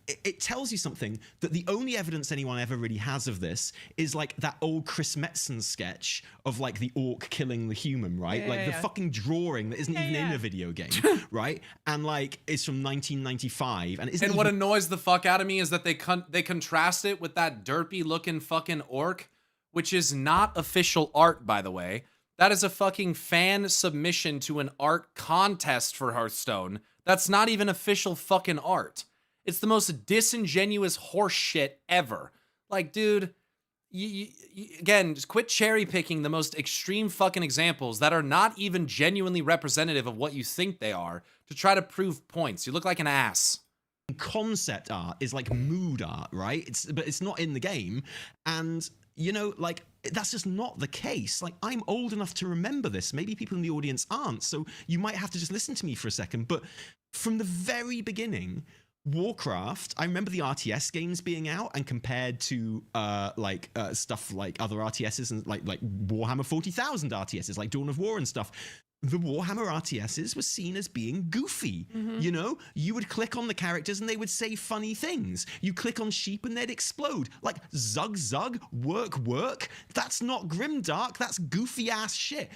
it tells you something that the only evidence anyone ever really has of this is like that old Chris Metzen sketch of like the orc killing the human, right? The fucking drawing that isn't even in a video game, right? And like it's from 1995, and what annoys the fuck out of me is that they contrast it with that derpy looking fucking orc, which is not official art, by the way. That is a fucking fan submission to an art contest for Hearthstone. That's not even official fucking art. It's the most disingenuous horse shit ever. Like, dude, again, just quit cherry picking the most extreme fucking examples that are not even genuinely representative of what you think they are to try to prove points. You look like an ass. Concept art is like mood art, right? But it's not in the game. And like, that's just not the case. Like, I'm old enough to remember this. Maybe people in the audience aren't, so you might have to just listen to me for a second. But from the very beginning, Warcraft, I remember the RTS games being out and compared to stuff like other RTSs and like Warhammer 40,000 RTSs, like Dawn of War and stuff. The Warhammer RTSs were seen as being goofy. You would click on the characters and they would say funny things. You click on sheep and they'd explode. Like, zug zug, work work. That's not grimdark, that's goofy ass shit.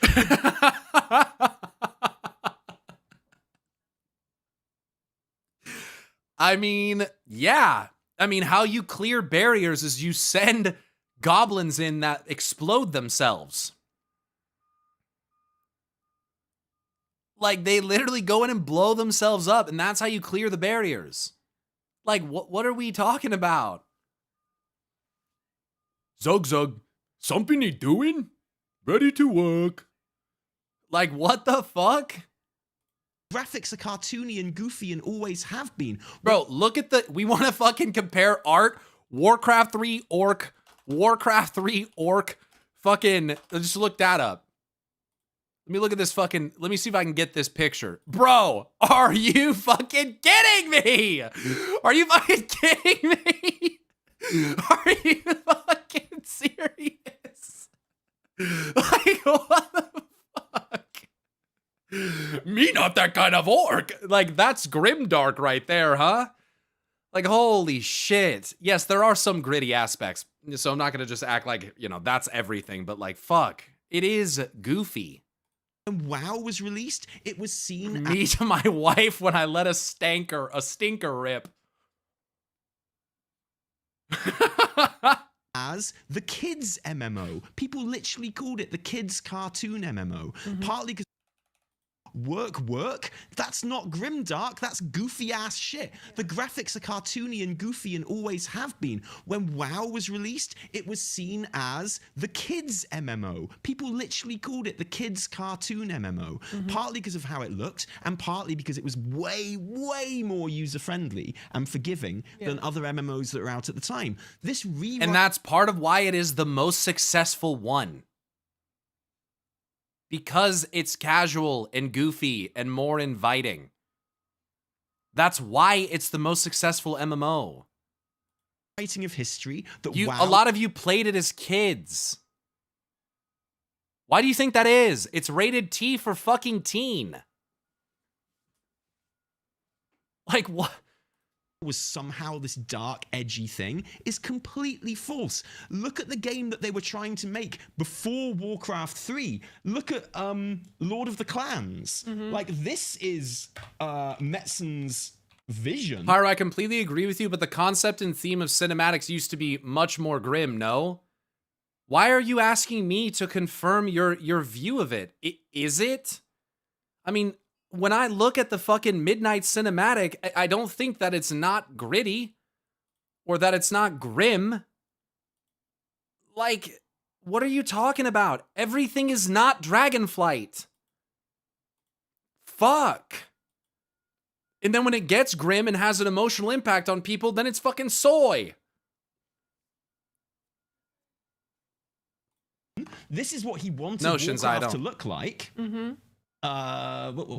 I mean, yeah. I mean, how you clear barriers is you send goblins in that explode themselves. Like, they literally go in and blow themselves up, and that's how you clear the barriers. Like, what are we talking about? Zug Zug, something you doing? Ready to work. Like, what the fuck? Graphics are cartoony and goofy and always have been. Bro, look at we want to fucking compare art. Warcraft 3 orc, Warcraft 3 orc, fucking, just look that up. Let me look at this fucking, let me see if I can get this picture. Bro, are you fucking kidding me? Are you fucking kidding me? Are you fucking serious? Like, what the fuck? Me not that kind of orc. Like, that's grimdark right there, huh? Like, holy shit. Yes, there are some gritty aspects, so I'm not gonna just act like, you know, that's everything, but like, fuck. It is goofy. When WoW was released, it was seen Me to my wife when I let a stinker rip. as the kids MMO. People literally called it the kids cartoon MMO, partly because work, that's not grimdark, that's goofy ass shit. The graphics are cartoony and goofy and always have been. When WoW was released, it was seen as the kids MMO. People literally called it the kids cartoon MMO, partly because of how it looked and partly because it was way more user friendly and forgiving than other MMOs that were out at the time. This And that's part of why it is the most successful one. Because it's casual and goofy and more inviting. That's why it's the most successful MMO. writing of history that A lot of you played it as kids. Why do you think that is? It's rated T for fucking teen. Like, what? Was somehow this dark, edgy thing is completely false. Look at the game that they were trying to make before Warcraft 3. Look at Lord of the Clans. Like, this is Metzen's vision. Pyro, I completely agree with you, but the concept and theme of cinematics used to be much more grim, no? Why are you asking me to confirm your view of it? Is it? I mean, when I look at the fucking Midnight Cinematic, I don't think that it's not gritty or that it's not grim. Like, what are you talking about? Everything is not Dragonflight. Fuck. And then when it gets grim and has an emotional impact on people, then it's fucking soy. This is what he wanted Shinzai, I Warcraft to don't. look like.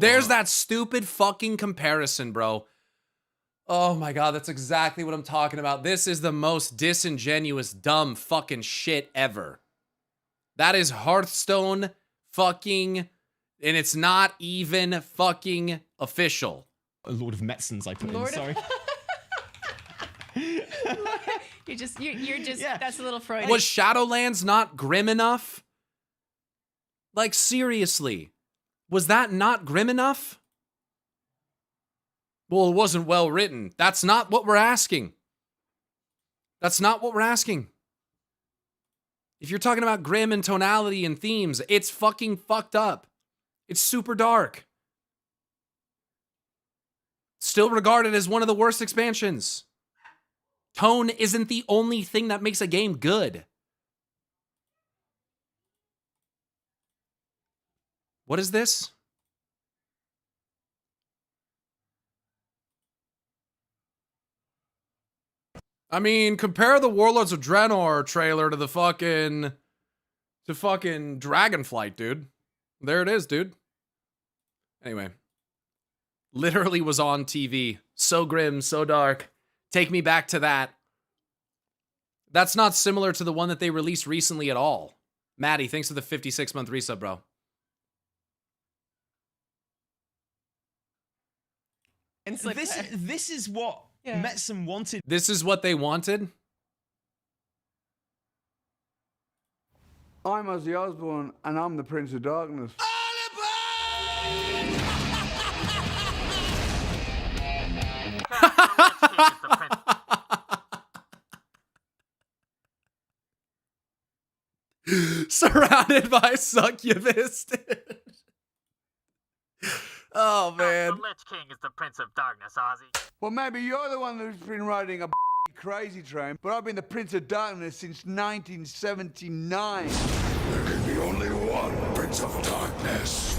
There's that stupid fucking comparison, bro. Oh my god, that's exactly what I'm talking about. This is the most disingenuous, dumb fucking shit ever. That is Hearthstone fucking, and it's not even fucking official. Lord of Metzen's, I put in, sorry. You're just that's a little Freudian. Was Shadowlands not grim enough? Like, seriously. Was that not grim enough? Well, it wasn't well written. That's not what we're asking. That's not what we're asking. If you're talking about grim and tonality and themes, it's fucking fucked up. It's super dark. Still regarded as one of the worst expansions. Tone isn't the only thing that makes a game good. What is this? I mean, compare the Warlords of Draenor trailer to the fucking Dragonflight, dude. There it is, dude. Anyway. Literally was on TV. So grim, so dark. Take me back to that. That's not similar to the one that they released recently at all. Maddie, thanks for the 56-month resub, bro. And slip there. This is what Metzen wanted. This is what they wanted? I'm Ozzy Osbourne, and I'm the Prince of Darkness. Surrounded by succubus. Oh, man. The Lich King is the Prince of Darkness, Ozzy. Well, maybe you're the one who's been riding a crazy train, but I've been the Prince of Darkness since 1979. There can be only one Prince of Darkness.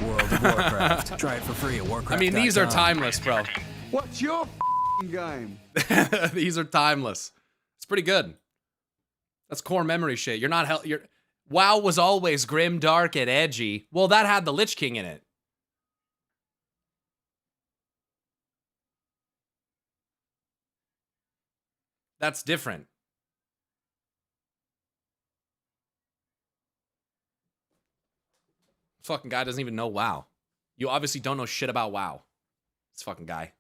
World of Warcraft. Try it for free at Warcraft. I mean, these are timeless, bro. What's your game? These are timeless. It's pretty good. That's core memory shit. You're not you're WoW was always grim, dark, and edgy. Well, that had the Lich King in it. That's different. Fucking guy doesn't even know WoW. You obviously don't know shit about WoW. This fucking guy.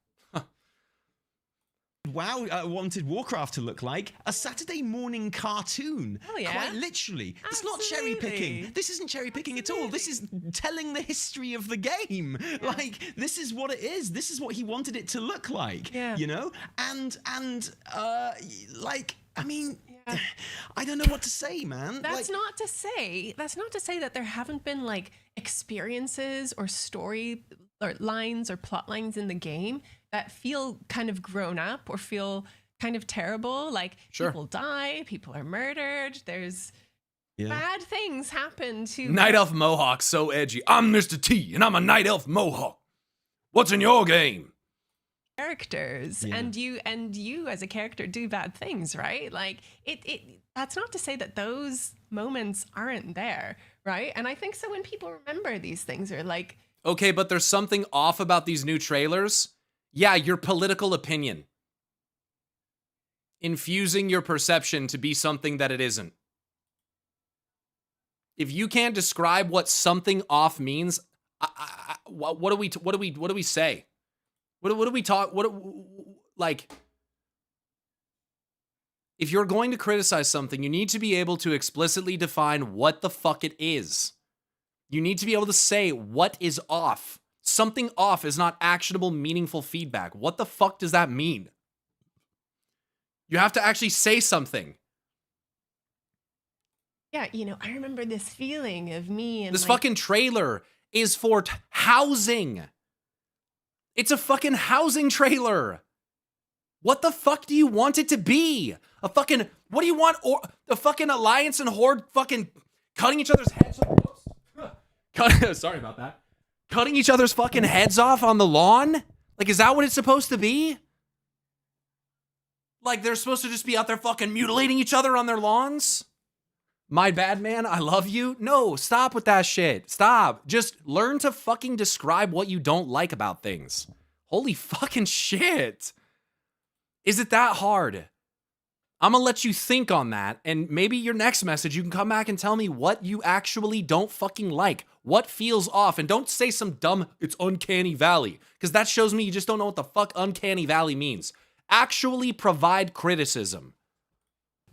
WoW wanted Warcraft to look like a Saturday morning cartoon. Oh, yeah. Quite literally. It's not cherry picking. This isn't cherry picking at all. This is telling the history of the game. Yeah. Like, this is what it is. This is what he wanted it to look like. Yeah. You know? And like, I mean, yeah. I don't know what to say, man. That's not to say that there haven't been like experiences or story or lines or plot lines in the game that feel kind of grown up or feel kind of terrible. Like people die, people are murdered, there's bad things happen to Night Elf Mohawk, so edgy. I'm Mr. T and I'm a Night Elf Mohawk. What's in your game? Characters and you as a character do bad things, right? Like it that's not to say that those moments aren't there, right? And I think so when people remember these things are like, okay, but there's something off about these new trailers. Yeah, your political opinion. Infusing your perception to be something that it isn't. If you can't describe what something off means, what do we say? What do we talk? Like, if you're going to criticize something, you need to be able to explicitly define what the fuck it is. You need to be able to say what is off. Something off is not actionable, meaningful feedback. What the fuck does that mean? You have to actually say something. Yeah, you know, I remember this feeling of me and this fucking trailer is for housing. It's a fucking housing trailer. What the fuck do you want it to be? A fucking, what do you want? Or the fucking Alliance and Horde fucking cutting each other's heads off? Sorry about that. Cutting each other's fucking heads off on the lawn? Like, is that what it's supposed to be? Like, they're supposed to just be out there fucking mutilating each other on their lawns? My bad, man, I love you. No, stop with that shit. Stop. Just learn to fucking describe what you don't like about things. Holy fucking shit. Is it that hard? I'm gonna let you think on that, and maybe your next message, you can come back and tell me what you actually don't fucking like. What feels off, and don't say some dumb, it's uncanny valley, because that shows me you just don't know what the fuck uncanny valley means. Actually provide criticism.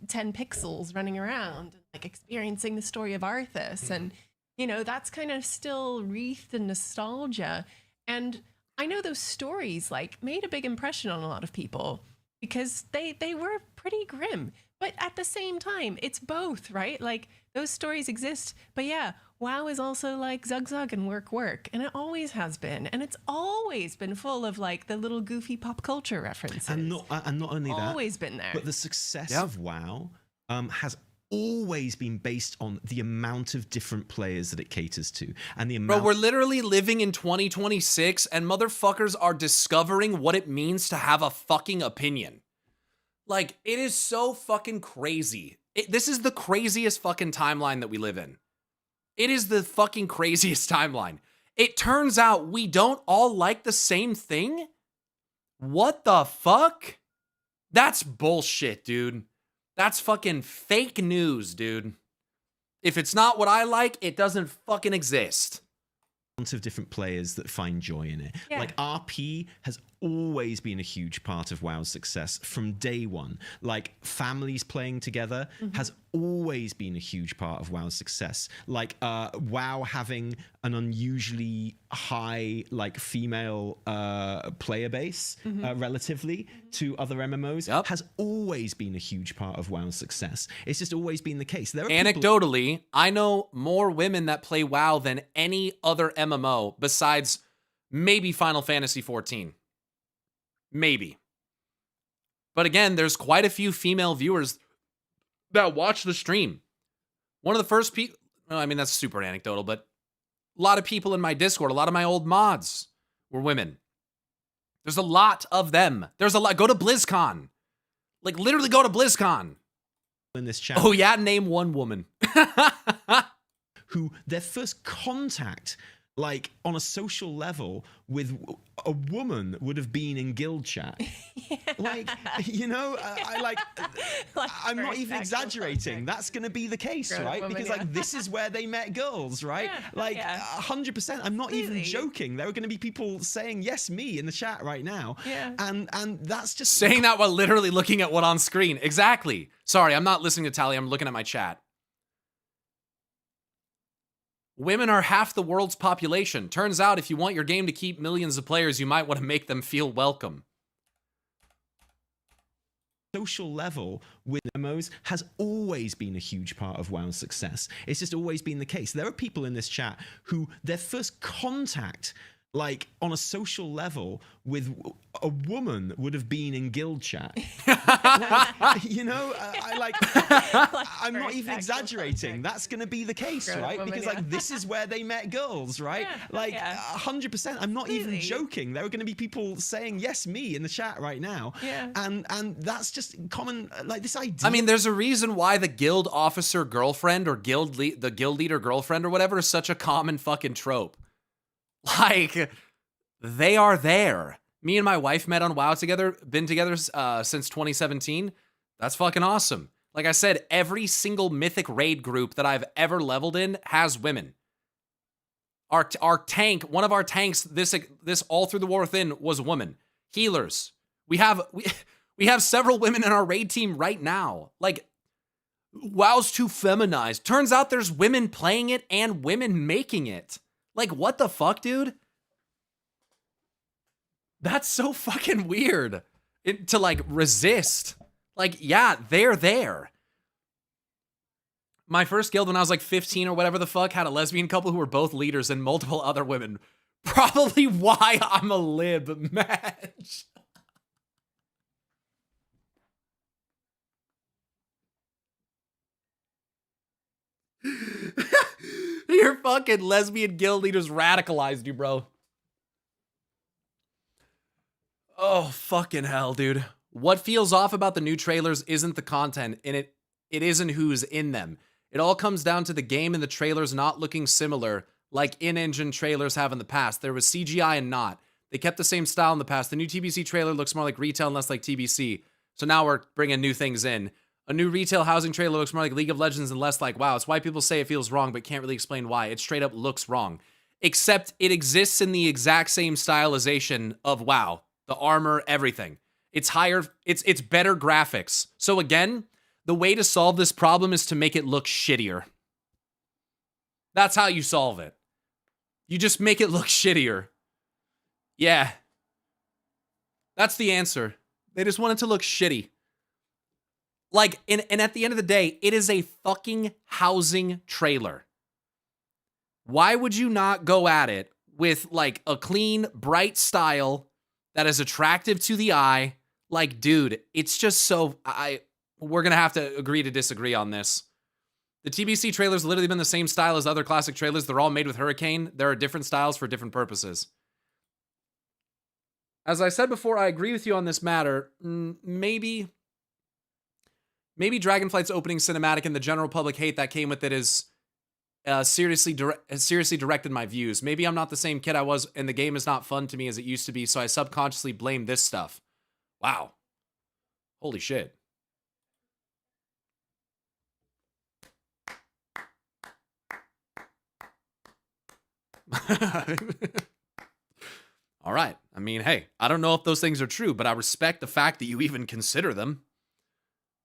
10 pixels running around, like experiencing the story of Arthas, and, you know, that's kind of still wreathed in nostalgia. And I know those stories, like, made a big impression on a lot of people, because they were pretty grim. But at the same time, it's both, right? Like, those stories exist. But yeah, WoW is also like zug zug and work. And it always has been. And it's always been full of like the little goofy pop culture references. And not only that. Always been there. But the success of WoW has always been based on the amount of different players that it caters to. And the amount. Bro, we're literally living in 2026 and motherfuckers are discovering what it means to have a fucking opinion. Like, it is so fucking crazy. This is the craziest fucking timeline that we live in. It is the fucking craziest timeline. It turns out we don't all like the same thing? What the fuck? That's bullshit, dude. That's fucking fake news, dude. If it's not what I like, it doesn't fucking exist. Of different players that find joy in it. Yeah. Like, RP has always been a huge part of WoW's success from day one. Like, families playing together has always been a huge part of WoW's success. Like, WoW having an unusually high, like, female player base relatively to other MMOs has always been a huge part of WoW's success. It's just always been the case. There are Anecdotally, I know more women that play WoW than any other MMO besides maybe Final Fantasy XIV. Maybe. But again, there's quite a few female viewers that watch the stream. One of the first people, well, I mean, that's super anecdotal, but a lot of people in my Discord, a lot of my old mods were women. There's a lot of them. There's a lot. Go to BlizzCon. Like, literally go to BlizzCon. in this chat Oh yeah, name one woman. who their first contact, like on a social level, with a woman would have been in guild chat. Like, you know, I like, I'm not even exaggerating. That's going to be the case, right? woman, Because yeah. like this is where they met girls, right? Yeah, Like yeah. 100%. I'm not even Completely. joking. There are going to be people saying yes, me in the chat right now. Yeah. And that's just Saying that while literally looking at what on screen. Exactly. Sorry, I'm not listening to Tally. I'm looking at my chat. Women are half the world's population. Turns out if you want your game to keep millions of players, you might want to make them feel welcome. social level with MMOs has always been a huge part of WoW's success. It's just always been the case. There are people in this chat who their first contact, like on a social level, with a woman would have been in guild chat. Like, you know, I like, I'm not even exaggerating. That's going to be the case, right? Woman, Because yeah. like this is where they met girls, right? Yeah, Like yeah. 100%. I'm not even Completely. joking. There are going to be people saying yes, me in the chat right now. Yeah. And that's just common. Like this idea. I mean, there's a reason why the guild officer girlfriend or the guild leader girlfriend or whatever is such a common fucking trope. Like, they are there. Me and my wife met on WoW together, been together since 2017. That's fucking awesome. Like I said, every single mythic raid group that I've ever leveled in has women. Our tank, one of our tanks, this all through the War Within was a woman. Healers. We have several women in our raid team right now. Like, WoW's too feminized. Turns out there's women playing it and women making it. Like, what the fuck, dude? That's so fucking weird to like resist. Like, yeah, they're there. My first guild when I was like 15 or whatever the fuck had a lesbian couple who were both leaders and multiple other women. Probably why I'm a lib match. Your fucking lesbian guild leaders radicalized you, bro. Oh, fucking hell, dude. What feels off about the new trailers isn't the content, and it isn't who's in them. It all comes down to the game and the trailers not looking similar like in-engine trailers have in the past. There was CGI and not. They kept the same style in the past. The new TBC trailer looks more like retail and less like TBC. So now we're bringing new things in. A new retail housing trailer looks more like League of Legends and less like WoW. It's why people say it feels wrong, but can't really explain why. It straight up looks wrong. Except it exists in the exact same stylization of WoW. The armor, everything. It's higher, it's better graphics. So again, the way to solve this problem is to make it look shittier. That's how you solve it. You just make it look shittier. Yeah. That's the answer. They just want it to look shitty. Like, and at the end of the day, it is a fucking housing trailer. Why would you not go at it with like a clean, bright style that is attractive to the eye? Like, dude, it's just so, we're going to have to agree to disagree on this. The TBC trailer's literally been the same style as other classic trailers. They're all made with Hurricane. There are different styles for different purposes. As I said before, I agree with you on this matter. Maybe Dragonflight's opening cinematic and the general public hate that came with it is seriously directed my views. Maybe I'm not the same kid I was and the game is not fun to me as it used to be, so I subconsciously blame this stuff. Wow. Holy shit. All right. I mean, hey, I don't know if those things are true, but I respect the fact that you even consider them.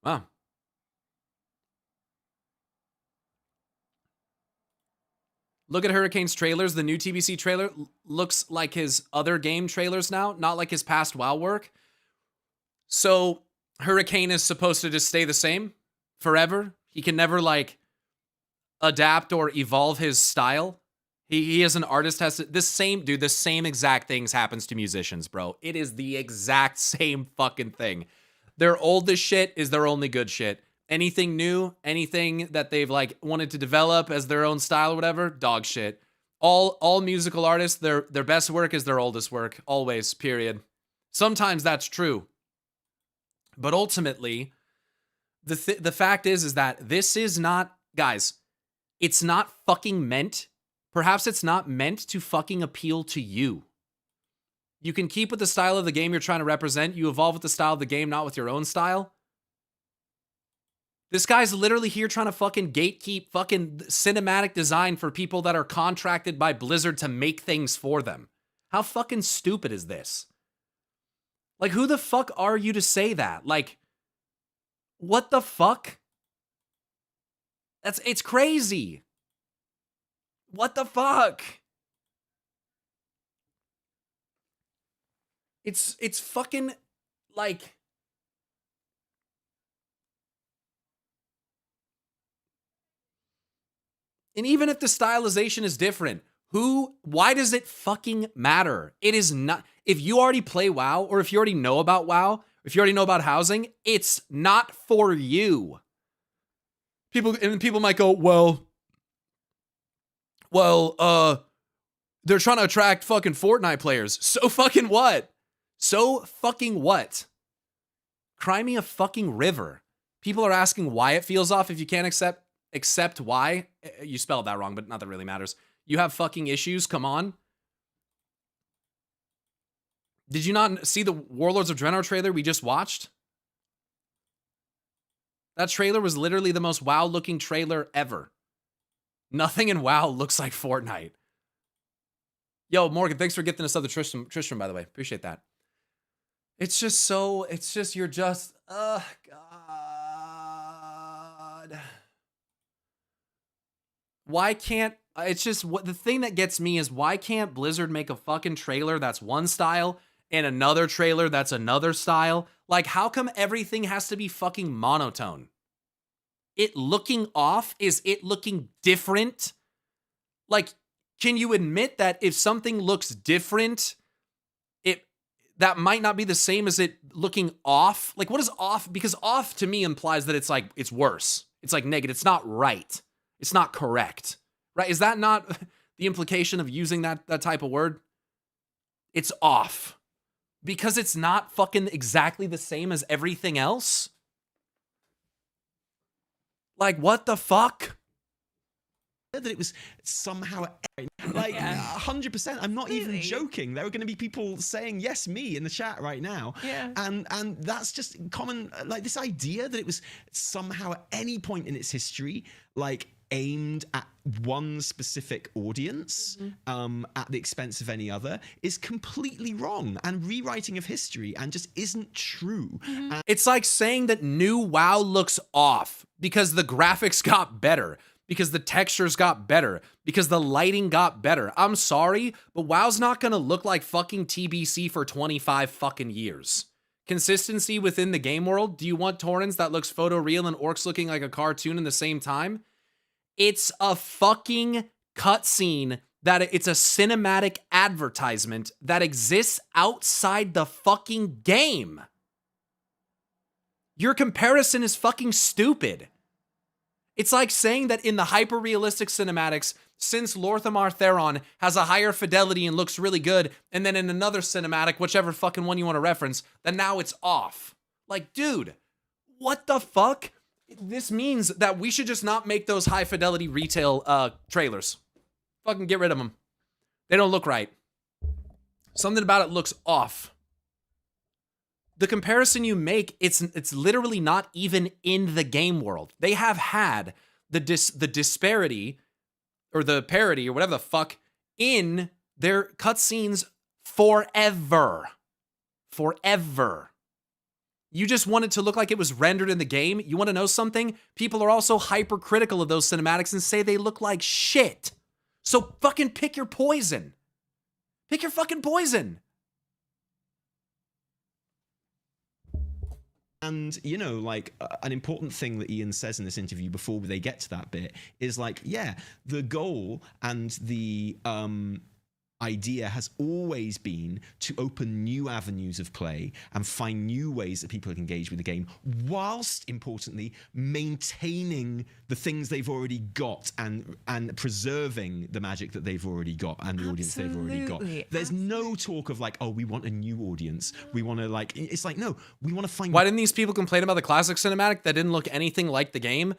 Wow. Look at Hurricane's trailers. The new TBC trailer looks like his other game trailers now, not like his past WoW work. So Hurricane is supposed to just stay the same forever. He can never like adapt or evolve his style. He as an artist has to, the same exact things happens to musicians, bro. It is the exact same fucking thing. Their oldest shit is their only good shit. Anything new, anything that they've like wanted to develop as their own style or whatever, dog shit. All musical artists, their best work is their oldest work, always, period. Sometimes that's true. But ultimately, the fact is that this is not, guys, it's not fucking meant. Perhaps it's not meant to fucking appeal to you. You can keep with the style of the game you're trying to represent. You evolve with the style of the game, not with your own style. This guy's literally here trying to fucking gatekeep fucking cinematic design for people that are contracted by Blizzard to make things for them. How fucking stupid is this? Like, who the fuck are you to say that? Like, what the fuck? It's crazy. What the fuck? It's fucking like, and even if the stylization is different, why does it fucking matter? It is not, if you already play WoW, or if you already know about WoW, if you already know about housing, it's not for you. People might go, well, they're trying to attract fucking Fortnite players. So fucking what? So fucking what? Cry me a fucking river. People are asking why it feels off if you can't accept why. You spelled that wrong, but not that really matters. You have fucking issues, come on. Did you not see the Warlords of Draenor trailer we just watched? That trailer was literally the most WoW looking trailer ever. Nothing in WoW looks like Fortnite. Yo, Morgan, thanks for gifting us up the Tristram, by the way. Appreciate that. It's just, you're just, God. Why can't, it's just, what the thing that gets me is, why can't Blizzard make a fucking trailer that's one style and another trailer that's another style? Like, how come everything has to be fucking monotone? It looking off? Is it looking different? Like, can you admit that if something looks different, that might not be the same as it looking off? Like, what is off? Because off to me implies that it's like, it's worse. It's like negative. It's not right. It's not correct. Right? Is that not the implication of using that type of word? It's off. Because it's not fucking exactly the same as everything else? Like, what the fuck? That it was somehow like 100%. I'm not even joking. There are going to be people saying yes, me in the chat right now. Yeah. And that's just common. Like, this idea that it was somehow at any point in its history, like, aimed at one specific audience at the expense of any other is completely wrong and rewriting of history, and just isn't true. It's like saying that new WoW looks off because the graphics got better, because the textures got better, because the lighting got better. I'm sorry, but WoW's not gonna look like fucking TBC for 25 fucking years. Consistency within the game world. Do you want Torrens that looks photoreal and orcs looking like a cartoon in the same time? It's a fucking cutscene that it's a cinematic advertisement that exists outside the fucking game. Your comparison is fucking stupid. It's like saying that in the hyper-realistic cinematics, since Lorthamar Theron has a higher fidelity and looks really good, and then in another cinematic, whichever fucking one you want to reference, then now it's off. Like, dude, what the fuck? This means that we should just not make those high-fidelity retail trailers. Fucking get rid of them. They don't look right. Something about it looks off. The comparison you make, it's literally not even in the game world. They have had the disparity or the parody or whatever the fuck in their cutscenes forever. Forever. You just want it to look like it was rendered in the game. You want to know something? People are also hypercritical of those cinematics and say they look like shit. So fucking pick your poison. Pick your fucking poison. And, you know, like, an important thing that Ian says in this interview before they get to that bit is like, yeah, the goal and the idea has always been to open new avenues of play and find new ways that people can engage with the game, whilst importantly maintaining the things they've already got and preserving the magic that they've already got and the audience they've already got. There's no talk of like, oh, we want a new audience. We want to like, it's like, no, we want to find. Why didn't these people complain about the classic cinematic that didn't look anything like the game?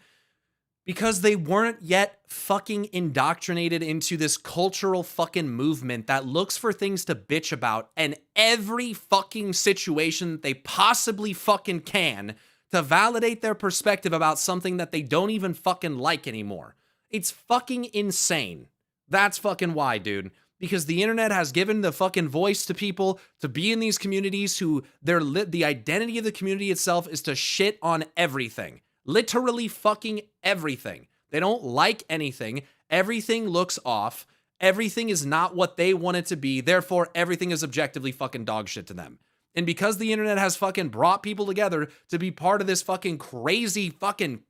Because they weren't yet fucking indoctrinated into this cultural fucking movement that looks for things to bitch about and every fucking situation that they possibly fucking can to validate their perspective about something that they don't even fucking like anymore. It's fucking insane. That's fucking why, dude. Because the internet has given the fucking voice to people to be in these communities who the identity of the community itself is to shit on everything. Literally fucking everything. They don't like anything. Everything looks off. Everything is not what they want it to be. Therefore, everything is objectively fucking dog shit to them. And because the internet has fucking brought people together to be part of this fucking crazy fucking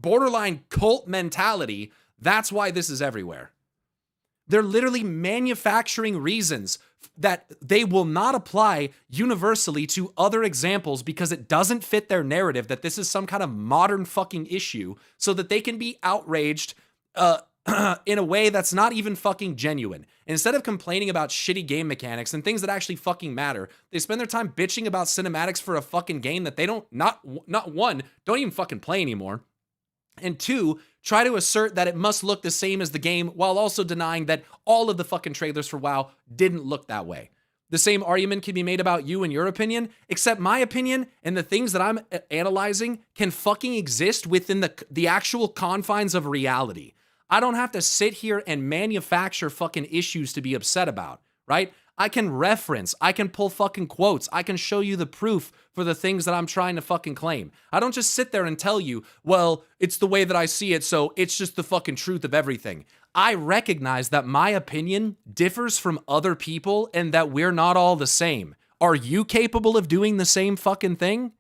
borderline cult mentality, that's why this is everywhere. They're literally manufacturing reasons that they will not apply universally to other examples because it doesn't fit their narrative that this is some kind of modern fucking issue so that they can be outraged in a way that's not even fucking genuine. Instead of complaining about shitty game mechanics and things that actually fucking matter, they spend their time bitching about cinematics for a fucking game that they not one, don't even fucking play anymore. And two, try to assert that it must look the same as the game while also denying that all of the fucking trailers for WoW didn't look that way. The same argument can be made about you and your opinion, except my opinion and the things that I'm analyzing can fucking exist within the actual confines of reality. I don't have to sit here and manufacture fucking issues to be upset about, right? I can reference, I can pull fucking quotes, I can show you the proof for the things that I'm trying to fucking claim. I don't just sit there and tell you, well, it's the way that I see it, so it's just the fucking truth of everything. I recognize that my opinion differs from other people and that we're not all the same. Are you capable of doing the same fucking thing?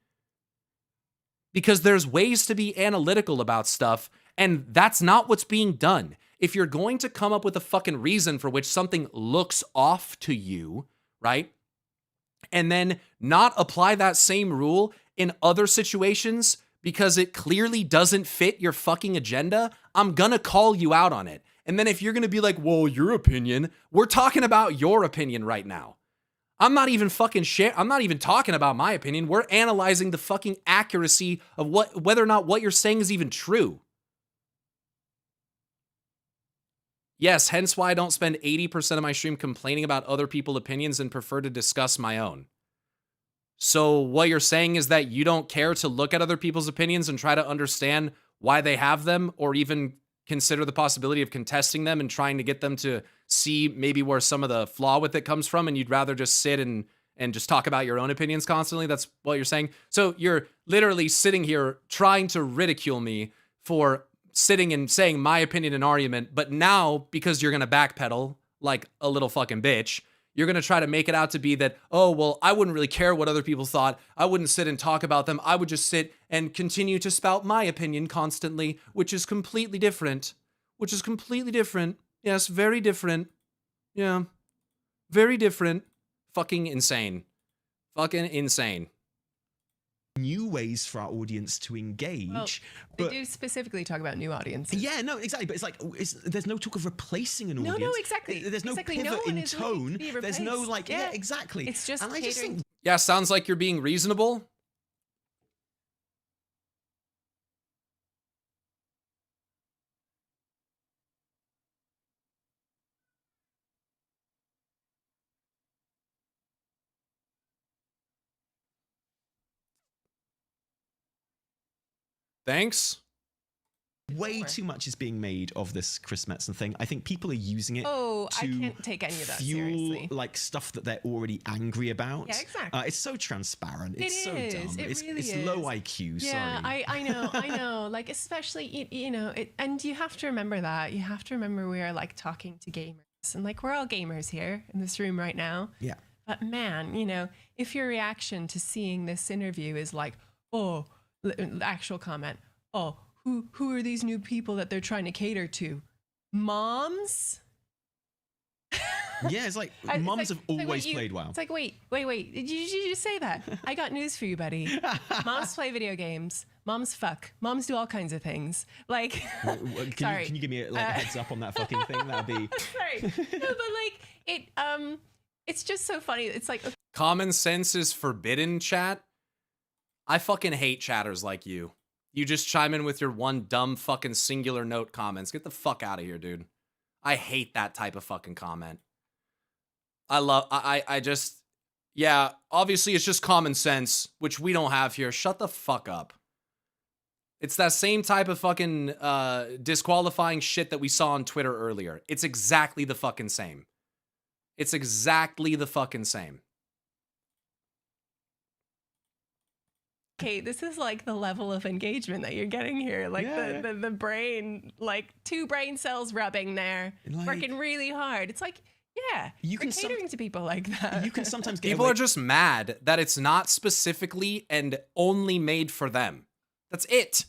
Because there's ways to be analytical about stuff, and that's not what's being done. If you're going to come up with a fucking reason for which something looks off to you, right? And then not apply that same rule in other situations because it clearly doesn't fit your fucking agenda, I'm gonna call you out on it. And then if you're gonna be like, well, your opinion, we're talking about your opinion right now. I'm not even talking about my opinion. We're analyzing the fucking accuracy of whether or not what you're saying is even true. Yes, hence why I don't spend 80% of my stream complaining about other people's opinions and prefer to discuss my own. So what you're saying is that you don't care to look at other people's opinions and try to understand why they have them, or even consider the possibility of contesting them and trying to get them to see maybe where some of the flaw with it comes from, and you'd rather just sit and just talk about your own opinions constantly? That's what you're saying? So you're literally sitting here trying to ridicule me for sitting and saying my opinion in argument, but now, because you're gonna backpedal like a little fucking bitch, you're gonna try to make it out to be that, oh, well, I wouldn't really care what other people thought. I wouldn't sit and talk about them. I would just sit and continue to spout my opinion constantly, which is completely different. Yes, very different. Yeah, very different. Fucking insane. New ways for our audience to engage. Well, they do specifically talk about new audiences. Yeah, no, exactly. But it's like, there's no talk of replacing an audience. No, exactly. There's no exactly. pivot No one in is tone. to be There's no replaced. yeah, exactly. It's just and I just think, Yeah, sounds like you're being reasonable. Thanks. way too much is being made of this Chris Metzen thing. I think people are using it I to can't take any of that fuel seriously. like stuff that they're already angry about. Yeah, exactly. It's so transparent. It's so is. dumb. It really it's is. low IQ. Yeah, sorry. I know. Like, especially, you know, and you have to remember that. You have to remember we are like talking to gamers, and like we're all gamers here in this room right now. Yeah. But man, you know, if your reaction to seeing this interview is like, oh, actual comment, oh, who are these new people that they're trying to cater to? Moms? Yeah, it's like It's mums like- have it's like, always wait, played WoW. It's like, wait. Did you just say that? I got news for you, buddy. Moms play video games. Moms fuck. Moms do all kinds of things. Like, sorry. Can you give me a heads up on that fucking thing? That'd be. Sorry. No, but like it's just so funny. It's like Common sense is forbidden, chat. I fucking hate chatters like you. You just chime in with your one dumb fucking singular note comments. Get the fuck out of here, dude. I hate that type of fucking comment. I just, yeah, obviously it's just common sense, which we don't have here. Shut the fuck up. It's that same type of fucking disqualifying shit that we saw on Twitter earlier. It's exactly the fucking same. It's exactly the fucking same. okay, this is like the level of engagement that you're getting here. Like the brain, like 2 brain cells rubbing there, Like- working really hard. It's like, yeah, You you're can some- catering to people like that. You can sometimes get People away- are just mad that it's not specifically and only made for them. That's it.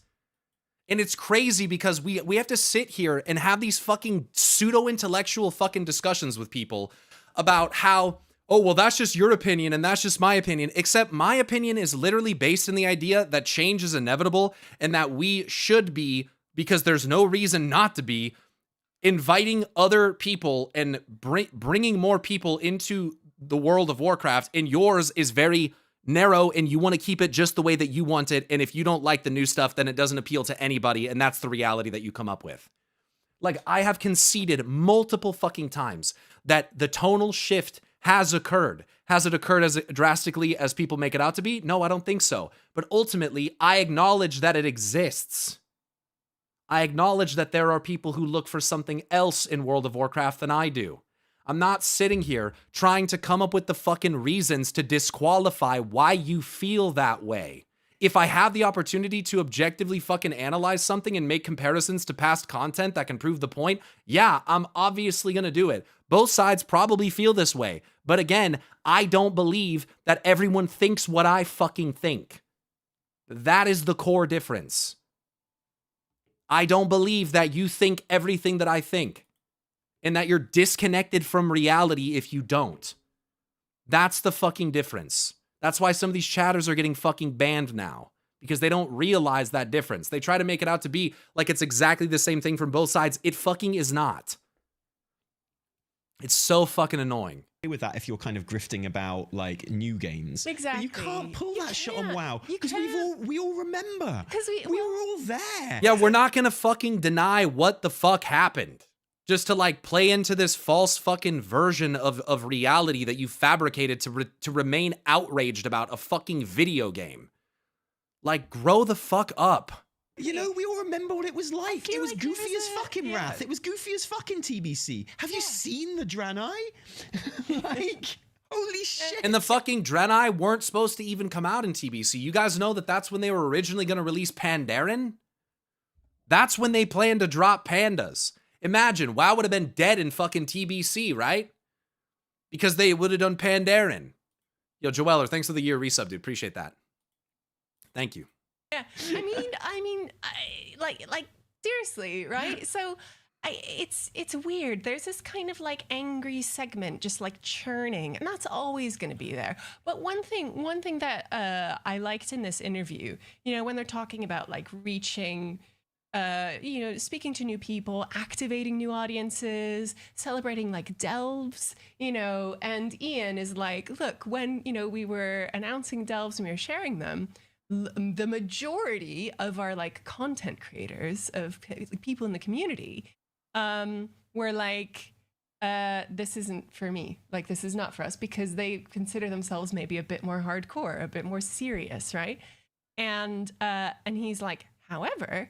And it's crazy because we have to sit here and have these fucking pseudo-intellectual fucking discussions with people about how, oh, well, that's just your opinion and that's just my opinion. Except my opinion is literally based in the idea that change is inevitable and that we should be, because there's no reason not to be, inviting other people and bringing more people into the world of Warcraft. And yours is very narrow and you want to keep it just the way that you want it. And if you don't like the new stuff, then it doesn't appeal to anybody. And that's the reality that you come up with. Like, I have conceded multiple fucking times that the tonal shift has occurred. Has it occurred as drastically as people make it out to be? No, I don't think so. But ultimately, I acknowledge that it exists. I acknowledge that there are people who look for something else in World of Warcraft than I do. I'm not sitting here trying to come up with the fucking reasons to disqualify why you feel that way. If I have the opportunity to objectively fucking analyze something and make comparisons to past content that can prove the point, yeah, I'm obviously gonna do it. Both sides probably feel this way. But again, I don't believe that everyone thinks what I fucking think. That is the core difference. I don't believe that you think everything that I think. And that you're disconnected from reality if you don't. That's the fucking difference. That's why some of these chatters are getting fucking banned now. Because they don't realize that difference. They try to make it out to be like it's exactly the same thing from both sides. It fucking is not. It's so fucking annoying. With that, if you're kind of grifting about like new games, Exactly. but you can't pull that shit on can't. WoW You because we all remember 'Cause we were all there. Yeah, we're not gonna fucking deny what the fuck happened. Just to like play into this false fucking version of reality that you fabricated to remain outraged about a fucking video game. Like, grow the fuck up. You know, we all remember what it was like. It was like goofy it was as a- fucking yeah. Wrath. It was goofy as fucking TBC. Have you seen the Draenei? Like, holy shit. And the fucking Draenei weren't supposed to even come out in TBC. You guys know that that's when they were originally going to release Pandaren? That's when they planned to drop pandas. Imagine, WoW would have been dead in fucking TBC, right? Because they would have done Pandaren. Yo, Joeller, thanks for the year resub, dude. Appreciate that. Thank you. Yeah, I mean, like seriously, right? So, it's weird. There's this kind of like angry segment, just like churning, and that's always going to be there. But one thing that I liked in this interview, you know, when they're talking about like reaching, you know, speaking to new people, activating new audiences, celebrating like delves, you know, and Ian is like, look, when you know we were announcing delves and we were sharing them. The majority of our like content creators of people in the community were like, this isn't for me. Like, this is not for us, because they consider themselves maybe a bit more hardcore, a bit more serious, right? And he's like, however,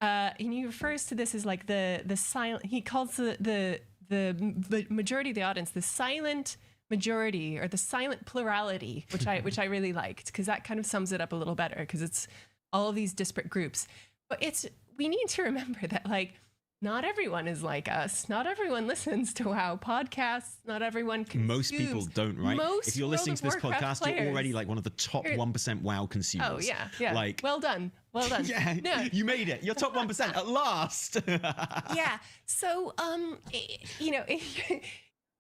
and he refers to this as like the silent. He calls the majority of the audience the silent majority, or the silent plurality, which I really liked, because that kind of sums it up a little better, because it's all of these disparate groups. But we need to remember that like not everyone is like us. Not everyone listens to WoW podcasts. Not everyone consumes. Most people don't, right? Most if you're listening to this World of Warcraft podcast, you're players. already like one of the top 1% WoW consumers. Oh yeah. Like, well done. yeah, No. you made it. You're top 1% at last. Yeah. So you know.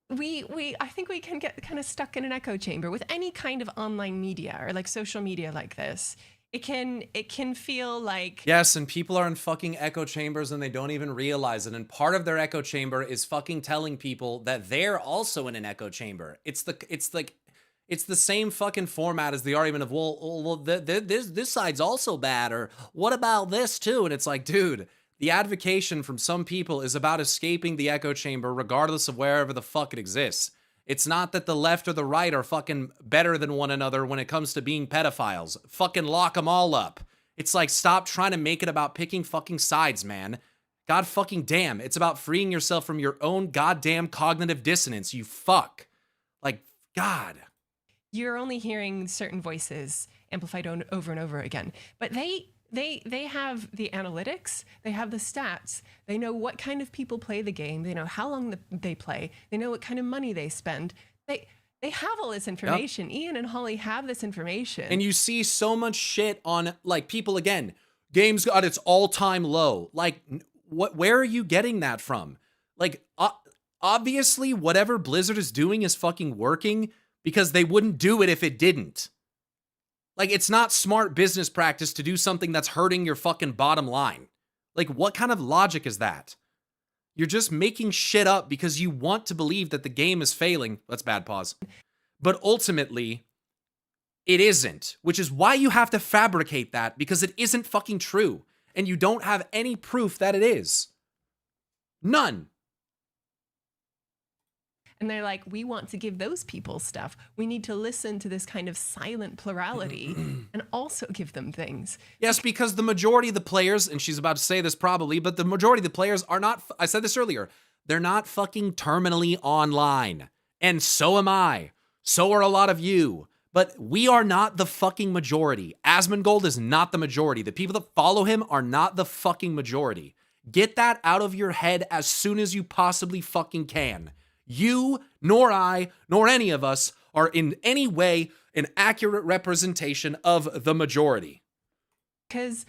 I think we can get kind of stuck in an echo chamber with any kind of online media or like social media like this. It can feel like, Yes, and people are in fucking echo chambers and they don't even realize it. And part of their echo chamber is fucking telling people that they're also in an echo chamber. It's the same fucking format as the argument of, well this side's also bad, or what about this too? And it's like, dude, the advocation from some people is about escaping the echo chamber regardless of wherever the fuck it exists. It's not that the left or the right are fucking better than one another when it comes to being pedophiles. Fucking lock them all up. It's like, stop trying to make it about picking fucking sides, man. God fucking damn. It's about freeing yourself from your own goddamn cognitive dissonance, you fuck. Like, God. you're only hearing certain voices amplified over and over again. But they have the analytics, they have the stats, they know what kind of people play the game, they know how long they play, they know what kind of money they spend. They have all this information. Yep. Ian and Holly have this information. And you see so much shit on, like, people, again, games got its all-time low. Like, where are you getting that from? Like, obviously, whatever Blizzard is doing is fucking working, because they wouldn't do it if it didn't. Like, it's not smart business practice to do something that's hurting your fucking bottom line. Like, what kind of logic is that? You're just making shit up because you want to believe that the game is failing. That's bad pause. But ultimately, it isn't, which is why you have to fabricate that, because it isn't fucking true. And you don't have any proof that it is. None. And they're like, we want to give those people stuff. We need to listen to this kind of silent plurality and also give them things. Yes, because the majority of the players, and she's about to say this probably, but the majority of the players are not, I said this earlier, they're not fucking terminally online. And so am I. So are a lot of you. But we are not the fucking majority. Asmongold is not the majority. The people that follow him are not the fucking majority. Get that out of your head as soon as you possibly fucking can. You, nor I, nor any of us are in any way an accurate representation of the majority. Because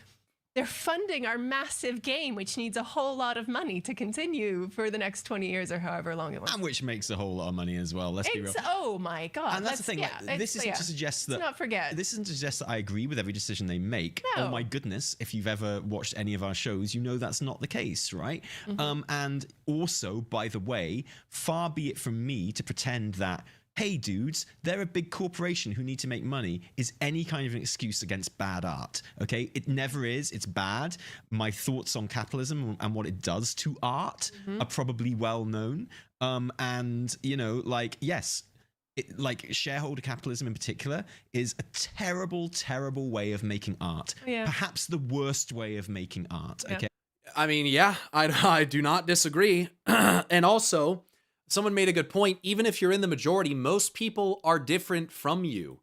they're funding our massive game, which needs a whole lot of money to continue for the next 20 years or however long it was. And which makes a whole lot of money as well, let's be real. Oh my God. And that's the thing, like, this isn't to suggest that... Let's not forget. This isn't to suggest that I agree with every decision they make. No. Oh my goodness, if you've ever watched any of our shows, you know that's not the case, right? Mm-hmm. And also, by the way, far be it from me to pretend that, hey dudes, they're a big corporation who need to make money, is any kind of an excuse against bad art, okay? It never is. It's bad. My thoughts on capitalism and what it does to art are probably well known. And, you know, like, yes, like shareholder capitalism in particular is a terrible, terrible way of making art. Yeah. Perhaps the worst way of making art, okay? I mean, yeah, I do not disagree. And also, someone made a good point. Even if you're in the majority, most people are different from you,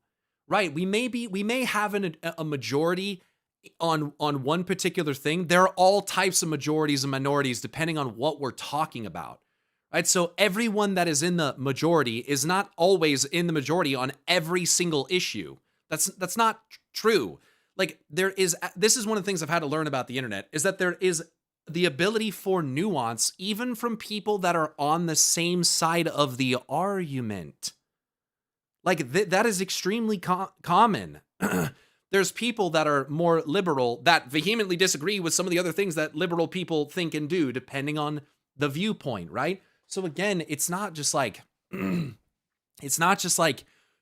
right? We may have a majority on one particular thing. There are all types of majorities and minorities depending on what we're talking about, right? So everyone that is in the majority is not always in the majority on every single issue. That's not true. Like, this is one of the things I've had to learn about the internet, is that there is the ability for nuance, even from people that are on the same side of the argument. Like, that is extremely common. There's people that are more liberal that vehemently disagree with some of the other things that liberal people think and do, depending on the viewpoint, right? So again, it's not just like,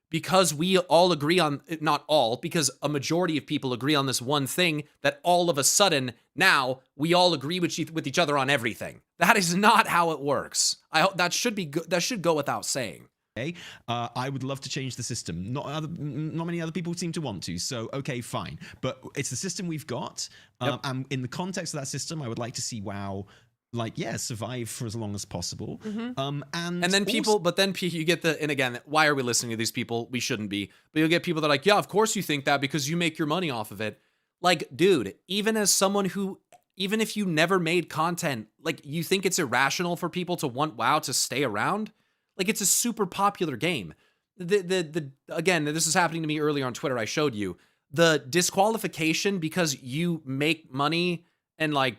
because we all agree on, not all, because a majority of people agree on this one thing, that all of a sudden now we all agree with each other on everything. That is not how it works. That should go without saying. Okay, I would love to change the system. Not many other people seem to want to. So okay, fine. But it's the system we've got. And in the context of that system, I would like to see WoW, like, yeah, survive for as long as possible. And then you get the, and again, why are we listening to these people? We shouldn't be. But you'll get people that are like, yeah, of course you think that because you make your money off of it. Like, dude, even as someone who, even if you never made content, like, you think it's irrational for people to want WoW to stay around? Like, it's a super popular game. Again, this is happening to me earlier on Twitter. I showed you the disqualification because you make money and, like,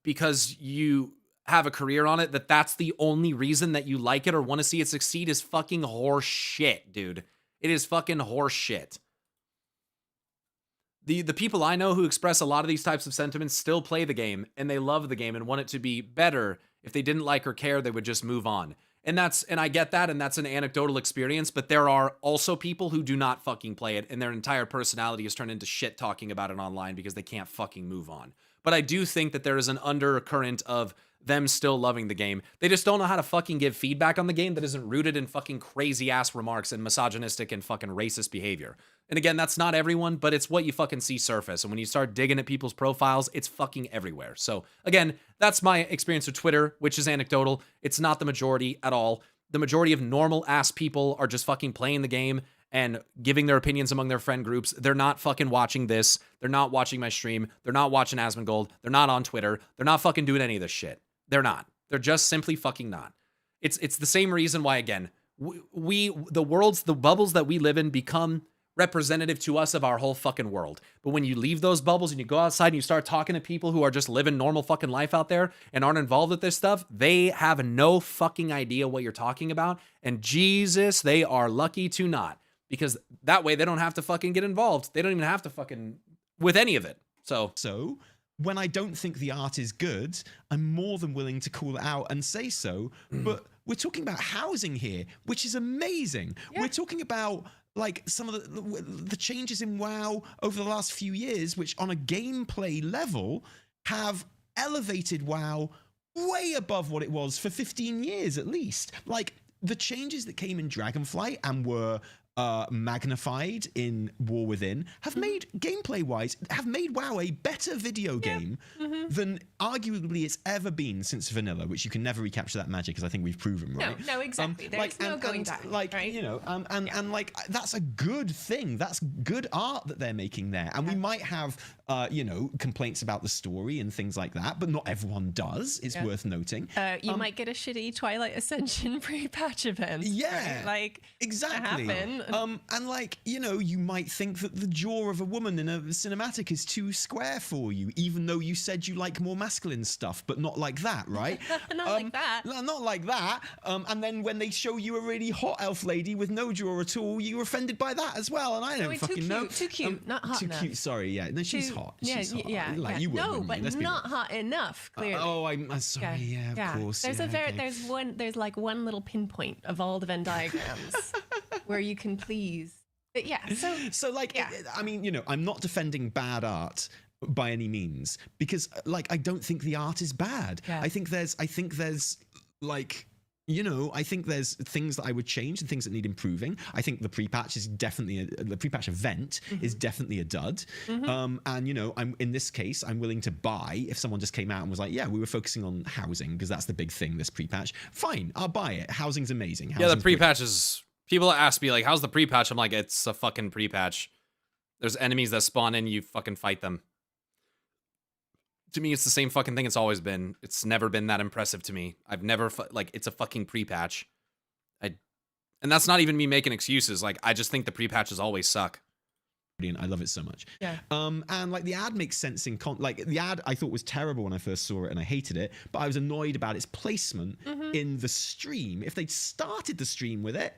because you have a career on it, that's the only reason that you like it or want to see it succeed is fucking horse shit, dude. It is fucking horse shit. The people I know who express a lot of these types of sentiments still play the game and they love the game and want it to be better. If they didn't like or care, they would just move on. And I get that, and that's an anecdotal experience, but there are also people who do not fucking play it and their entire personality is turned into shit talking about it online because they can't fucking move on. But I do think that there is an undercurrent of them still loving the game. They just don't know how to fucking give feedback on the game that isn't rooted in fucking crazy ass remarks and misogynistic and fucking racist behavior. And again, that's not everyone, but it's what you fucking see surface. And when you start digging at people's profiles, it's fucking everywhere. So again, that's my experience with Twitter, which is anecdotal. It's not the majority at all. The majority of normal ass people are just fucking playing the game and giving their opinions among their friend groups. They're not fucking watching this. They're not watching my stream. They're not watching Asmon Gold. They're not on Twitter. They're not fucking doing any of this shit. They're not. They're just simply fucking not. It's the same reason why, again, the bubbles that we live in become representative to us of our whole fucking world. But when you leave those bubbles and you go outside and you start talking to people who are just living normal fucking life out there and aren't involved with this stuff, they have no fucking idea what you're talking about. And Jesus, they are lucky to not. Because that way they don't have to fucking get involved. They don't even have to fucking with any of it. So when I don't think the art is good, I'm more than willing to call it out and say so. But we're talking about housing here, which is amazing. Yeah. We're talking about like some of the changes in WoW over the last few years, which on a gameplay level have elevated WoW way above what it was for 15 years at least. Like the changes that came in Dragonflight and were magnified in War Within have made gameplay-wise, have made WoW a better video game than arguably it's ever been since vanilla, which you can never recapture that magic, as I think we've proven, right? No, exactly. There's no going back, right? You know, and like that's a good thing. That's good art that they're making there. And we might have, you know, complaints about the story and things like that, but not everyone does. It's worth noting. You might get a shitty Twilight Ascension pre-patch event. Yeah, right? Like exactly. Happen. And like, you know, you might think that the jaw of a woman in a cinematic is too square for you, even though you said you like more masculine stuff, but not like that, right? Not like that. Not like that. And then when they show you a really hot elf lady with no jaw at all, you're offended by that as well. And I don't fucking know. Too cute, not hot enough. Too cute, sorry, yeah. No, she's hot. She's hot. Yeah, like you would. No, but not hot enough, clearly. I'm sorry, yeah, of course. There's there's like one little pinpoint of all the Venn diagrams where you can please. But yeah, so like, yeah. I mean, you know, I'm not defending bad art by any means because, like, I don't think the art is bad. Yeah. I think there's like, you know, I think there's things that I would change and things that need improving. I think the pre-patch is definitely the pre-patch event is definitely a dud. And you know, in this case, I'm willing to buy if someone just came out and was like, yeah, we were focusing on housing because that's the big thing. This pre-patch, fine, I'll buy it. Housing's amazing. Yeah, the pre-patch is. People ask me, like, how's the pre-patch? I'm like, it's a fucking pre-patch. There's enemies that spawn in, you fucking fight them. To me, it's the same fucking thing it's always been. It's never been that impressive to me. I've never, like, it's a fucking pre-patch. And that's not even me making excuses. Like, I just think the pre-patches always suck. I love it so much. Yeah. And like the ad makes sense in like the ad I thought was terrible when I first saw it and I hated it, but I was annoyed about its placement in the stream. If they'd started the stream with it,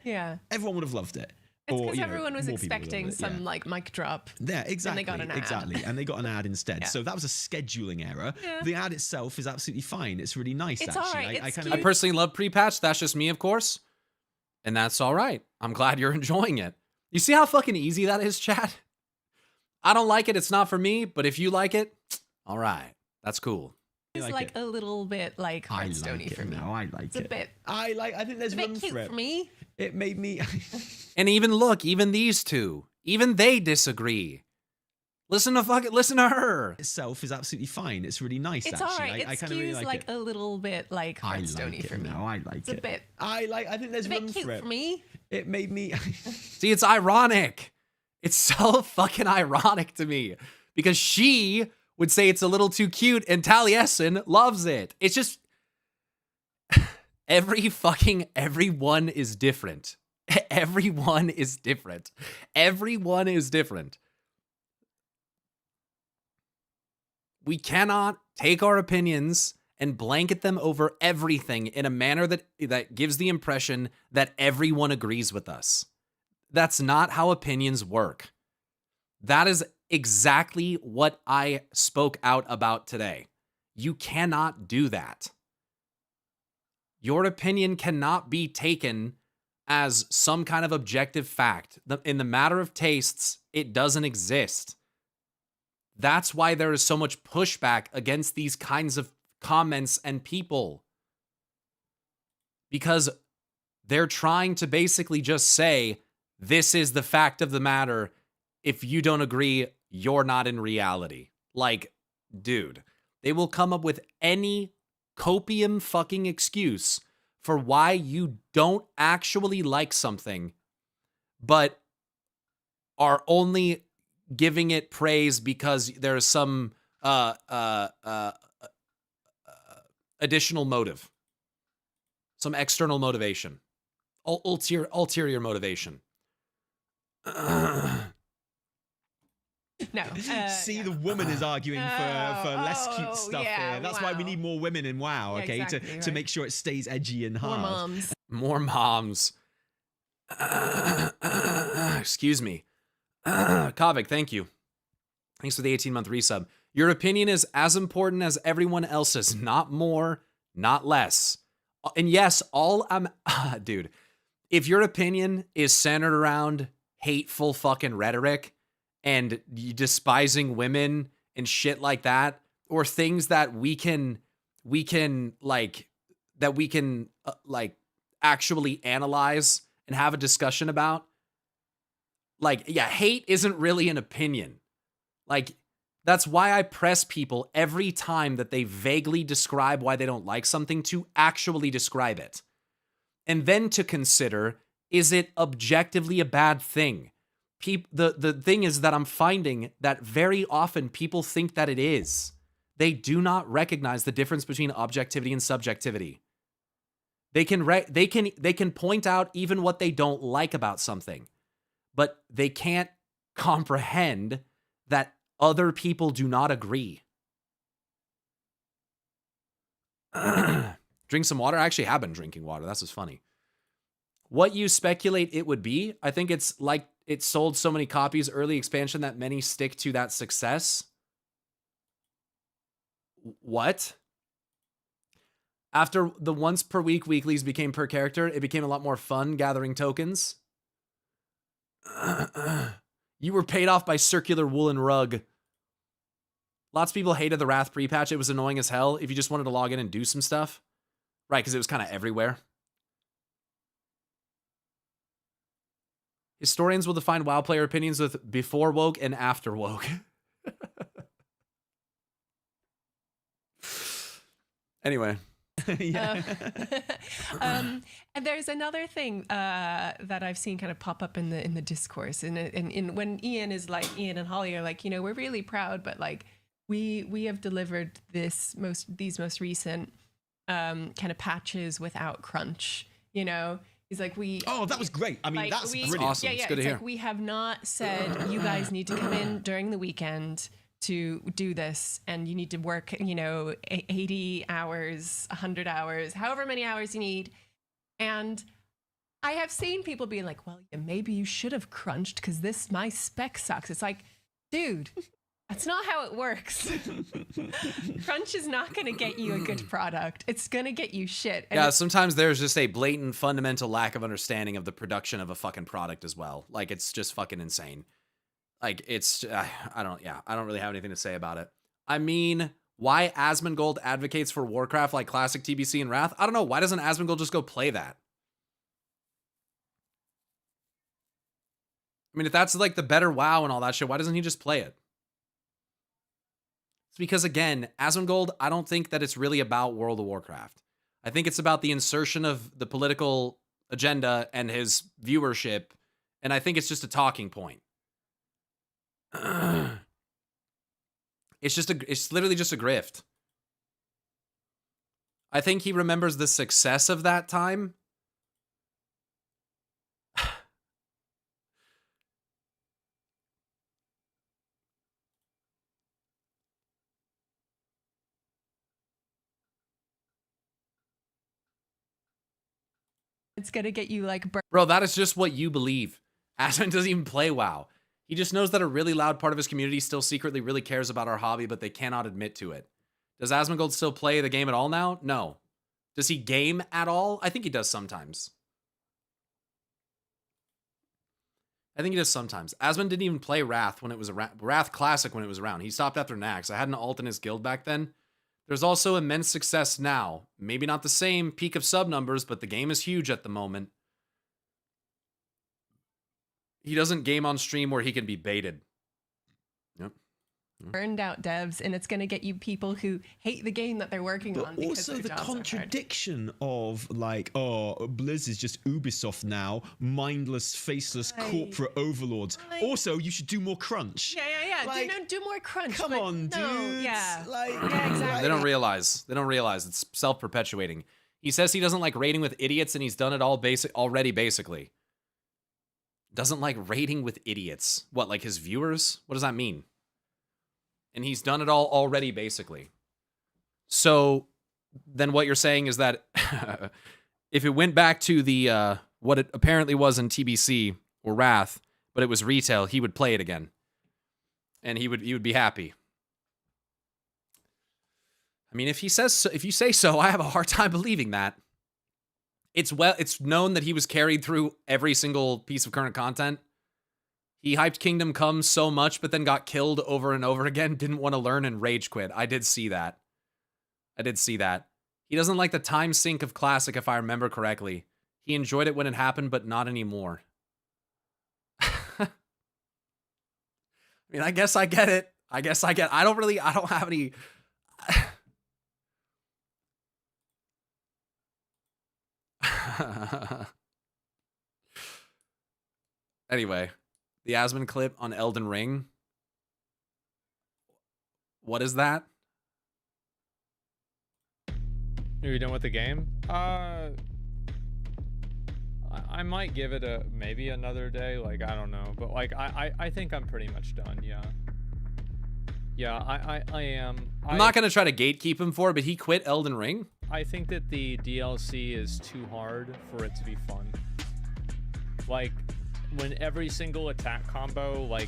everyone would have loved it. It's because everyone was expecting some like mic drop. Yeah, exactly. And they got an ad. Exactly. And they got an ad instead. So that was a scheduling error. Yeah. The ad itself is absolutely fine. It's really nice, it's actually. All right. I personally love pre-patch. That's just me, of course. And that's all right. I'm glad you're enjoying it. You see how fucking easy that is, chat? I don't like it. It's not for me. But if you like it, all right. That's cool. It's like a little bit like Hearthstone-y for me. No, I like it. It's a bit. I think there's room for it. For me. It made me. And even look, even these two, even they disagree. Listen to her. Itself is absolutely fine. It's really nice. It's actually. All right. It skews like a little bit like Hearthstone-y for me. No, I like it's it. It's a bit. I think there's room for it. For me. It made me. See, it's ironic. It's so fucking ironic to me because she would say it's a little too cute and Taliesin loves it. It's just everyone is different. Everyone is different. Everyone is different. We cannot take our opinions and blanket them over everything in a manner that gives the impression that everyone agrees with us. That's not how opinions work. That is exactly what I spoke out about today. You cannot do that. Your opinion cannot be taken as some kind of objective fact. In the matter of tastes, it doesn't exist. That's why there is so much pushback against these kinds of comments and people. Because they're trying to basically just say, this is the fact of the matter. If you don't agree, you're not in reality. Like, dude, they will come up with any copium fucking excuse for why you don't actually like something, but are only giving it praise because there's some additional motive, some external motivation, ulterior motivation. No. See, the woman is arguing for less cute stuff here. That's why we need more women in WoW, okay? Exactly, to make sure it stays edgy and hard. More moms. More moms. Excuse me. Kavik, thank you. Thanks for the 18-month resub. Your opinion is as important as everyone else's, not more, not less. And yes, dude, if your opinion is centered around hateful fucking rhetoric and despising women and shit like that, or things that we can actually analyze and have a discussion about, like, yeah, hate isn't really an opinion. Like, that's why I press people every time that they vaguely describe why they don't like something to actually describe it. And then to consider, is it objectively a bad thing? The thing is that I'm finding that very often people think that it is. They do not recognize the difference between objectivity and subjectivity. They can point out even what they don't like about something, but they can't comprehend that other people do not agree. Drink some water. I actually have been drinking water. That's just funny. What you speculate it would be, I think it's like it sold so many copies early expansion that many stick to that success. What? After the once per week weeklies became per character, it became a lot more fun gathering tokens. You were paid off by circular woolen rug. Lots of people hated the Wrath pre-patch. It was annoying as hell if you just wanted to log in and do some stuff. Right, because it was kind of everywhere. Historians will define WoW player opinions with before woke and after woke. Anyway. Yeah. And there's another thing that I've seen kind of pop up in the discourse, and when Ian and Holly are like, we're really proud, but like we have delivered these most recent kind of patches without crunch. He's like, that was great. I mean, that's brilliant. Awesome. Yeah, it's yeah. good to It's hear. like we have not said you guys need to come in during the weekend to do this, and you need to work 80 hours, 100 hours, however many hours you need. And I have seen people being like, well, yeah, maybe you should have crunched because my spec sucks. It's like, dude, that's not how it works. Crunch is not going to get you a good product. It's going to get you shit. And yeah, sometimes there's just a blatant fundamental lack of understanding of the production of a fucking product as well. Like, it's just fucking insane. Like, it's, I don't really have anything to say about it. I mean, why Asmongold advocates for Warcraft like classic TBC and Wrath? I don't know. Why doesn't Asmongold just go play that? I mean, if that's like the better WoW and all that shit, why doesn't he just play it? It's because, again, Asmongold, I don't think that it's really about World of Warcraft. I think it's about the insertion of the political agenda and his viewership, and I think it's just a talking point. It's literally just a grift. I think he remembers the success of that time. It's gonna get you like Bro, that is just what you believe. Asmon doesn't even play WoW. He just knows that a really loud part of his community still secretly really cares about our hobby, but they cannot admit to it. Does Asmongold still play the game at all now? No. Does he game at all? I think he does sometimes. I think he does sometimes. Asmon didn't even play Wrath when it was around. Wrath Classic when it was around. He stopped after Nax. I had an alt in his guild back then. There's also immense success now. Maybe not the same peak of sub numbers, but the game is huge at the moment. He doesn't game on stream where he can be baited. Yep. burned out devs, and it's going to get you people who hate the game that they're working But on. Because also their the jobs are hard. contradiction of like, oh, Blizz is just Ubisoft now, mindless, faceless Right. corporate overlords. Like- Also, you should do more crunch. Yeah. Like, do more crunch. Come but on, no, dudes. Yeah. Like, Yeah, exactly. They don't realize. They don't realize it's self-perpetuating. He says he doesn't like raiding with idiots, and he's done it all already, basically. Doesn't like raiding with idiots. What, like his viewers? What does that mean? And he's done it all already, basically. So then what you're saying is that if it went back to the what it apparently was in TBC or Wrath, but it was retail, he would play it again. And he would be happy. I mean, if he says so, if you say so, I have a hard time believing that. It's known that he was carried through every single piece of current content. He hyped Kingdom Come so much, but then got killed over and over again, didn't want to learn and rage quit. I did see that. He doesn't like the time sync of Classic, if I remember correctly. He enjoyed it when it happened, but not anymore. I mean, I guess I get it. I don't have any... Anyway, the Asmon clip on Elden Ring. What is that? Are you done with the game? I might give it maybe another day. Like, I don't know, but like I think I'm pretty much done. Yeah. Yeah, I am. I'm not gonna try to gatekeep him for it, but he quit Elden Ring. I think that the DLC is too hard for it to be fun. Like, when every single attack combo, like...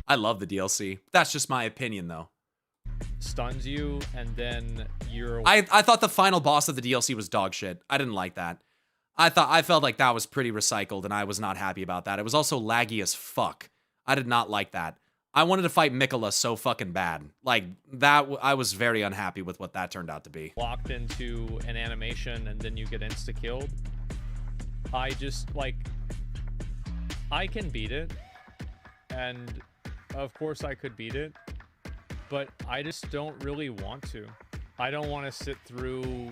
I love the DLC. That's just my opinion, though. Stuns you, and then you're... I thought the final boss of the DLC was dog shit. I didn't like that. I felt like that was pretty recycled, and I was not happy about that. It was also laggy as fuck. I did not like that. I wanted to fight Mikola so fucking bad. Like, that, I was very unhappy with what that turned out to be. Locked into an animation, and then you get insta-killed. I just, like... I can beat it, and of course I could beat it, but I just don't really want to. I don't want to sit through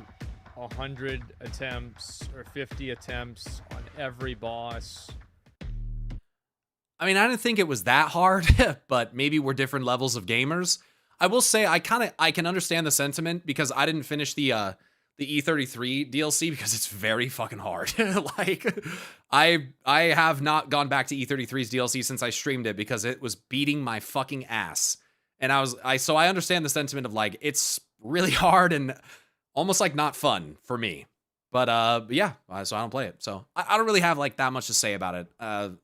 100 attempts or 50 attempts on every boss. I mean, I didn't think it was that hard, but maybe we're different levels of gamers. I will say I can understand the sentiment because I didn't finish the E33 DLC because it's very fucking hard. Like, I have not gone back to E33's DLC since I streamed it because it was beating my fucking ass. And so I understand the sentiment of like, it's really hard and almost like not fun for me. But yeah, so I don't play it. So I don't really have like that much to say about it.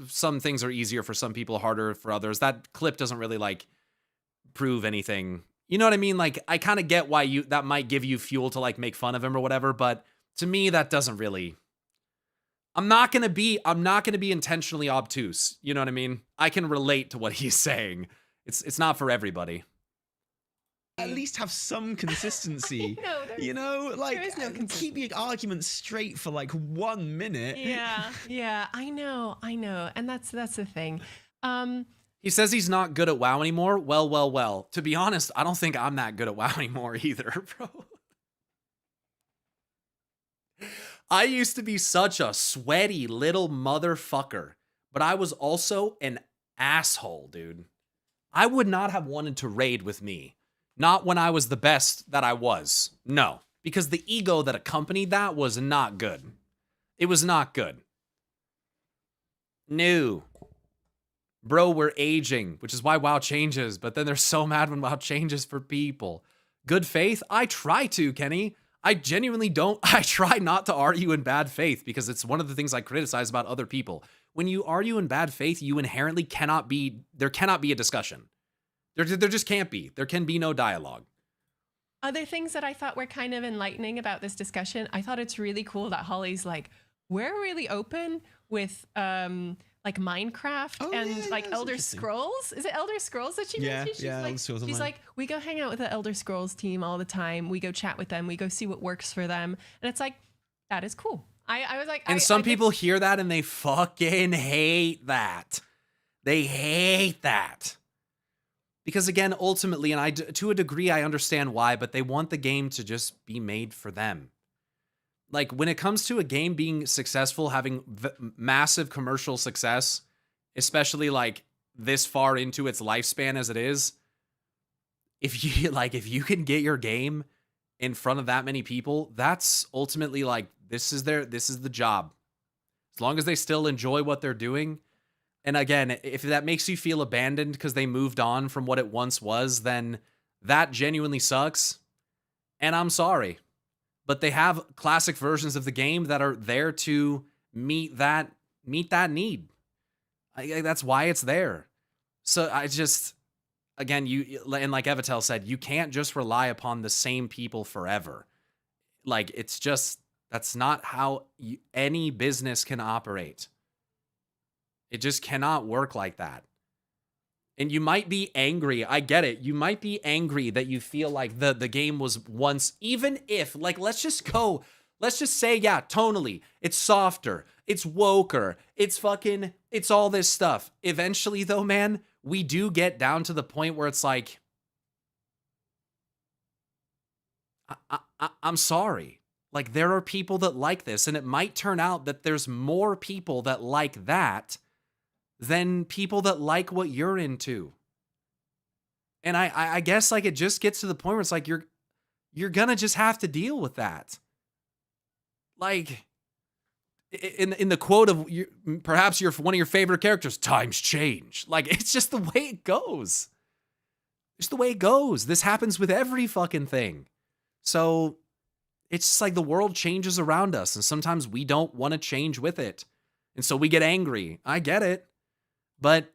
Some things are easier for some people, harder for others. That clip doesn't really like prove anything. You know what I mean? Like, I kind of get why that might give you fuel to like make fun of him or whatever, but to me that doesn't really. I'm not going to be intentionally obtuse. You know what I mean? I can relate to what he's saying. It's not for everybody. At least have some consistency. No, you know, like, there is no keep your argument straight for like 1 minute. Yeah, I know, and that's the thing. He says he's not good at WoW anymore. Well. To be honest, I don't think I'm that good at WoW anymore either, bro. I used to be such a sweaty little motherfucker, but I was also an asshole, dude. I would not have wanted to raid with me. Not when I was the best that I was. No, because the ego that accompanied that was not good. It was not good. No. Bro, we're aging, which is why WoW changes, but then they're so mad when WoW changes for people. Good faith? I try to, Kenny. I genuinely don't. I try not to argue in bad faith because it's one of the things I criticize about other people. When you argue in bad faith, you inherently cannot be a discussion. There just can't be. There can be no dialogue. Other things that I thought were kind of enlightening about this discussion, I thought it's really cool that Holly's like, we're really open with like Minecraft and like Elder Scrolls. Is it Elder Scrolls that she mentioned? She's like, Elder Scrolls she's Online. like, we go hang out with the Elder Scrolls team all the time. We go chat with them. We go see what works for them. And it's like, that is cool. I was like, and some people hear that and they fucking hate that. They hate that. Because again, ultimately, and to a degree, I understand why, but they want the game to just be made for them. Like, when it comes to a game being successful, having massive commercial success, especially like this far into its lifespan as it is, if you can get your game in front of that many people, that's ultimately like, this is the job. As long as they still enjoy what they're doing. And again, if that makes you feel abandoned because they moved on from what it once was, then that genuinely sucks. And I'm sorry. But they have classic versions of the game that are there to meet that need. That's why it's there. So I just, again, and like Evatel said, you can't just rely upon the same people forever. Like, it's just, that's not how any business can operate. It just cannot work like that. And you might be angry. I get it. You might be angry that you feel like the game was once, even if, like, let's just say, yeah, tonally, it's softer, it's woker, it's all this stuff. Eventually, though, man, we do get down to the point where it's like, I'm sorry. Like, there are people that like this, and it might turn out that there's more people that like that than people that like what you're into. And I guess, like, it just gets to the point where it's like, you're gonna just have to deal with that. Like, in the quote of perhaps one of your favorite characters, times change. Like, it's just the way it goes. It's the way it goes. This happens with every fucking thing. So it's just like the world changes around us, and sometimes we don't want to change with it. And so we get angry. I get it. But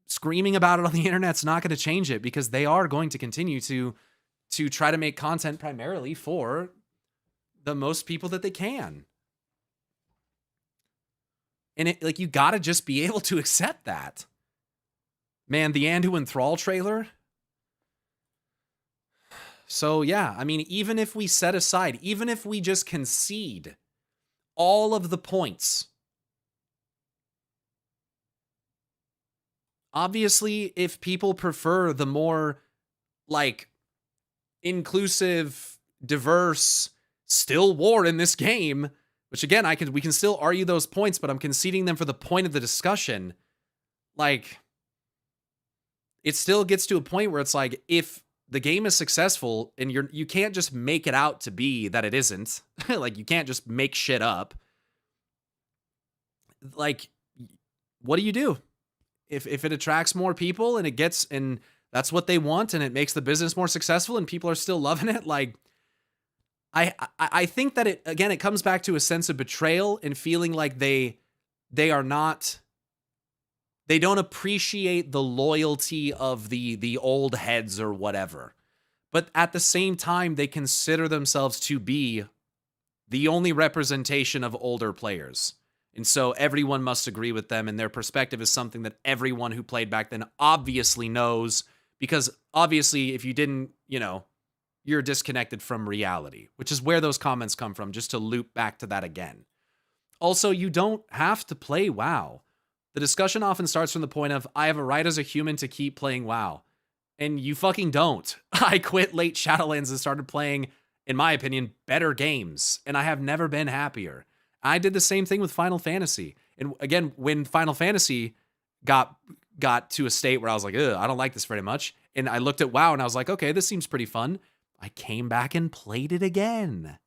screaming about it on the internet's not going to change it, because they are going to continue to try to make content primarily for the most people that they can. And like, you got to just be able to accept that. Man, the Anduin Thrall trailer. So yeah, I mean, even if we set aside, even if we just concede all of the points, obviously, if people prefer the more, like, inclusive, diverse, still war in this game, which again, we can still argue those points, but I'm conceding them for the point of the discussion. Like, it still gets to a point where it's like, if the game is successful and you can't just make it out to be that it isn't, like, you can't just make shit up. Like, what do you do? If it attracts more people and that's what they want, and it makes the business more successful and people are still loving it, like, I think that it comes back to a sense of betrayal and feeling like they don't appreciate the loyalty of the old heads or whatever. But at the same time, they consider themselves to be the only representation of older players. And so everyone must agree with them, and their perspective is something that everyone who played back then obviously knows, because obviously if you didn't, you're disconnected from reality, which is where those comments come from, just to loop back to that again. Also, you don't have to play WoW. The discussion often starts from the point of, I have a right as a human to keep playing WoW. And you fucking don't. I quit late Shadowlands and started playing, in my opinion, better games, and I have never been happier. I did the same thing with Final Fantasy. And again, when Final Fantasy got to a state where I was like, ugh, I don't like this very much, and I looked at WoW and I was like, okay, this seems pretty fun, I came back and played it again.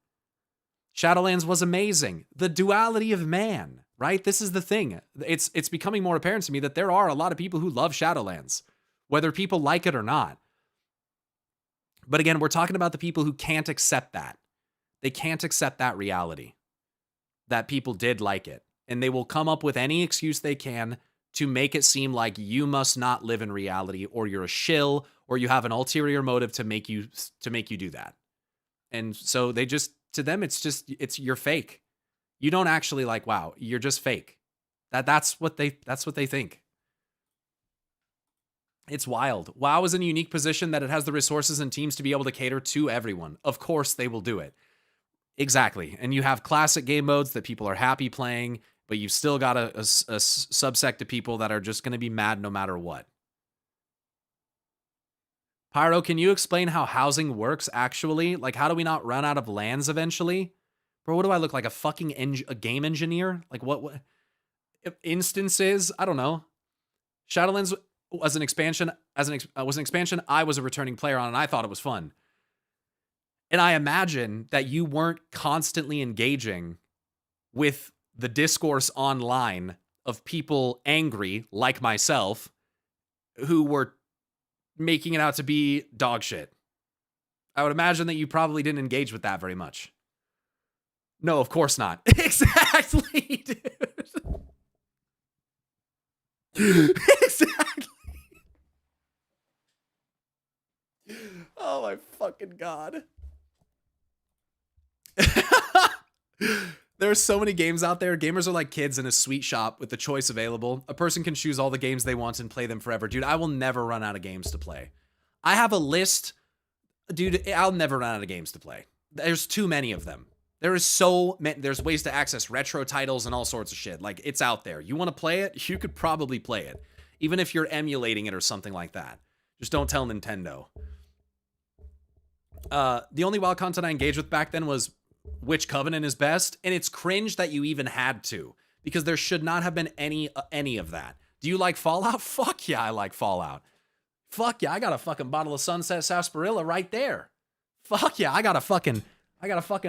Shadowlands was amazing. The duality of man, right? This is the thing. It's becoming more apparent to me that there are a lot of people who love Shadowlands, whether people like it or not. But again, we're talking about the people who can't accept that. They can't accept that reality, that people did like it. And they will come up with any excuse they can to make it seem like you must not live in reality, or you're a shill, or you have an ulterior motive to make you do that. And so they just, to them, it's you're fake. You don't actually like WoW. You're just fake. That's what they think. It's wild. WoW is in a unique position that it has the resources and teams to be able to cater to everyone. Of course they will do it. Exactly. And you have classic game modes that people are happy playing, but you've still got a subsect of people that are just going to be mad no matter what. Pyro, can you explain how housing works actually? Like, how do we not run out of lands eventually? Bro, what do I look like? A fucking a game engineer? Like, what instances? I don't know. Shadowlands was an expansion. Was an expansion I was a returning player on, and I thought it was fun. And I imagine that you weren't constantly engaging with the discourse online of people angry, like myself, who were making it out to be dog shit. I would imagine that you probably didn't engage with that very much. No, of course not. Exactly, dude. Exactly. Oh my fucking God. There are so many games out there. Gamers are like kids in a sweet shop with the choice available. A person can choose all the games they want and play them forever. Dude, I will never run out of games to play. I have a list. Dude, I'll never run out of games to play. There's too many of them. There is so many. There's ways to access retro titles and all sorts of shit. Like, it's out there. You want to play it? You could probably play it. Even if you're emulating it or something like that. Just don't tell Nintendo. The only WoW content I engaged with back then was which Covenant is best, and it's cringe that you even had to, because there should not have been any of that. Do you like Fallout? Fuck yeah, I like Fallout. Fuck yeah, I got a fucking bottle of Sunset Sarsaparilla right there. Fuck yeah, I got a fucking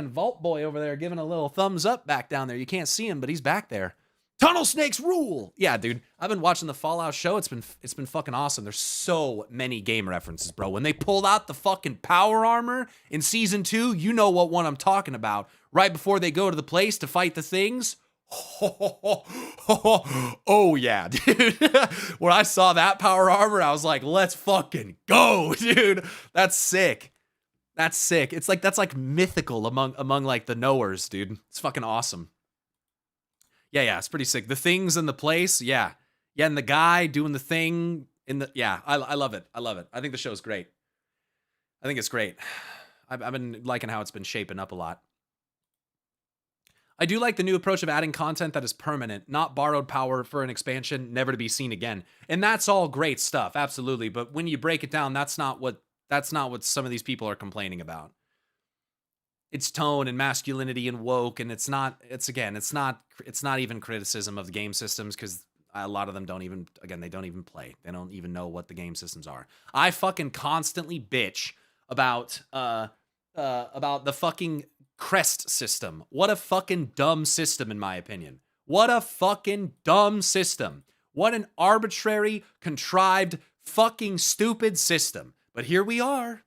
Vault Boy over there giving a little thumbs up back down there. You can't see him, but he's back there. Tunnel snakes rule. Yeah, dude, I've been watching the Fallout show. It's been fucking awesome. There's so many game references, bro. When they pulled out the fucking power armor in season 2, you know what one I'm talking about. Right before they go to the place to fight the things. Oh yeah, dude. When I saw that power armor, I was like, let's fucking go, dude. That's sick. That's sick. It's like, that's like mythical among like the knowers, dude. It's fucking awesome. Yeah, it's pretty sick. The things in the place, yeah, and the guy doing the thing in the, yeah, I love it. I love it. I think the show's great. I think it's great. I've been liking how it's been shaping up a lot. I do like the new approach of adding content that is permanent, not borrowed power for an expansion, never to be seen again. And that's all great stuff, absolutely. But when you break it down, that's not what some of these people are complaining about. It's tone and masculinity and woke, and it's not even criticism of the game systems, because a lot of them don't even play. They don't even know what the game systems are. I fucking constantly bitch about the fucking crest system. What a fucking dumb system, in my opinion. What a fucking dumb system. What an arbitrary, contrived, fucking stupid system. But here we are.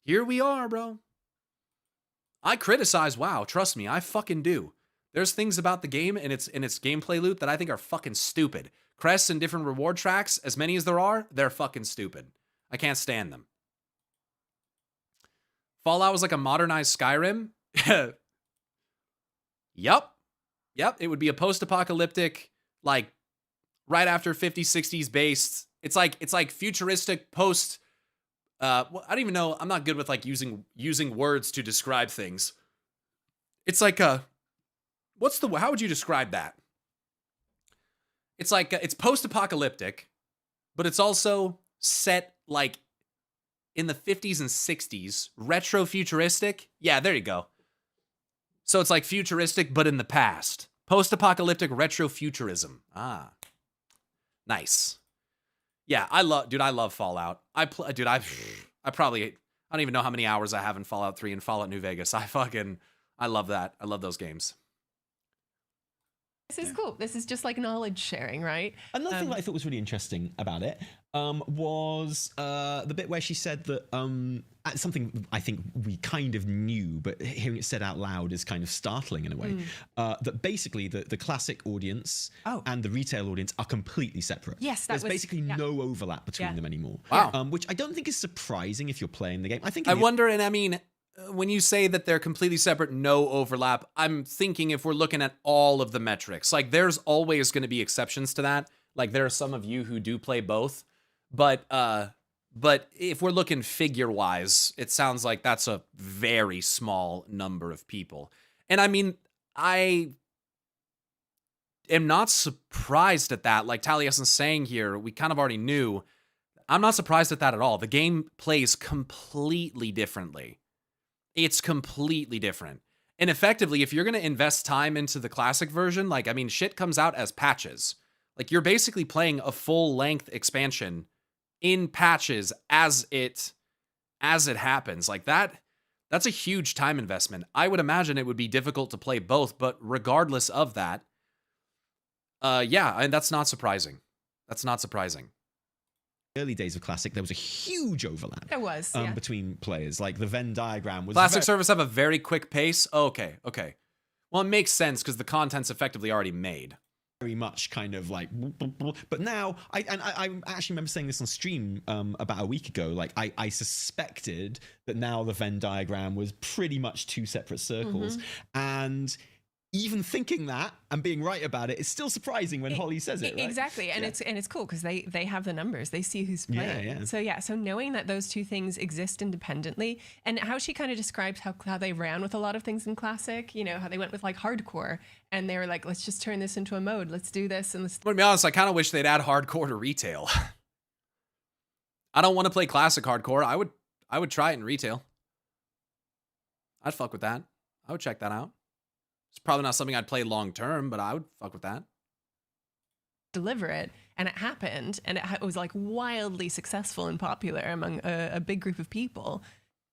Here we are, bro. I criticize WoW, trust me, I fucking do. There's things about the game and its gameplay loop that I think are fucking stupid. Crests and different reward tracks, as many as there are, they're fucking stupid. I can't stand them. Fallout was like a modernized Skyrim. Yup, it would be a post-apocalyptic, like, right after 50s, 60s based. It's like futuristic post. I don't even know. I'm not good with like using words to describe things. It's like how would you describe that? It's like it's post-apocalyptic, but it's also set like in the 50s and 60s, retro futuristic. Yeah, there you go. So it's like futuristic, but in the past. Post-apocalyptic retro futurism. Ah, nice. Yeah, I love Fallout. I don't even know how many hours I have in Fallout 3 and Fallout New Vegas. I love that. I love those games. This is cool. This is just like knowledge sharing, right? Another thing that I thought was really interesting about it was the bit where she said that something I think we kind of knew, but hearing it said out loud is kind of startling in a way. That basically the classic audience and the retail audience are completely separate. Yes, there's basically no overlap between them anymore. Wow. Which I don't think is surprising if you're playing the game. I wonder, and I mean, when you say that they're completely separate, no overlap, I'm thinking if we're looking at all of the metrics, like there's always going to be exceptions to that. Like there are some of you who do play both, but if we're looking figure-wise, it sounds like that's a very small number of people. And I mean, I am not surprised at that. Like Taliesin's saying here, we kind of already knew. I'm not surprised at that at all. The game plays completely differently. It's completely different. And effectively, if you're going to invest time into the classic version, like, I mean, shit comes out as patches. Like, you're basically playing a full-length expansion in patches as it happens. Like, that's a huge time investment. I would imagine it would be difficult to play both, but regardless of that, yeah, and that's not surprising. That's not surprising. Early days of Classic, there was a huge overlap. There was, between players. Like the Venn diagram was. Classic servers have a very quick pace. Oh, okay. Well, it makes sense because the content's effectively already made. Very much kind of like, but now I actually remember saying this on stream about a week ago. Like I suspected that now the Venn diagram was pretty much two separate circles, and even thinking that and being right about it is still surprising when Holly says it, right? Exactly, and it's cool because they have the numbers, they see who's playing. So knowing that those two things exist independently, and how she kind of describes how they ran with a lot of things in Classic, you know, how they went with like hardcore, and they were like, let's just turn this into a mode, let's do this, and let's. To be honest, I kind of wish they'd add hardcore to retail. I don't want to play Classic hardcore. I would try it in retail. I'd fuck with that. I would check that out. It's probably not something I'd play long term, but I would fuck with that. Deliver it, and it happened, and it was like wildly successful and popular among a big group of people.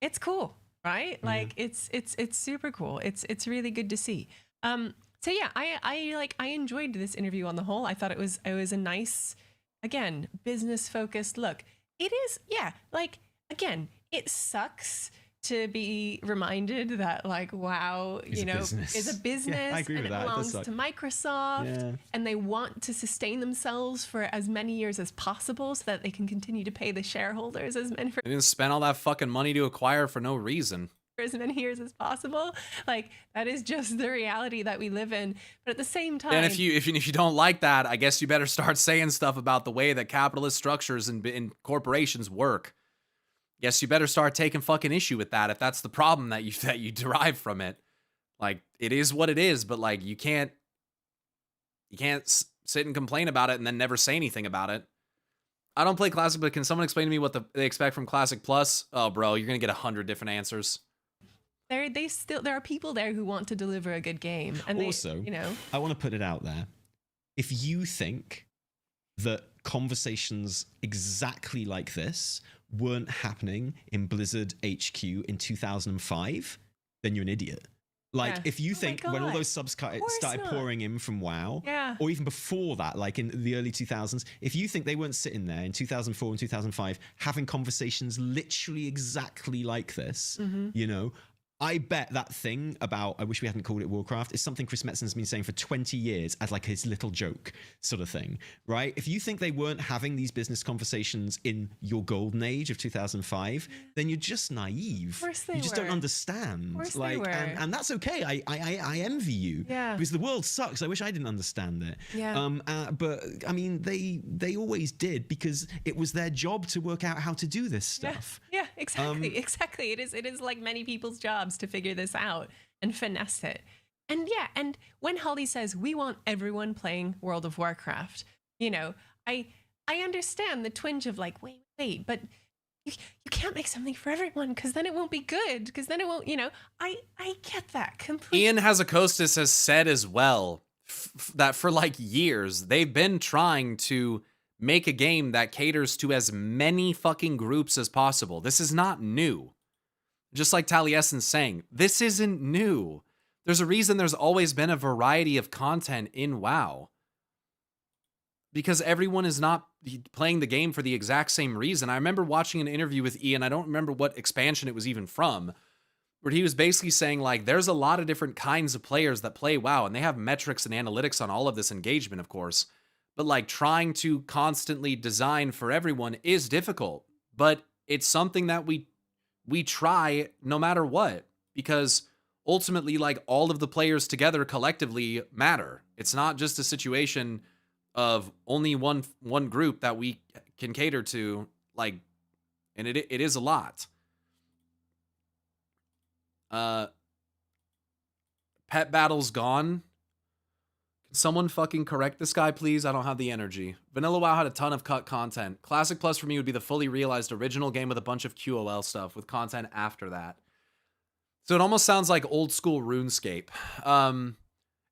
It's cool, right? Like it's super cool. It's really good to see. So yeah, I enjoyed this interview on the whole. I thought it was a nice, again, business focused look. It is, yeah, like again, it sucks to be reminded that like WoW, you know, is a business, yeah, I agree and with it that. belongs to Microsoft, and they want to sustain themselves for as many years as possible so that they can continue to pay the shareholders as many They didn't spend all that fucking money to acquire for no reason. for as many years as possible. Like that is just the reality that we live in. But at the same time, and if you don't like that, I guess you better start saying stuff about the way that capitalist structures and corporations work. Yes, you better start taking fucking issue with that if that's the problem that you derive from it. Like, it is what it is, but like you can't sit and complain about it and then never say anything about it. I don't play Classic, but can someone explain to me what they expect from Classic Plus? Oh, bro, you're gonna get 100 different answers. There are people there who want to deliver a good game, and also, you know, I want to put it out there. If you think that conversations exactly like this weren't happening in Blizzard HQ in 2005, then you're an idiot. Like, if you think when all those subs started pouring in from WoW, or even before that, like in the early 2000s, if you think they weren't sitting there in 2004 and 2005 having conversations literally exactly like this, you know, I bet that thing about I wish we hadn't called it Warcraft is something Chris Metzen's been saying for 20 years as like his little joke sort of thing, right? If you think they weren't having these business conversations in your golden age of 2005, then you're just naive. Of course they you just were. don't understand. Of course like, they were. And that's okay. I envy you. Yeah. Because the world sucks. I wish I didn't understand it. Yeah. But I mean, they always did because it was their job to work out how to do this stuff. Yeah, exactly. Exactly. It is like many people's jobs to figure this out and finesse it. And yeah, and when Holly says we want everyone playing World of Warcraft, you know, I understand the twinge of like, wait, but you can't make something for everyone because then it won't be good, because then it won't, you know, I get that completely. Ian Hazakostas has said as well that for like years, they've been trying to make a game that caters to as many fucking groups as possible. This is not new. Just like Taliesin's saying, this isn't new. There's a reason there's always been a variety of content in WoW. Because everyone is not playing the game for the exact same reason. I remember watching an interview with Ian, I don't remember what expansion it was even from, where he was basically saying, like, there's a lot of different kinds of players that play WoW, and they have metrics and analytics on all of this engagement, of course. But, like, trying to constantly design for everyone is difficult. But it's something that we try no matter what, because ultimately, like, all of the players together collectively matter. It's not just a situation of only one group that we can cater to, like, and it is a lot. Pet battle's gone. Can someone fucking correct this guy, please? I don't have the energy. Vanilla WoW had a ton of cut content. Classic Plus for me would be the fully realized original game with a bunch of QOL stuff with content after that. So it almost sounds like old school RuneScape.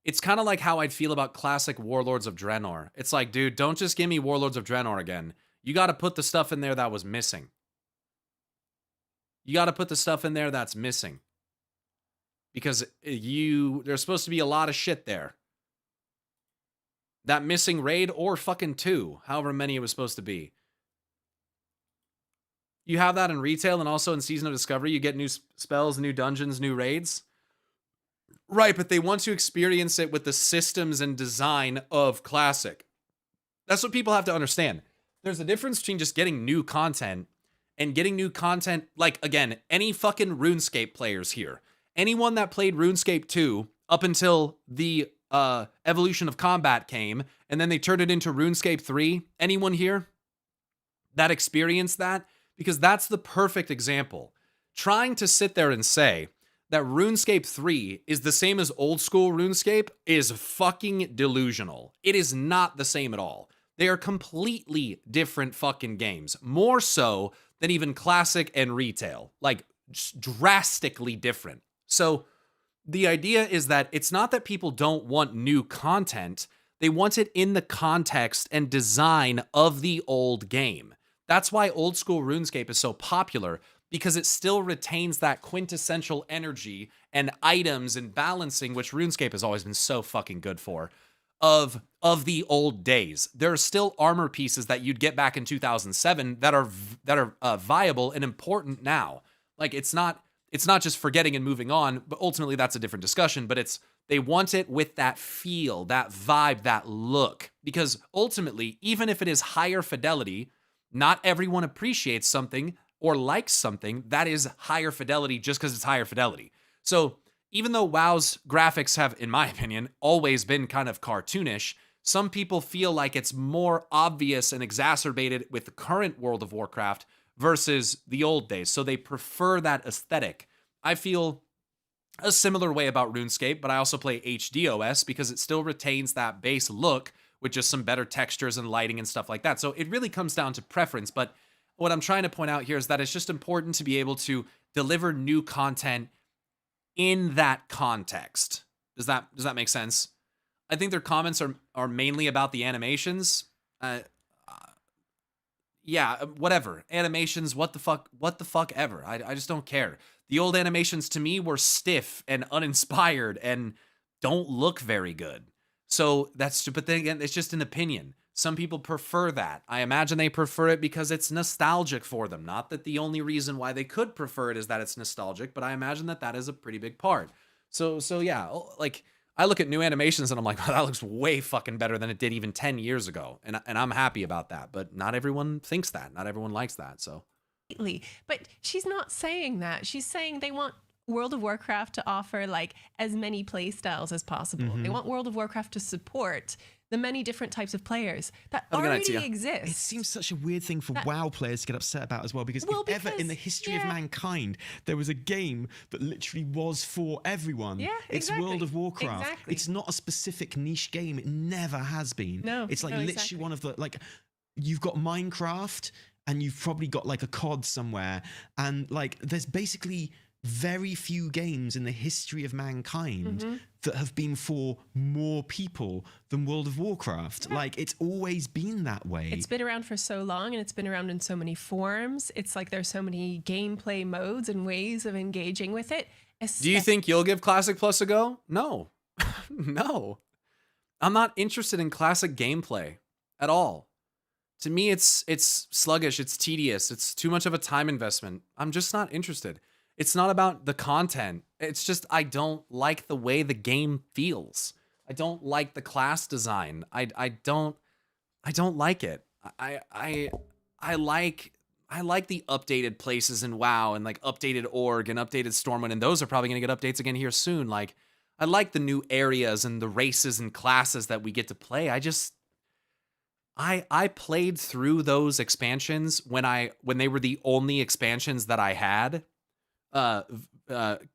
It's kind of like how I'd feel about classic Warlords of Draenor. It's like, dude, don't just give me Warlords of Draenor again. You got to put the stuff in there that was missing. You got to put the stuff in there that's missing. Because there's supposed to be a lot of shit there. That missing raid or fucking 2, however many it was supposed to be. You have that in retail and also in Season of Discovery. You get new spells, new dungeons, new raids. Right, but they want to experience it with the systems and design of Classic. That's what people have to understand. There's a difference between just getting new content and getting new content. Like, again, any fucking RuneScape players here. Anyone that played RuneScape 2 up until the Evolution of Combat came, and then they turned it into RuneScape 3. Anyone here that experienced that? Because that's the perfect example. Trying to sit there and say that RuneScape 3 is the same as old school RuneScape is fucking delusional. It is not the same at all. They are completely different fucking games. More so than even Classic and retail. Like, drastically different. So the idea is that it's not that people don't want new content. They want it in the context and design of the old game. That's why old school RuneScape is so popular, because it still retains that quintessential energy and items and balancing, which RuneScape has always been so fucking good for, of the old days. There are still armor pieces that you'd get back in 2007 that are viable and important now. Like, it's not just forgetting and moving on, but ultimately that's a different discussion, but they want it with that feel, that vibe, that look, because ultimately, even if it is higher fidelity, not everyone appreciates something or likes something that is higher fidelity just because it's higher fidelity. So even though WoW's graphics have, in my opinion, always been kind of cartoonish, some people feel like it's more obvious and exacerbated with the current World of Warcraft versus the old days. So they prefer that aesthetic. I feel a similar way about RuneScape, but I also play HDOS because it still retains that base look with just some better textures and lighting and stuff like that. So it really comes down to preference, but what I'm trying to point out here is that it's just important to be able to deliver new content in that context. Does that make sense? I think their comments are mainly about the animations. Yeah, whatever. Animations, what the fuck ever. I just don't care. The old animations to me were stiff and uninspired and don't look very good. So that's stupid thing. Again, it's just an opinion. Some people prefer that. I imagine they prefer it because it's nostalgic for them. Not that the only reason why they could prefer it is that it's nostalgic, but I imagine that is a pretty big part. So yeah, like, I look at new animations and I'm like, wow, that looks way fucking better than it did even 10 years ago. And I'm happy about that, but not everyone thinks that. Not everyone likes that, so. But she's not saying that. She's saying they want World of Warcraft to offer, like, as many play styles as possible. They want World of Warcraft to support the many different types of players that already exist. It seems such a weird thing for WoW players to get upset about as well, because if ever in the history of mankind there was a game that literally was for everyone, it's World of Warcraft. It's not a specific niche game. It never has been. It's like literally one of the, like, you've got Minecraft and you've probably got like a COD somewhere, and like there's basically very few games in the history of mankind that have been for more people than World of Warcraft. Like, it's always been that way. It's been around for so long, and it's been around in so many forms. It's like there's so many gameplay modes and ways of engaging with it. Do you think you'll give Classic Plus a go? No. No. I'm not interested in classic gameplay at all. To me, it's sluggish, it's tedious, it's too much of a time investment. I'm just not interested. It's not about the content. It's just I don't like the way the game feels. I don't like the class design. I don't like it. I like the updated places in WoW and like updated org and updated Stormwind, and those are probably gonna get updates again here soon. Like, I like the new areas and the races and classes that we get to play. I played through those expansions when they were the only expansions that I had,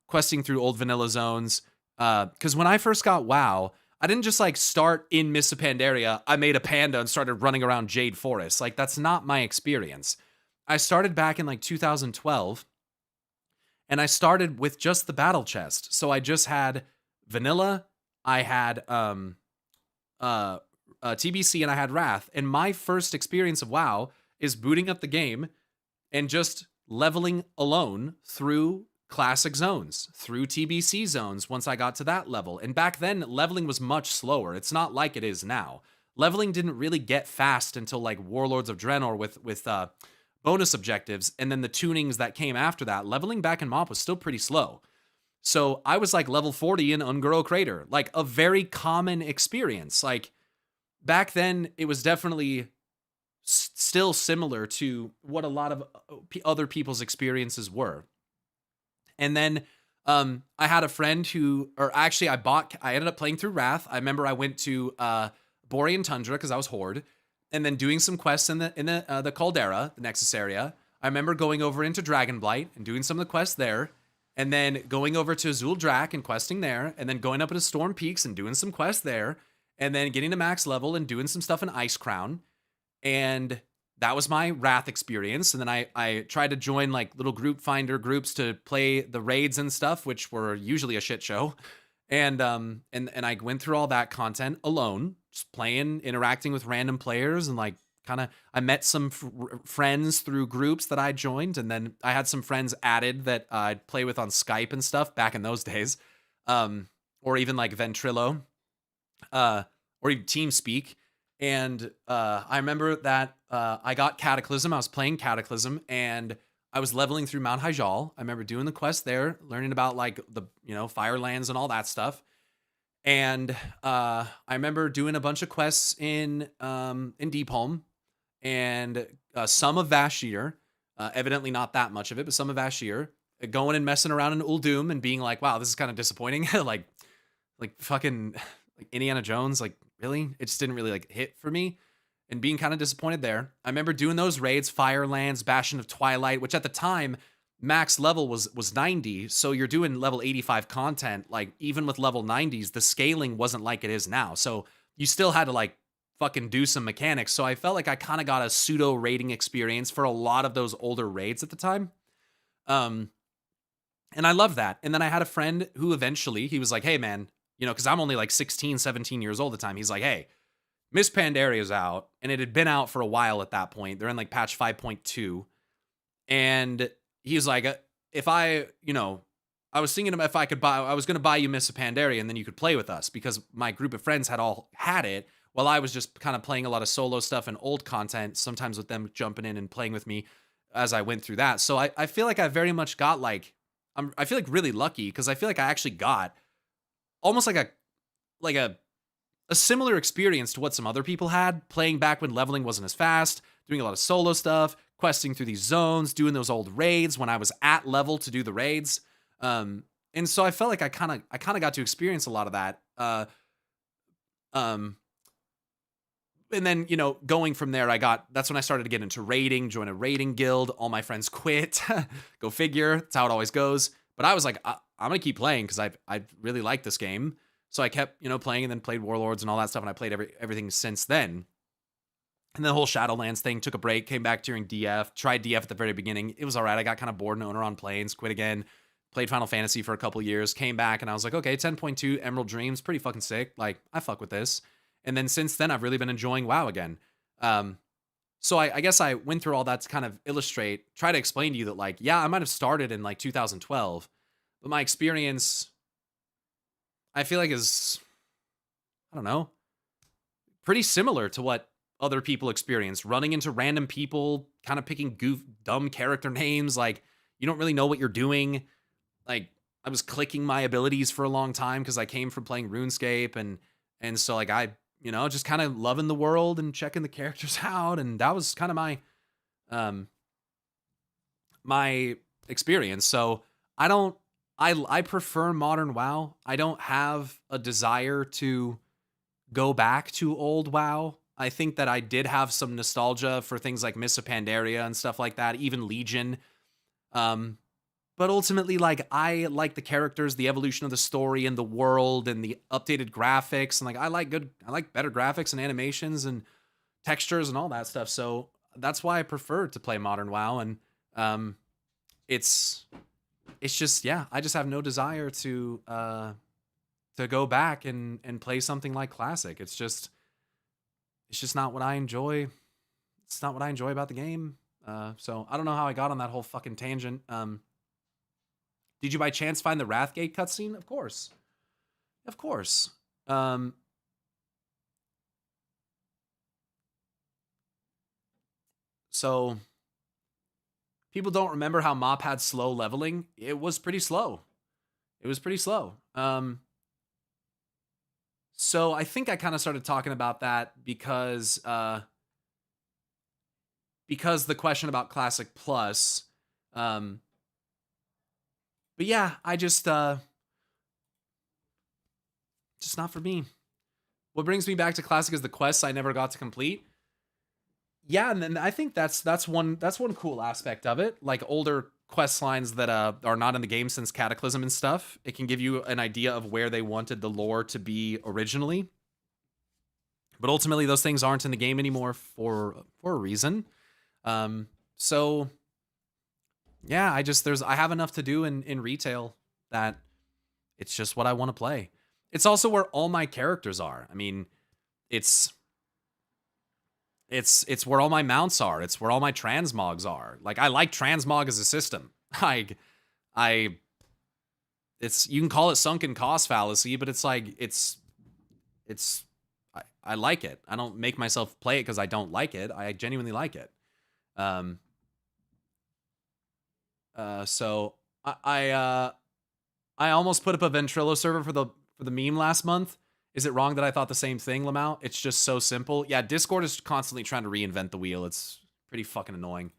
questing through old vanilla zones. Because when I first got WoW, I didn't just like start in Mists of Pandaria. I made a panda and started running around Jade Forest. Like, that's not my experience. I started back in like 2012, and I started with just the battle chest. So I just had vanilla, I had TBC, and I had Wrath. And my first experience of WoW is booting up the game and just leveling alone through classic zones, through TBC zones once I got to that level. And back then, leveling was much slower. It's not like it is now. Leveling didn't really get fast until like Warlords of Draenor with bonus objectives, and then the tunings that came after that. Leveling back in MoP was still pretty slow. So I was like level 40 in Ungoro Crater, like a very common experience. Like, back then, it was definitely still similar to what a lot of other people's experiences were. And then I had a friend who, or actually I ended up playing through Wrath. I remember I went to Borean Tundra because I was Horde, and then doing some quests in the Caldera, the Nexus area. I remember going over into Dragonblight and doing some of the quests there, and then going over to Azul Drac and questing there, and then going up into Storm Peaks and doing some quests there, and then getting to max level and doing some stuff in Ice Crown. And that was my Wrath experience. And then I tried to join like little group finder groups to play the raids and stuff, which were usually a shit show. And I went through all that content alone, just playing, interacting with random players, and like I met some friends through groups that I joined, and then I had some friends added that I'd play with on Skype and stuff back in those days, or even like Ventrilo, or even TeamSpeak. And I remember that I got Cataclysm. I was playing Cataclysm, and I was leveling through Mount Hyjal. I remember doing the quest there, learning about like the Firelands and all that stuff. And I remember doing a bunch of quests in Deepholm, and some of Vashir. Evidently not that much of it, but some of Vashir. Going and messing around in Uldum and being like, wow, this is kind of disappointing. like fucking like Indiana Jones. Like, really? It just didn't really like hit for me. And being kind of disappointed there. I remember doing those raids, Firelands, Bastion of Twilight, which at the time, max level was 90. So you're doing level 85 content. Like, even with level 90s, the scaling wasn't like it is now. So you still had to like fucking do some mechanics. So I felt like I kind of got a pseudo raiding experience for a lot of those older raids at the time. And I love that. And then I had a friend who eventually, he was like, hey man, because I'm only like 16, 17 years old at the time. He's like, hey, Miss Pandaria's out, and it had been out for a while at that point. They're in like patch 5.2. And he was like, if I was thinking if I was going to buy you Miss Pandaria, and then you could play with us, because my group of friends had all had it, while I was just kind of playing a lot of solo stuff and old content, sometimes with them jumping in and playing with me as I went through that. So I feel like I very much got like, I feel like really lucky, because I feel like I actually got almost like a similar experience to what some other people had, playing back when leveling wasn't as fast, doing a lot of solo stuff, questing through these zones, doing those old raids when I was at level to do the raids. And so I felt like I kind of got to experience a lot of that. And then, going from there, that's when I started to get into raiding, join a raiding guild. All my friends quit. Go figure. That's how it always goes. But I was like, I'm going to keep playing because I really like this game. So I kept, playing, and then played Warlords and all that stuff. And I played everything since then. And the whole Shadowlands thing, took a break, came back during DF, tried DF at the very beginning. It was all right. I got kind of bored and Owner on Plains, quit again, played Final Fantasy for a couple years, came back, and I was like, okay, 10.2 Emerald Dreams, pretty fucking sick. Like, I fuck with this. And then since then, I've really been enjoying WoW again. So I guess I went through all that to kind of try to explain to you that, like, yeah, I might have started in like 2012, but my experience, I feel like is, I don't know, pretty similar to what other people experience. Running into random people, kind of picking dumb character names. Like, you don't really know what you're doing. Like, I was clicking my abilities for a long time because I came from playing RuneScape, and so like I, just kind of loving the world and checking the characters out, and that was kind of my experience. So I prefer modern WoW. I don't have a desire to go back to old WoW. I think that I did have some nostalgia for things like Mists of Pandaria and stuff like that, even Legion. But ultimately, like, I like the characters, the evolution of the story and the world and the updated graphics. And like, I like better graphics and animations and textures and all that stuff. So that's why I prefer to play modern WoW. And it's just, yeah, I just have no desire to go back and play something like Classic. It's just not what I enjoy. It's not what I enjoy about the game. So I don't know how I got on that whole fucking tangent. Did you by chance find the Wrathgate cutscene? Of course. Of course. So people don't remember how Mop had slow leveling. It was pretty slow. So I think I kind of started talking about that because the question about Classic Plus. But yeah, I just not for me. What brings me back to Classic is the quests I never got to complete. Yeah, and then I think that's one cool aspect of it. Like older quest lines that are not in the game since Cataclysm and stuff. It can give you an idea of where they wanted the lore to be originally. But ultimately, those things aren't in the game anymore for a reason. So yeah, I have enough to do in retail that it's just what I want to play. It's also where all my characters are. I mean, it's where all my mounts are. It's where all my transmogs are. Like, I like transmog as a system. You can call it sunken cost fallacy, but it's like, I like it. I don't make myself play it because I don't like it. I genuinely like it. So I almost put up a Ventrilo server for the meme last month. Is it wrong that I thought the same thing, Lamau? It's just so simple. Yeah, Discord is constantly trying to reinvent the wheel. It's pretty fucking annoying.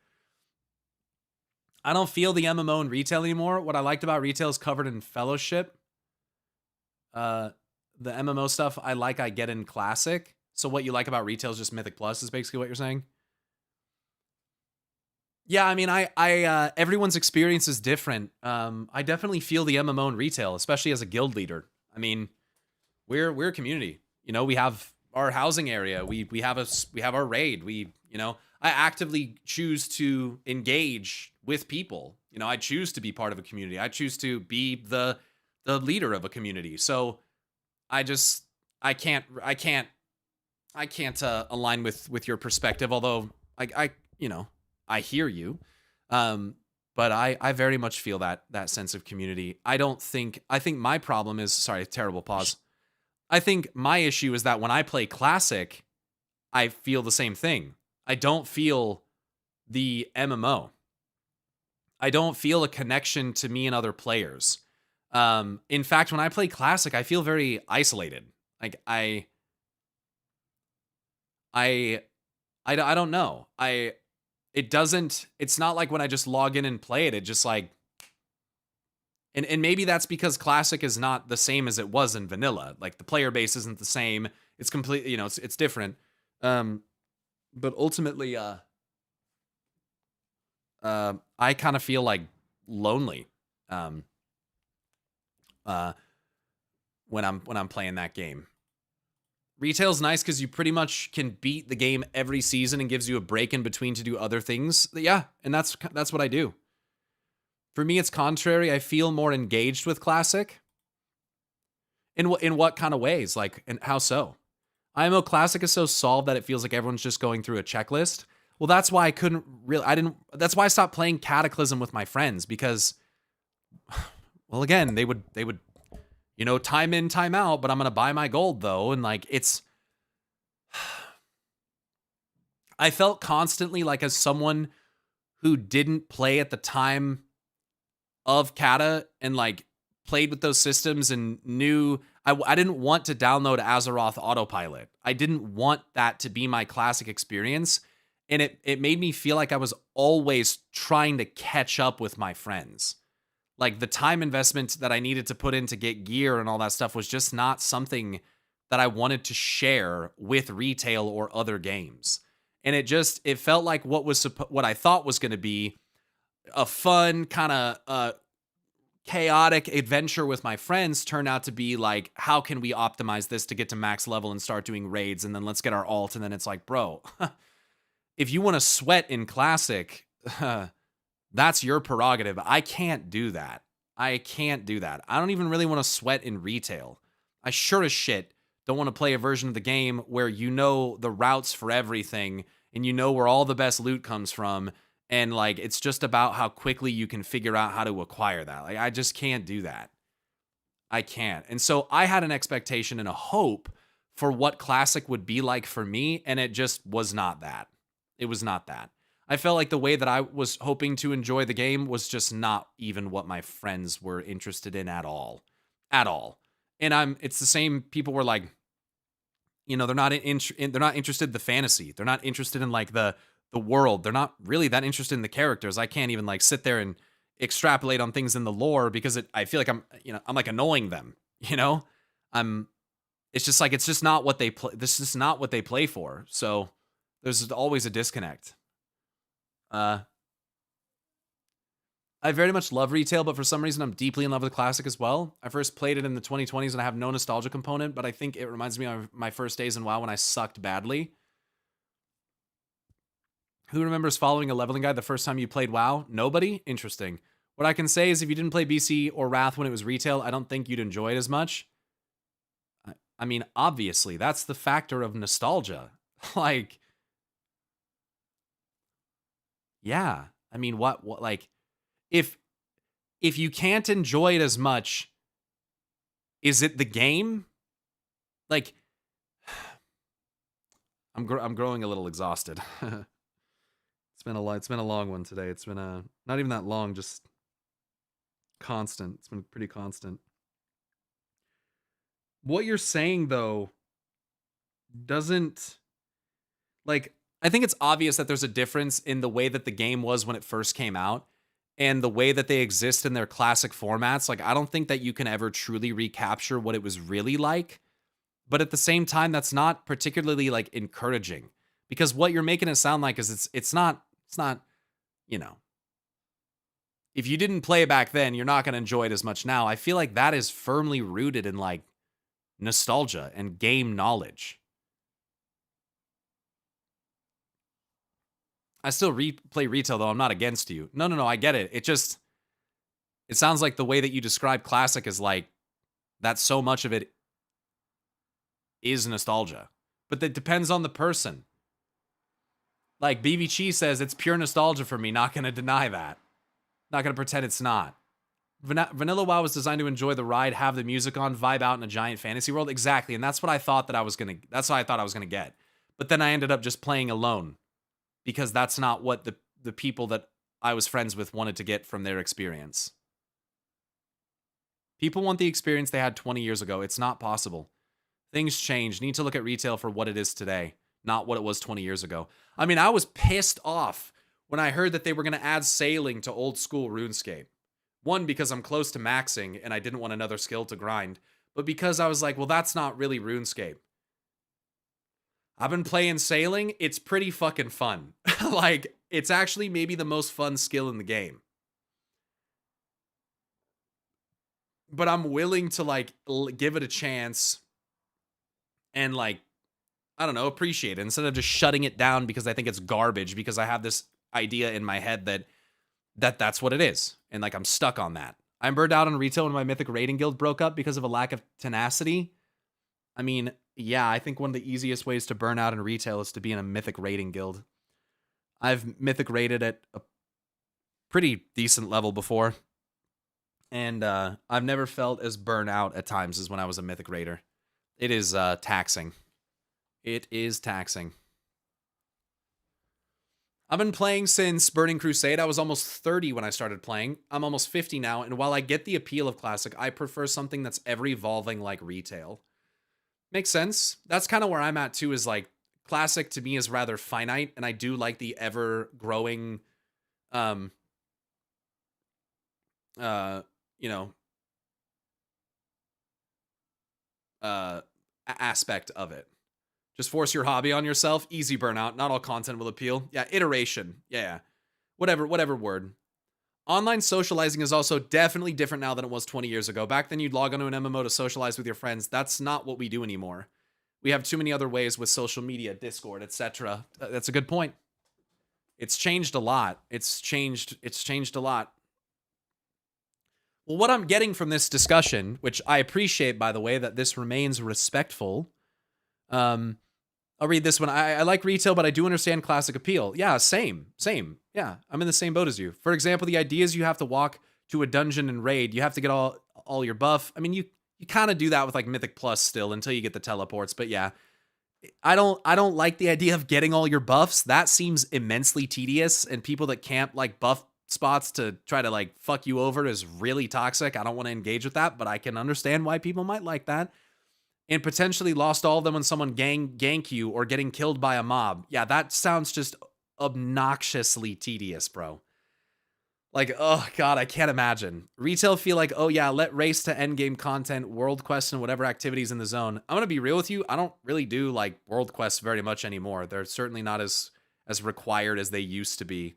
I don't feel the MMO in retail anymore. What I liked about retail is covered in Fellowship. The MMO stuff I get in Classic. So what you like about retail is just Mythic Plus is basically what you're saying? Yeah, I mean, I everyone's experience is different. I definitely feel the MMO in retail, especially as a guild leader. I mean, we're a community. We have our housing area. We have our raid. I actively choose to engage with people. I choose to be part of a community. I choose to be the leader of a community. So I can't align with your perspective, although I hear you. But I very much feel that sense of community. I think my problem is, sorry, terrible pause. I think my issue is that when I play Classic, I feel the same thing. I don't feel the MMO. I don't feel a connection to me and other players. In fact, when I play Classic, I feel very isolated. Like I don't know. It's not like when I just log in and play it, it just like, and maybe that's because Classic is not the same as it was in vanilla. Like the player base isn't the same. It's completely, it's different. But ultimately, I kind of feel like lonely, when I'm playing that game. Retail's nice because you pretty much can beat the game every season and gives you a break in between to do other things. Yeah, and that's what I do. For me, it's contrary. I feel more engaged with Classic. In what kind of ways? Like, and how so? IMO Classic is so solved that it feels like everyone's just going through a checklist. Well, that's why that's why I stopped playing Cataclysm with my friends, because well, again, they would, you know, time in, time out, but I'm going to buy my gold though. And like, I felt constantly like, as someone who didn't play at the time of Kata and like played with those systems and knew, I didn't want to download Azeroth Autopilot. I didn't want that to be my classic experience. And it made me feel like I was always trying to catch up with my friends. Like the time investment that I needed to put in to get gear and all that stuff was just not something that I wanted to share with retail or other games. And it felt like what I thought was going to be a fun kind of chaotic adventure with my friends turned out to be like, how can we optimize this to get to max level and start doing raids, and then let's get our alt. And then it's like, bro, if you want to sweat in classic, that's your prerogative. I can't do that. I don't even really want to sweat in retail. I sure as shit don't want to play a version of the game where you know the routes for everything and you know where all the best loot comes from. And like, it's just about how quickly you can figure out how to acquire that. Like, I just can't do that. I can't. And so I had an expectation and a hope for what classic would be like for me. And it just was not that. It was not that. I felt like the way that I was hoping to enjoy the game was just not even what my friends were interested in at all. At all. And it's the same, people were like, you know, they're not interested in the fantasy. They're not interested in like the world. They're not really that interested in the characters. I can't even like sit there and extrapolate on things in the lore because I feel like I'm like annoying them, you know? It's just like, it's just not what they play. This is not what they play for. So there's always a disconnect. I very much love retail, but for some reason I'm deeply in love with classic as well. I first played it in the 2020s and I have no nostalgia component, but I think it reminds me of my first days in WoW when I sucked badly. Who remembers following a leveling guide the first time you played WoW? Nobody? Interesting. What I can say is if you didn't play BC or Wrath when it was retail, I don't think you'd enjoy it as much. I mean, obviously, that's the factor of nostalgia. Like, yeah. I mean, what like, if you can't enjoy it as much, is it the game? Like, I'm growing a little exhausted. It's been a long one today. It's been not even that long, just constant. It's been pretty constant. What you're saying though doesn't, like, I think it's obvious that there's a difference in the way that the game was when it first came out and the way that they exist in their classic formats. Like, I don't think that you can ever truly recapture what it was really like. But at the same time, that's not particularly like encouraging, because what you're making it sound like is it's not, you know, if you didn't play back then, you're not going to enjoy it as much now. I feel like that is firmly rooted in like nostalgia and game knowledge. I still play retail though. I'm not against you. No, I get it. It sounds like the way that you describe classic is like that so much of it is nostalgia. But that depends on the person. Like BB Chi says, it's pure nostalgia for me. Not going to deny that. Not going to pretend it's not. Vanilla WoW was designed to enjoy the ride, have the music on, vibe out in a giant fantasy world. Exactly. And that's what I thought that that's what I thought I was going to get. But then I ended up just playing alone, because that's not what the people that I was friends with wanted to get from their experience. People want the experience they had 20 years ago. It's not possible. Things change. Need to look at retail for what it is today, not what it was 20 years ago. I mean, I was pissed off when I heard that they were going to add sailing to old school RuneScape. One, because I'm close to maxing and I didn't want another skill to grind, but because I was like, well, that's not really RuneScape. I've been playing sailing. It's pretty fucking fun. Like, it's actually maybe the most fun skill in the game. But I'm willing to like give it a chance and like, I don't know, appreciate it instead of just shutting it down because I think it's garbage, because I have this idea in my head that's what it is. And like, I'm stuck on that. I'm burned out on retail when my mythic raiding guild broke up because of a lack of tenacity. I mean, yeah, I think one of the easiest ways to burn out in retail is to be in a mythic raiding guild. I've mythic raided at a pretty decent level before. And I've never felt as burnt out at times as when I was a Mythic Raider. It is taxing. It is taxing. I've been playing since Burning Crusade. I was almost 30 when I started playing. I'm almost 50 now, and while I get the appeal of Classic, I prefer something that's ever-evolving like retail. Makes sense. That's kind of where I'm at, too, is like, Classic to me is rather finite, and I do like the ever-growing, you know, aspect of it. Just force your hobby on yourself. Easy burnout. Not all content will appeal. Yeah, iteration. Yeah. Whatever word. Online socializing is also definitely different now than it was 20 years ago. Back then, you'd log onto an MMO to socialize with your friends. That's not what we do anymore. We have too many other ways with social media, Discord, etc. That's a good point. It's changed a lot. It's changed a lot. Well, what I'm getting from this discussion, which I appreciate, by the way, that this remains respectful. I'll read this one. I like retail, but I do understand Classic appeal. Yeah, same. Yeah, I'm in the same boat as you. For example, the idea is you have to walk to a dungeon and raid. You have to get all your buff. I mean, you kind of do that with like Mythic Plus still until you get the teleports. But yeah, I don't like the idea of getting all your buffs. That seems immensely tedious, and people that camp like buff spots to try to like fuck you over is really toxic. I don't want to engage with that, but I can understand why people might like that. And potentially lost all of them when someone gank you or getting killed by a mob. Yeah, that sounds just obnoxiously tedious, bro. Like, oh god, I can't imagine. Retail feel like, oh yeah, let race to endgame content, world quests, and whatever activities in the zone. I'm gonna be real with you. I don't really do like world quests very much anymore. They're certainly not as required as they used to be.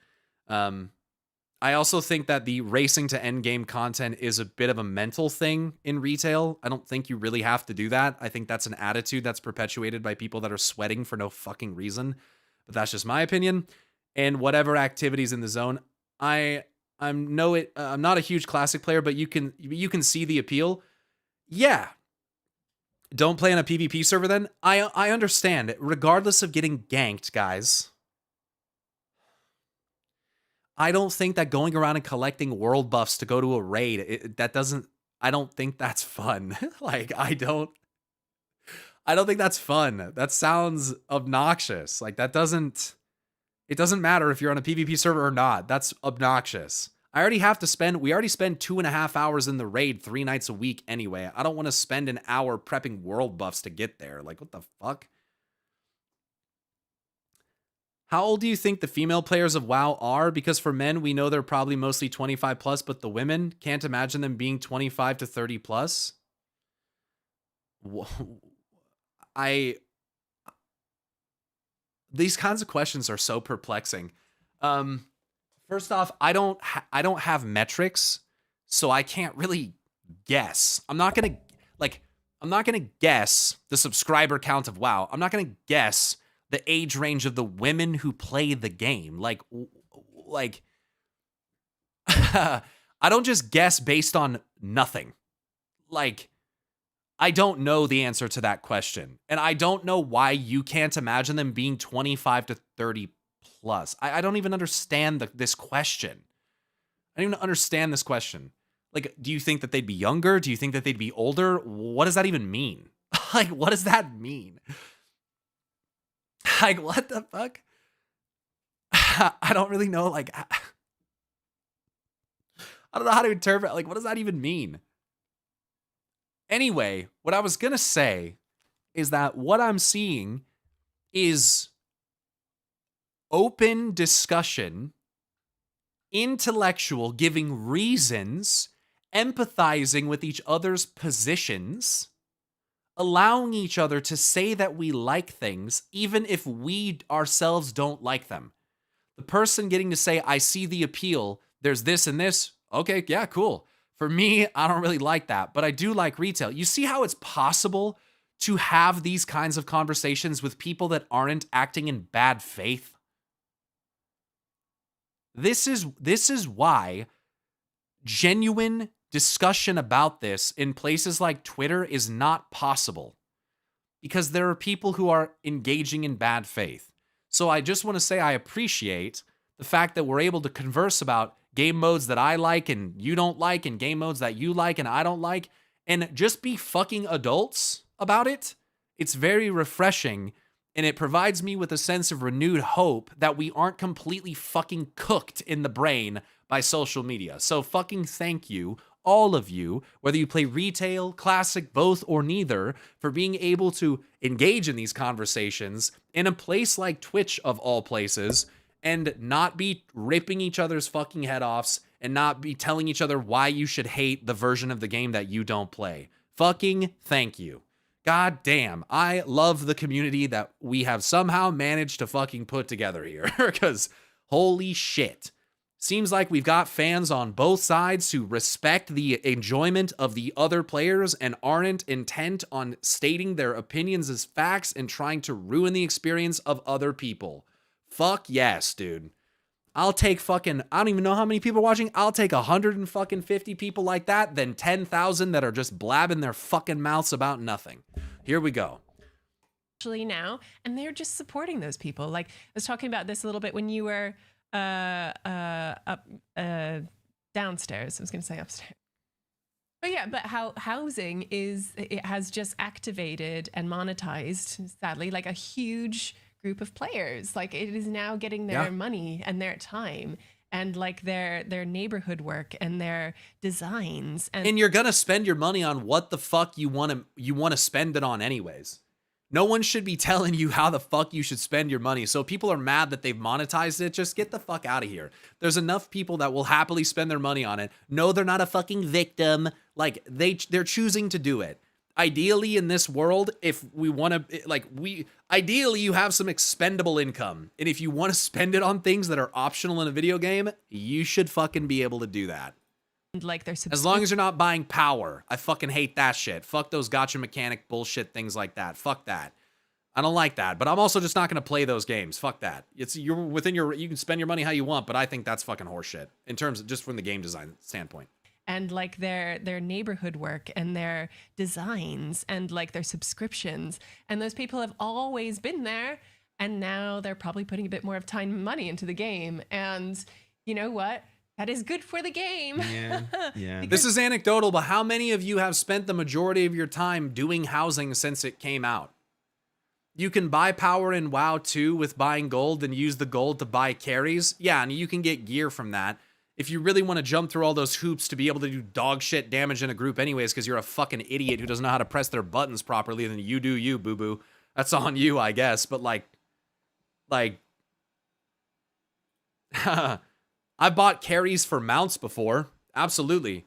I also think that the racing to endgame content is a bit of a mental thing in retail. I don't think you really have to do that. I think that's an attitude that's perpetuated by people that are sweating for no fucking reason. But that's just my opinion. And whatever activities in the zone, I'm not a huge Classic player, but you can see the appeal. Yeah. Don't play on a PvP server then. I understand. Regardless of getting ganked, guys, I don't think that going around and collecting world buffs to go to a raid, I don't think that's fun. Like, I don't think that's fun. That sounds obnoxious. Like, it doesn't matter if you're on a PvP server or not. That's obnoxious. We already spend 2.5 hours in the raid 3 nights a week anyway. I don't want to spend an hour prepping world buffs to get there. Like, what the fuck? How old do you think the female players of WoW are? Because for men, we know they're probably mostly 25 plus, but the women, can't imagine them being 25 to 30 plus. These kinds of questions are so perplexing. First off, I don't have metrics, so I can't really guess. I'm not gonna guess the subscriber count of WoW. I'm not gonna guess the age range of the women who play the game. Like I don't just guess based on nothing. Like, I don't know the answer to that question. And I don't know why you can't imagine them being 25 to 30 plus. I don't even understand this question. I don't even understand this question. Like, do you think that they'd be younger? Do you think that they'd be older? What does that even mean? Like, what does that mean? Like, what the fuck? I don't really know. Like, I don't know how to interpret. Like, what does that even mean? Anyway, what I was going to say is that what I'm seeing is open discussion, intellectual, giving reasons, empathizing with each other's positions, allowing each other to say that we like things, even if we ourselves don't like them. The person getting to say, I see the appeal, there's this and this. Okay, yeah, cool. For me, I don't really like that, but I do like retail. You see how it's possible to have these kinds of conversations with people that aren't acting in bad faith? This is why genuine discussion about this in places like Twitter is not possible, because there are people who are engaging in bad faith. So I just want to say I appreciate the fact that we're able to converse about game modes that I like and you don't like, and game modes that you like and I don't like, and just be fucking adults about it. It's very refreshing, and it provides me with a sense of renewed hope that we aren't completely fucking cooked in the brain by social media. So fucking thank you, all of you, whether you play retail, classic, both, or neither, for being able to engage in these conversations in a place like Twitch, of all places, and not be ripping each other's fucking head offs and not be telling each other why you should hate the version of the game that you don't play. Fucking thank you. God damn, I love the community that we have somehow managed to fucking put together here, because holy shit. Seems like we've got fans on both sides who respect the enjoyment of the other players and aren't intent on stating their opinions as facts and trying to ruin the experience of other people. Fuck yes, dude. I'll take fucking, I don't even know how many people are watching. I'll take 150 people like that than 10,000 that are just blabbing their fucking mouths about nothing. Here we go. Actually now, and they're just supporting those people. Like, I was talking about this a little bit when you were up downstairs. I was going to say upstairs. But yeah, but how housing it has just activated and monetized, sadly, like a huge group of players. Like, it is now getting their money and their time and like their neighborhood work and their designs. And you're gonna spend your money on what the fuck you want to spend it on anyways. No one should be telling you how the fuck you should spend your money. So people are mad that they've monetized it. Just get the fuck out of here. There's enough people that will happily spend their money on it. No, they're not a fucking victim. Like, they're choosing to do it. Ideally, in this world, if we want to, ideally you have some expendable income. And if you want to spend it on things that are optional in a video game, you should fucking be able to do that. Like, as long as you're not buying power. I fucking hate that shit. Fuck those gotcha mechanic bullshit things like that. Fuck that. I don't like that. But I'm also just not going to play those games. Fuck that. You're within you can spend your money how you want, but I think that's fucking horseshit in terms of just from the game design standpoint. And like their neighborhood work and their designs and like their subscriptions. And those people have always been there. And now they're probably putting a bit more of time and money into the game. And you know what? That is good for the game. Yeah. This is anecdotal, but how many of you have spent the majority of your time doing housing since it came out? You can buy power in WoW 2 with buying gold and use the gold to buy carries. Yeah, and you can get gear from that. If you really want to jump through all those hoops to be able to do dog shit damage in a group anyways because you're a fucking idiot who doesn't know how to press their buttons properly, then you do you, boo-boo. That's on you, I guess. But like, I bought carries for mounts before. Absolutely.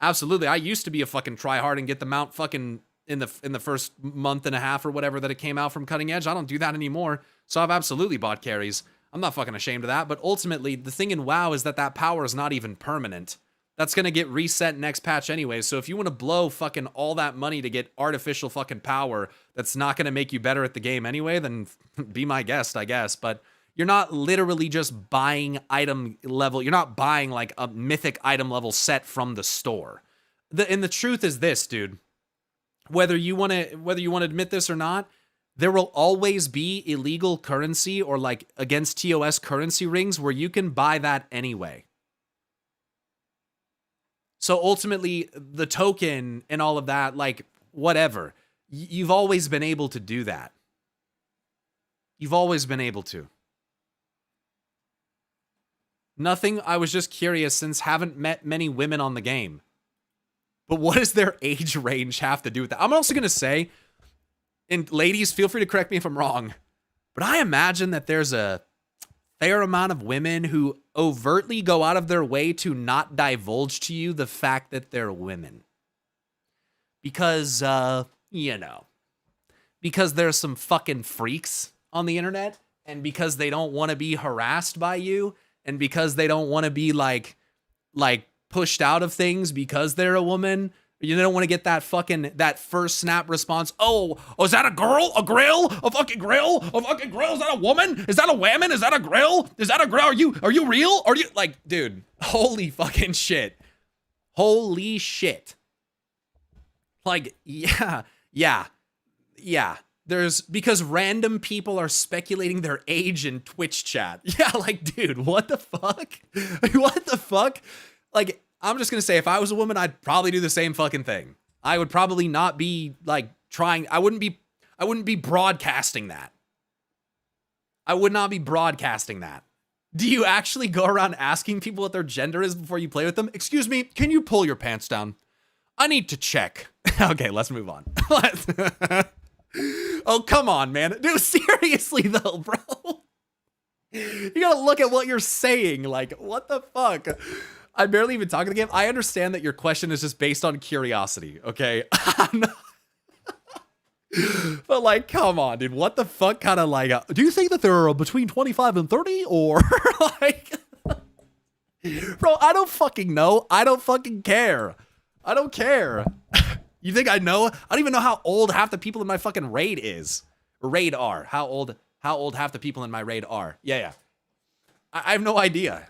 I used to be a fucking tryhard and get the mount fucking in the first month and a half or whatever that it came out from Cutting Edge. I don't do that anymore. So I've absolutely bought carries. I'm not fucking ashamed of that. But ultimately, the thing in WoW is that power is not even permanent. That's going to get reset next patch anyway. So if you want to blow fucking all that money to get artificial fucking power that's not going to make you better at the game anyway, then be my guest, I guess. But you're not literally just buying item level. You're not buying like a mythic item level set from the store. And the truth is this, dude. Whether you want to admit this or not, there will always be illegal currency or like against TOS currency rings where you can buy that anyway. So ultimately, the token and all of that, like whatever, you've always been able to do that. You've always been able to. Nothing, I was just curious since haven't met many women on the game. But what does their age range have to do with that? I'm also going to say, and ladies, feel free to correct me if I'm wrong, but I imagine that there's a fair amount of women who overtly go out of their way to not divulge to you the fact that they're women. Because, because there's some fucking freaks on the internet, and because they don't want to be harassed by you, and because they don't want to be like pushed out of things because they're a woman. You don't want to get that first snap response. Oh, is that a girl? A grill? A fucking grill? A fucking grill? Is that a woman? Is that a woman? Is that a grill? Is that a grill? Are you real? Are you like, dude, holy fucking shit. Holy shit. Like, yeah. because random people are speculating their age in Twitch chat. Yeah, like, dude, what the fuck? What the fuck? Like, I'm just gonna say, if I was a woman, I'd probably do the same fucking thing. I would probably not be like trying. I wouldn't be broadcasting that. I would not be broadcasting that. Do you actually go around asking people what their gender is before you play with them? Excuse me, can you pull your pants down? I need to check. Okay, let's move on. Oh, come on, man. Dude, seriously though, bro. You gotta look at what you're saying. Like, what the fuck? I'm barely even talking to the game. I understand that your question is just based on curiosity, okay? But like, come on, dude. What the fuck kind of like, do you think that they're between 25 and 30 or like, bro, I don't fucking know. I don't fucking care. I don't care. You think I know? I don't even know how old half the people in my fucking raid is. Raid are. How old half the people in my raid are. Yeah. I have no idea.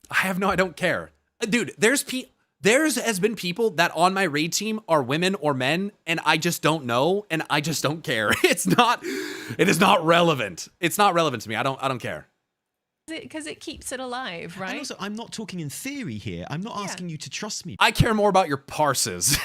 I don't care. Dude, there has been people that on my raid team are women or men, and I just don't know, and I just don't care. It is not relevant. It's not relevant to me. I don't care. Because it keeps it alive, right? And also, I'm not talking in theory here. I'm not asking you to trust me. I care more about your parses.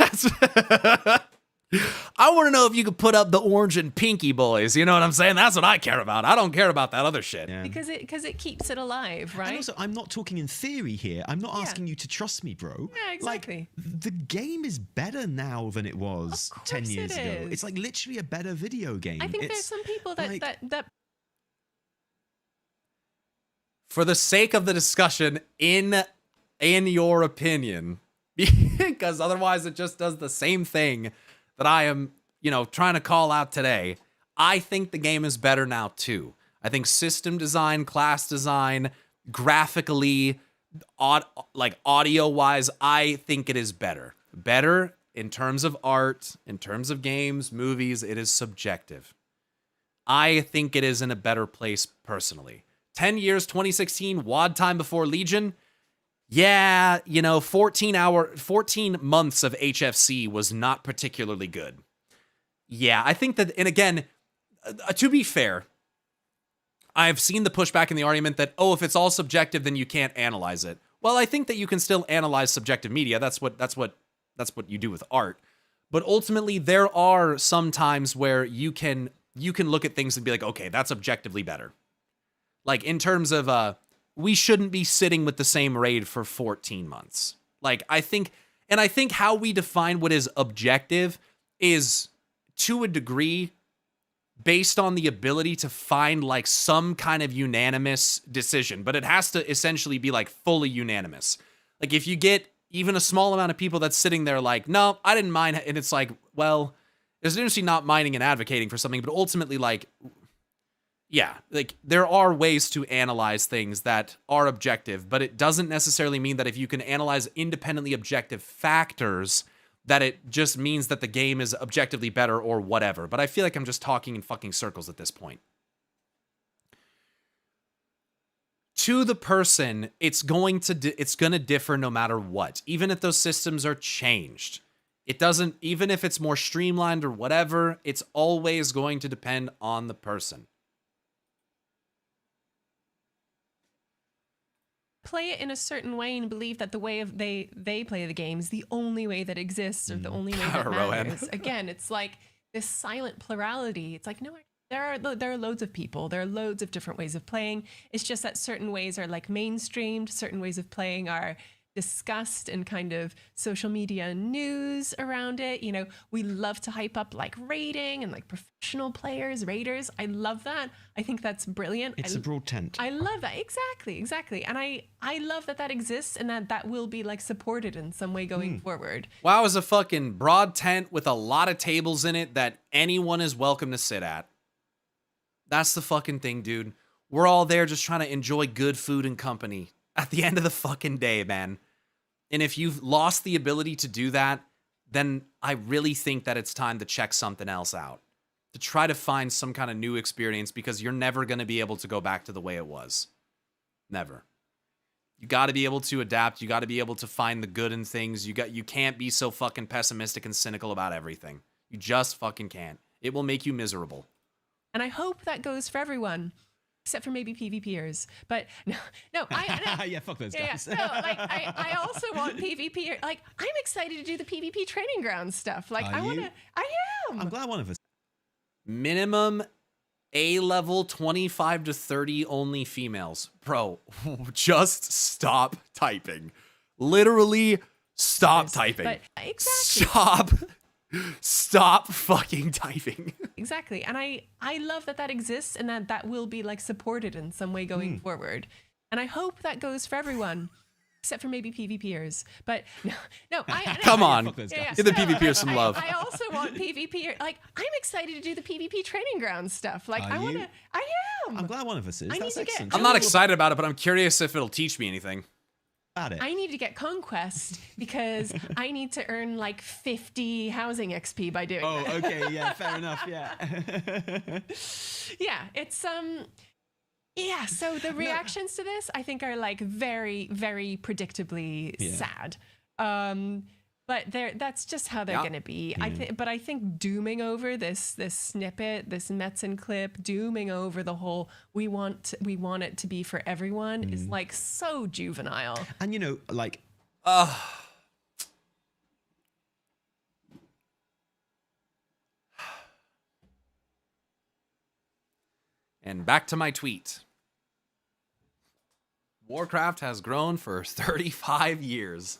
I want to know if you could put up the orange and pinky boys. You know what I'm saying? That's what I care about. I don't care about that other shit. Yeah. Because it keeps it alive, right? And also, I'm not talking in theory here. I'm not asking you to trust me, bro. Yeah, exactly. Like, the game is better now than it was 10 years ago. It's like literally a better video game. I think there's some people that for the sake of the discussion, in your opinion, because otherwise it just does the same thing that I am, trying to call out today. I think the game is better now too. I think system design, class design, graphically, audio-wise, I think it is better. Better in terms of art, in terms of games, movies, it is subjective. I think it is in a better place personally. 10 years, 2016, WOD time before Legion. Yeah, 14 months of HFC was not particularly good. Yeah, I think that, and again, to be fair, I've seen the pushback in the argument that, if it's all subjective, then you can't analyze it. Well, I think that you can still analyze subjective media. That's what you do with art. But ultimately, there are some times where you can look at things and be like, okay, that's objectively better. Like, in terms of, we shouldn't be sitting with the same raid for 14 months. Like, I think how we define what is objective is, to a degree, based on the ability to find, like, some kind of unanimous decision. But it has to essentially be, like, fully unanimous. Like, if you get even a small amount of people that's sitting there like, no, I didn't mind, and it's like, well, there's interesting not minding and advocating for something, but ultimately, like, yeah, like, there are ways to analyze things that are objective, but it doesn't necessarily mean that if you can analyze independently objective factors, that it just means that the game is objectively better or whatever. But I feel like I'm just talking in fucking circles at this point. To the person, it's going to differ no matter what, even if those systems are changed. It doesn't, even if it's more streamlined or whatever, it's always going to depend on the person. Play it in a certain way and believe that the way of they play the game is the only way that exists or the only way that matters. Again, it's like this silent plurality. It's like, no, there are loads of people. There are loads of different ways of playing. It's just that certain ways are like mainstreamed. Certain ways of playing are discussed and kind of social media news around it. We love to hype up like raiding and like professional players, raiders. I love that. I think that's brilliant. It's a broad tent. I love that. Exactly. And I love that exists and that will be like supported in some way going forward. WoW is a fucking broad tent with a lot of tables in it that anyone is welcome to sit at. That's the fucking thing, dude. We're all there just trying to enjoy good food and company at the end of the fucking day, man. And if you've lost the ability to do that, then I really think that it's time to check something else out. To try to find some kind of new experience, because you're never going to be able to go back to the way it was. Never. You got to be able to adapt. You got to be able to find the good in things. You can't be so fucking pessimistic and cynical about everything. You just fucking can't. It will make you miserable. And I hope that goes for everyone, except for maybe PvPers. But no, Yeah, fuck those yeah, guys. no, like I also want PvP. Like I'm excited to do the PvP training ground stuff. Like Are you? I am. I'm glad one of us. Minimum A level 25 to 30 only females. Bro, just stop typing. Literally stop typing. But exactly. Stop fucking typing. Exactly. And I love that exists and that will be like supported in some way going forward. And I hope that goes for everyone, except for maybe PvPers. But no, Come on. Fuck those guys. Give the PvPers some love. I also want PvP. Like I'm excited to do the PvP training ground stuff. Like Are you? I am. I'm glad one of us is. I need That's to get- excellent. I'm not excited about it, but I'm curious if it'll teach me anything. About it. I need to get Conquest because I need to earn like 50 housing XP by doing Oh, that. okay, yeah, fair enough, yeah. Yeah, it's yeah, so the reactions to this I think are like very, very predictably sad. But that's just how they're gonna be. But I think dooming over this snippet, this Metzen clip, dooming over the whole we want it to be for everyone is like so juvenile. And you know, like And back to my tweet. Warcraft has grown for 35 years.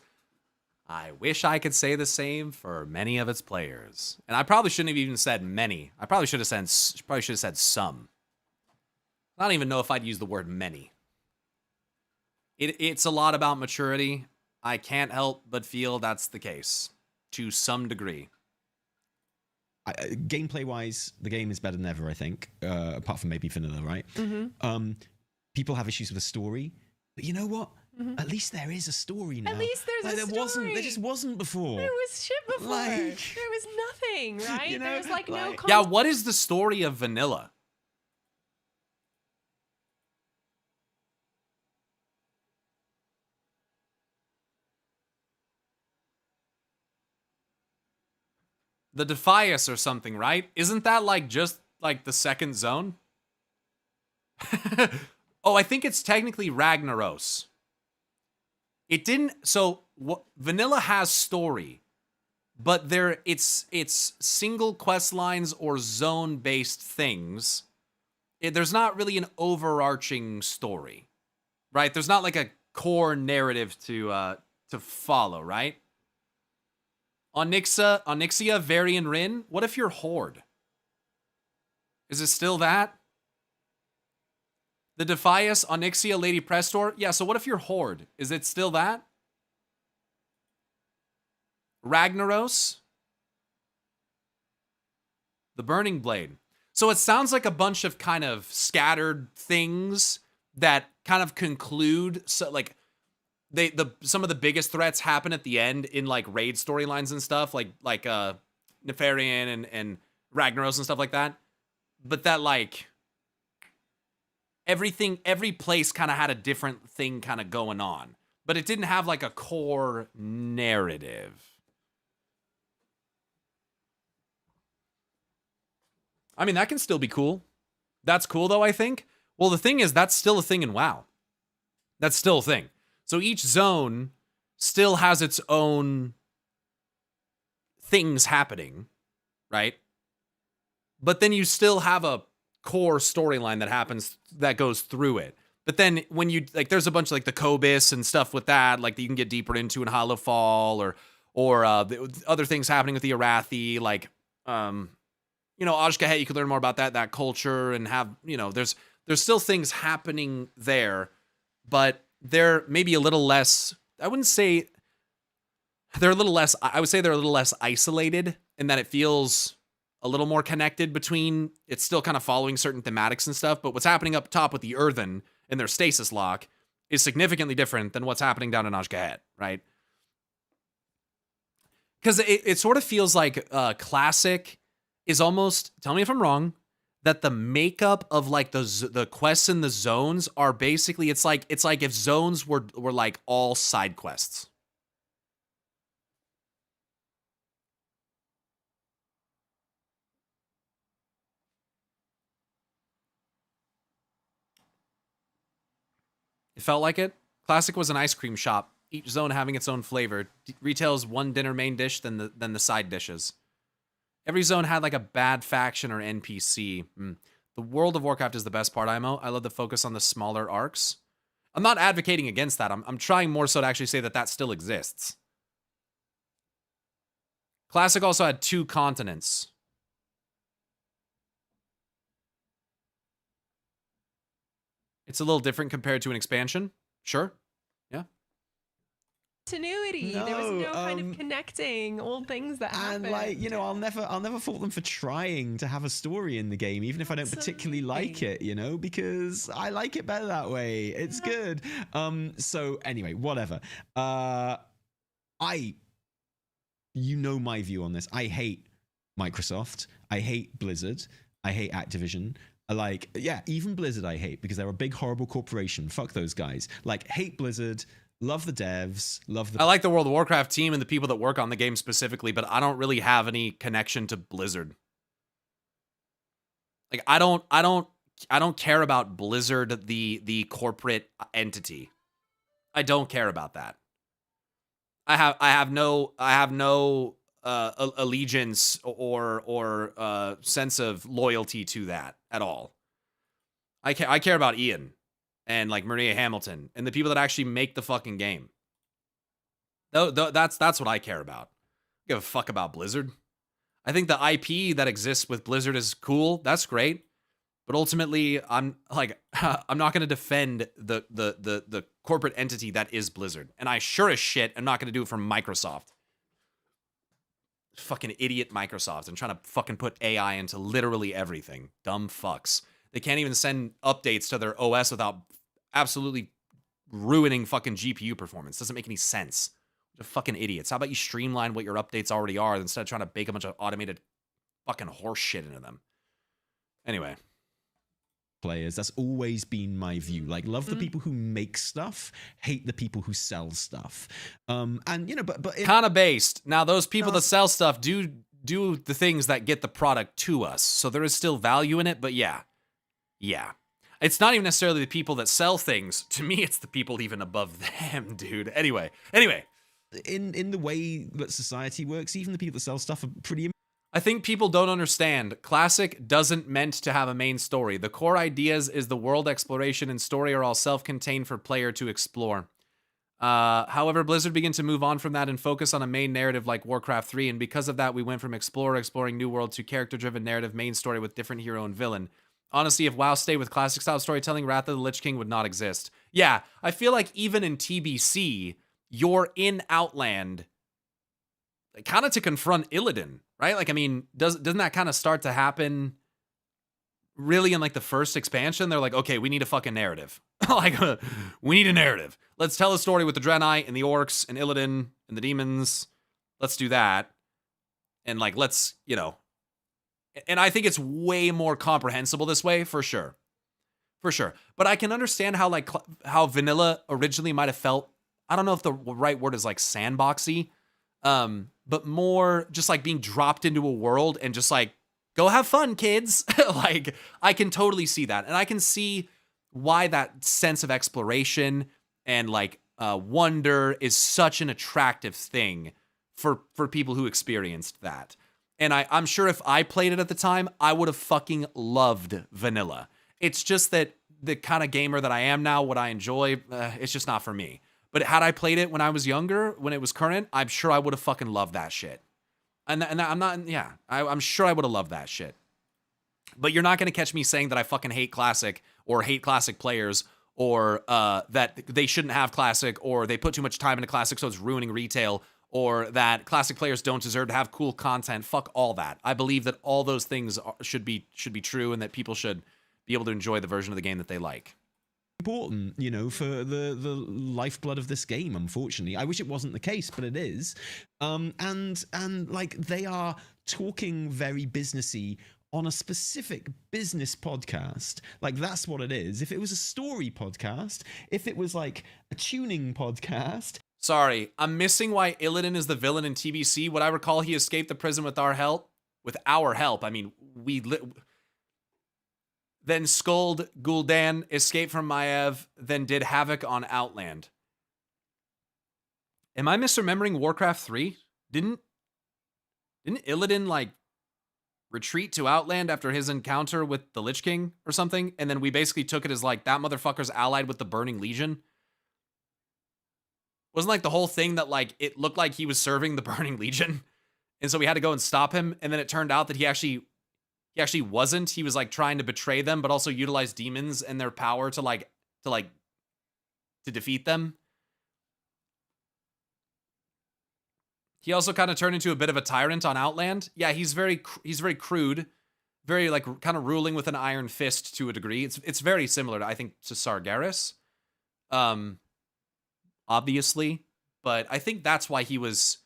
I wish I could say the same for many of its players. And I probably shouldn't have even said many. I probably should have said some. I don't even know if I'd use the word many. It's a lot about maturity. I can't help but feel that's the case to some degree. gameplay wise, the game is better than ever, I think, apart from maybe vanilla, right? People have issues with the story, but you know what? At least there is a story now. At least there's a story. There just wasn't before. There was shit before. Like, there was nothing, right? you know, there was no context. Yeah, what is the story of vanilla? The Defias or something, right? Isn't that like just like the second zone? Oh, I think it's technically Ragnaros. It didn't. So vanilla has story, but it's single quest lines or zone based things. There's not really an overarching story, right? There's not like a core narrative to follow, right? Onyxia, Varian Rin. What if you're Horde? Is it still that? The Defias, Onyxia, Lady Prestor. Yeah, so what if you're Horde? Is it still that? Ragnaros. The Burning Blade. So it sounds like a bunch of kind of scattered things that kind of conclude. So like some of the biggest threats happen at the end in like raid storylines and stuff, like Nefarian and Ragnaros and stuff like that. But that like every place kind of had a different thing kind of going on, but it didn't have like a core narrative. I mean, that can still be cool. That's cool though, I think. Well, the thing is, that's still a thing in WoW. That's still a thing. So each zone still has its own things happening, right? But then you still have a core storyline that happens that goes through it. But then when you like, there's a bunch of like the Kobis and stuff with that, like that you can get deeper into in Hollowfall or the other things happening with the Arathi, like Ajkahet. You could learn more about that culture and have there's still things happening there, but they're maybe a little less. I wouldn't say they're a little less. I would say they're a little less isolated in that it feels a little more connected between. It's still kind of following certain thematics and stuff, but what's happening up top with the Earthen and their stasis lock is significantly different than what's happening down in Ajkahet, right? Because it sort of feels like Classic is almost. Tell me if I'm wrong. That the makeup of like the quests and the zones are basically it's like if zones were like all side quests. It felt like it. Classic was an ice cream shop, each zone having its own flavor. Retail's one dinner main dish, then the side dishes. Every zone had like a bad faction or NPC. The World of Warcraft is the best part, IMO. I love the focus on the smaller arcs. I'm not advocating against that. I'm trying more so to actually say that that still exists. Classic also had 2 continents. It's a little different compared to an expansion. Sure. Yeah. Continuity. There was no kind of connecting old things that happened. And like, you know, I'll never fault them for trying to have a story in the game, even if I don't particularly like it, you know, because I like it better that way. It's good. So anyway, whatever. You know my view on this. I hate Microsoft. I hate Blizzard. I hate Activision. Even Blizzard I hate because they're a big horrible corporation. Fuck those guys. Like, hate Blizzard. Love the devs. I like the World of Warcraft team and the people that work on the game specifically, but I don't really have any connection to Blizzard. Like, I don't care about Blizzard, the corporate entity. I don't care about that. I have no allegiance or sense of loyalty to that at all. I care about Ian and like Maria Hamilton and the people that actually make the fucking game. That's what I care about. I give a fuck about Blizzard. I think the IP that exists with Blizzard is cool. That's great. But ultimately, I'm not going to defend the corporate entity that is Blizzard. And I sure as shit am not going to do it for Microsoft. Fucking idiot Microsoft and trying to fucking put AI into literally everything. Dumb fucks. They can't even send updates to their OS without absolutely ruining fucking GPU performance. Doesn't make any sense. They're fucking idiots. How about you streamline what your updates already are instead of trying to bake a bunch of automated fucking horse shit into them? Anyway. Players. That's always been my view. Like, love the people who make stuff, hate the people who sell stuff. And you know, but kind of based. Now, those people that sell stuff do the things that get the product to us, so there is still value in it. But yeah, it's not even necessarily the people that sell things. To me, it's the people even above them, dude. Anyway. In the way that society works, even the people that sell stuff are pretty. I think people don't understand. Classic doesn't meant to have a main story. The core ideas is the world exploration and story are all self-contained for player to explore. However, Blizzard began to move on from that and focus on a main narrative like Warcraft 3, and because of that, we went from exploring new world to character-driven narrative main story with different hero and villain. Honestly, if WoW stayed with classic-style storytelling, Wrath of the Lich King would not exist. Yeah, I feel like even in TBC, you're in Outland kind of to confront Illidan, right? Like, I mean, doesn't that kind of start to happen really in like the first expansion? They're like, okay, we need a fucking narrative. Like, we need a narrative. Let's tell a story with the Draenei and the orcs and Illidan and the demons. Let's do that. And like, let's, you know, and I think it's way more comprehensible this way, for sure. For sure. But I can understand how like, how vanilla originally might have felt. I don't know if the right word is like sandboxy. But more just like being dropped into a world and just like, go have fun, kids. Like, I can totally see that. And I can see why that sense of exploration and like wonder is such an attractive thing for people who experienced that. And I'm sure if I played it at the time, I would have fucking loved vanilla. It's just that the kind of gamer that I am now, what I enjoy, it's just not for me. But had I played it when I was younger, when it was current, I'm sure I would have fucking loved that shit. And I'm not, yeah, I'm sure I would have loved that shit. But you're not going to catch me saying that I fucking hate Classic or hate Classic players or that they shouldn't have Classic or they put too much time into Classic so it's ruining retail or that Classic players don't deserve to have cool content. Fuck all that. I believe that all those things should be true and that people should be able to enjoy the version of the game that they like. Important, you know, for the lifeblood of this game. Unfortunately, I wish it wasn't the case, but it is. And like they are talking very businessy on a specific business podcast. Like that's what it is. If it was a story podcast, if it was like a tuning podcast. Sorry, I'm missing why Illidan is the villain in TBC. What I recall, he escaped the prison with our help. With our help, I mean then Skuld Gul'dan escaped from Maiev, then did havoc on Outland. Am I misremembering Warcraft 3? Didn't Illidan like retreat to Outland after his encounter with the Lich King or something? And then we basically took it as like that motherfucker's allied with the Burning Legion. Wasn't like the whole thing that like it looked like he was serving the Burning Legion, and so we had to go and stop him. And then it turned out that he actually wasn't. He was like trying to betray them, but also utilize demons and their power to defeat them. He also kind of turned into a bit of a tyrant on Outland. Yeah, he's very crude, very like kind of ruling with an iron fist to a degree. It's very similar to, I think, to Sargeras. Obviously, but I think that's why he was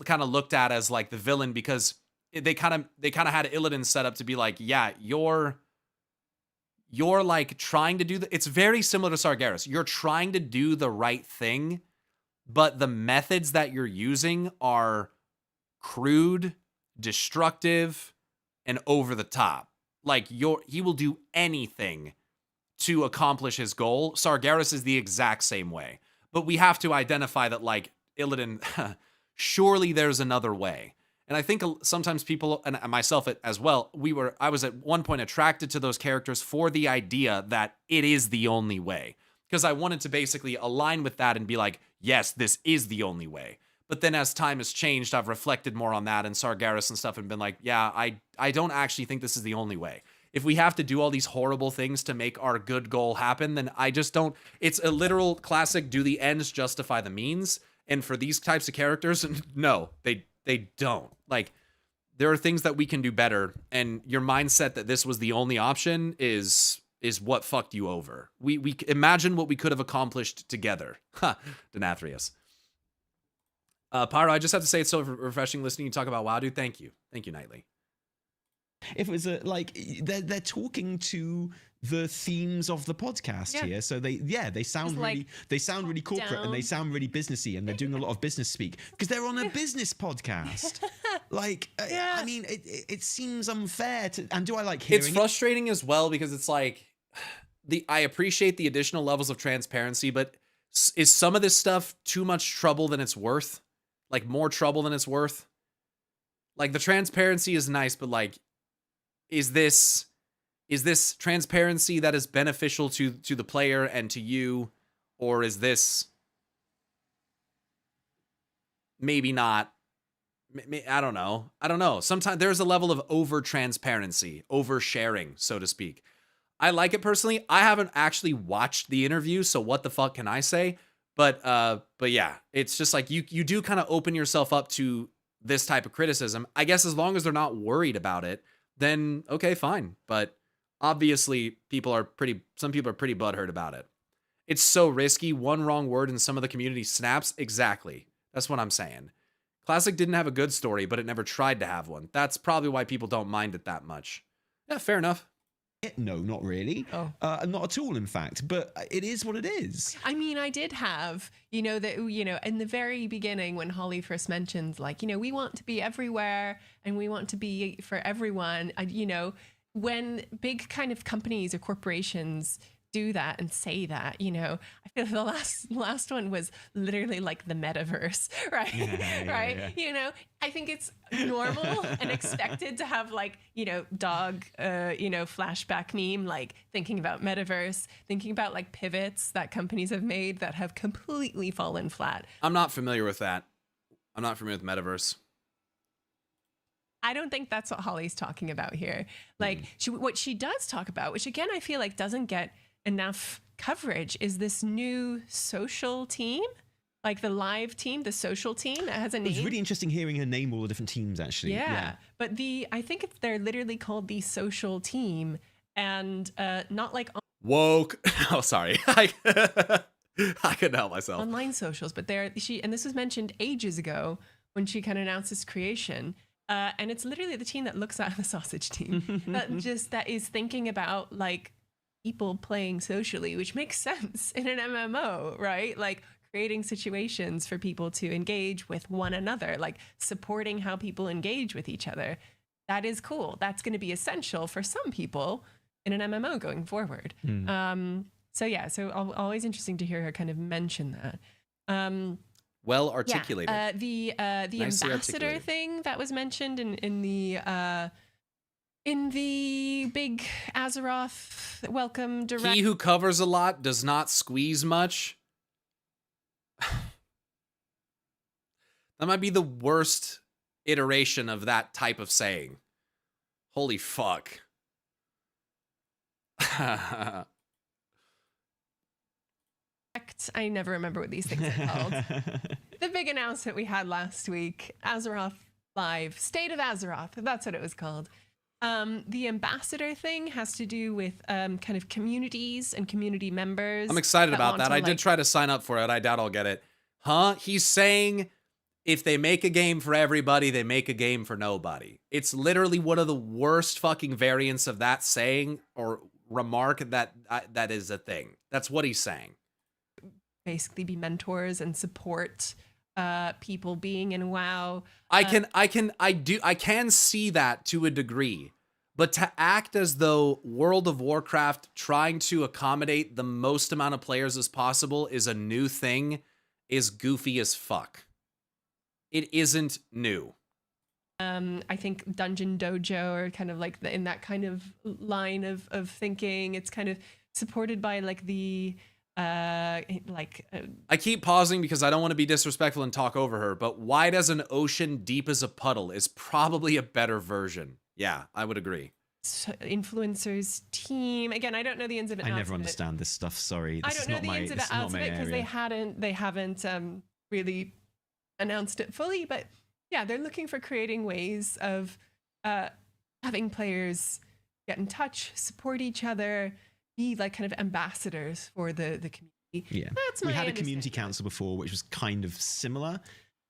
kind of looked at as like the villain, because they kind of had Illidan set up to be like, yeah, you're like trying to do it's very similar to Sargeras. You're trying to do the right thing, but the methods that you're using are crude, destructive, and over the top. Like he will do anything to accomplish his goal. Sargeras is the exact same way. But we have to identify that, like, Illidan, surely there's another way. And I think sometimes people, and myself as well, I was at one point attracted to those characters for the idea that it is the only way. Because I wanted to basically align with that and be like, yes, this is the only way. But then as time has changed, I've reflected more on that and Sargeras and stuff and been like, yeah, I don't actually think this is the only way. If we have to do all these horrible things to make our good goal happen, then I just don't. It's a literal classic, do the ends justify the means? And for these types of characters, no, they don't. Like, there are things that we can do better, and your mindset that this was the only option is what fucked you over. We imagine what we could have accomplished together. Ha, Denathrius. Pyro, I just have to say it's so refreshing listening you talk about WoW, dude. Thank you. Thank you, Nightly. If it was they're talking to the themes of the podcast here, so they sound really corporate and they sound really businessy, and they're doing a lot of business speak because they're on a business podcast. I mean, it seems unfair to, and do I like hearing? It's frustrating as well because it's like I appreciate the additional levels of transparency, but is some of this stuff too much trouble than it's worth? Like more trouble than it's worth? Like the transparency is nice, but like. Is this transparency that is beneficial to the player and to you, or is this maybe not? I don't know. Sometimes there's a level of over transparency, over sharing, so to speak. I like it personally. I haven't actually watched the interview, so what the fuck can I say? But yeah, it's just like you do kind of open yourself up to this type of criticism. I guess as long as they're not worried about it, then okay, fine. But obviously some people are pretty butthurt about it. It's so risky. One wrong word and some of the community snaps. Exactly. That's what I'm saying. Classic didn't have a good story, but it never tried to have one. That's probably why people don't mind it that much. Yeah, fair enough. No, not really. Oh. Not at all, in fact. But it is what it is. I mean, I did have, in the very beginning when Holly first mentioned, like, we want to be everywhere and we want to be for everyone. When big kind of companies or corporations do that and say that, I feel the last one was literally like the metaverse, right? Right? Yeah. I think it's normal and expected to have like, dog, flashback meme, like thinking about metaverse, thinking about like pivots that companies have made that have completely fallen flat. I'm not familiar with that. I'm not familiar with metaverse. I don't think that's what Holly's talking about here. Like what she does talk about, which again, I feel like doesn't get enough coverage, is this new social team, like the live team, the social team that has a name. It was really interesting hearing her name all the different teams, actually. Yeah. But I think they're literally called the social team, and not like woke. Oh, sorry. I couldn't help myself. Online socials, but and this was mentioned ages ago when she kind of announced this creation. And it's literally the team that looks at the sausage team that is thinking about like people playing socially, which makes sense in an MMO, right? Like creating situations for people to engage with one another, like supporting how people engage with each other. That is cool. That's going to be essential for some people. in an MMO going forward. So always interesting to hear her kind of mention that. Well articulated. Yeah, the Nicely ambassador articulated. thing that was mentioned in the big Azeroth welcome direct. He who covers a lot does not squeeze much. That might be the worst iteration of that type of saying. Holy fuck. I never remember what these things are called. The big announcement we had last week, Azeroth Live, State of Azeroth, that's what it was called. The ambassador thing has to do with kind of communities and community members. I'm excited about want that. to, I did like- try to sign up for it. I doubt I'll get it. Huh? He's saying if they make a game for everybody, they make a game for nobody. It's literally one of the worst fucking variants of that saying or remark that is a thing. That's what he's saying. Basically be mentors and support people being in WoW. I can see that to a degree, but to act as though World of Warcraft trying to accommodate the most amount of players as possible is a new thing is goofy as fuck. It isn't new. I think Dungeon Dojo or kind of like in that kind of line of thinking. It's kind of supported by like the I keep pausing because I don't want to be disrespectful and talk over her, but wide as an ocean, deep as a puddle is probably a better version. Yeah, I would agree. influencers team. Again, I don't know the ins and outs. I never understand this stuff. Sorry, I this don't is know not the my, ins and this is not outs of my it because area. they haven't really announced it fully. But yeah, they're looking for creating ways of having players get in touch, support each other, be like kind of ambassadors for the community. Yeah, That's my we had a community understanding. council before, which was kind of similar.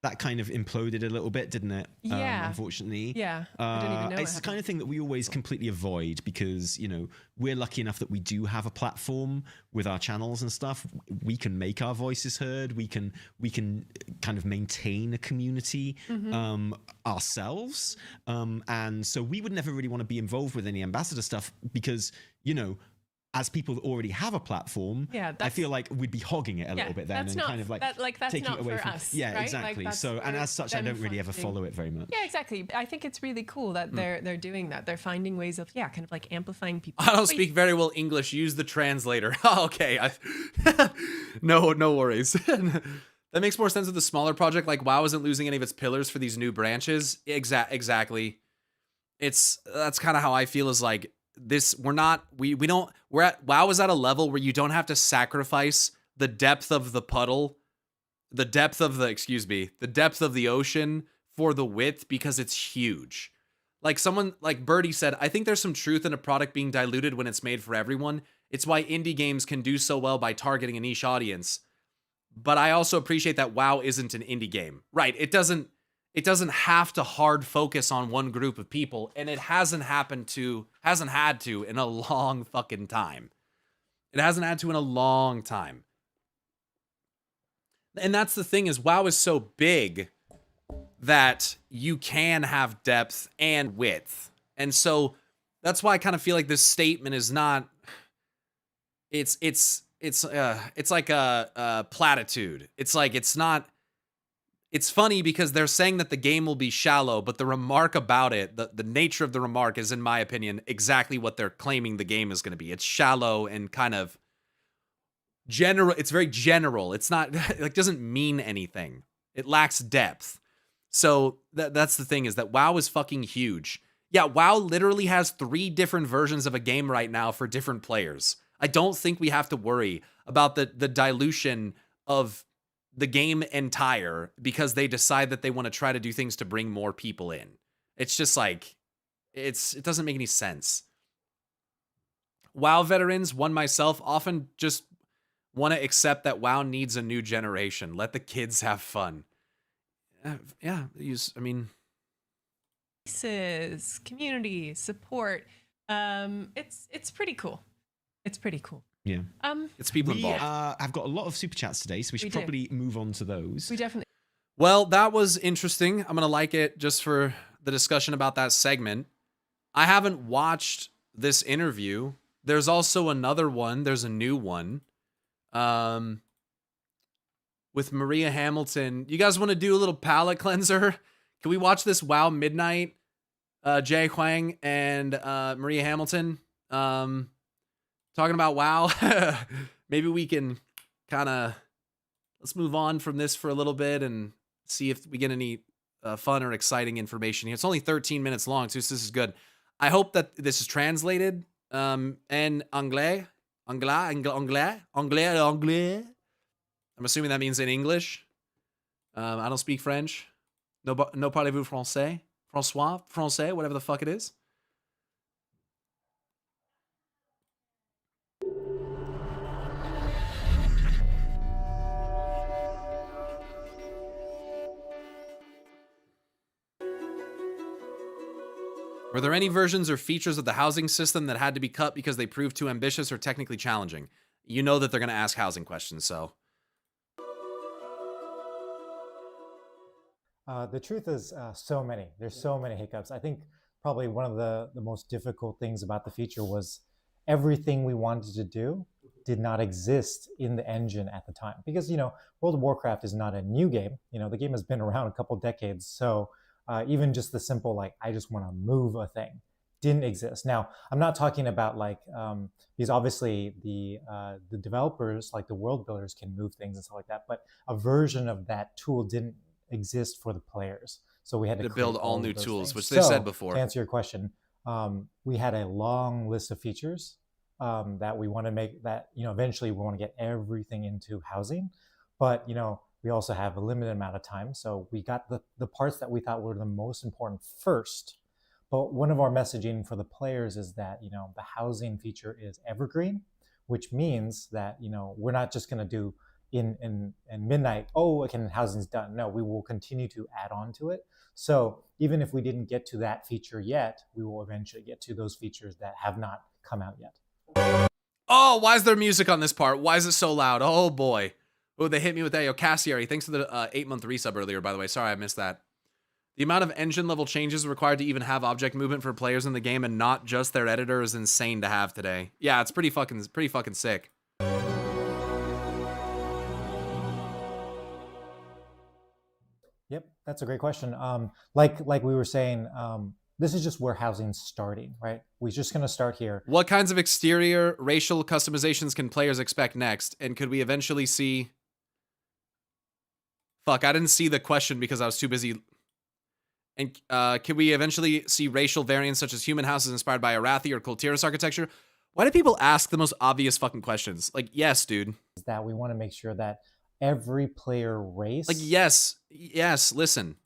That kind of imploded a little bit, didn't it? Yeah. Unfortunately. Yeah, I didn't even know it's what the kind of thing that we always completely avoid because, you know, we're lucky enough that we do have a platform with our channels and stuff. We can make our voices heard. We can kind of maintain a community ourselves. And so we would never really want to be involved with any ambassador stuff because, you know, as people that already have a platform, I feel like we'd be hogging it a little bit then and kind of like that's taking not it away for from us. Yeah, right? exactly. Like, So, and as such, I don't really ever finding- follow it very much. Yeah, exactly. I think it's really cool that they're doing that. They're finding ways of kind of like amplifying people. I don't speak very well English. Use the translator. Okay. No worries. That makes more sense with the smaller project. Like WoW isn't losing any of its pillars for these new branches. Exactly. That's kind of how I feel is like this. We're at WoW is at a level where you don't have to sacrifice the depth of the puddle, the depth of the ocean for the width because it's huge. Like someone like Birdie said, I think there's some truth in a product being diluted when it's made for everyone. It's why indie games can do so well by targeting a niche audience. But I also appreciate that WoW isn't an indie game. Right, it doesn't have to hard focus on one group of people, and it hasn't had to in a long fucking time. It hasn't had to in a long time. And that's the thing is WoW is so big that you can have depth and width. And so that's why I kind of feel like this statement is not it's like a platitude. It's like it's funny because they're saying that the game will be shallow, but the remark about it, the nature of the remark is, in my opinion, exactly what they're claiming the game is going to be. It's shallow and kind of general. It's very general. It's not like doesn't mean anything. It lacks depth. So that's the thing is that WoW is fucking huge. Yeah, WoW literally has 3 different versions of a game right now for different players. I don't think we have to worry about the dilution of the game entire because they decide that they want to try to do things to bring more people in. It's just like, it doesn't make any sense. WoW veterans, one myself, often just want to accept that WoW needs a new generation. Let the kids have fun. Community support. It's pretty cool. It's pretty cool. Yeah. It's people We involved. have got a lot of super chats today, so we should do. probably move on to those. We definitely. Well, that was interesting. I'm going to like it just for the discussion about that segment. I haven't watched this interview. there's also another one. There's a new one. With Maria Hamilton. You guys want to do a little palate cleanser? Can we watch this WoW Midnight? Jay Huang and Maria Hamilton talking about WoW. Maybe we can kind of let's move on from this for a little bit and see if we get any fun or exciting information here. It's only 13 minutes long, so this is good. I hope that this is translated in anglais. I'm assuming that means in English. I don't speak French. No parlez-vous français? Français, whatever the fuck it is. Were there any versions or features of the housing system that had to be cut because they proved too ambitious or technically challenging? You know that they're going to ask housing questions, so. The truth is so many. There's so many hiccups. I think probably one of the most difficult things about the feature was everything we wanted to do did not exist in the engine at the time. Because, you know, World of Warcraft is not a new game. You know, the game has been around a couple decades. So even just the simple, like, I just want to move a thing didn't exist. Now, I'm not talking about like, because obviously the developers, like the world builders can move things and stuff like that, but a version of that tool didn't exist for the players. So we had to build all new tools, things. which they've said before. To answer your question, we had a long list of features that we want to make that, you know, eventually we want to get everything into housing. But, you know, we also have a limited amount of time. So we got the parts that we thought were the most important first. But one of our messaging for the players is that, you know, the housing feature is evergreen, which means that, you know, we're not just going to do in midnight, oh, okay, housing's done. No, we will continue to add on to it. So even if we didn't get to that feature yet, we will eventually get to those features that have not come out yet. Oh, why is there music on this part? Why is it so loud? Oh boy. Oh, they hit me with that. Yo, Cassiary, thanks for the 8-month resub earlier, by the way. Sorry, I missed that. The amount of engine level changes required to even have object movement for players in the game and not just their editor is insane to have today. Yeah, it's pretty fucking sick. Yep, that's a great question. Like we were saying, this is just where housing's starting, right? We're just going to start here. What kinds of exterior racial customizations can players expect next? And could we eventually see... Fuck, I didn't see the question because I was too busy. And could we eventually see racial variants such as human houses inspired by Arathi or Kultiris architecture? Why do people ask the most obvious fucking questions? Like, yes, dude. Is that we want to make sure that every player race... Like, yes, listen.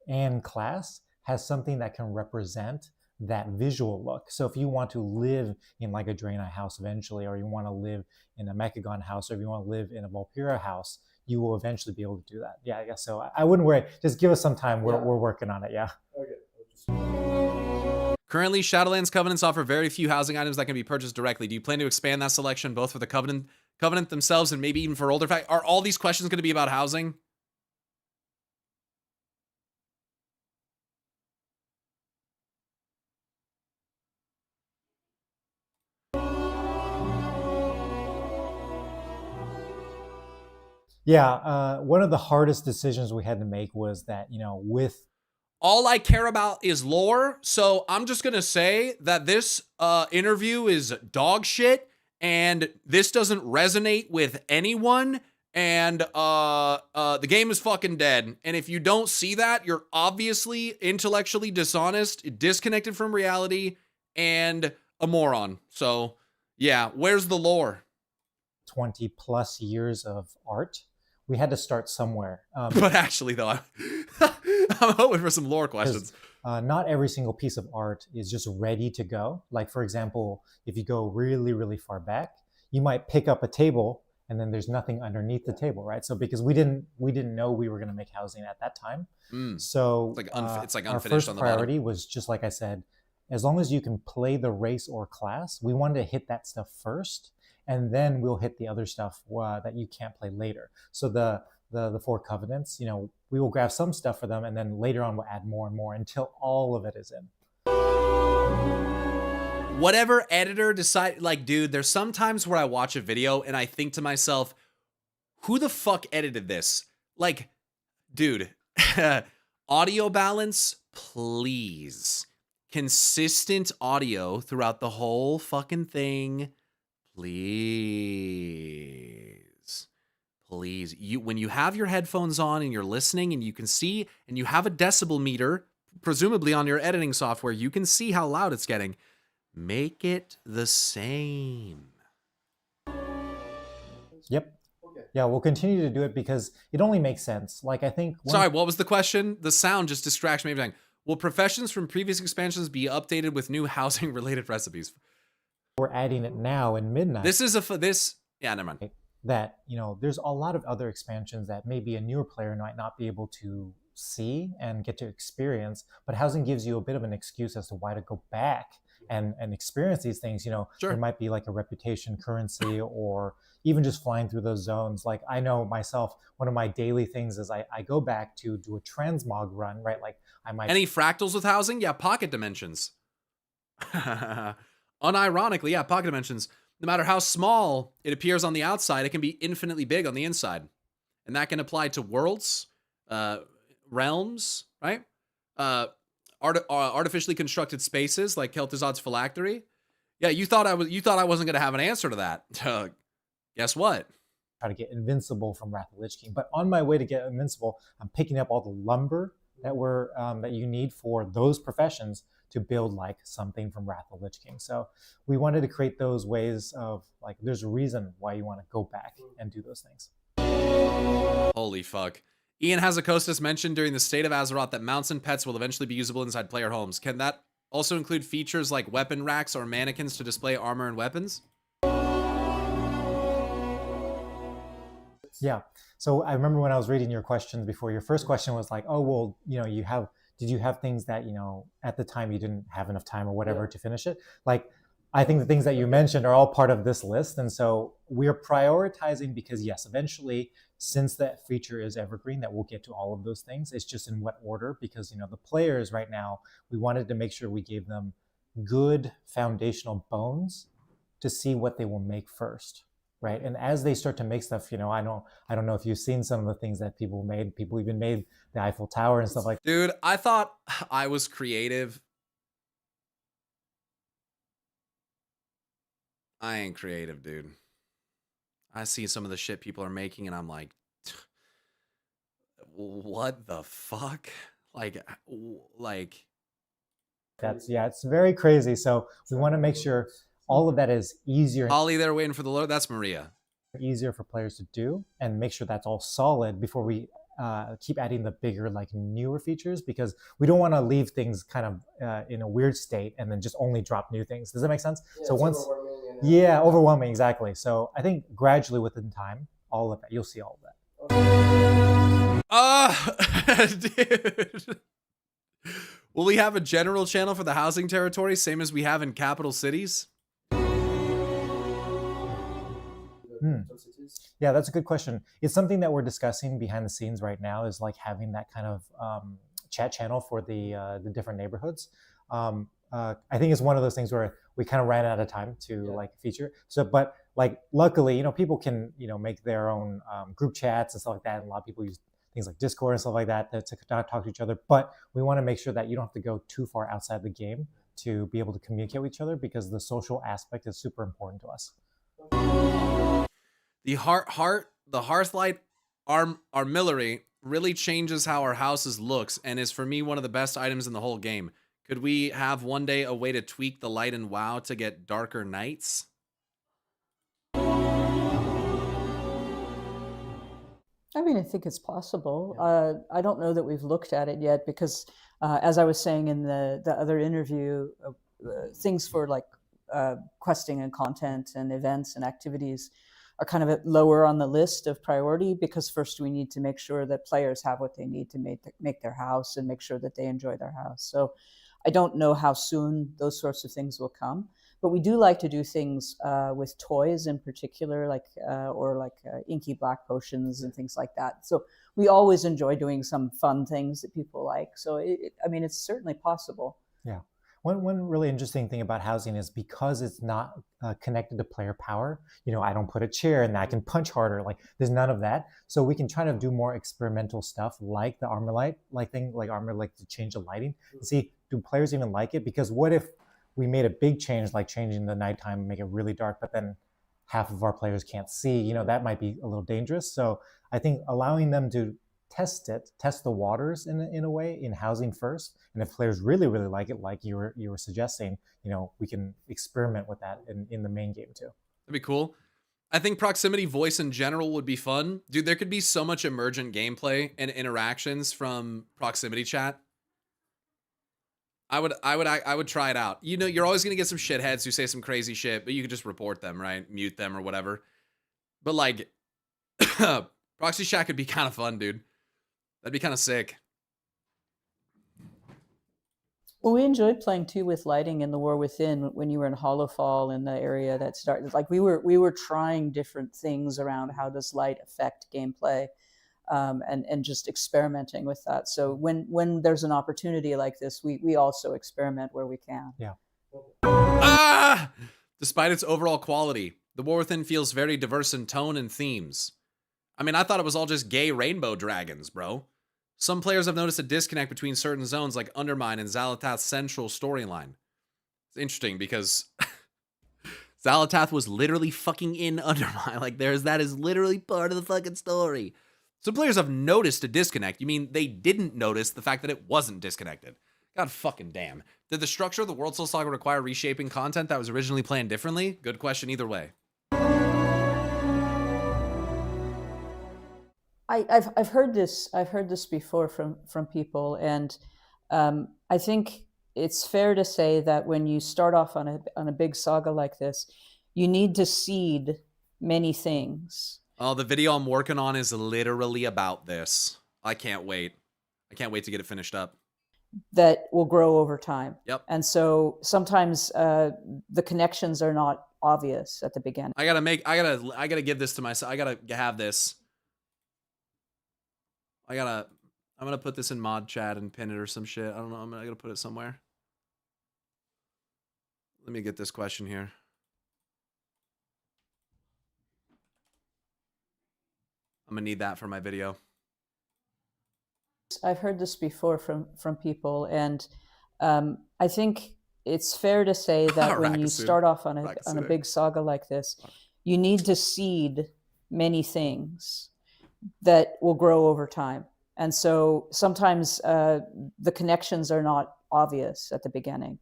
And class has something that can represent that visual look. So if you want to live in like a Draenei house eventually, or you want to live in a Mechagon house, or if you want to live in a Volpira house, you will eventually be able to do that. Yeah, I guess so. I wouldn't worry. Just give us some time. We're working on it, yeah. Okay. Currently, Shadowlands Covenants offer very few housing items that can be purchased directly. Do you plan to expand that selection both for the Covenant themselves and maybe even for older fact? Are all these questions going to be about housing? Yeah, one of the hardest decisions we had to make was that, you know, with... All I care about is lore, so I'm just going to say that this interview is dog shit, and this doesn't resonate with anyone, and the game is fucking dead. And if you don't see that, you're obviously intellectually dishonest, disconnected from reality, and a moron. So, yeah, where's the lore? 20 plus years of art. We had to start somewhere. But actually, though, I'm hoping for some lore questions. Not every single piece of art is just ready to go. Like, for example, if you go really, really far back, you might pick up a table and then there's nothing underneath the table, right? So because we didn't know we were going to make housing at that time. So it's like unfinished. Our first on the priority bottom. was just like I said, as long as you can play the race or class, we wanted to hit that stuff first. And then we'll hit the other stuff that you can't play later. So the 4 covenants, you know, we will grab some stuff for them, and then later on we'll add more and more until all of it is in. whatever editor decide, like, dude, there's sometimes where I watch a video and I think to myself, who the fuck edited this? Like, dude, audio balance, please. Consistent audio throughout the whole fucking thing, please. Please. When you have your headphones on and you're listening and you can see, and you have a decibel meter, presumably on your editing software, you can see how loud it's getting. Make it the same. Yep. Yeah, we'll continue to do it because it only makes sense. Like, I think... Sorry, what was the question? The sound just distracts me every time. Will professions from previous expansions be updated with new housing-related recipes? We're adding it now in Midnight. This is yeah, never mind. That, you know, there's a lot of other expansions that maybe a newer player might not be able to see and get to experience, but housing gives you a bit of an excuse as to why to go back and experience these things. You know, sure. There might be like a reputation currency or even just flying through those zones. Like, I know myself, one of my daily things is I go back to do a transmog run, right? Like, I might... Any fractals with housing? Yeah, pocket dimensions. Unironically, yeah, pocket dimensions. No matter how small it appears on the outside, it can be infinitely big on the inside. And that can apply to worlds, realms, right? Artificially constructed spaces like Kel'Thuzad's phylactery. Yeah, you thought I wasn't going to have an answer to that. Guess what? Try to get invincible from Wrath of the Lich King. But on my way to get invincible, I'm picking up all the lumber that you need for those professions to build like something from Wrath of the Lich King. So we wanted to create those ways of like, there's a reason why you want to go back and do those things. Holy fuck. Ian Hazakostas mentioned during the State of Azeroth that mounts and pets will eventually be usable inside player homes. Can that also include features like weapon racks or mannequins to display armor and weapons? Yeah. So I remember when I was reading your questions before, your first question was like, oh, well, you know, did you have things that, you know, at the time you didn't have enough time or whatever to finish it? Like, I think the things that you mentioned are all part of this list. And so we're prioritizing because, yes, eventually, since that feature is evergreen, that we'll get to all of those things. It's just in what order, because, you know, the players right now, we wanted to make sure we gave them good foundational bones to see what they will make first. Right. And as they start to make stuff, you know, I don't know if you've seen some of the things that people made. People even made the Eiffel Tower and stuff like that. Dude, I thought I was creative. I ain't creative, dude. I see some of the shit people are making and I'm like, what the fuck? Like it's very crazy. So we want to make sure all of that is easier. Ollie there waiting for the load. That's Maria. Easier for players to do and make sure that's all solid before we keep adding the bigger, like newer features, because we don't want to leave things kind of in a weird state and then just only drop new things. Does that make sense? Yeah, so once, overwhelming, exactly. So I think gradually within time, all of that, you'll see all of that. Dude. Will we have a general channel for the housing territory, same as we have in capital cities? Yeah, that's a good question. It's something that we're discussing behind the scenes right now, is like having that kind of chat channel for the different neighborhoods. I think it's one of those things where we kind of ran out of time to like feature. So, but like luckily, you know, people can, you know, make their own group chats and stuff like that. And a lot of people use things like Discord and stuff like that to talk to each other. But we want to make sure that you don't have to go too far outside the game to be able to communicate with each other, because the social aspect is super important to us. The Hearthlight Armillery really changes how our houses looks and is for me one of the best items in the whole game. Could we have one day a way to tweak the light in WoW to get darker nights? I mean, I think it's possible. I don't know that we've looked at it yet because, as I was saying in the other interview, things for like questing and content and events and activities are kind of lower on the list of priority, because first we need to make sure that players have what they need to make their house and make sure that they enjoy their house. So I don't know how soon those sorts of things will come, but we do like to do things with toys in particular, like inky black potions and things like that. So we always enjoy doing some fun things that people like. So I mean, it's certainly possible. Yeah. One really interesting thing about housing is because it's not connected to player power. You know, I don't put a chair and I can punch harder. Like there's none of that. So we can try to do more experimental stuff like the armor light, like thing, like armor, like to change the lighting. And see, do players even like it? Because what if we made a big change, like changing the nighttime and make it really dark, but then half of our players can't see? You know, that might be a little dangerous. So I think allowing them to test the waters in a way in housing first, and if players really like it, like you were suggesting, you know, we can experiment with that in the main game too. That'd be cool. I think proximity voice in general would be fun, dude. There could be so much emergent gameplay and interactions from proximity chat. I would try it out. You know, you're always gonna get some shitheads who say some crazy shit, but you could just report them, right? Mute them or whatever. But like proxy chat could be kind of fun, dude. That'd be kind of sick. Well, we enjoyed playing too with lighting in the War Within when you were in Hollowfall in the area that started. Like we were trying different things around how does light affect gameplay, and just experimenting with that. So when there's an opportunity like this, we also experiment where we can. Yeah. Despite its overall quality, The War Within feels very diverse in tone and themes. I mean, I thought it was all just gay rainbow dragons, bro. Some players have noticed a disconnect between certain zones like Undermine and Xalatath's central storyline. It's interesting because Xalatath was literally fucking in Undermine. Like, that is literally part of the fucking story. Some players have noticed a disconnect. You mean they didn't notice the fact that it wasn't disconnected? God fucking damn. Did the structure of the World Soul Saga require reshaping content that was originally planned differently? Good question either way. I've heard this before from people, and I think it's fair to say that when you start off on a big saga like this, you need to seed many things. Oh, the video I'm working on is literally about this. I can't wait. I can't wait to get it finished up. That will grow over time. Yep. And so sometimes the connections are not obvious at the beginning. I gotta give this to myself. I gotta have this. I'm gonna put this in mod chat and pin it or some shit. I don't know. I'm gonna put it somewhere. Let me get this question here. I'm gonna need that for my video. I've heard this before from people, and I think it's fair to say that when you start off on a big saga like this, you need to seed many things that will grow over time. And so sometimes the connections are not obvious at the beginning.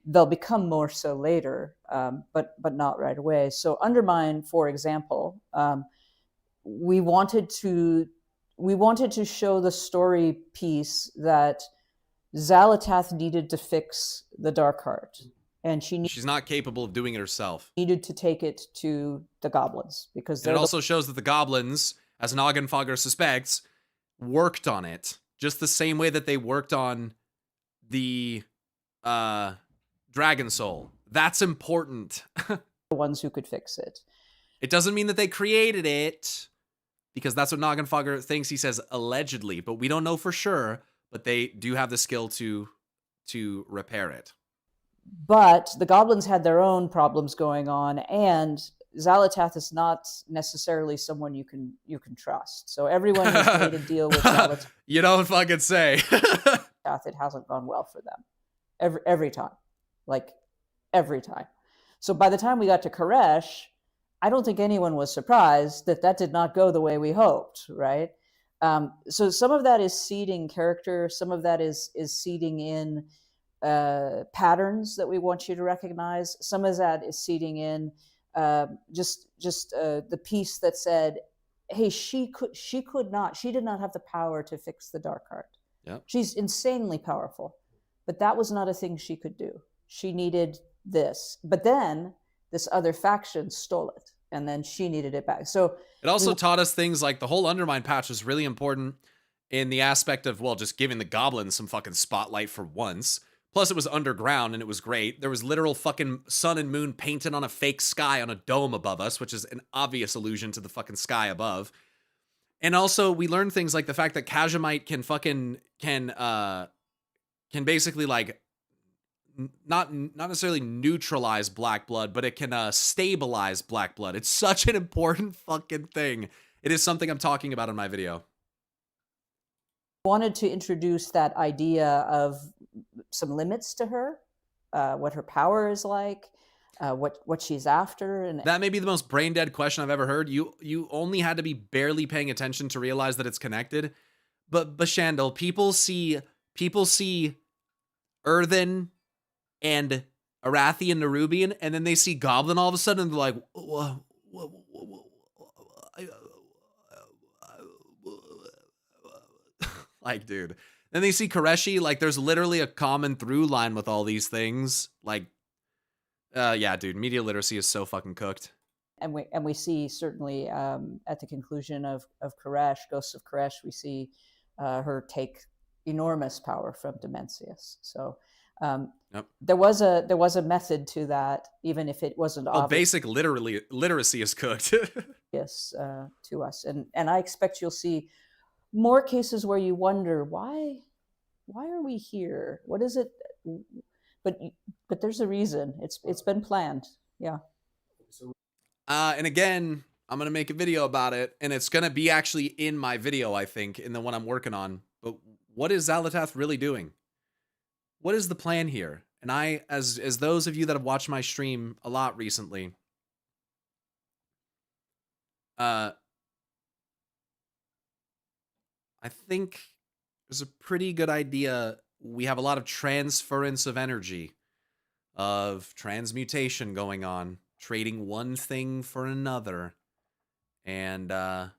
They'll become more so later, but not right away. So Undermine, for example, we wanted to show the story piece that Xalatath needed to fix the Dark Heart, and she's not capable of doing it herself. Needed to take it to the goblins because it also shows that the goblins, as Noggenfogger suspects, worked on it just the same way that they worked on the Dragon Soul. That's important. The ones who could fix it. It doesn't mean that they created it, because that's what Noggenfogger thinks. He says allegedly, but we don't know for sure. But they do have the skill to repair it. But the goblins had their own problems going on, and Xalatath is not necessarily someone you can trust. So everyone who's made a deal with Xalatath, you don't fucking say. It hasn't gone well for them. Every time. Like every time. So by the time we got to Koresh, I don't think anyone was surprised that did not go the way we hoped, right? So some of that is seeding character. Some of that is seeding in patterns that we want you to recognize. Some of that is seeding in just the piece that said, hey, she did not have the power to fix the Dark Heart. Yep. She's insanely powerful, but that was not a thing she could do. She needed this, but then this other faction stole it, and then she needed it back. So it also taught us things like the whole Undermine patch was really important in the aspect of, well, just giving the goblins some fucking spotlight for once. Plus, it was underground, and it was great. There was literal fucking sun and moon painted on a fake sky on a dome above us, which is an obvious allusion to the fucking sky above. And also, we learned things like the fact that Kazhamite can basically, like, not necessarily neutralize black blood, but it can stabilize black blood. It's such an important fucking thing. It is something I'm talking about in my video. Wanted to introduce that idea of some limits to her, what her power is like, what she's after, and that may be the most brain dead question I've ever heard. You only had to be barely paying attention to realize that it's connected. But Shandel, people see Earthen and Arathi and Nerubian, and then they see Goblin all of a sudden, and they're like, like, dude. Then they see Koreshi, like, there's literally a common through line with all these things. Like, yeah, dude, media literacy is so fucking cooked. And we see certainly at the conclusion of Koresh, Ghosts of Koresh, we see her take enormous power from Dimensius. So there was a method to that, even if it wasn't obvious. Basic literacy is cooked. Yes, to us, and I expect you'll see more cases where you wonder why are we here? What is it? But there's a reason. It's been planned. Yeah. And again, I'm gonna make a video about it, and it's gonna be actually in my video, I think, in the one I'm working on. But what is Xal'atath really doing? What is the plan here? And I, as those of you that have watched my stream a lot recently, I think there's a pretty good idea. We have a lot of transference of energy, of transmutation going on, trading one thing for another. And I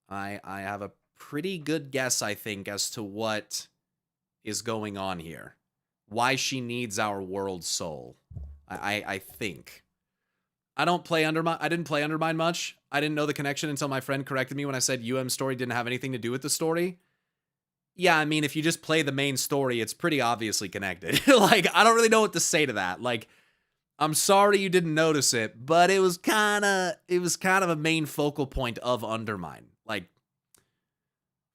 have a pretty good guess, I think, as to what is going on here. Why she needs our world soul. I think. I didn't play Undermine much. I didn't know the connection until my friend corrected me when I said UM's story didn't have anything to do with the story. Yeah, I mean, if you just play the main story, it's pretty obviously connected. Like, I don't really know what to say to that. Like, I'm sorry you didn't notice it, but it was kind of a main focal point of Undermine. Like,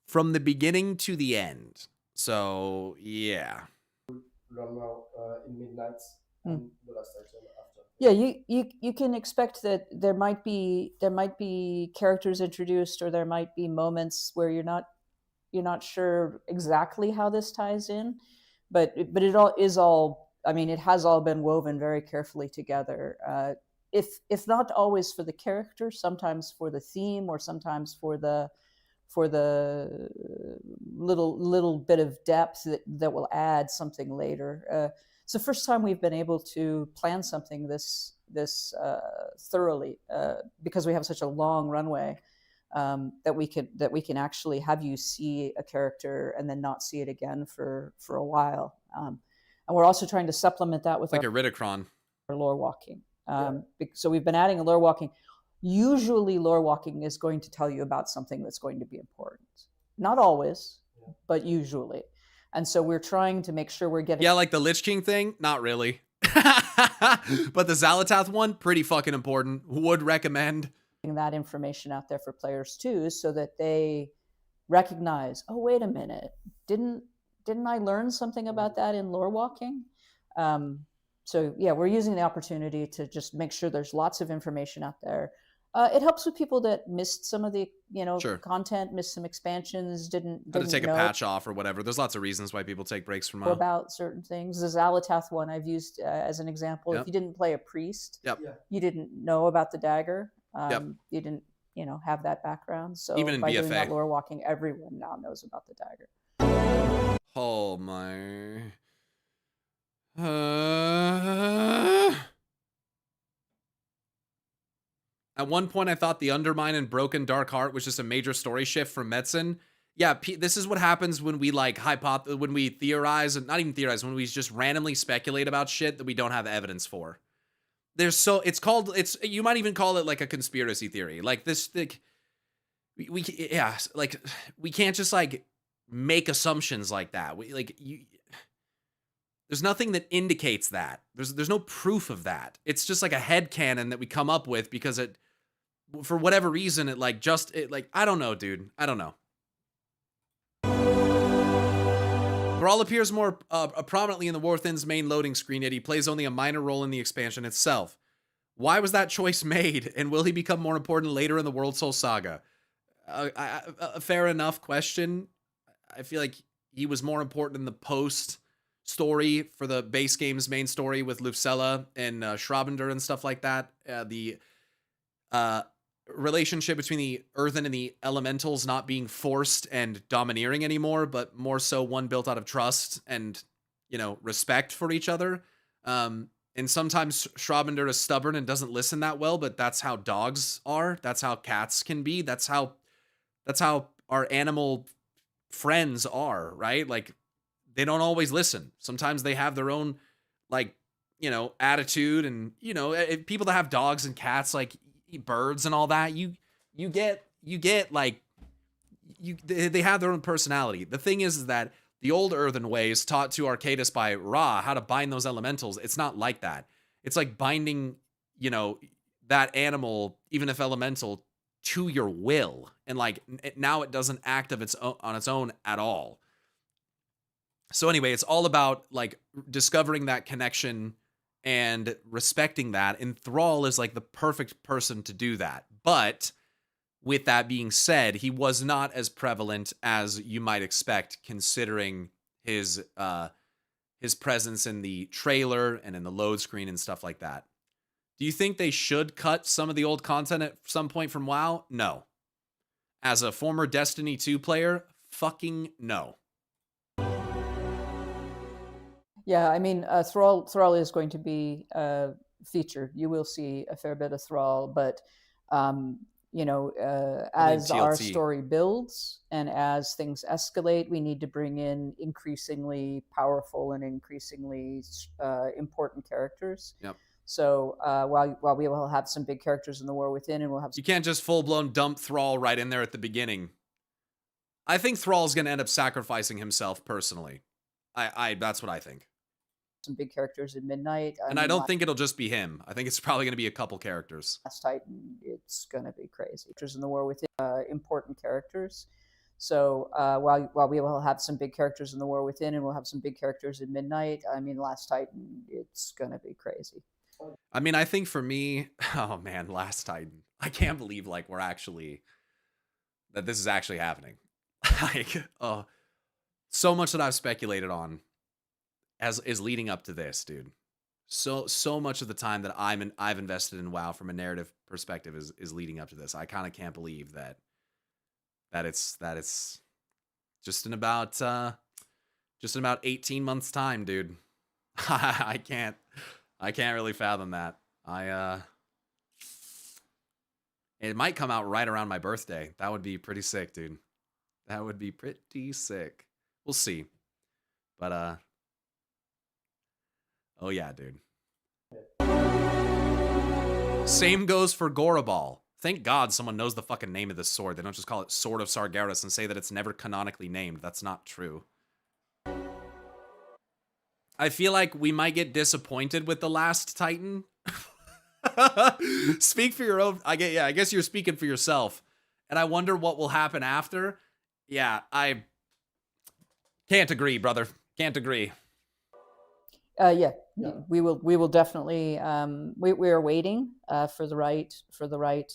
from the beginning to the end. So, yeah. In Midnight and the last item after. Yeah, you can expect that there might be characters introduced, or there might be moments where you're not sure exactly how this ties in, but it has all been woven very carefully together. If not always for the character, sometimes for the theme, or sometimes for the little bit of depth that will add something later. It's the first time we've been able to plan something this thoroughly, because we have such a long runway, that we can actually have you see a character and then not see it again for a while. And we're also trying to supplement that with like a Ridicron, our lore walking. So we've been adding a lore walking. Usually lore walking is going to tell you about something that's going to be important. Not always, but usually. And so we're trying to make sure we're getting... Yeah, like the Lich King thing? Not really. But the Xal'atath one, pretty fucking important. Would recommend. That information out there for players too, so that they recognize, oh, wait a minute, didn't I learn something about that in lore walking? So yeah, we're using the opportunity to just make sure there's lots of information out there. It helps with people that missed some of the content, missed some expansions, didn't had to take a patch off or whatever. There's lots of reasons why people take breaks from about certain things. The Xal'atath one I've used as an example. If you didn't play a priest, you didn't know about the dagger. You didn't have that background. So even in by BFA. doing that lore walking, everyone now knows about the dagger. Oh my. At one point, I thought the Undermine and Broken Dark Heart was just a major story shift from Metzen. Yeah, this is what happens when we when we theorize, and not even theorize, when we just randomly speculate about shit that we don't have evidence for. You might even call it like a conspiracy theory. Like this, we can't just like make assumptions like that. There's nothing that indicates that. There's no proof of that. It's just like a headcanon that we come up with because for whatever reason, I don't know, dude. I don't know. Thrall appears more prominently in the War Within's main loading screen, yet he plays only a minor role in the expansion itself. Why was that choice made, and will he become more important later in the World Soul Saga? A fair enough question. I feel like he was more important in the post story for the base game's main story with Lucella and Schraubender and stuff like that. The relationship between the Earthen and the Elementals not being forced and domineering anymore, but more so one built out of trust and, you know, respect for each other. And sometimes Schraubender is stubborn and doesn't listen that well, but that's how dogs are. That's how cats can be. That's how our animal friends are, right? Like, they don't always listen. Sometimes they have their own, like, you know, attitude, and, you know, people that have dogs and cats, like birds and all that, you get like, they have their own personality. The thing is that the old Earthen ways taught to Arcadus by Ra how to bind those elementals. It's not like that. It's like binding, you know, that animal, even if elemental, to your will. And like, now it doesn't act of its own, on its own at all. So anyway, it's all about like discovering that connection and respecting that. And Thrall is like the perfect person to do that. But with that being said, he was not as prevalent as you might expect, considering his presence in the trailer and in the load screen and stuff like that. Do you think they should cut some of the old content at some point from WoW? No. As a former Destiny 2 player, fucking no. Yeah, I mean, Thrall is going to be featured. You will see a fair bit of Thrall, but you know, as our story builds and as things escalate, we need to bring in increasingly powerful and increasingly important characters. Yep. So while we will have some big characters in the War Within, and we'll have you can't just full blown dump Thrall right in there at the beginning. I think Thrall's going to end up sacrificing himself personally. That's what I think. Some big characters in Midnight. I don't think it'll just be him. I think it's probably going to be a couple characters. Last Titan, it's going to be crazy. Characters in the War Within, important characters. So while we will have some big characters in the War Within, and we'll have some big characters in Midnight, I mean, Last Titan, it's going to be crazy. I mean, I think for me, oh man, Last Titan. I can't believe like that this is actually happening. Like, so much that I've speculated on is leading up to this, dude. So much of the time that I've invested in WoW from a narrative perspective is leading up to this. I kind of can't believe that it's just in about 18 months time, dude. I can't really fathom that. It might come out right around my birthday. That would be pretty sick, dude. That would be pretty sick. We'll see. But oh yeah, dude. Same goes for Gorabal. Thank God someone knows the fucking name of this sword. They don't just call it Sword of Sargeras and say that it's never canonically named. That's not true. I feel like we might get disappointed with the Last Titan. Speak for your own. I guess you're speaking for yourself. And I wonder what will happen after. Yeah, I can't agree, brother. Can't agree. Yeah, we will definitely. We are waiting for the right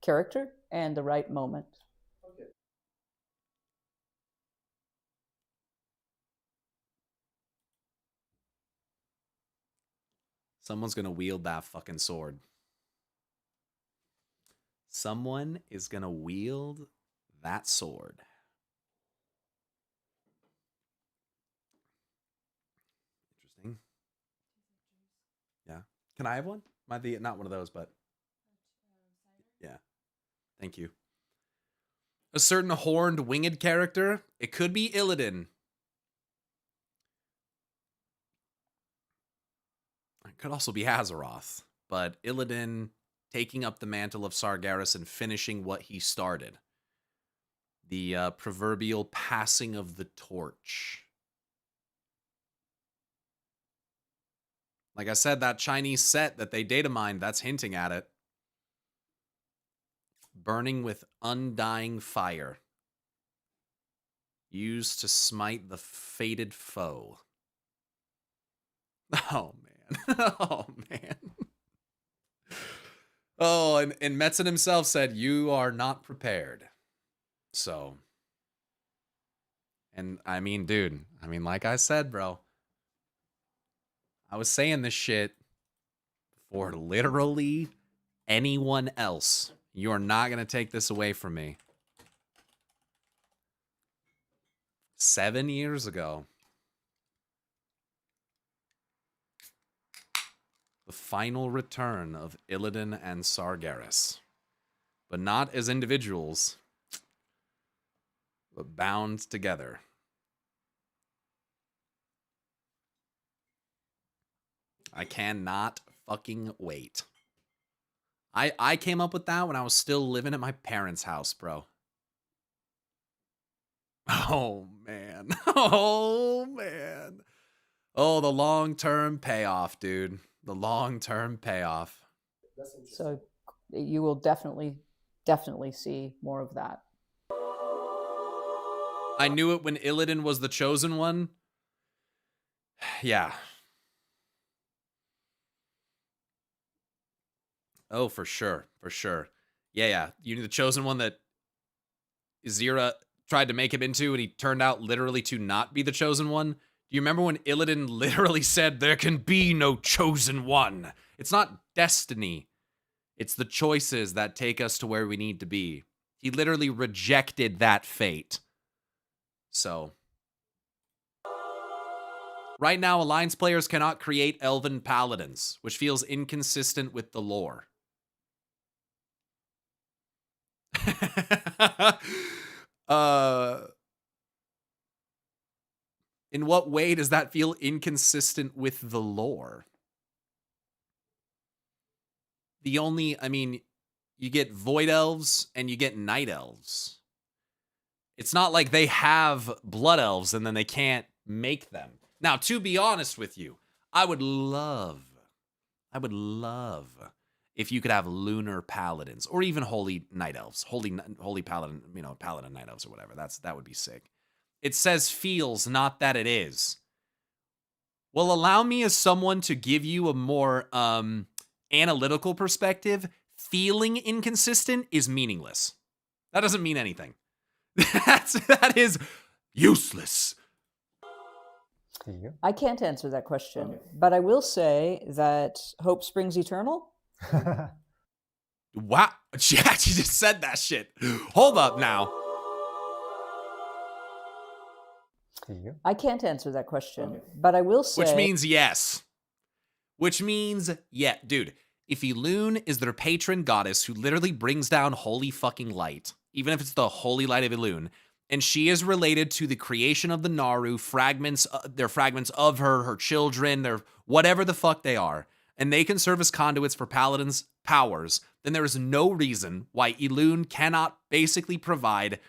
character and the right moment. Okay. Someone's gonna wield that fucking sword. Someone is gonna wield that sword. Interesting. Yeah. Can I have one? Might be not one of those, but yeah. Thank you. A certain horned winged character. It could be Illidan. It could also be Azeroth, but Illidan taking up the mantle of Sargeras and finishing what he started. The proverbial passing of the torch. Like I said, that Chinese set that they data mined, that's hinting at it. Burning with undying fire. used to smite the fated foe. Oh, man. Oh, man. Oh, and Metzen himself said, you are not prepared. So, and I mean, dude, I mean, like I said, bro, I was saying this shit for literally anyone else. You're not going to take this away from me. 7 years ago, the final return of Illidan and Sargeras, but not as individuals, but bound together. I cannot fucking wait. I came up with that when I was still living at my parents' house, bro. Oh, man. Oh, man. Oh, the long-term payoff, dude. The long-term payoff. So you will definitely see more of that. I knew it when Illidan was the chosen one. Yeah. Oh, for sure. For sure. Yeah. You knew the chosen one that Zira tried to make him into, and he turned out literally to not be the chosen one. Do you remember when Illidan literally said, there can be no chosen one? It's not destiny. It's the choices that take us to where we need to be. He literally rejected that fate. So, right now, Alliance players cannot create Elven Paladins, which feels inconsistent with the lore. In what way does that feel inconsistent with the lore? The only, I mean, you get Void Elves and you get Night Elves. It's not like they have Blood Elves and then they can't make them. Now, to be honest with you, I would love if you could have Lunar Paladins or even Holy Night Elves, Holy Paladin, Paladin Night Elves or whatever. That would be sick. It says feels, not that it is. Well, allow me as someone to give you a more analytical perspective. Feeling inconsistent is meaningless. That doesn't mean anything. That is useless. I can't answer that question, but I will say that hope springs eternal. Wow. Yeah, she just said that shit. Hold up now. I can't answer that question, but I will say... Which means yes. Which means, yeah, dude, if Elune is their patron goddess who literally brings down holy fucking light, even if it's the holy light of Elune, and she is related to the creation of the Naru, they're fragments of her children, they're whatever the fuck they are, and they can serve as conduits for Paladin's powers, then there is no reason why Elune cannot basically provide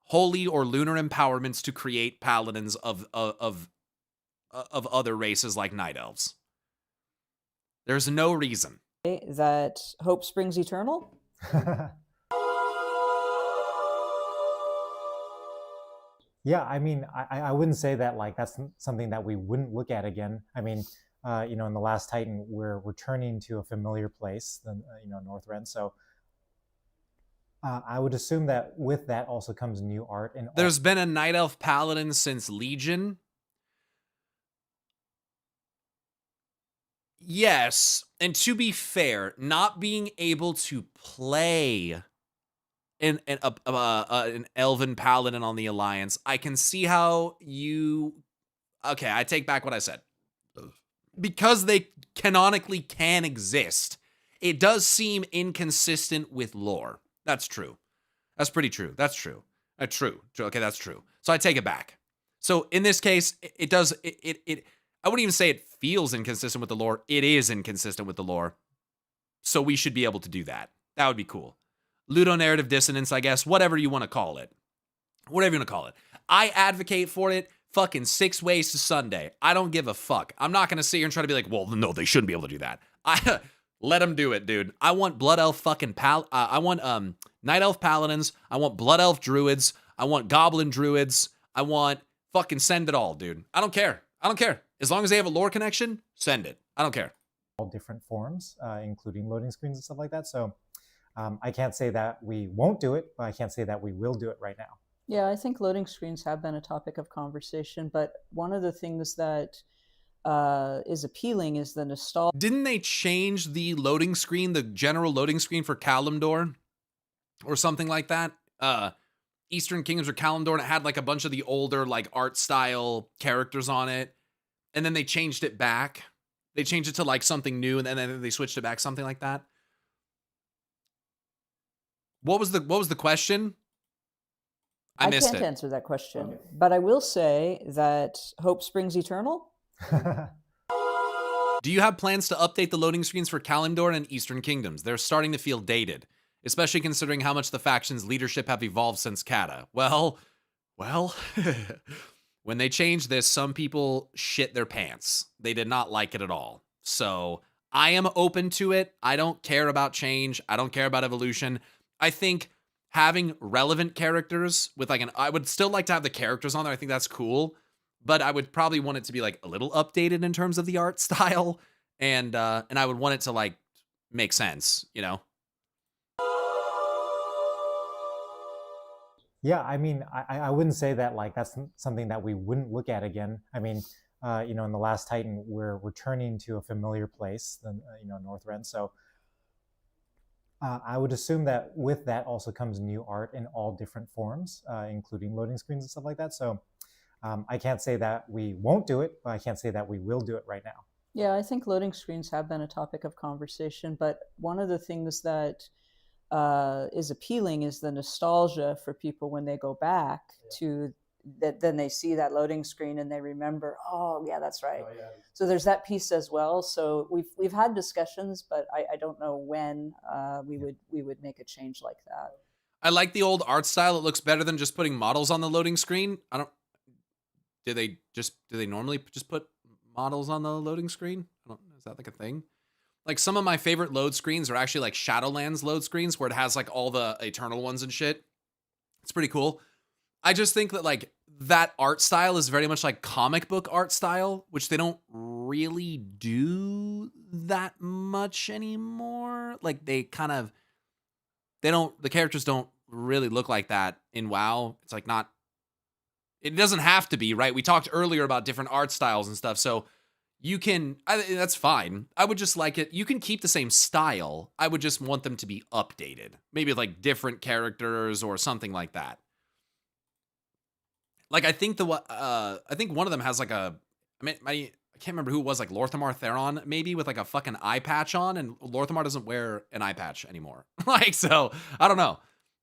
holy or lunar empowerments to create Paladins of other races like Night Elves. There's no reason. That hope springs eternal? Yeah, I mean, I wouldn't say that like that's something that we wouldn't look at again. I mean, in the Last Titan, we're returning to a familiar place, Northrend. So I would assume that with that also comes new art. And there's been a Night Elf Paladin since Legion. Yes, and to be fair, not being able to play an Elven Paladin on the Alliance, I can see how you... Okay, I take back what I said. Because they canonically can exist, it does seem inconsistent with lore. That's true. That's pretty true. That's true. True. Okay, that's true. So I take it back. So in this case, it does... I wouldn't even say it feels inconsistent with the lore. It is inconsistent with the lore. So we should be able to do that. That would be cool. Ludonarrative dissonance, I guess. Whatever you want to call it. Whatever you want to call it. I advocate for it fucking 6 ways to Sunday. I don't give a fuck. I'm not going to sit here and try to be like, well, no, they shouldn't be able to do that. Let them do it, dude. I want Blood Elf fucking I want Night Elf Paladins. I want Blood Elf Druids. I want Goblin Druids. I want fucking send it all, dude. I don't care. I don't care. As long as they have a lore connection, send it. I don't care. All different forms, including loading screens and stuff like that. So I can't say that we won't do it, but I can't say that we will do it right now. Yeah, I think loading screens have been a topic of conversation, but one of the things that is appealing is the nostalgia. Didn't they change the loading screen, the general loading screen for Kalimdor or something like that? Eastern Kingdoms or Kalimdor, and it had like a bunch of the older like art style characters on it. And then they changed it back. They changed it to like something new, and then they switched it back, something like that. What was the question? I missed can't it. answer that question, but I will say that hope springs eternal. Do you have plans to update the loading screens for Kalimdor and Eastern Kingdoms? They're starting to feel dated, especially considering how much the faction's leadership have evolved since Kata. Well, when they changed this, some people shit their pants. They did not like it at all. So I am open to it. I don't care about change. I don't care about evolution. I think having relevant characters with like I would still like to have the characters on there. I think that's cool, but I would probably want it to be like a little updated in terms of the art style, and I would want it to like make sense, you know? Yeah, I mean, I wouldn't say that like that's something that we wouldn't look at again. I mean, you know, in the Last Titan, we're returning to a familiar place, you know, Northrend. So I would assume that with that also comes new art in all different forms, including loading screens and stuff like that. So I can't say that we won't do it, but I can't say that we will do it right now. Yeah, I think loading screens have been a topic of conversation, but one of the things that is appealing is the nostalgia for people when they go back to that. Then they see that loading screen and they remember, oh yeah, that's right. Oh, yeah. So there's that piece as well. So we've had discussions, but I don't know when we would make a change like that. I like the old art style. It looks better than just putting models on the loading screen. Do they normally just put models on the loading screen? Is that like a thing? Like some of my favorite load screens are actually like Shadowlands load screens where it has like all the Eternal ones and shit. It's pretty cool. I just think that like that art style is very much like comic book art style, which they don't really do that much anymore. Like the characters don't really look like that in WoW. It's like not, it doesn't have to be, right? We talked earlier about different art styles and stuff. So that's fine. I would just like it. You can keep the same style. I would just want them to be updated. Maybe like different characters or something like that. Like I think I think one of them has like I can't remember who it was, like Lorthamar Theron maybe, with like a fucking eye patch on, and Lorthamar doesn't wear an eye patch anymore. Like, so I don't know.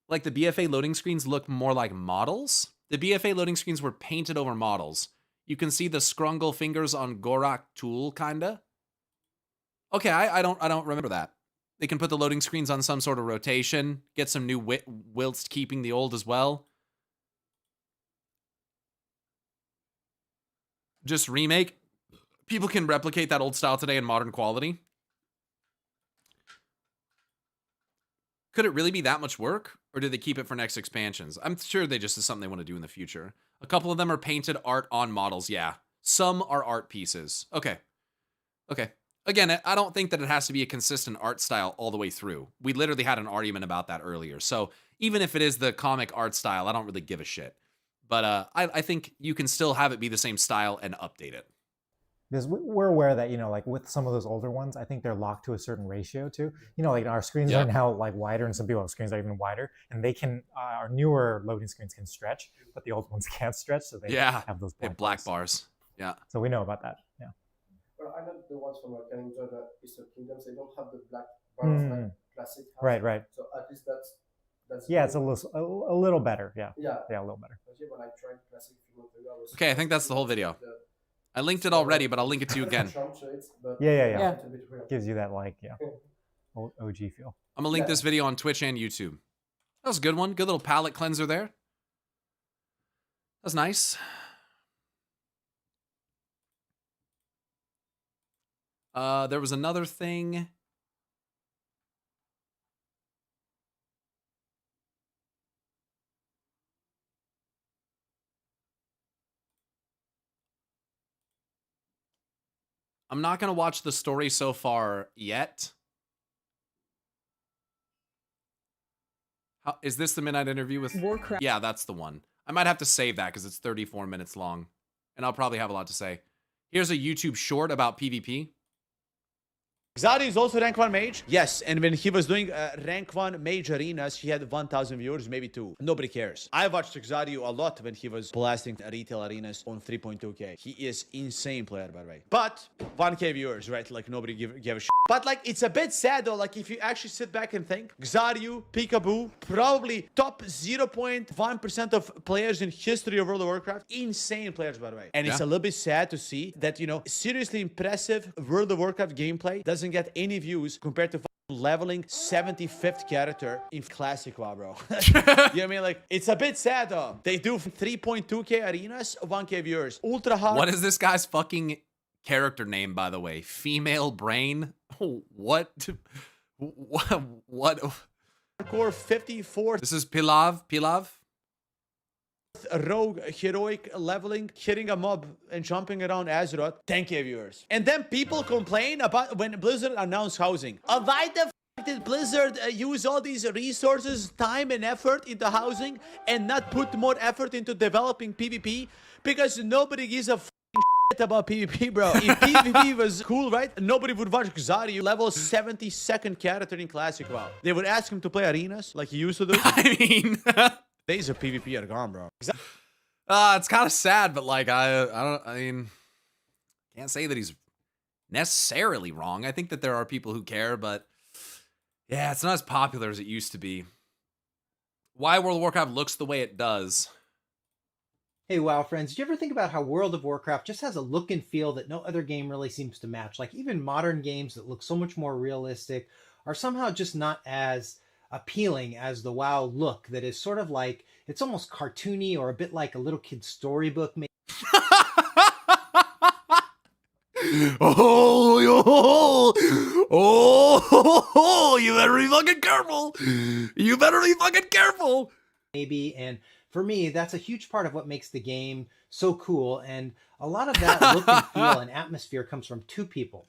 Like the BFA loading screens look more like models. The BFA loading screens were painted over models. You can see the scrungle fingers on Gorak Tool, kinda. Okay, I don't remember that. They can put the loading screens on some sort of rotation, get some new whilst keeping the old as well. Just remake. People can replicate that old style today in modern quality. Could it really be that much work? Or did they keep it for next expansions? I'm sure they just is something they want to do in the future. A couple of them are painted art on models, yeah. Some are art pieces. Okay. Again, I don't think that it has to be a consistent art style all the way through. We literally had an argument about that earlier. So even if it is the comic art style, I don't really give a shit. But I think you can still have it be the same style and update it. Because we're aware that, you know, like with some of those older ones, I think they're locked to a certain ratio too. You know, like our screens are now like wider, and some people have screens that are even wider, and they can, our newer loading screens can stretch, but the old ones can't stretch, so they have those black bars. Yeah. So we know about that. Yeah. Well, I know the ones from Kalimdor, the Eastern Kingdoms, they don't have the black bars like classic house. Right. So at least that's yeah, it's a little better. Yeah, a little better. When I tried classic a few months ago, Okay, I think that's the whole video. I linked it already, but I'll link it to you again. Yeah. Gives you that like, old OG feel. I'm gonna link this video on Twitch and YouTube. That was a good one. Good little palette cleanser there. That's nice. There was another thing. I'm not going to watch the story so far yet. Is this the midnight interview with Warcraft? Yeah, that's the one. I might have to save that because it's 34 minutes long. And I'll probably have a lot to say. Here's a YouTube short about PvP. Xari is also rank 1 mage. Yes, and when he was doing rank 1 mage arenas, he had 1,000 viewers, maybe 2. Nobody cares. I watched Xari a lot when he was blasting retail arenas on 3.2k. He is insane player, by the way. But 1k viewers, right? Like nobody gave a shit. But like it's a bit sad though. Like if you actually sit back and think, Xari, Peekaboo, probably top 0.1% of players in history of World of Warcraft. Insane players, by the way. And it's a little bit sad to see that, you know, seriously impressive World of Warcraft gameplay doesn't get any views compared to leveling 75th character in classic WoW, bro. You know what I mean? Like, it's a bit sad though. They do 3.2k arenas, 1k viewers. Ultra hard. What is this guy's fucking character name, by the way? Female Brain? What? What? Hardcore 54. This is Pilav? Rogue heroic leveling, hitting a mob and jumping around Azeroth. 10k viewers. And then people complain about when Blizzard announced housing. Why the f did Blizzard use all these resources, time and effort into housing and not put more effort into developing PvP? Because nobody gives a shit about PvP, bro. If PvP was cool, right? Nobody would watch Xari level 72nd character in classic WoW. They would ask him to play arenas like he used to do. I mean, days of PvP are gone, bro. It's kind of sad, but like I mean, can't say that he's necessarily wrong. I think that there are people who care, but yeah, it's not as popular as it used to be. Why World of Warcraft looks the way it does. Hey, WoW friends, did you ever think about how World of Warcraft just has a look and feel that no other game really seems to match? Like even modern games that look so much more realistic are somehow just not as appealing as the WoW look that is sort of like, it's almost cartoony or a bit like a little kid's storybook. You better be fucking careful. You better be fucking careful. Maybe, and for me, that's a huge part of what makes the game so cool. And a lot of that look and feel and atmosphere comes from two people.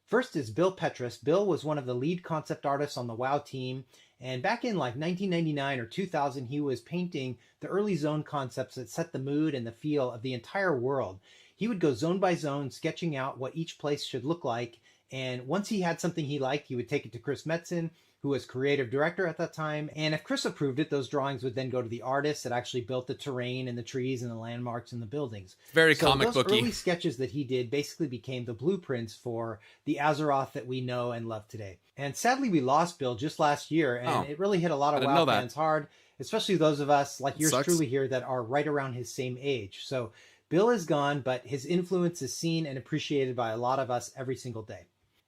First is Bill Petrus. Bill was one of the lead concept artists on the WoW team. And back in like 1999 or 2000, he was painting the early zone concepts that set the mood and the feel of the entire world. He would go zone by zone, sketching out what each place should look like. And once he had something he liked, he would take it to Chris Metzen, who was creative director at that time. And if Chris approved it, those drawings would then go to the artist that actually built the terrain and the trees and the landmarks and the buildings. Very comic those booky. Early sketches that he did basically became the blueprints for the Azeroth that we know and love today. And sadly, we lost Bill just last year, and it really hit a lot of WoW fans hard, especially those of us like yours truly here that are right around his same age. So Bill is gone, but his influence is seen and appreciated by a lot of us every single day.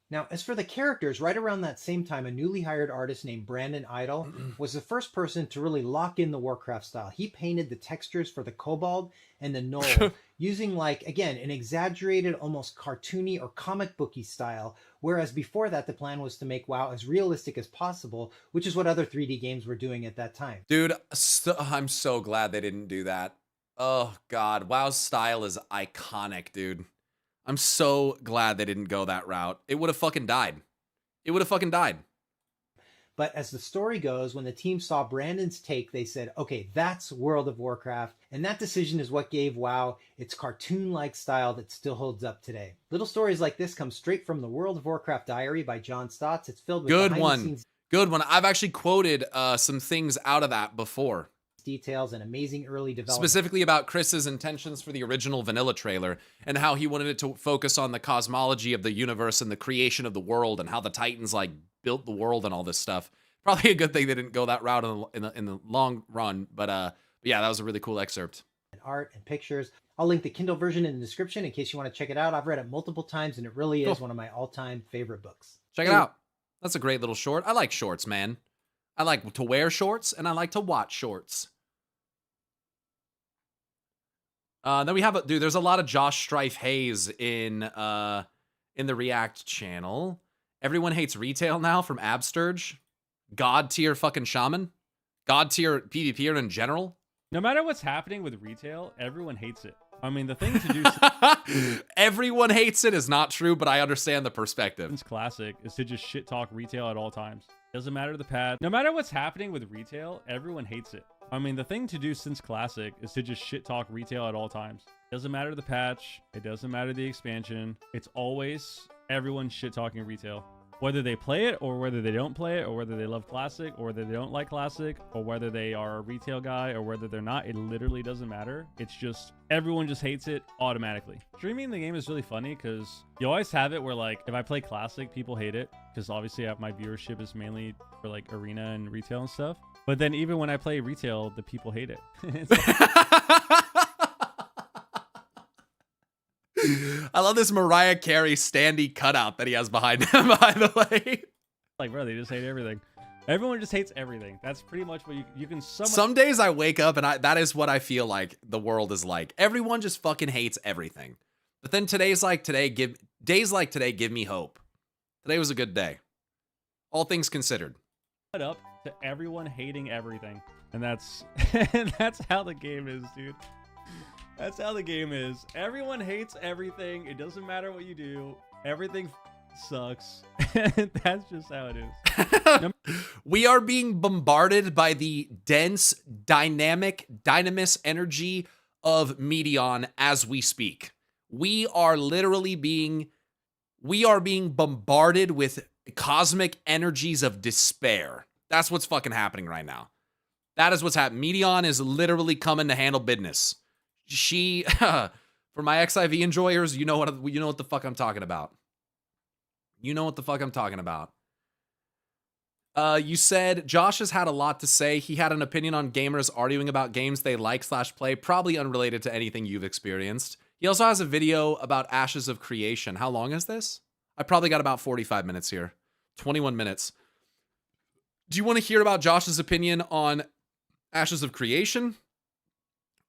Now, as for the characters, right around that same time, a newly hired artist named Brandon Idle was the first person to really lock in the Warcraft style. He painted the textures for the Kobold and the Gnoll using, like, again, an exaggerated, almost cartoony or comic booky style, whereas before that, the plan was to make WoW as realistic as possible, which is what other 3D games were doing at that time. Dude, I'm so glad they didn't do that. Oh, God. WoW's style is iconic, dude. I'm so glad they didn't go that route. It would have fucking died. It would have fucking died. But as the story goes, when the team saw Brandon's take, they said, okay, that's World of Warcraft. And that decision is what gave WoW its cartoon-like style that still holds up today. Little stories like this come straight from the World of Warcraft Diary by John Stotts. It's filled with behind-the-scenes Good one. I've actually quoted some things out of that before. Details and amazing early development. Specifically about Chris's intentions for the original vanilla trailer and how he wanted it to focus on the cosmology of the universe and the creation of the world and how the Titans like built the world and all this stuff. Probably a good thing they didn't go that route in the long run, but yeah, that was a really cool excerpt. And art and pictures. I'll link the Kindle version in the description in case you want to check it out. I've read it multiple times and it really is one of my all-time favorite books. Check it out. That's a great little short. I like shorts, man. I like to wear shorts and I like to watch shorts. Then we have dude. There's a lot of Josh Strife Hayes in the React channel. Everyone hates retail now from Absturge. God tier fucking shaman. God tier PvPer in general. No matter what's happening with retail, everyone hates it. I mean, the thing to do Everyone hates it is not true, but I understand the perspective. since classic is to just shit talk retail at all times. Doesn't matter the patch. No matter what's happening with retail, everyone hates it. I mean, the thing to do since classic is to just shit talk retail at all times. Doesn't matter the patch. It doesn't matter the expansion. It's always everyone shit talking retail. Whether they play it or whether they don't play it or whether they love classic or whether they don't like classic or whether they are a retail guy or whether they're not, it literally doesn't matter. It's just everyone just hates it automatically. Streaming the game is really funny because you always have it where like if I play classic, people hate it because obviously my viewership is mainly for like arena and retail and stuff. But then even when I play retail, the people hate it. It's I love this Mariah Carey standee cutout that he has behind him, by the way. like, bro, they just hate everything. Everyone just hates everything. That's pretty much what you can sum up. Some days I wake up and that is what I feel like the world is like. Everyone just fucking hates everything. But then days like today give me hope. Today was a good day. All things considered. Up to everyone hating everything. And that's how the game is, dude. That's how the game is. Everyone hates everything. It doesn't matter what you do. Everything sucks. That's just how it is. We are being bombarded by the dense, dynamous energy of Medion as we speak. We are being bombarded with cosmic energies of despair. That's what's fucking happening right now. That is what's happening. Medion is literally coming to handle business. She, for my XIV enjoyers, you know what the fuck I'm talking about. You know what the fuck I'm talking about. You said Josh has had a lot to say. He had an opinion on gamers arguing about games they like/play, probably unrelated to anything you've experienced. He also has a video about Ashes of Creation. How long is this? I probably got about 45 minutes here. 21 minutes. Do you want to hear about Josh's opinion on Ashes of Creation?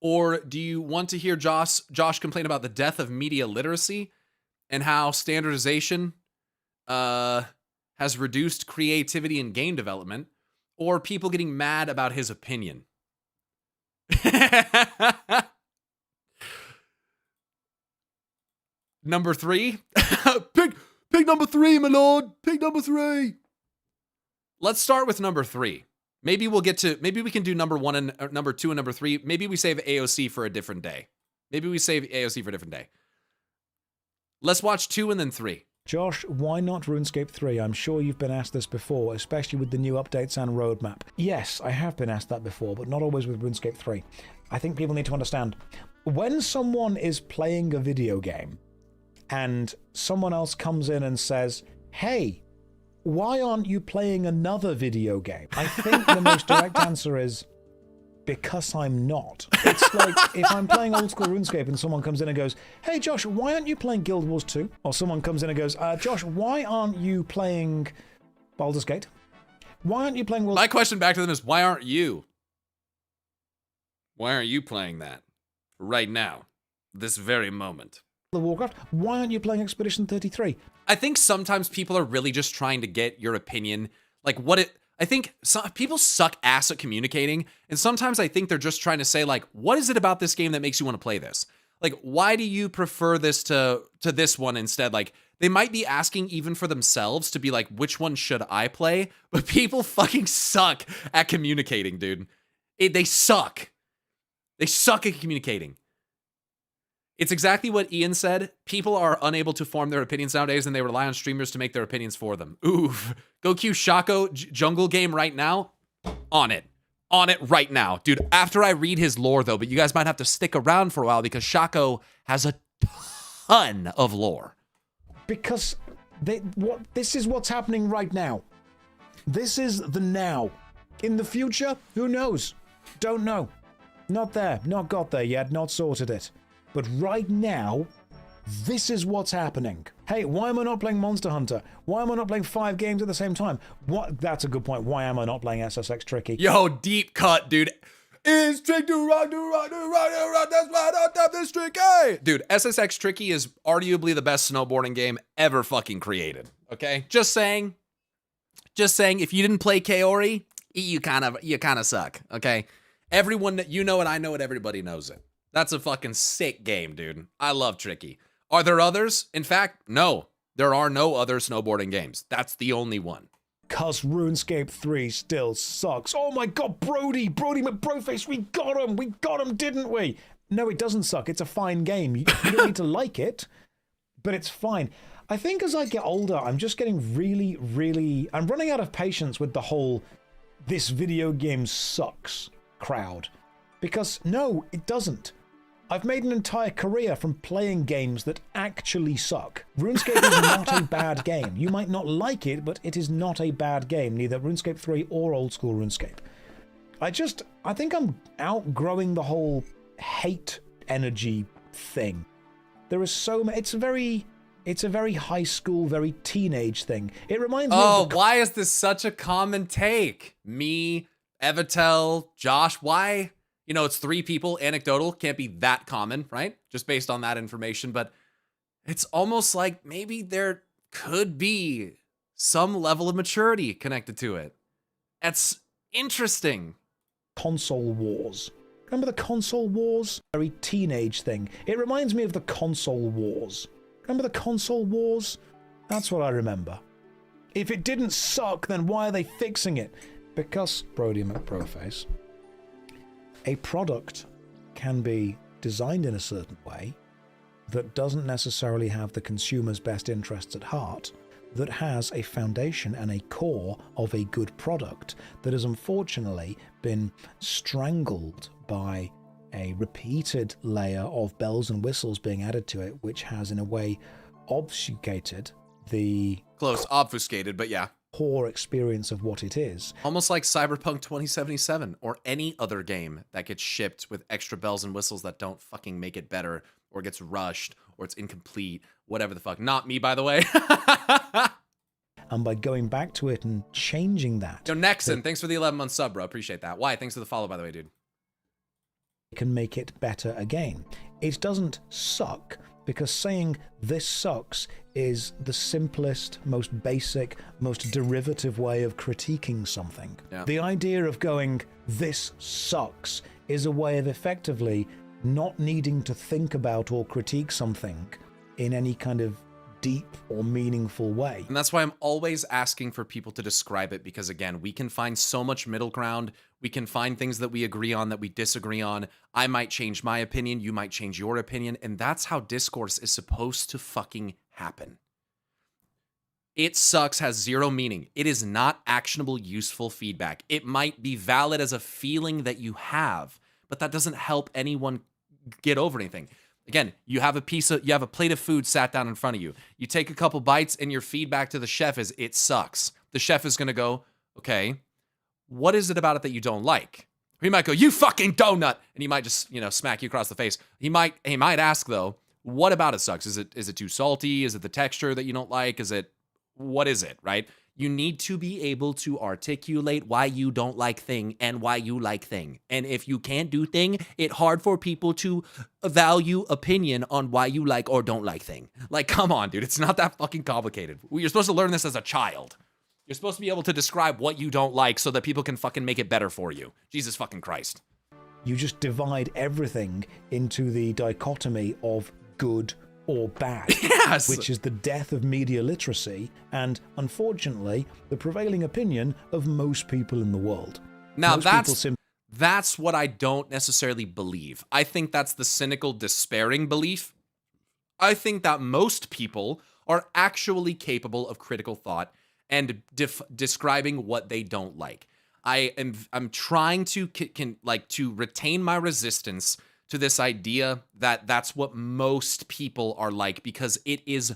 Or do you want to hear Josh complain about the death of media literacy and how standardization has reduced creativity in game development, or people getting mad about his opinion? Number 3? Pick number 3, my lord. Pick number 3. Let's start with number 3. Maybe we can do number 1 and number 2 and number 3. Maybe we save AOC for a different day. Let's watch 2 and then 3. Josh, why not RuneScape 3? I'm sure you've been asked this before, especially with the new updates and roadmap. Yes, I have been asked that before, but not always with RuneScape 3. I think people need to understand, when someone is playing a video game and someone else comes in and says, hey, why aren't you playing another video game? I think the most direct answer is, because I'm not. It's like if I'm playing old school RuneScape and someone comes in and goes, hey Josh, why aren't you playing Guild Wars 2? Or someone comes in and goes, Josh, why aren't you playing Baldur's Gate? Why aren't you playing World... My question back to them is, why aren't you? Why aren't you playing that right now, this very moment? The Warcraft? Why aren't you playing Expedition 33? I think sometimes people are really just trying to get your opinion. I think people suck ass at communicating. And sometimes I think they're just trying to say, like, what is it about this game that makes you want to play this? Like, why do you prefer this to this one instead? Like, they might be asking even for themselves to be like, which one should I play? But people fucking suck at communicating, dude. They suck. They suck at communicating. It's exactly what Ian said. People are unable to form their opinions nowadays, and they rely on streamers to make their opinions for them. Oof. Go cue Shaco jungle game right now. On it. On it right now. Dude, after I read his lore, though, but you guys might have to stick around for a while because Shaco has a ton of lore. Because this is what's happening right now. This is the now. In the future, who knows? Don't know. Not there. Not got there yet. Not sorted it. But right now, this is what's happening. Hey, why am I not playing Monster Hunter? Why am I not playing 5 games at the same time? What? That's a good point. Why am I not playing SSX Tricky? Yo, deep cut, dude. It's trick to rock, that's why I don't have this tricky. Dude, SSX Tricky is arguably the best snowboarding game ever fucking created. Okay? Just saying. If you didn't play Kaori, you kind of suck. Okay? Everyone, you know it, I know it, everybody knows it. That's a fucking sick game, dude. I love Tricky. Are there others? In fact, no. There are no other snowboarding games. That's the only one. Cause RuneScape 3 still sucks. Oh my god, Brody McBroface, we got him, didn't we? No, it doesn't suck. It's a fine game. You don't need to like it, but it's fine. I think as I get older, I'm just getting really, I'm running out of patience with the whole this video game sucks crowd. Because no, it doesn't. I've made an entire career from playing games that actually suck. RuneScape is not a bad game. You might not like it, but it is not a bad game, neither RuneScape 3 or old school RuneScape. I think I'm outgrowing the whole hate energy thing. There is so much, it's a very high school, very teenage thing. It reminds me of why is this such a common take? Me, Evatel, Josh, why? You know, it's 3 people, anecdotal, can't be that common, right? Just based on that information, but it's almost like maybe there could be some level of maturity connected to it. That's interesting. Console wars. Remember the console wars? Very teenage thing. It reminds me of the console wars. Remember the console wars? That's what I remember. If it didn't suck, then why are they fixing it? Because, Brody McBroface, a product can be designed in a certain way that doesn't necessarily have the consumer's best interests at heart, that has a foundation and a core of a good product that has unfortunately been strangled by a repeated layer of bells and whistles being added to it, which has in a way obfuscated the... Close, obfuscated, but yeah. Core experience of what it is. Almost like Cyberpunk 2077 or any other game that gets shipped with extra bells and whistles that don't fucking make it better, or gets rushed, or it's incomplete, whatever the fuck. Not me, by the way. And by going back to it and changing that... Yo, Nexon, thanks for the 11-month sub, bro. Appreciate that. Why? Thanks for the follow, by the way, dude. Can make it better again. It doesn't suck, because saying this sucks is the simplest, most basic, most derivative way of critiquing something. Yeah. The idea of going, this sucks, is a way of effectively not needing to think about or critique something in any kind of deep or meaningful way. And that's why I'm always asking for people to describe it, because again, we can find so much middle ground. We can find things that we agree on, that we disagree on. I might change my opinion, you might change your opinion, and that's how discourse is supposed to fucking happen. It sucks has zero meaning. It is not actionable, useful feedback. It might be valid as a feeling that you have, but that doesn't help anyone get over anything. Again, you have a plate of food sat down in front of you. You take a couple bites and your feedback to the chef is, it sucks. The chef is going to go, okay, what is it about it that you don't like? Or he might go, you fucking donut. And he might just, smack you across the face. He might ask though, what about it sucks? Is it too salty? Is it the texture that you don't like? What is it, right? You need to be able to articulate why you don't like thing and why you like thing. And if you can't do thing, it's hard for people to value opinion on why you like or don't like thing. Like, come on, dude. It's not that fucking complicated. You're supposed to learn this as a child. You're supposed to be able to describe what you don't like so that people can fucking make it better for you. Jesus fucking Christ. You just divide everything into the dichotomy of good or bad, yes, which is the death of media literacy and, unfortunately, the prevailing opinion of most people in the world. Now, that's what I don't necessarily believe. I think that's the cynical, despairing belief. I think that most people are actually capable of critical thought and describing what they don't like. I'm trying to to retain my resistance to this idea that that's what most people are like, because it is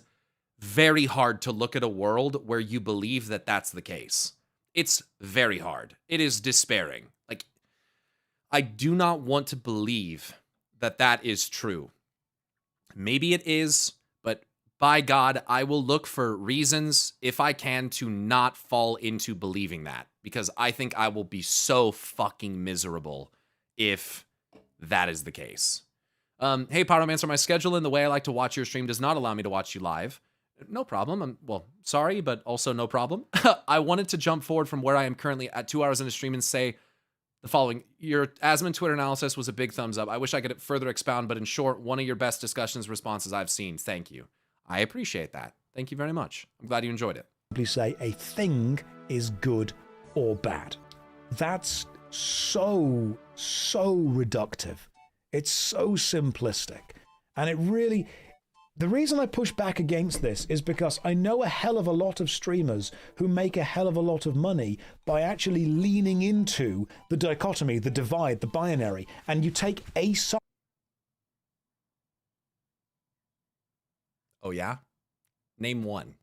very hard to look at a world where you believe that that's the case. It's very hard. It is despairing. Like, I do not want to believe that that is true. Maybe it is, but by God, I will look for reasons, if I can, to not fall into believing that, because I think I will be so fucking miserable if that is the case. Hey, Pyromancer, my schedule and the way I like to watch your stream does not allow me to watch you live. No problem. Well, sorry, but also no problem. I wanted to jump forward from where I am currently at 2 hours in a stream and say, the following. Your Asmon Twitter analysis was a big thumbs up. I wish I could further expound, but in short, one of your best discussions responses I've seen. Thank you. I appreciate that. Thank you very much. I'm glad you enjoyed it. Simply say a thing is good or bad. That's so reductive. It's so simplistic. And it really... The reason I push back against this is because I know a hell of a lot of streamers who make a hell of a lot of money by actually leaning into the dichotomy, the divide, the binary, and you take a side. Oh, yeah? Name one.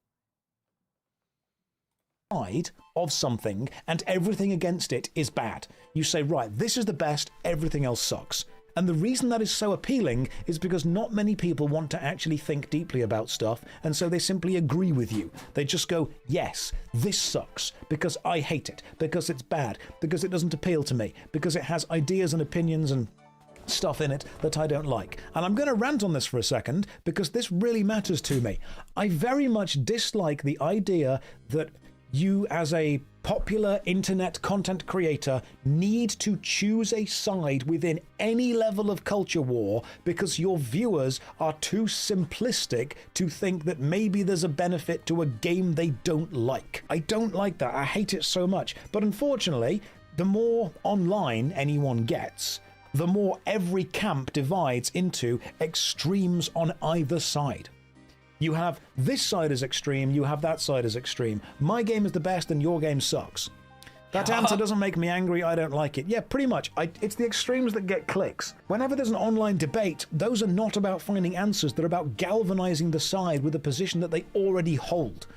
Side of something and everything against it is bad. You say, right, this is the best, everything else sucks. And the reason that is so appealing is because not many people want to actually think deeply about stuff, and so they simply agree with you. They just go, yes, this sucks, because I hate it, because it's bad, because it doesn't appeal to me, because it has ideas and opinions and stuff in it that I don't like. And I'm going to rant on this for a second, because this really matters to me. I very much dislike the idea that you, as a popular internet content creator, need to choose a side within any level of culture war because your viewers are too simplistic to think that maybe there's a benefit to a game they don't like. I don't like that. I hate it so much. But unfortunately, the more online anyone gets, the more every camp divides into extremes on either side. You have this side as extreme, you have that side as extreme. My game is the best and your game sucks. That answer doesn't make me angry, I don't like it. Yeah, pretty much. It's the extremes that get clicks. Whenever there's an online debate, those are not about finding answers, they're about galvanizing the side with a position that they already hold.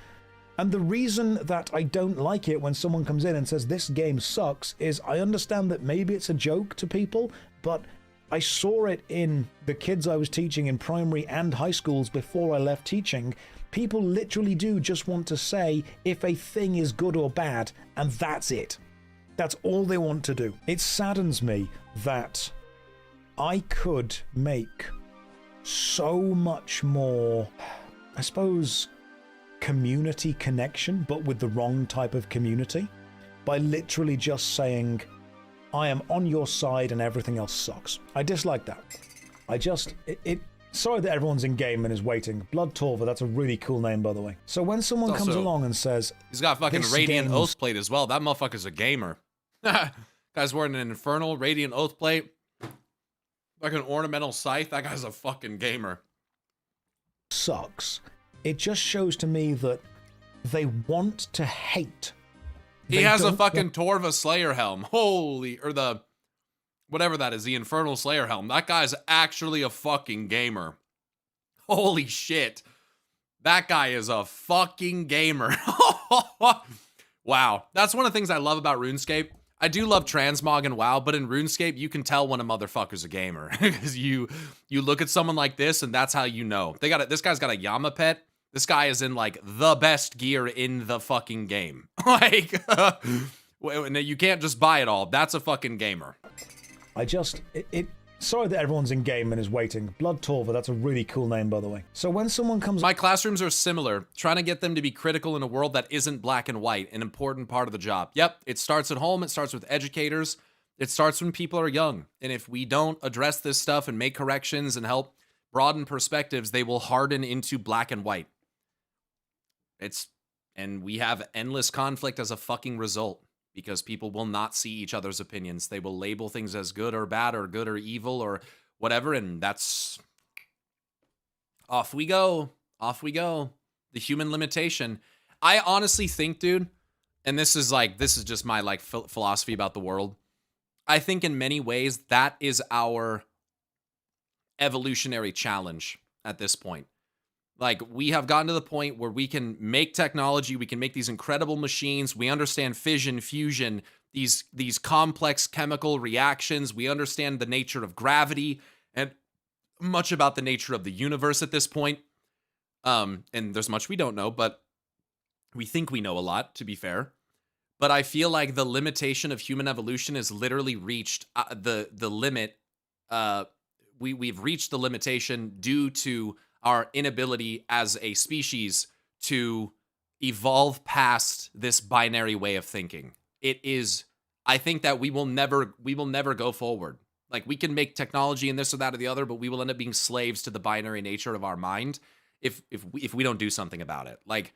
And the reason that I don't like it when someone comes in and says this game sucks is I understand that maybe it's a joke to people, but I saw it in the kids I was teaching in primary and high schools before I left teaching. People literally do just want to say if a thing is good or bad, and that's it. That's all they want to do. It saddens me that I could make so much more, I suppose, community connection, but with the wrong type of community, by literally just saying, I am on your side and everything else sucks. I dislike that. Sorry that everyone's in game and is waiting. Blood Torva, that's a really cool name, by the way. So when someone comes along and says... He's got fucking Radiant Oath Plate as well. That motherfucker's a gamer. Guy's wearing an Infernal Radiant Oath Plate. Like an ornamental scythe. That guy's a fucking gamer. Sucks. It just shows to me that they want to hate. He has a fucking Torva Slayer helm. Holy, or the, whatever that is, the Infernal Slayer helm. That guy's actually a fucking gamer. Holy shit. That guy is a fucking gamer. Wow. That's one of the things I love about RuneScape. I do love transmog and WoW, but in RuneScape, you can tell when a motherfucker's a gamer. Because you look at someone like this, and that's how you know. This guy's got a Yama pet. This guy is in, like, the best gear in the fucking game. Like, you can't just buy it all. That's a fucking gamer. Sorry that everyone's in game and is waiting. Blood Torva, that's a really cool name, by the way. So when someone comes... My classrooms are similar. Trying to get them to be critical in a world that isn't black and white. An important part of the job. Yep, it starts at home. It starts with educators. It starts when people are young. And if we don't address this stuff and make corrections and help broaden perspectives, they will harden into black and white. And we have endless conflict as a fucking result because people will not see each other's opinions. They will label things as good or bad or good or evil or whatever. And that's off we go. Off we go. The human limitation. I honestly think, dude, and this is just my like philosophy about the world. I think in many ways that is our evolutionary challenge at this point. Like, we have gotten to the point where we can make technology, we can make these incredible machines, we understand fission, fusion, these complex chemical reactions, we understand the nature of gravity, and much about the nature of the universe at this point. And there's much we don't know, but we think we know a lot, to be fair. But I feel like the limitation of human evolution has literally reached the limit. We've reached the limitation due to our inability as a species to evolve past this binary way of thinking. It is I think that we will never go forward. Like, we can make technology and this or that or the other, but we will end up being slaves to the binary nature of our mind if we don't do something about it. Like,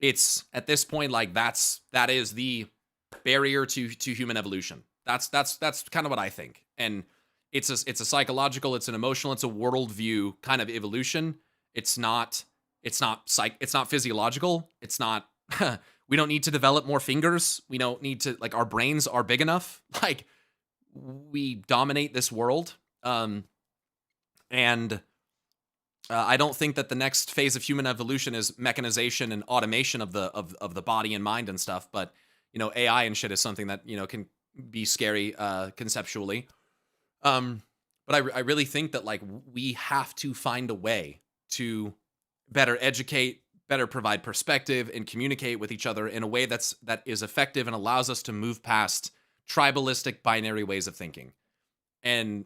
it's at this point, like, that is the barrier to human evolution. That's kind of what I think. And it's a psychological, it's an emotional, it's a worldview kind of evolution. It's not physiological. It's not we don't need to develop more fingers. We don't need to, like, our brains are big enough. Like, we dominate this world. And I don't think that the next phase of human evolution is mechanization and automation of the body and mind and stuff. But, you know, AI and shit is something that, you know, can be scary conceptually. But I really think that, like, we have to find a way to better educate, better provide perspective, and communicate with each other in a way that is effective and allows us to move past tribalistic binary ways of thinking. And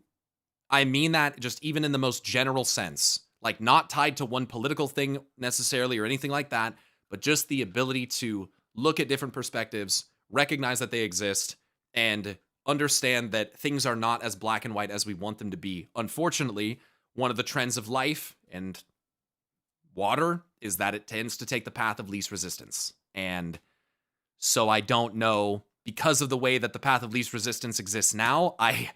I mean that just even in the most general sense, like, not tied to one political thing necessarily or anything like that, but just the ability to look at different perspectives, recognize that they exist, and understand that things are not as black and white as we want them to be. Unfortunately, one of the trends of life and water is that it tends to take the path of least resistance. And so I don't know, because of the way that the path of least resistance exists now, I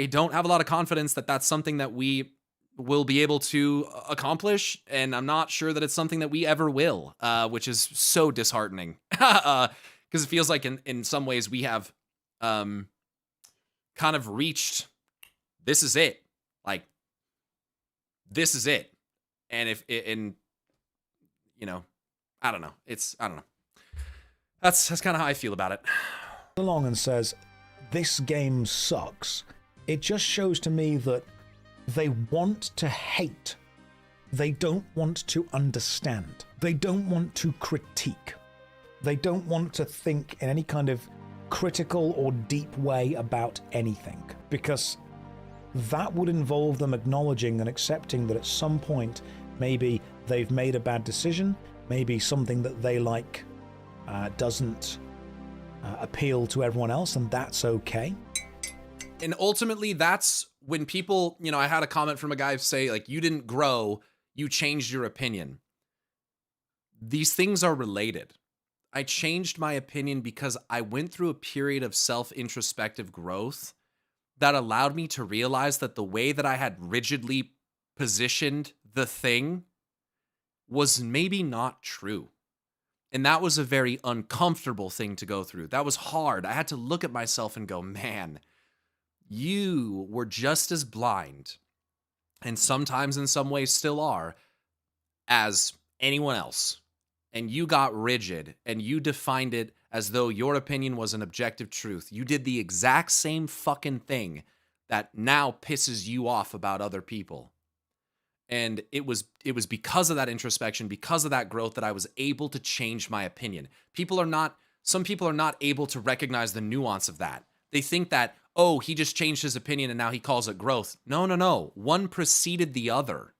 don't have a lot of confidence that that's something that we will be able to accomplish, and I'm not sure that it's something that we ever will, which is so disheartening. Because it feels like in some ways we have kind of reached, this is it. Like, this is it. And you know, I don't know. That's kind of how I feel about it. Along and says, this game sucks. It just shows to me that they want to hate. They don't want to understand. They don't want to critique. They don't want to think in any kind of critical or deep way about anything, because that would involve them acknowledging and accepting that at some point maybe they've made a bad decision, maybe something that they like doesn't appeal to everyone else, and that's okay. And ultimately, that's when people, you know, I had a comment from a guy say, like, you didn't grow, you changed your opinion. These things are related. I changed my opinion because I went through a period of self-introspective growth that allowed me to realize that the way that I had rigidly positioned the thing was maybe not true. And that was a very uncomfortable thing to go through. That was hard. I had to look at myself and go, man, you were just as blind, and sometimes in some ways still are, as anyone else. And you got rigid, and you defined it as though your opinion was an objective truth. You did the exact same fucking thing that now pisses you off about other people. And it was because of that introspection, because of that growth, that I was able to change my opinion. Some people are not able to recognize the nuance of that. They think that, oh, he just changed his opinion and now he calls it growth. No. One preceded the other.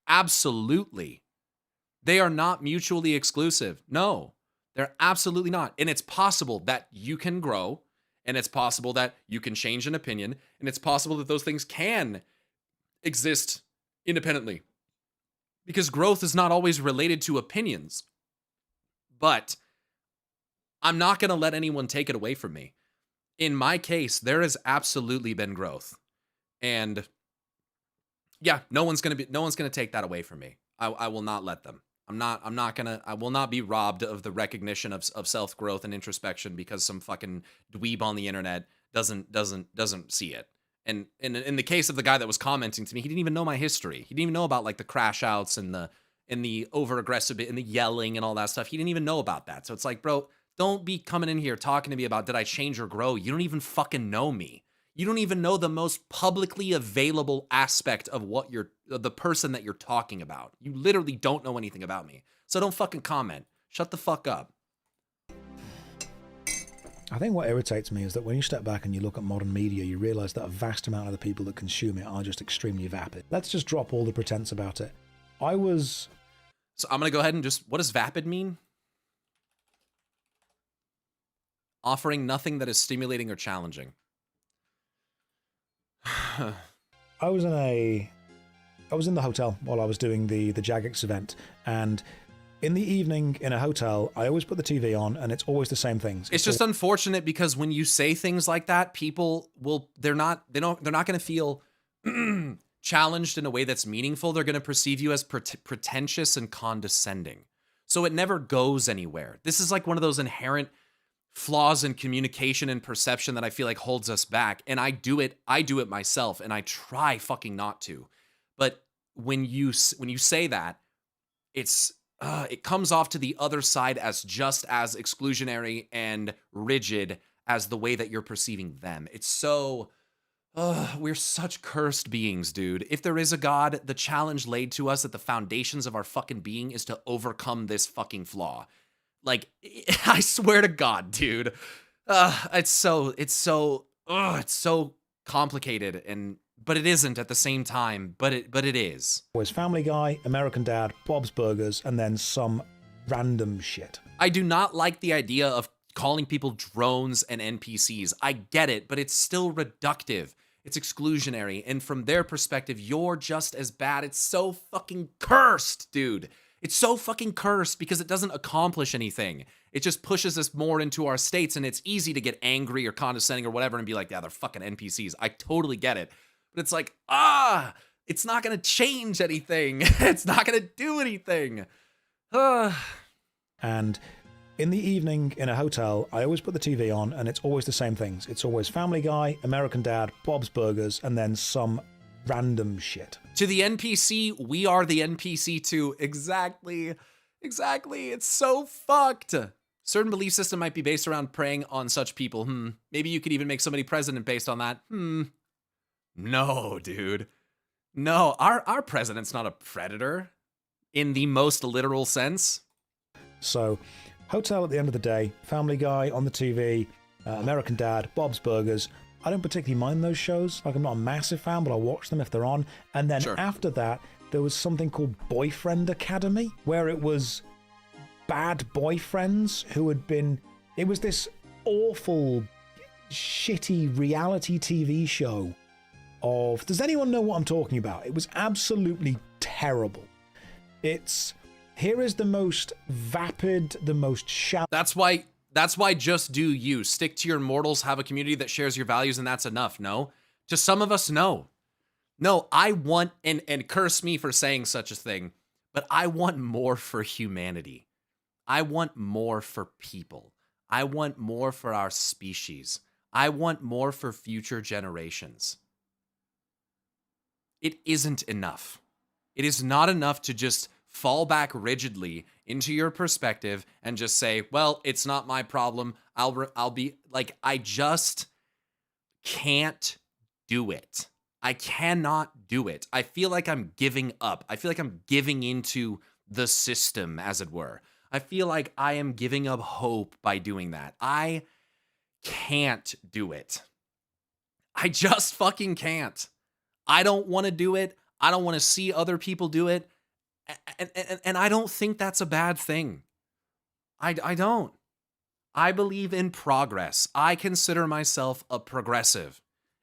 Absolutely. They are not mutually exclusive. No, they're absolutely not. And it's possible that you can grow, and it's possible that you can change an opinion, and it's possible that those things can exist independently, because growth is not always related to opinions. But I'm not going to let anyone take it away from me. In my case, there has absolutely been growth, and yeah, no one's going to take that away from me. I will not let them. I will not be robbed of the recognition of self-growth and introspection because some fucking dweeb on the internet doesn't see it. And in the case of the guy that was commenting to me, he didn't even know my history. He didn't even know about, like, the crash outs and the over-aggressive and the yelling and all that stuff. He didn't even know about that. So it's like, bro, don't be coming in here talking to me about, did I change or grow? You don't even fucking know me. You don't even know the most publicly available aspect of the person that you're talking about. You literally don't know anything about me. So don't fucking comment. Shut the fuck up. I think what irritates me is that when you step back and you look at modern media, you realize that a vast amount of the people that consume it are just extremely vapid. Let's just drop all the pretense about it. So I'm going to go ahead and what does vapid mean? offering nothing that is stimulating or challenging. I was in the hotel while I was doing the Jagex event, and in the evening in a hotel, I always put the TV on, and it's always the same things. It's just unfortunate because when you say things like that, people they're not going to feel challenged in a way that's meaningful. They're going to perceive you as pretentious and condescending. So it never goes anywhere. This is like one of those inherent flaws in communication and perception that I feel like holds us back. And I do it myself, and I try fucking not to. But when you say that, it comes off to the other side as just as exclusionary and rigid as the way that you're perceiving them. It's so, we're such cursed beings, dude. If there is a God, the challenge laid to us at the foundations of our fucking being is to overcome this fucking flaw. Like, I swear to God, dude. It's so complicated, but it isn't at the same time, but it is. Always Family Guy, American Dad, Bob's Burgers, and then some random shit. I do not like the idea of calling people drones and NPCs. I get it, but it's still reductive. It's exclusionary, and from their perspective, you're just as bad. It's so fucking cursed, dude. It's so fucking cursed because it doesn't accomplish anything. It just pushes us more into our states, and it's easy to get angry or condescending or whatever and be like, yeah, they're fucking NPCs. I totally get it. But it's like, it's not going to change anything. It's not going to do anything. And in the evening in a hotel, I always put the TV on, and it's always the same things. It's always Family Guy, American Dad, Bob's Burgers, and then some random shit. To the NPC, we are the NPC too. Exactly. It's so fucked. Certain belief system might be based around preying on such people. Maybe you could even make somebody president based on that. No, dude. No, our president's not a predator in the most literal sense. So, hotel at the end of the day, Family Guy on the TV, American Dad, Bob's Burgers. I don't particularly mind those shows. Like, I'm not a massive fan, but I'll watch them if they're on. And then after that, there was something called Boyfriend Academy, where it was bad boyfriends who had been... It was this awful, shitty reality TV show of... Does anyone know what I'm talking about? It was absolutely terrible. Here is the most vapid, the most shallow... That's why just do you. Stick to your mortals, have a community that shares your values, and that's enough, no? To some of us, no. No, I want, and curse me for saying such a thing, but I want more for humanity. I want more for people. I want more for our species. I want more for future generations. It isn't enough. It is not enough to just fall back rigidly into your perspective and just say, well, it's not my problem. I'll be like, I just can't do it. I cannot do it. I feel like I'm giving up. I feel like I'm giving into the system, as it were. I feel like I am giving up hope by doing that. I can't do it. I just fucking can't. I don't want to do it. I don't want to see other people do it. And I don't think that's a bad thing. I don't. I believe in progress. I consider myself a progressive.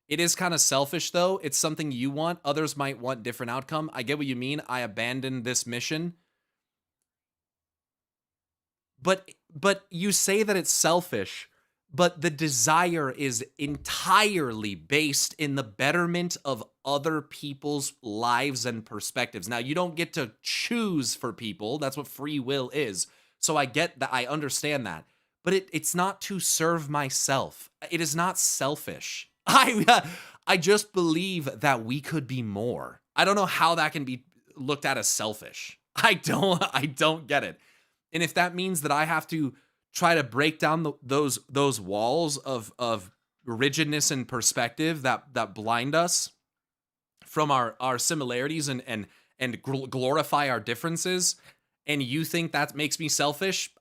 It is kind of selfish, though. It's something you want. Others might want different outcome. I get what you mean. I abandoned this mission. But you say that it's selfish, but the desire is entirely based in the betterment of other people's lives and perspectives. Now, you don't get to choose for people. That's what free will is. So I get that. I understand that. But it's not to serve myself. It is not selfish. I just believe that we could be more. I don't know how that can be looked at as selfish. I don't get it. And if that means that I have to try to break down those walls of rigidness and perspective that blind us from our similarities and glorify our differences, and you think that makes me selfish,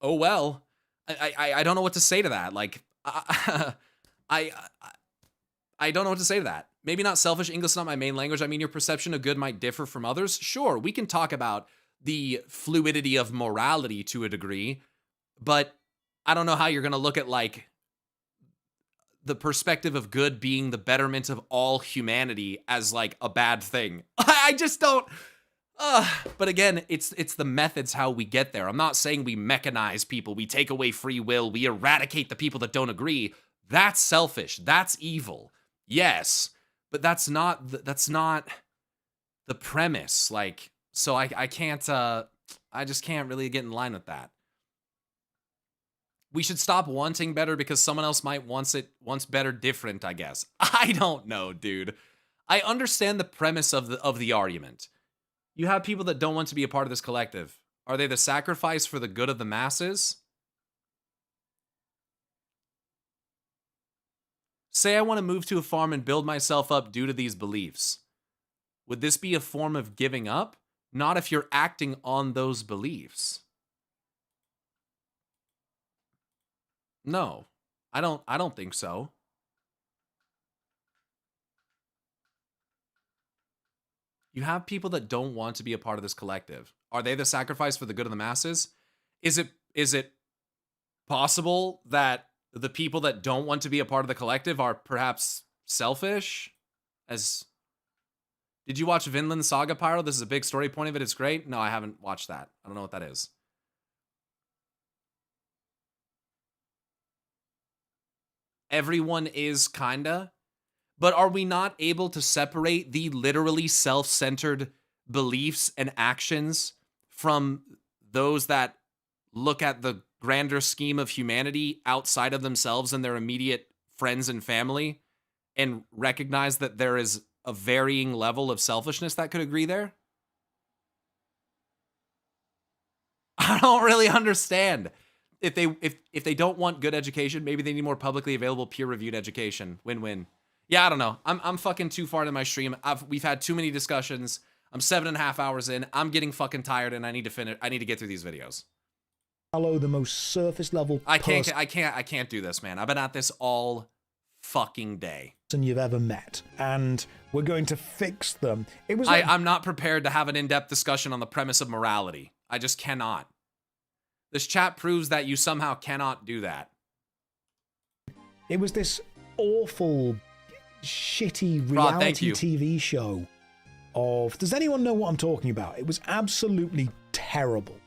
oh well. I don't know what to say to that. Like, I don't know what to say to that. Maybe not selfish. English is not my main language. I mean, your perception of good might differ from others. Sure, we can talk about the fluidity of morality to a degree, but I don't know how you're going to look at like the perspective of good being the betterment of all humanity as like a bad thing. I just don't. But again, it's the methods how we get there. I'm not saying we mechanize people, we take away free will, we eradicate the people that don't agree. That's selfish. That's evil. Yes, but that's not the premise. Like, so I can't. I just can't really get in line with that. We should stop wanting better because someone else might wants better different, I guess. I don't know, dude. I understand the premise of the argument. You have people that don't want to be a part of this collective. Are they the sacrifice for the good of the masses? Say I want to move to a farm and build myself up due to these beliefs. Would this be a form of giving up? Not if you're acting on those beliefs. No, I don't think so. You have people that don't want to be a part of this collective. Are they the sacrifice for the good of the masses? Is it possible that the people that don't want to be a part of the collective are perhaps selfish? Did you watch Vinland Saga, Pyro? This is a big story point of it. It's great. No, I haven't watched that. I don't know what that is. Everyone is kinda. But are we not able to separate the literally self-centered beliefs and actions from those that look at the grander scheme of humanity outside of themselves and their immediate friends and family and recognize that there is a varying level of selfishness that could agree there? I don't really understand. If they don't want good education, maybe they need more publicly available peer-reviewed education. Win-win. Yeah, I don't know. I'm fucking too far into my stream. We've had too many discussions. I'm 7.5 hours in. I'm getting fucking tired, and I need to finish. I need to get through these videos. Follow the most surface level. I can't do this, man. I've been at this all fucking day. Person you've ever met, and we're going to fix them. It was. I'm not prepared to have an in-depth discussion on the premise of morality. I just cannot. This chat proves that you somehow cannot do that. It was this awful, shitty reality TV show of... Does anyone know what I'm talking about? It was absolutely terrible.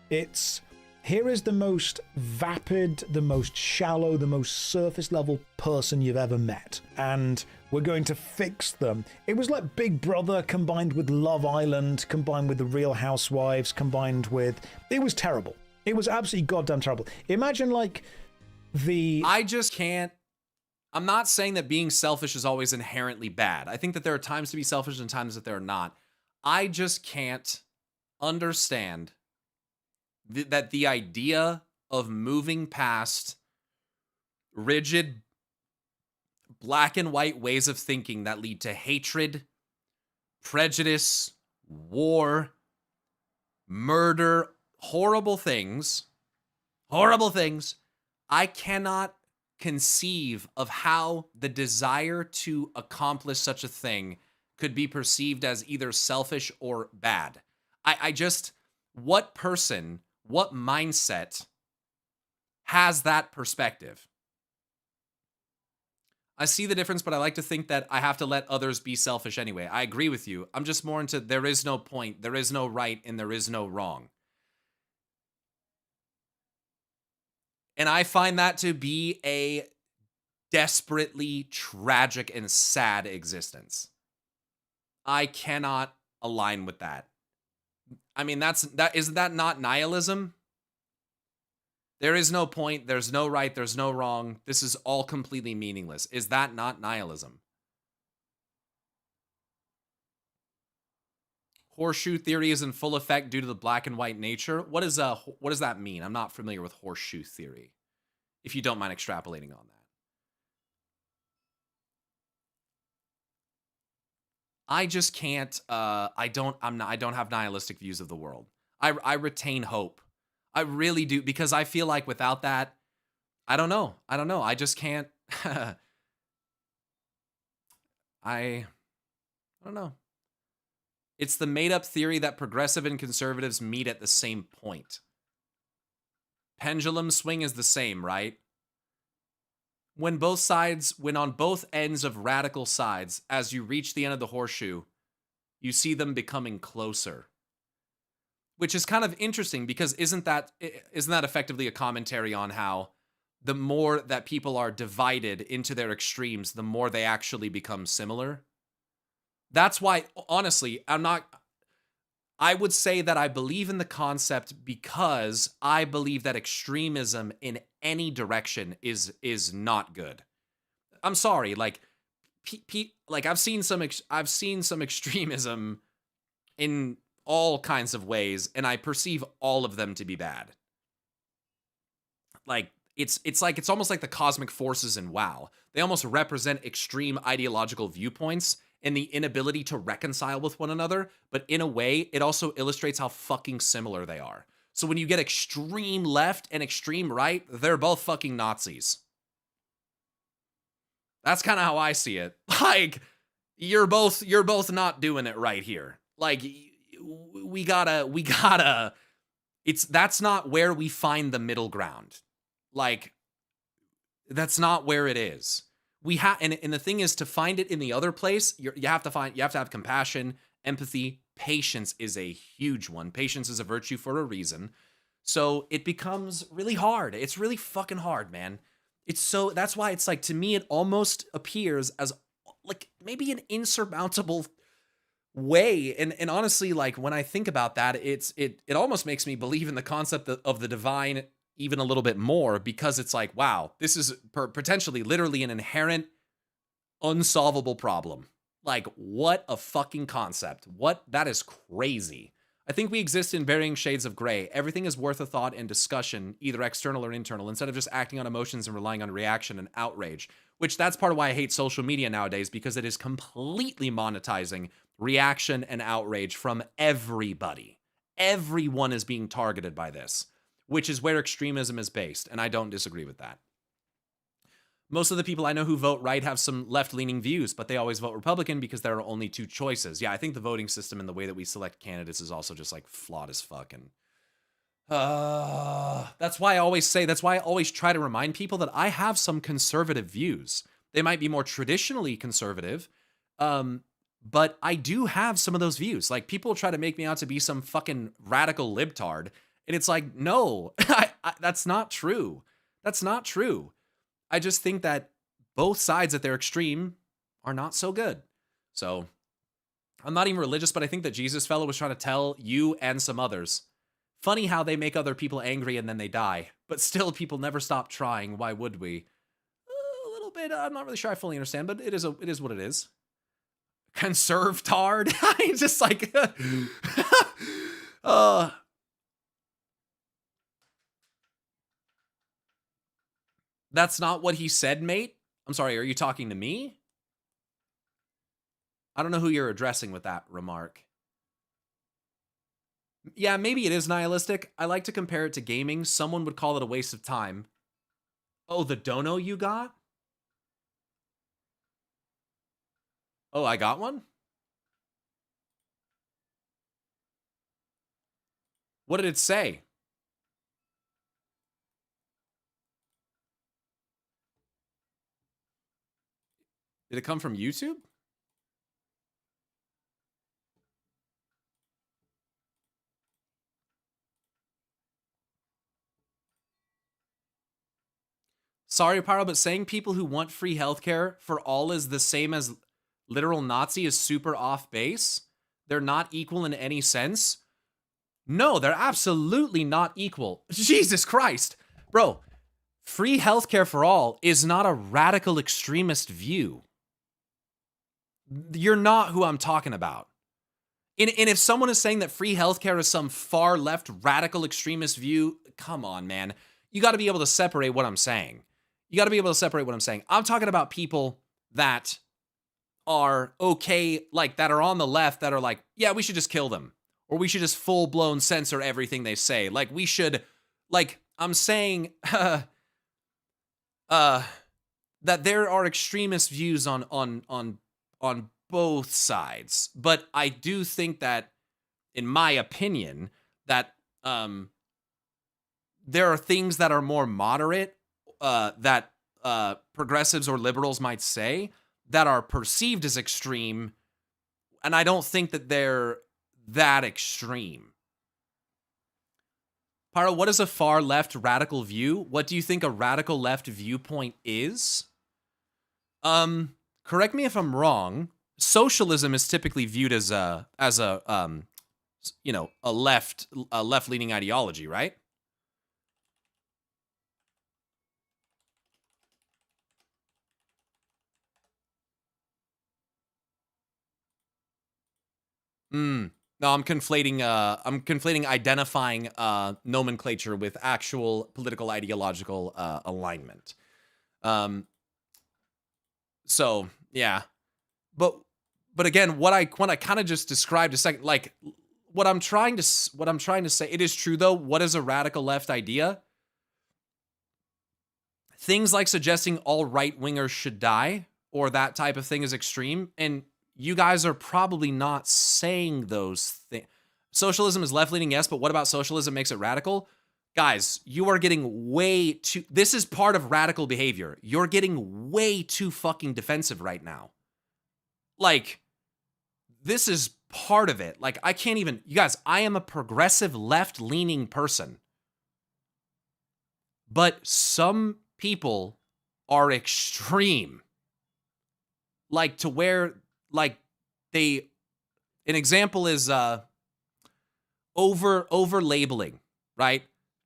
Here is the most vapid, the most shallow, the most surface level person you've ever met. And we're going to fix them. It was like Big Brother combined with Love Island, combined with The Real Housewives, combined with... It was terrible. It was absolutely goddamn terrible. Imagine like the... I just can't... I'm not saying that being selfish is always inherently bad. I think that there are times to be selfish and times that there are not. I just can't understand that the idea of moving past rigid black and white ways of thinking that lead to hatred, prejudice, war, murder, horrible things, I cannot conceive of how the desire to accomplish such a thing could be perceived as either selfish or bad. I just, what person, what mindset has that perspective? I see the difference, but I like to think that I have to let others be selfish anyway. I agree with you. I'm just more into there is no point, there is no right, and there is no wrong. And I find that to be a desperately tragic and sad existence. I cannot align with that. I mean, isn't that not nihilism? There is no point, there's no right, there's no wrong. This is all completely meaningless. Is that not nihilism? Horseshoe theory is in full effect due to the black and white nature. What does that mean? I'm not familiar with horseshoe theory. If you don't mind extrapolating on that. I just can't. I don't have nihilistic views of the world. I retain hope. I really do, because I feel like without that, I don't know. I just can't. I don't know. It's the made-up theory that progressive and conservatives meet at the same point. pendulum swing is the same, right? When on both ends of radical sides, as you reach the end of the horseshoe, you see them becoming closer. Which is kind of interesting because isn't that effectively a commentary on how the more that people are divided into their extremes, the more they actually become similar? That's why, honestly, I would say that I believe in the concept because I believe that extremism in any direction is not good. I'm sorry, like I've seen some extremism in all kinds of ways, and I perceive all of them to be bad. Like it's almost like the cosmic forces in WoW. They almost represent extreme ideological viewpoints and the inability to reconcile with one another, but in a way, it also illustrates how fucking similar they are. So when you get extreme left and extreme right, they're both fucking Nazis. That's kind of how I see it. Like, you're both not doing it right here. Like, we gotta, that's not where we find the middle ground. Like, that's not where it is. And the thing is, to find it in the other place, you have to have compassion, empathy. Patience is a huge one. Patience is a virtue for a reason. So it becomes really hard. It's really fucking hard, man. That's why it's like, to me, it almost appears as like maybe an insurmountable way. And honestly, like, when I think about that, it almost makes me believe in the concept of the divine even a little bit more, because it's like, wow, this is potentially literally an inherent unsolvable problem. Like, what a fucking concept. That is crazy. I think we exist in varying shades of gray. Everything is worth a thought and discussion, either external or internal, instead of just acting on emotions and relying on reaction and outrage, which that's part of why I hate social media nowadays, because it is completely monetizing reaction and outrage from everybody. Everyone is being targeted by this, which is where extremism is based, and I don't disagree with that. Most of the people I know who vote right have some left-leaning views, but they always vote Republican because there are only two choices. Yeah, I think the voting system and the way that we select candidates is also just, like, flawed as fuck. And that's why I always try to remind people that I have some conservative views. They might be more traditionally conservative, but I do have some of those views. Like, people try to make me out to be some fucking radical libtard. And it's like, no, that's not true. That's not true. I just think that both sides at their extreme are not so good. So I'm not even religious, but I think that Jesus fellow was trying to tell you and some others. Funny how they make other people angry and then they die. But still, people never stop trying. Why would we? A little bit. I'm not really sure I fully understand, but it is what it is. Conserved hard. I just like... That's not what he said, mate. I'm sorry, are you talking to me? I don't know who you're addressing with that remark. Yeah, maybe it is nihilistic. I like to compare it to gaming. Someone would call it a waste of time. Oh, the dono you got? Oh, I got one? What did it say? Did it come from YouTube? Sorry, Pyro, but saying people who want free healthcare for all is the same as literal Nazi is super off base. They're not equal in any sense. No, they're absolutely not equal. Jesus Christ. Bro, free healthcare for all is not a radical extremist view. You're not who I'm talking about. And if someone is saying that free healthcare is some far left radical extremist view, come on, man. You got to be able to separate what I'm saying. I'm talking about people that are okay, like that are on the left that are like, yeah, we should just kill them. Or we should just full-blown censor everything they say. Like, we should, like, I'm saying that there are extremist views on both sides, but I do think that, in my opinion, that there are things that are more moderate that progressives or liberals might say that are perceived as extreme, and I don't think that they're that extreme. Pyro, what is a far left radical view? What do you think a radical left viewpoint is? Correct me if I'm wrong. Socialism is typically viewed as a you know, a left-leaning ideology, right? No, I'm conflating identifying nomenclature with actual political ideological alignment. So yeah, but again, what I kind of just described a second, like what I'm trying to say, it is true though. What is a radical left idea? Things like suggesting all right-wingers should die or that type of thing is extreme, and you guys are probably not saying those things. Socialism is left-leaning, yes, but what about socialism makes it radical? Guys, you are getting way too... This is part of radical behavior. You're getting way too fucking defensive right now. Like, this is part of it. Like, I can't even... You guys, I am a progressive left-leaning person. But some people are extreme. Like, to where... Like, they... An example is over-labeling, right?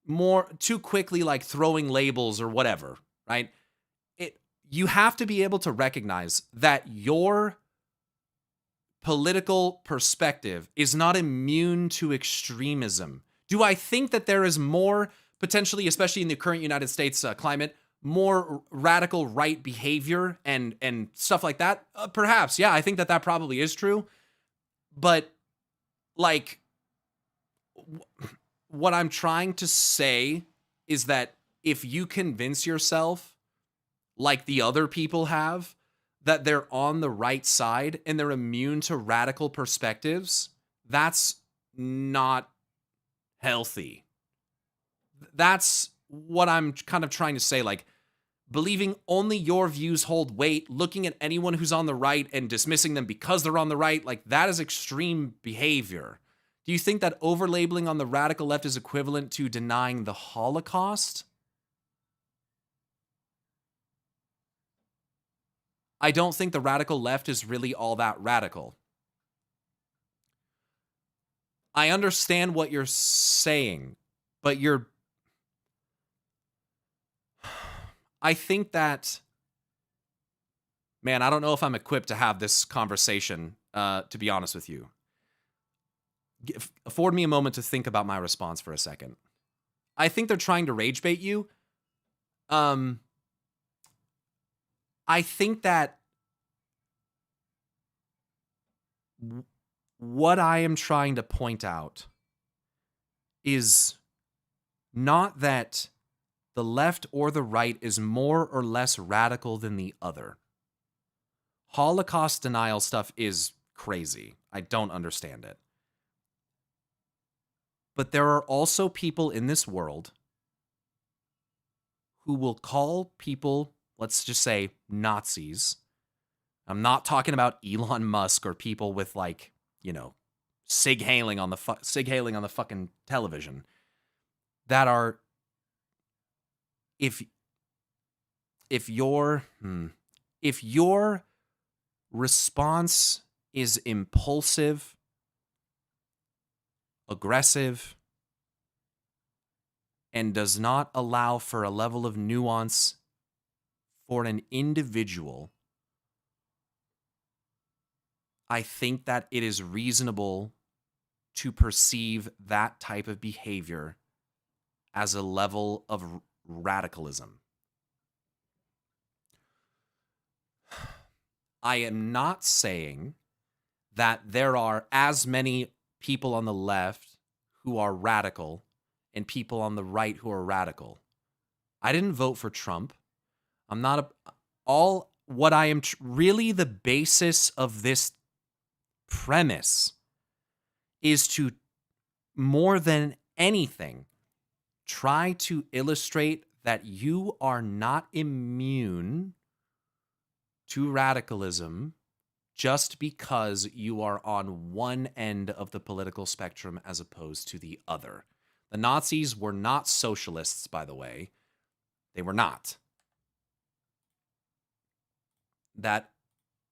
More too quickly, like throwing labels or whatever, right? You have to be able to recognize that your political perspective is not immune to extremism. Do I think that there is more, potentially, especially in the current United States climate, more radical right behavior and stuff like that? Perhaps, yeah, I think that probably is true. But, like, what I'm trying to say is that if you convince yourself, like the other people have, that they're on the right side and they're immune to radical perspectives, that's not healthy. That's what I'm kind of trying to say. Like, believing only your views hold weight, looking at anyone who's on the right and dismissing them because they're on the right, like, that is extreme behavior. Do you think that over-labeling on the radical left is equivalent to denying the Holocaust? I don't think the radical left is really all that radical. I understand what you're saying, but I think that... Man, I don't know if I'm equipped to have this conversation, to be honest with you. Afford me a moment to think about my response for a second. I think they're trying to rage bait you. I think that what I am trying to point out is not that the left or the right is more or less radical than the other. Holocaust denial stuff is crazy. I don't understand it. But there are also people in this world who will call people, let's just say, Nazis. I'm not talking about Elon Musk or people with, like, you know, Sig Hailing on the fucking television. That are, if your response is impulsive, aggressive, and does not allow for a level of nuance for an individual, I think that it is reasonable to perceive that type of behavior as a level of radicalism. I am not saying that there are as many people on the left who are radical and people on the right who are radical. I didn't vote for Trump. I'm not what I am really the basis of this premise is to, more than anything, try to illustrate that you are not immune to radicalism just because you are on one end of the political spectrum as opposed to the other. The Nazis were not socialists, by the way. They were not. That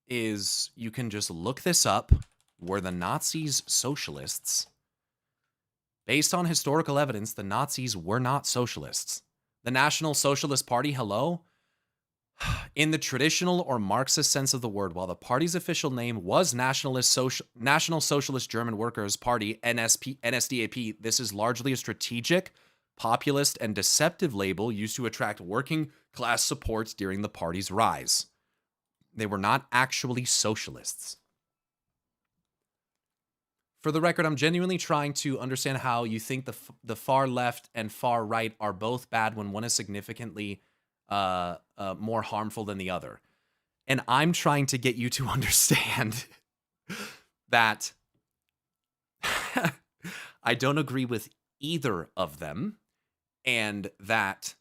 is, you can just look this up. Were the Nazis socialists? Based on historical evidence, the Nazis were not socialists. The National Socialist Party, hello? In the traditional or Marxist sense of the word, while the party's official name was National Socialist German Workers' Party, NSDAP, this is largely a strategic, populist, and deceptive label used to attract working class support during the party's rise. They were not actually socialists. For the record, I'm genuinely trying to understand how you think the far left and far right are both bad when one is significantly more harmful than the other. And I'm trying to get you to understand that I don't agree with either of them, and that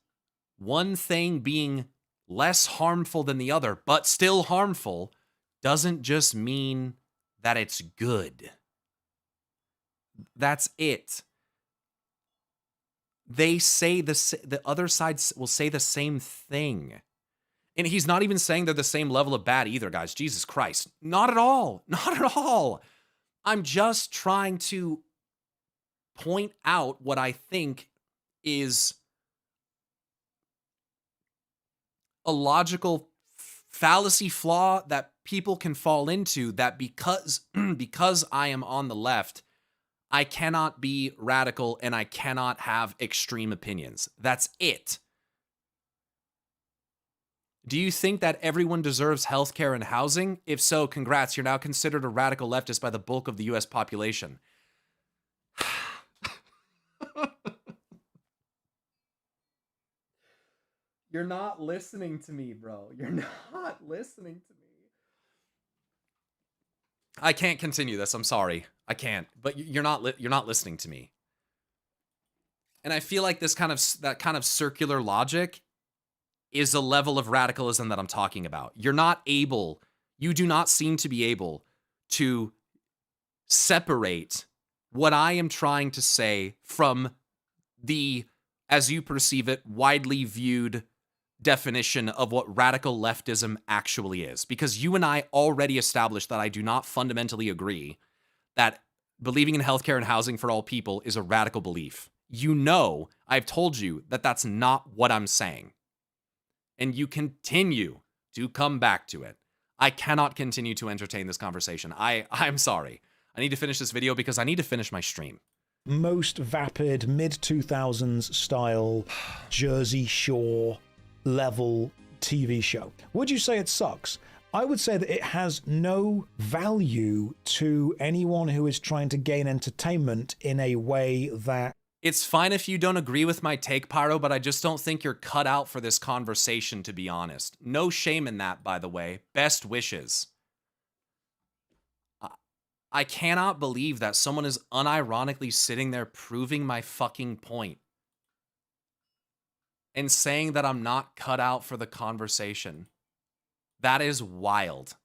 one thing being less harmful than the other, but still harmful, doesn't just mean that it's good. That's it. They say the other side will say the same thing. And he's not even saying they're the same level of bad either, guys. Jesus Christ. Not at all. Not at all. I'm just trying to point out what I think is a logical fallacy flaw that people can fall into, that because I am on the left, I cannot be radical and I cannot have extreme opinions. That's it. Do you think that everyone deserves healthcare and housing? If so, congrats, you're now considered a radical leftist by the bulk of the US population. You're not listening to me, bro. You're not listening to me. I can't continue this. I'm sorry. I can't. But you're not listening to me. And I feel like that kind of circular logic is a level of radicalism that I'm talking about. You do not seem to be able to separate what I am trying to say from the, as you perceive it, widely viewed definition of what radical leftism actually is. Because you and I already established that I do not fundamentally agree that believing in healthcare and housing for all people is a radical belief. You know, I've told you that that's not what I'm saying. And you continue to come back to it. I cannot continue to entertain this conversation. I'm sorry. I need to finish this video because I need to finish my stream. Most vapid mid-2000s style Jersey Shore level TV show. Would you say it sucks? I would say that it has no value to anyone who is trying to gain entertainment in a way that... It's fine if you don't agree with my take, Pyro, but I just don't think you're cut out for this conversation, to be honest. No shame in that, by the way. Best wishes. I cannot believe that someone is unironically sitting there proving my fucking point and saying that I'm not cut out for the conversation. That is wild.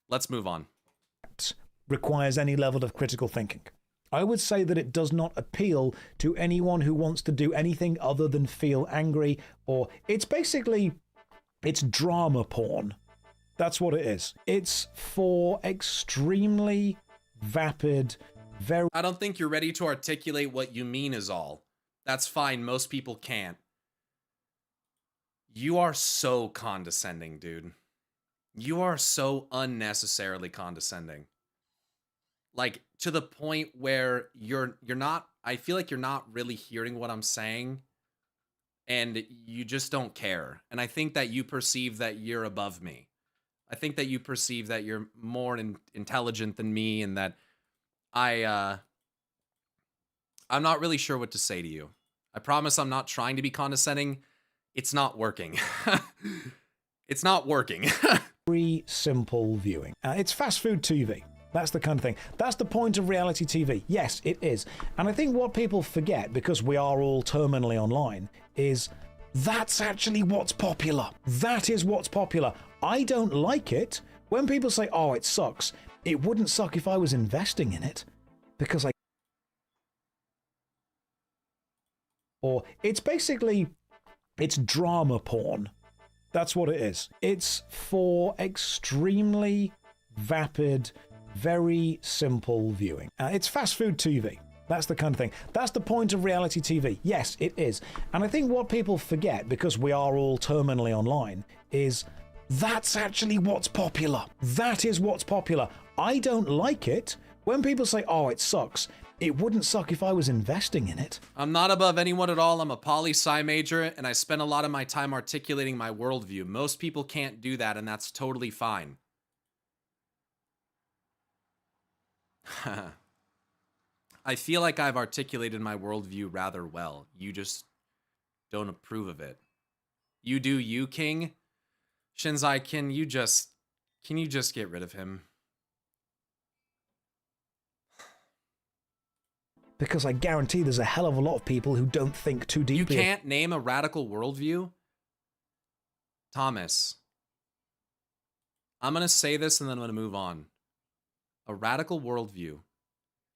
Let's move on. Requires any level of critical thinking. I would say that it does not appeal to anyone who wants to do anything other than feel angry, or it's drama porn. That's what it is. It's for extremely vapid, very... I don't think you're ready to articulate what you mean is all. That's fine. Most people can't. You are so condescending, dude. You are so unnecessarily condescending. Like, to the point where you're not, I feel like you're not really hearing what I'm saying, and you just don't care. And I think that you perceive that you're above me. I think that you perceive that you're more intelligent than me, and that I'm not really sure what to say to you. I promise I'm not trying to be condescending. It's not working. It's not working. Very simple viewing. It's fast food TV. That's the kind of thing. That's the point of reality TV. Yes, it is. And I think what people forget, because we are all terminally online, is that's actually what's popular. That is what's popular. I don't like it. When people say, oh, it sucks, it wouldn't suck if I was investing in it, because or it's basically, it's drama porn. That's what it is. It's for extremely vapid, very simple viewing. It's fast food TV. That's the kind of thing. That's the point of reality TV. Yes, it is. And I think what people forget, because we are all terminally online, is that's actually what's popular. That is what's popular. I don't like it. When people say, oh, it sucks, it wouldn't suck if I was investing in it. I'm not above anyone at all. I'm a poli-sci major, and I spend a lot of my time articulating my worldview. Most people can't do that, and that's totally fine. I feel like I've articulated my worldview rather well. You just don't approve of it. You do you, King. Shinzai, can you just get rid of him? Because I guarantee there's a hell of a lot of people who don't think too deeply. You can't name a radical worldview? Thomas, I'm going to say this and then I'm going to move on. A radical worldview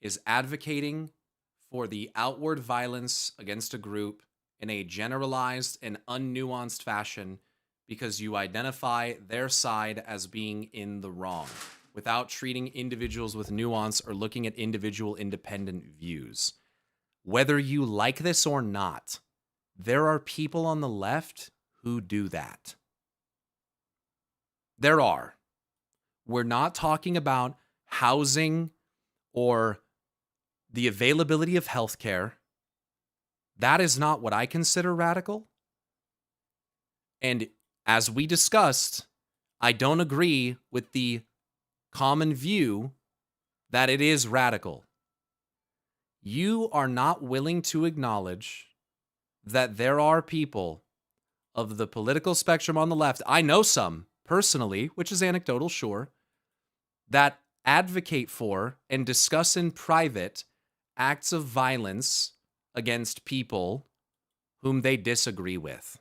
is advocating for the outward violence against a group in a generalized and unnuanced fashion because you identify their side as being in the wrong, without treating individuals with nuance or looking at individual independent views. Whether you like this or not, there are people on the left who do that. There are. We're not talking about housing or the availability of healthcare. That is not what I consider radical. And as we discussed, I don't agree with the common view that it is radical. You are not willing to acknowledge that there are people of the political spectrum on the left, I know some personally, which is anecdotal, sure, that advocate for and discuss in private acts of violence against people whom they disagree with.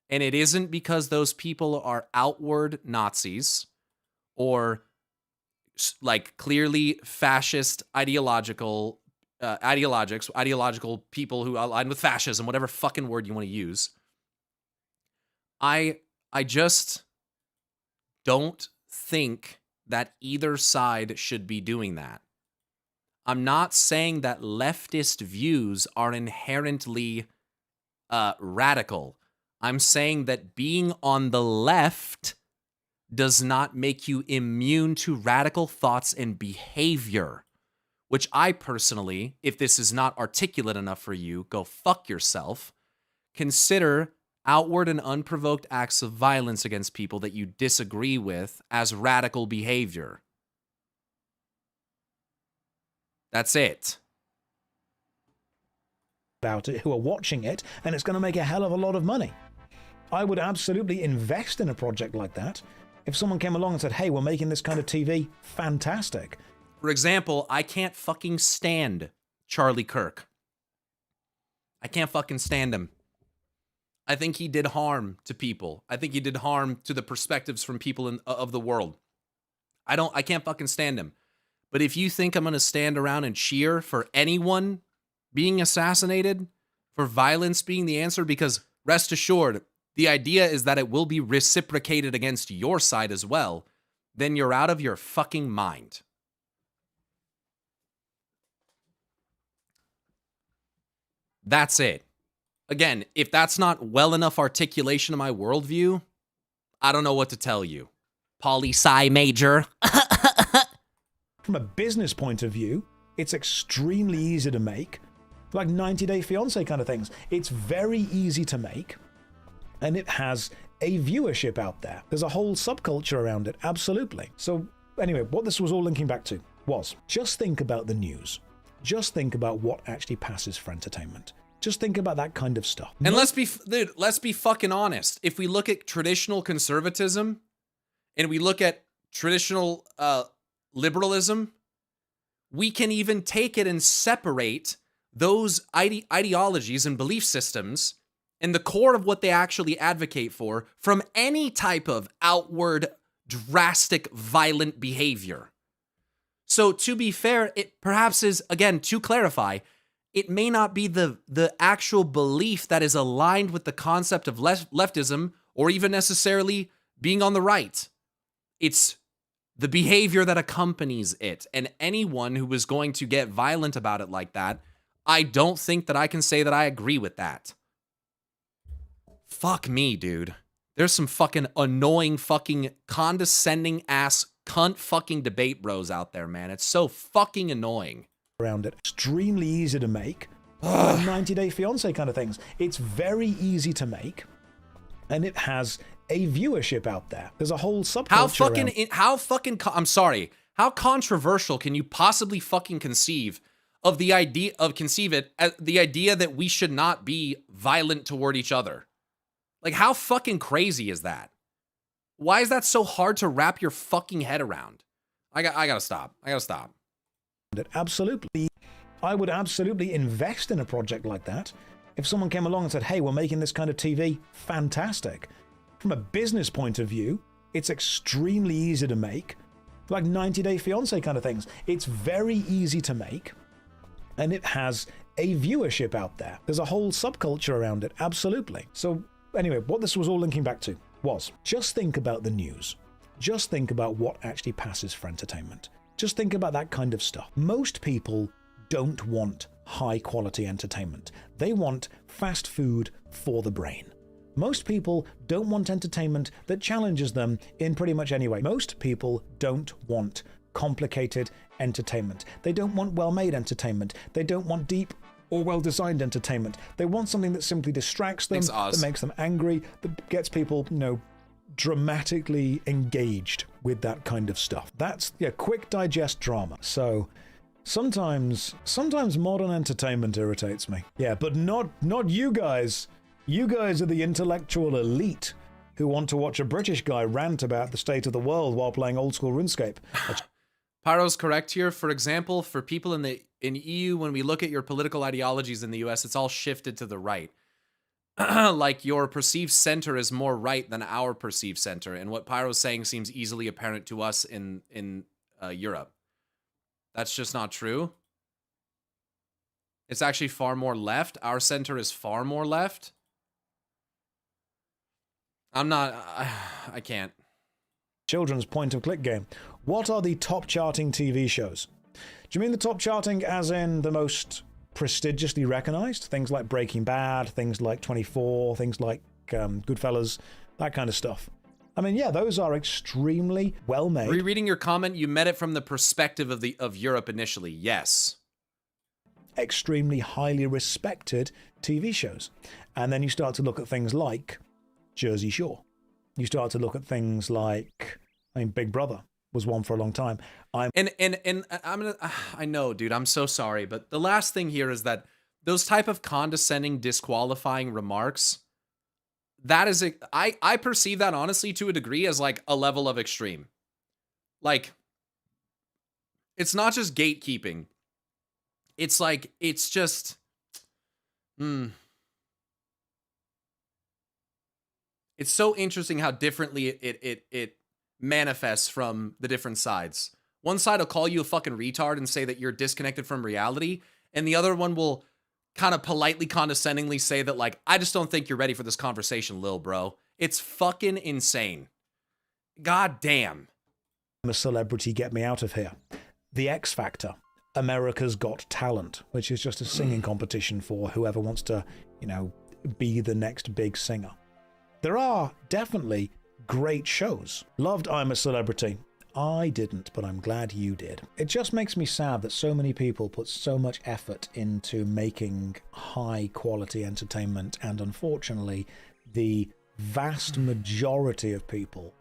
And it isn't because those people are outward Nazis or like clearly fascist ideological people who align with fascism, whatever fucking word you want to use. I just don't think that either side should be doing that. I'm not saying that leftist views are inherently radical. I'm saying that being on the left does not make you immune to radical thoughts and behavior, which I personally, if this is not articulate enough for you, go fuck yourself, consider outward and unprovoked acts of violence against people that you disagree with as radical behavior. That's it. About it, who are watching it, and it's going to make a hell of a lot of money. I would absolutely invest in a project like that. If someone came along and said, hey, we're making this kind of TV, fantastic. For example, I can't fucking stand Charlie Kirk. I can't fucking stand him. I think he did harm to people. I think he did harm to the perspectives from people of the world. I can't fucking stand him. But if you think I'm going to stand around and cheer for anyone being assassinated, for violence being the answer, because rest assured, the idea is that it will be reciprocated against your side as well, then you're out of your fucking mind. That's it. Again, if that's not well enough articulation of my worldview, I don't know what to tell you. Poli-sci major. From a business point of view, it's extremely easy to make. Like 90 Day Fiancé kind of things. It's very easy to make. And it has a viewership out there. There's a whole subculture around it, absolutely. So anyway, what this was all linking back to was, just think about the news. Just think about what actually passes for entertainment. Just think about that kind of stuff. And let's be fucking honest. If we look at traditional conservatism, and we look at traditional liberalism, we can even take it and separate those ideologies and belief systems and the core of what they actually advocate for from any type of outward, drastic, violent behavior. So to be fair, it perhaps is, again, to clarify, it may not be the actual belief that is aligned with the concept of leftism or even necessarily being on the right. It's the behavior that accompanies it. And anyone who is going to get violent about it like that, I don't think that I can say that I agree with that. Fuck me, dude. There's some fucking annoying, fucking condescending ass cunt fucking debate bros out there, man. It's so fucking annoying. Around it. Extremely easy to make. 90-Day Fiancé kind of things. It's very easy to make, and it has a viewership out there. There's a whole subculture. I'm sorry. How controversial can you possibly fucking conceive of the idea that we should not be violent toward each other? Like, how fucking crazy is that? Why is that so hard to wrap your fucking head around? I gotta stop. Absolutely. I would absolutely invest in a project like that. If someone came along and said, hey, we're making this kind of TV, fantastic. From a business point of view, it's extremely easy to make. Like 90-Day Fiancé kind of things. It's very easy to make, and it has a viewership out there. There's a whole subculture around it, absolutely. So anyway, what this was all linking back to was, just think about the news. Just think about what actually passes for entertainment. Just think about that kind of stuff. Most people don't want high quality entertainment. They want fast food for the brain. Most people don't want entertainment that challenges them in pretty much any way. Most people don't want complicated entertainment. They don't want well-made entertainment. They don't want deep or well-designed entertainment. They want something that simply distracts them, that makes them angry, that gets people, dramatically engaged with that kind of stuff. That's quick digest drama. So sometimes modern entertainment irritates me. Yeah, but not you guys. You guys are the intellectual elite who want to watch a British guy rant about the state of the world while playing old school RuneScape. Pyro's correct here. For example, for people in EU, when we look at your political ideologies in the US, it's all shifted to the right. Like your perceived center is more right than our perceived center, and what Pyro's saying seems easily apparent to us in Europe. That's just not true. It's actually far more left. Our center is far more left. I can't. Children's point-and-click game. What are the top charting TV shows? Do you mean the top charting as in the most prestigiously recognized? Things like Breaking Bad, things like 24, things like Goodfellas, that kind of stuff. I mean, yeah, those are extremely well-made. Rereading your comment, you met it from the perspective of Europe initially. Yes. Extremely highly respected TV shows. And then you start to look at things like Jersey Shore. You start to look at things like, Big Brother was one for a long time. I know, dude, I'm so sorry, but the last thing here is that those type of condescending, disqualifying remarks, that is, I perceive that honestly to a degree as like a level of extreme. Like, it's not just gatekeeping. It's like, it's just, It's so interesting how differently it manifests from the different sides. One side will call you a fucking retard and say that you're disconnected from reality, and the other one will kind of politely, condescendingly say that, like, I just don't think you're ready for this conversation, lil bro. It's fucking insane. God damn. I'm a celebrity, get me out of here. The X Factor. America's Got Talent, which is just a singing competition for whoever wants to, be the next big singer. There are definitely great shows. Loved I'm a Celebrity. I didn't, but I'm glad you did. It just makes me sad that so many people put so much effort into making high quality entertainment, and unfortunately, the vast majority of people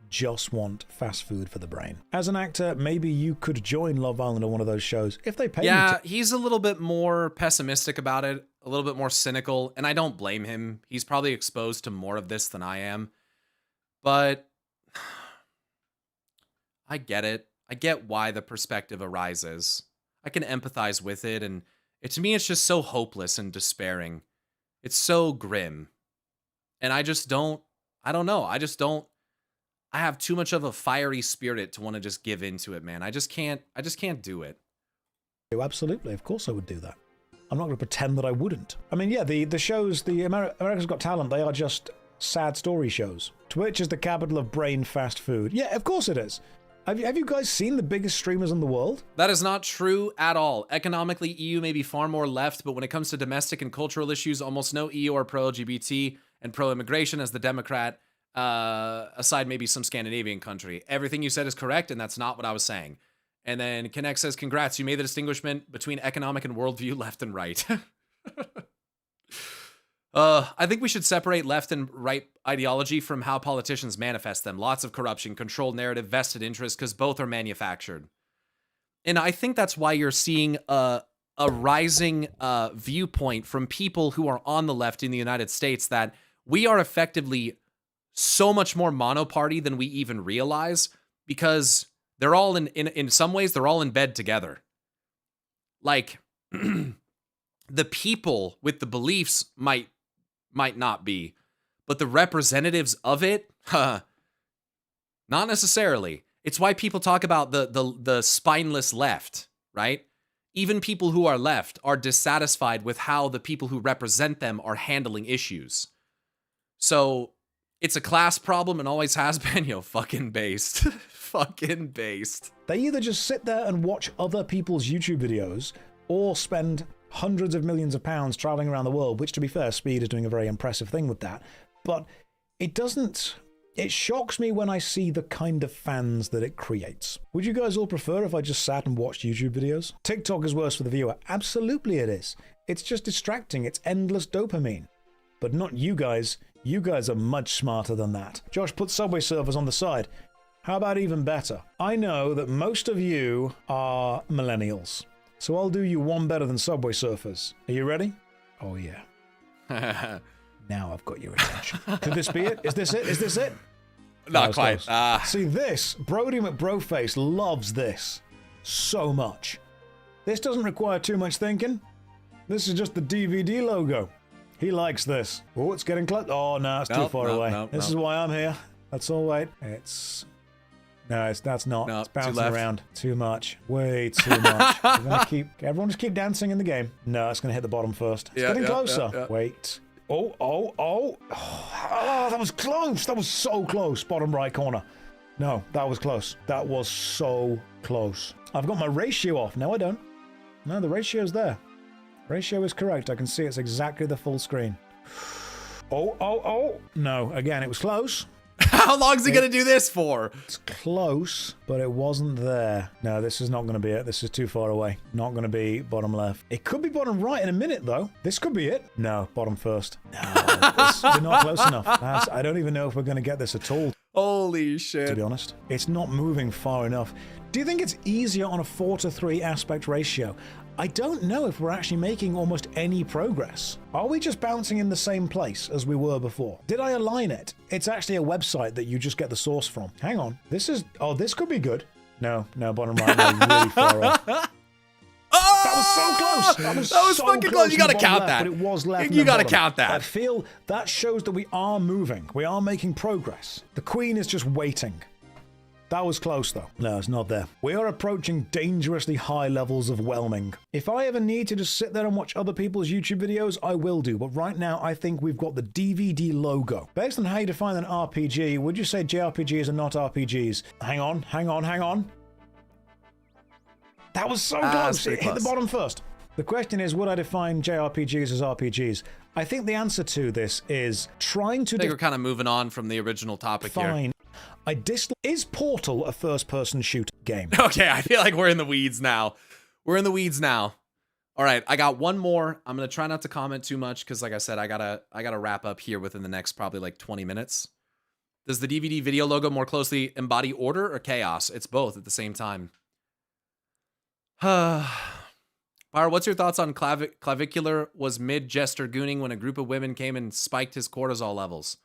just want fast food for the brain. As an actor, maybe you could join Love Island or one of those shows if they pay you to. Yeah, he's a little bit more pessimistic about it, a little bit more cynical, and I don't blame him. He's probably exposed to more of this than I am. But I get it. I get why the perspective arises. I can empathize with it, and to me, it's just so hopeless and despairing. It's so grim. And I don't know. I have too much of a fiery spirit to want to just give into it, man. I just can't do it. Absolutely. Of course I would do that. I'm not going to pretend that I wouldn't. I mean, yeah, the shows, the America's Got Talent, they are just sad story shows. Twitch is the capital of brain fast food. Yeah, of course it is. Have you guys seen the biggest streamers in the world? That is not true at all. Economically, EU may be far more left, but when it comes to domestic and cultural issues, almost no EU are pro-LGBT and pro-immigration as the Democrat, aside maybe some Scandinavian country. Everything you said is correct, and that's not what I was saying. And then Connect says, congrats, you made the distinguishment between economic and worldview, left and right. I think we should separate left and right ideology from how politicians manifest them. Lots of corruption, controlled narrative, vested interest, because both are manufactured. And I think that's why you're seeing a rising viewpoint from people who are on the left in the United States that we are effectively so much more monoparty than we even realize, because they're all in some ways, they're all in bed together. Like, the people with the beliefs might not be, but the representatives of it, not necessarily. It's why people talk about the spineless left, right? Even people who are left are dissatisfied with how the people who represent them are handling issues. So it's a class problem and always has been, fucking based. Fucking based. They either just sit there and watch other people's YouTube videos or spend hundreds of millions of pounds traveling around the world, which, to be fair, Speed is doing a very impressive thing with that. But it shocks me when I see the kind of fans that it creates. Would you guys all prefer if I just sat and watched YouTube videos? TikTok is worse for the viewer. Absolutely it is. It's just distracting. It's endless dopamine. But not you guys. You guys are much smarter than that. Josh, put Subway Surfers on the side. How about even better? I know that most of you are millennials, so I'll do you one better than Subway Surfers. Are you ready? Oh, yeah. Now I've got your attention. Could this be it? Is this it? Is this it? Not quite. See this? Brody McBroface loves this so much. This doesn't require too much thinking. This is just the DVD logo. He likes this. Oh, it's getting close. Oh, no, it's too far away. This is why I'm here. That's all right. That's not. It's bouncing around too much. Way too much. Everyone just keep dancing in the game. No, it's going to hit the bottom first. It's getting closer. Yeah. Wait. Oh, that was close. That was so close. Bottom right corner. No, that was close. That was so close. I've got my ratio off. No, I don't. No, the ratio's there. Ratio is correct. I can see it's exactly the full screen. Oh. No, again, it was close. How long is he going to do this for? It's close, but it wasn't there. No, this is not going to be it. This is too far away. Not going to be bottom left. It could be bottom right in a minute, though. This could be it. No, bottom first. No, we're not close enough. I don't even know if we're going to get this at all. Holy shit. To be honest, it's not moving far enough. Do you think it's easier on a 4:3 aspect ratio? I don't know if we're actually making almost any progress. Are we just bouncing in the same place as we were before? Did I align it? It's actually a website that you just get the source from. Hang on. This could be good. No, bottom right, no, really far off. That was so close. That was so fucking close. You gotta count left, that. But it was left. You gotta count that. I feel that shows that we are moving. We are making progress. The Queen is just waiting. That was close, though. No, it's not there. We are approaching dangerously high levels of whelming. If I ever need to just sit there and watch other people's YouTube videos, I will do. But right now, I think we've got the DVD logo. Based on how you define an RPG, would you say JRPGs are not RPGs? Hang on. That was so close. It hit the bottom first. The question is, would I define JRPGs as RPGs? I think the answer to this is trying to... I think we're kind of moving on from the original topic here. Is Portal a first-person shooter game? Okay, I feel like we're in the weeds now. All right, I got one more. I'm gonna try not to comment too much because, like I said, I gotta wrap up here within the next probably like 20 minutes. Does the DVD video logo more closely embody order or chaos? It's both at the same time. Pyro, what's your thoughts on Clavicular was mid-jester gooning when a group of women came and spiked his cortisol levels?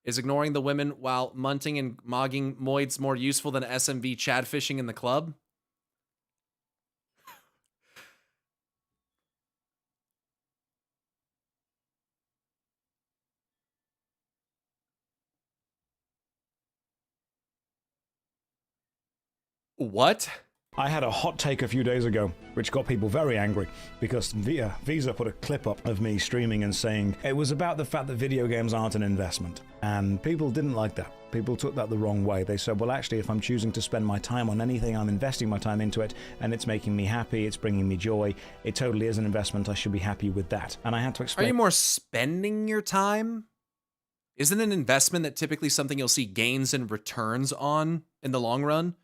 Is ignoring the women while munting and mogging moids more useful than SMV Chad fishing in the club? What? I had a hot take a few days ago, which got people very angry, because Visa put a clip up of me streaming and saying it was about the fact that video games aren't an investment. And people didn't like that. People took that the wrong way. They said, well, actually, if I'm choosing to spend my time on anything, I'm investing my time into it, and it's making me happy, it's bringing me joy, it totally is an investment, I should be happy with that. And I had to explain... Are you more spending your time? Isn't an investment that typically something you'll see gains and returns on in the long run?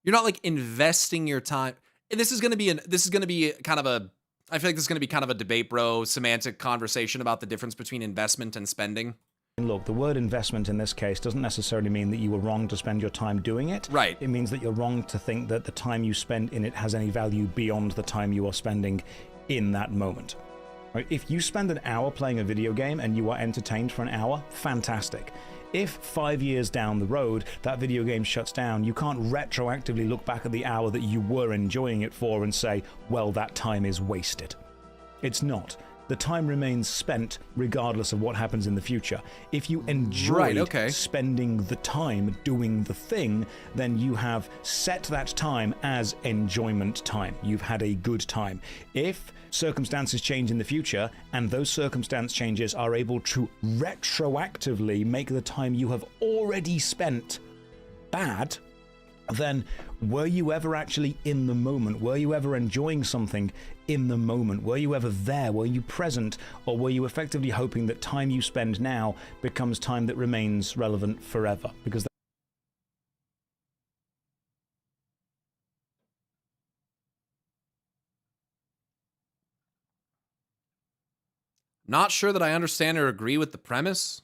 You're not like investing your time. And this is going to be kind of a, I feel like this is going to be kind of a debate, bro, semantic conversation about the difference between investment and spending. Look, the word investment in this case doesn't necessarily mean that you were wrong to spend your time doing it. Right. It means that you're wrong to think that the time you spend in it has any value beyond the time you are spending in that moment. Right? If you spend an hour playing a video game and you are entertained for an hour, fantastic. If 5 years down the road that video game shuts down, you can't retroactively look back at the hour that you were enjoying it for and say, well, that time is wasted. It's not. The time remains spent regardless of what happens in the future. If you enjoy spending the time doing the thing, then you have set that time as enjoyment time. You've had a good time. If circumstances change in the future, and those circumstance changes are able to retroactively make the time you have already spent bad, then were you ever actually in the moment? Were you ever enjoying something in the moment? Were you ever there? Were you present? Or were you effectively hoping that time you spend now becomes time that remains relevant forever? Because Not sure that I understand or agree with the premise.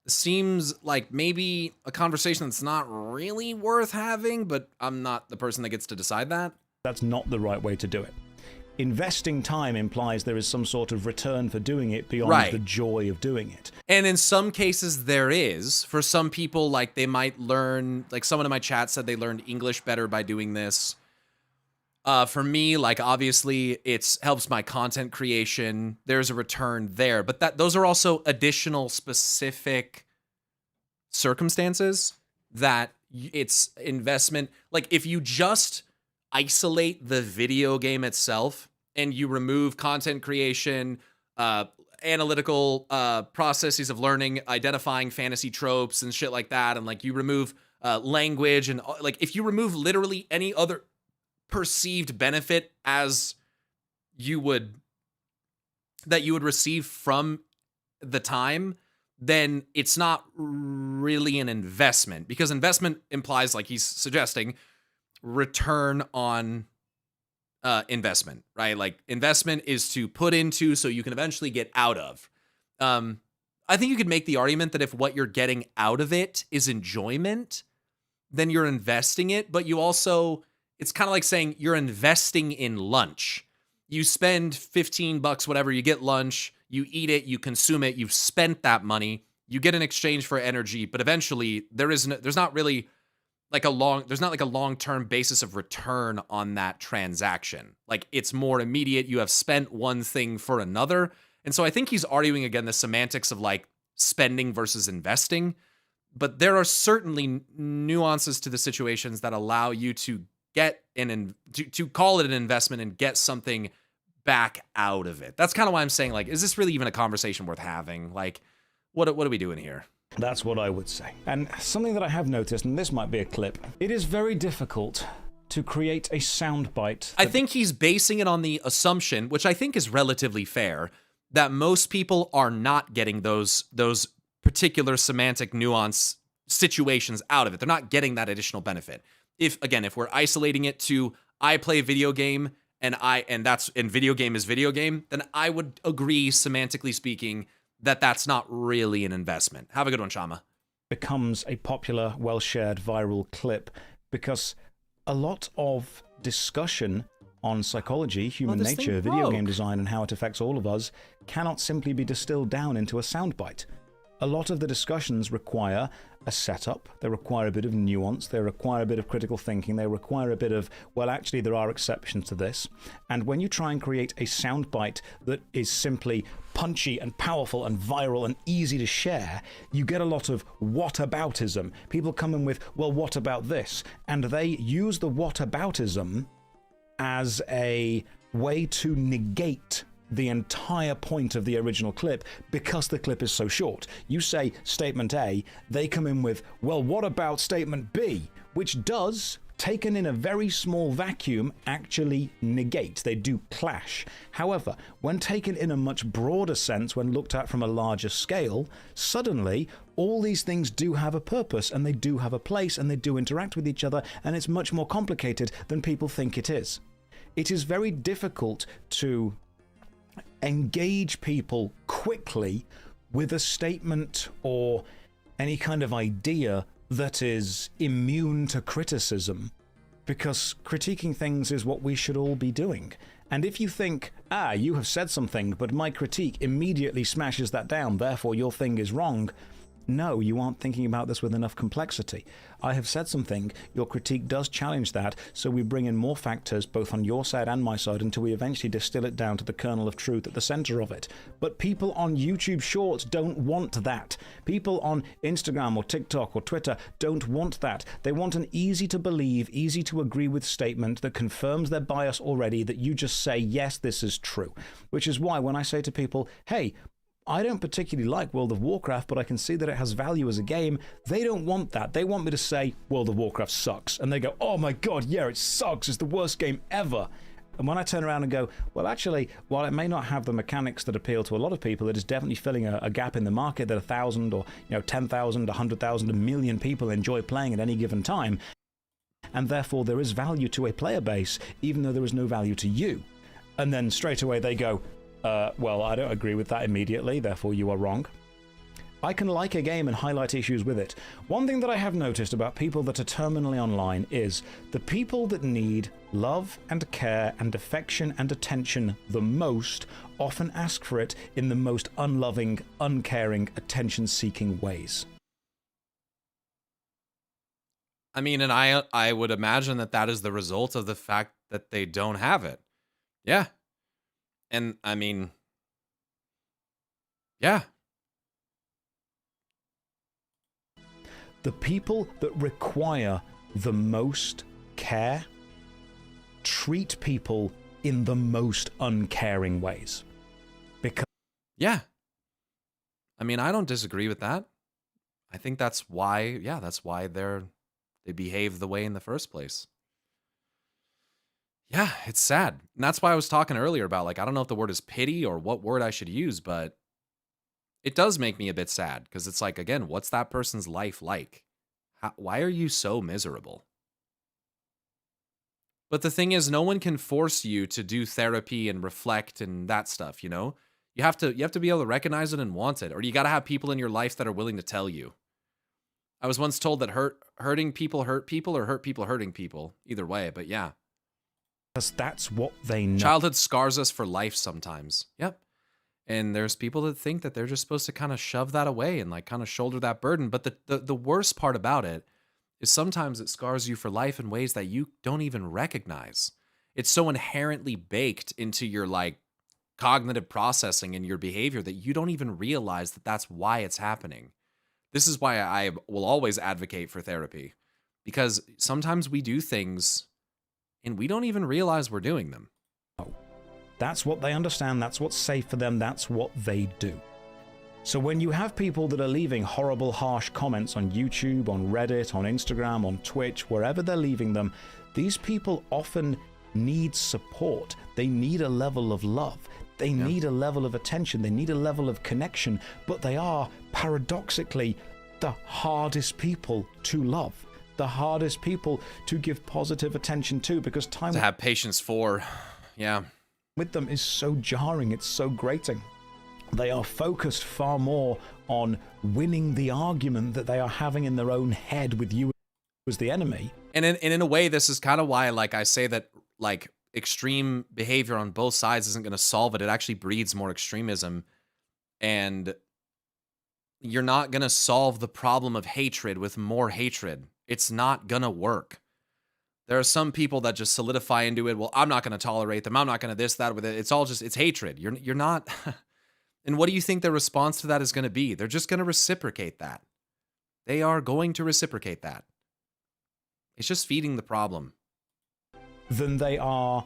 It seems like maybe a conversation that's not really worth having, but I'm not the person that gets to decide that. That's not the right way to do it. Investing time implies there is some sort of return for doing it beyond the joy of doing it. And in some cases there is. For some people, like they might learn, like someone in my chat said they learned English better by doing this. For me, like obviously it helps my content creation. There's a return there, but those are also additional specific circumstances that it's investment. Like if you just isolate the video game itself and you remove content creation, analytical processes of learning, identifying fantasy tropes and shit like that, and like you remove language and like if you remove literally any other perceived benefit as you would receive from the time, then it's not really an investment, because investment implies, like he's suggesting, return on investment, right? Like investment is to put into so you can eventually get out of. I think you could make the argument that if what you're getting out of it is enjoyment, then you're investing it, but you also, it's kind of like saying you're investing in lunch. You spend $15, whatever, you get lunch, you eat it, you consume it, you've spent that money, you get an exchange for energy, but eventually there's not like a long-term basis of return on that transaction. Like it's more immediate. You have spent one thing for another. And so I think he's arguing again the semantics of like spending versus investing, but there are certainly nuances to the situations that allow you to get to call it an investment and get something back out of it. That's kind of why I'm saying, like, is this really even a conversation worth having? Like, what are we doing here? That's what I would say. And something that I have noticed, and this might be a clip, it is very difficult to create a soundbite. I think he's basing it on the assumption, which I think is relatively fair, that most people are not getting those particular semantic nuance situations out of it. They're not getting that additional benefit. If we're isolating it to I play video game and video game is video game, then I would agree, semantically speaking, that that's not really an investment. Have a good one, Shama. Becomes a popular, well-shared viral clip because a lot of discussion on psychology, human this thing nature, video game broke. design, and how it affects all of us cannot simply be distilled down into a soundbite. A lot of the discussions require a setup, they require a bit of nuance, they require a bit of critical thinking, they require a bit of, well, actually, there are exceptions to this. And when you try and create a soundbite that is simply punchy and powerful and viral and easy to share, you get a lot of whataboutism. People come in with, well, what about this? And they use the whataboutism as a way to negate the entire point of the original clip because the clip is so short. You say statement A, they come in with, well, what about statement B? Which does, taken in a very small vacuum, actually negate. They do clash. However, when taken in a much broader sense, when looked at from a larger scale, suddenly all these things do have a purpose and they do have a place and they do interact with each other, and it's much more complicated than people think it is. It is very difficult to engage people quickly with a statement or any kind of idea that is immune to criticism, because critiquing things is what we should all be doing. And if you think, you have said something, but my critique immediately smashes that down, therefore your thing is wrong, no, you aren't thinking about this with enough complexity. I have said something, your critique does challenge that, so we bring in more factors, both on your side and my side, until we eventually distill it down to the kernel of truth at the center of it. But people on YouTube Shorts don't want that. People on Instagram or TikTok or Twitter don't want that. They want an easy to believe, easy to agree with statement that confirms their bias already, that you just say, yes, this is true. Which is why when I say to people, hey, I don't particularly like World of Warcraft, but I can see that it has value as a game. They don't want that. They want me to say, World of Warcraft sucks. And they go, oh my god, yeah, it sucks. It's the worst game ever. And when I turn around and go, well, actually, while it may not have the mechanics that appeal to a lot of people, it is definitely filling a gap in the market that 1,000 or 10,000, 100,000, a million people enjoy playing at any given time. And therefore, there is value to a player base, even though there is no value to you. And then straight away they go, well, I don't agree with that immediately, therefore you are wrong. I can like a game and highlight issues with it. One thing that I have noticed about people that are terminally online is the people that need love and care and affection and attention the most often ask for it in the most unloving, uncaring, attention-seeking ways. I mean, and I would imagine that that is the result of the fact that they don't have it. Yeah. And I mean, yeah. The people that require the most care treat people in the most uncaring ways. Because yeah. I mean, I don't disagree with that. I think that's why, that's why they behave the way in the first place. Yeah, it's sad. And that's why I was talking earlier about, like, I don't know if the word is pity or what word I should use, but it does make me a bit sad because it's like, again, what's that person's life like? Why are you so miserable? But the thing is, no one can force you to do therapy and reflect and that stuff, you know? You have to be able to recognize it and want it, or you got to have people in your life that are willing to tell you. I was once told that hurting people hurt people or hurt people hurting people. Either way, but yeah. Because that's what they know. Childhood scars us for life sometimes. Yep. And there's people that think that they're just supposed to kind of shove that away and like kind of shoulder that burden. But the worst part about it is sometimes it scars you for life in ways that you don't even recognize. It's so inherently baked into your like cognitive processing and your behavior that you don't even realize that that's why it's happening. This is why I will always advocate for therapy, because sometimes we do things and we don't even realize we're doing them. That's what they understand, that's what's safe for them, that's what they do. So when you have people that are leaving horrible, harsh comments on YouTube, on Reddit, on Instagram, on Twitch, wherever they're leaving them, these people often need support. They need a level of love. They need a level of attention. They need a level of connection, but they are, paradoxically, the hardest people to love. The hardest people to give positive attention to, because time to have patience for, with them is so jarring, it's so grating. They are focused far more on winning the argument that they are having in their own head with you as the enemy. And in a way, this is kind of why, like, I say that, like, extreme behavior on both sides isn't going to solve it. It actually breeds more extremism. And you're not going to solve the problem of hatred with more hatred. It's not going to work. There are some people that just solidify into it. Well, I'm not going to tolerate them. I'm not going to this, that, with it. It's all just, it's hatred. You're not. And what do you think their response to that is going to be? They're just going to reciprocate that. They are going to reciprocate that. It's just feeding the problem. Than they are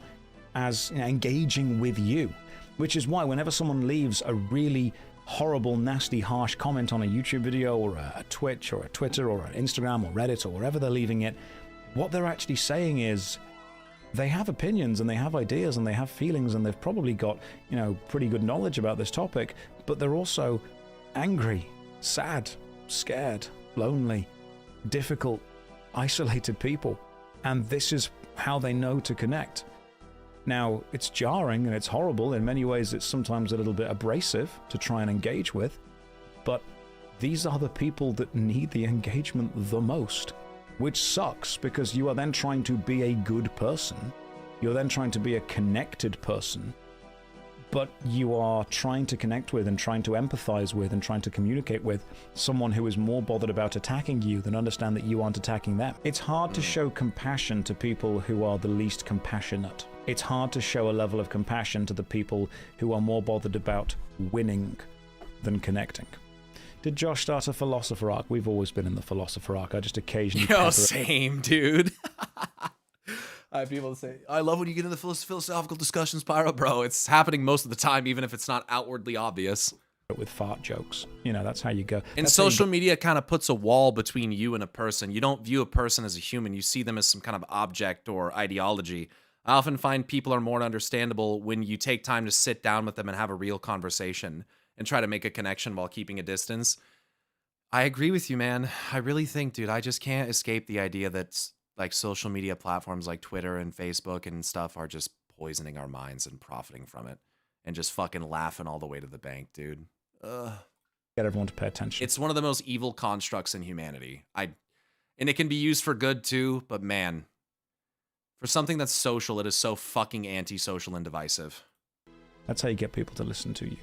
as engaging with you, which is why whenever someone leaves a really horrible, nasty, harsh comment on a YouTube video or a Twitch or a Twitter or an Instagram or Reddit or wherever they're leaving it, what they're actually saying is they have opinions and they have ideas and they have feelings and they've probably got, you know, pretty good knowledge about this topic, but they're also angry, sad, scared, lonely, difficult, isolated people. And this is how they know to connect. Now, it's jarring and it's horrible. In many ways, it's sometimes a little bit abrasive to try and engage with, but these are the people that need the engagement the most, which sucks because you are then trying to be a good person. You're then trying to be a connected person, but you are trying to connect with and trying to empathize with and trying to communicate with someone who is more bothered about attacking you than understand that you aren't attacking them. It's hard to show compassion to people who are the least compassionate. It's hard to show a level of compassion to the people who are more bothered about winning than connecting. Did Josh start a philosopher arc? We've always been in the philosopher arc. I just occasionally... Yo, same, dude. I have people say, I love when you get into the philosophical discussions, Pyro. Bro, it's happening most of the time, even if it's not outwardly obvious. With fart jokes. You know, that's how you go. And social media kind of puts a wall between you and a person. You don't view a person as a human. You see them as some kind of object or ideology. I often find people are more understandable when you take time to sit down with them and have a real conversation and try to make a connection while keeping a distance. I agree with you, man. I really think, dude, I just can't escape the idea that like social media platforms like Twitter and Facebook and stuff are just poisoning our minds and profiting from it and just fucking laughing all the way to the bank, dude. Ugh. Get everyone to pay attention. It's one of the most evil constructs in humanity. And it can be used for good too, but man, for something that's social, it is so fucking antisocial and divisive. That's how you get people to listen to you.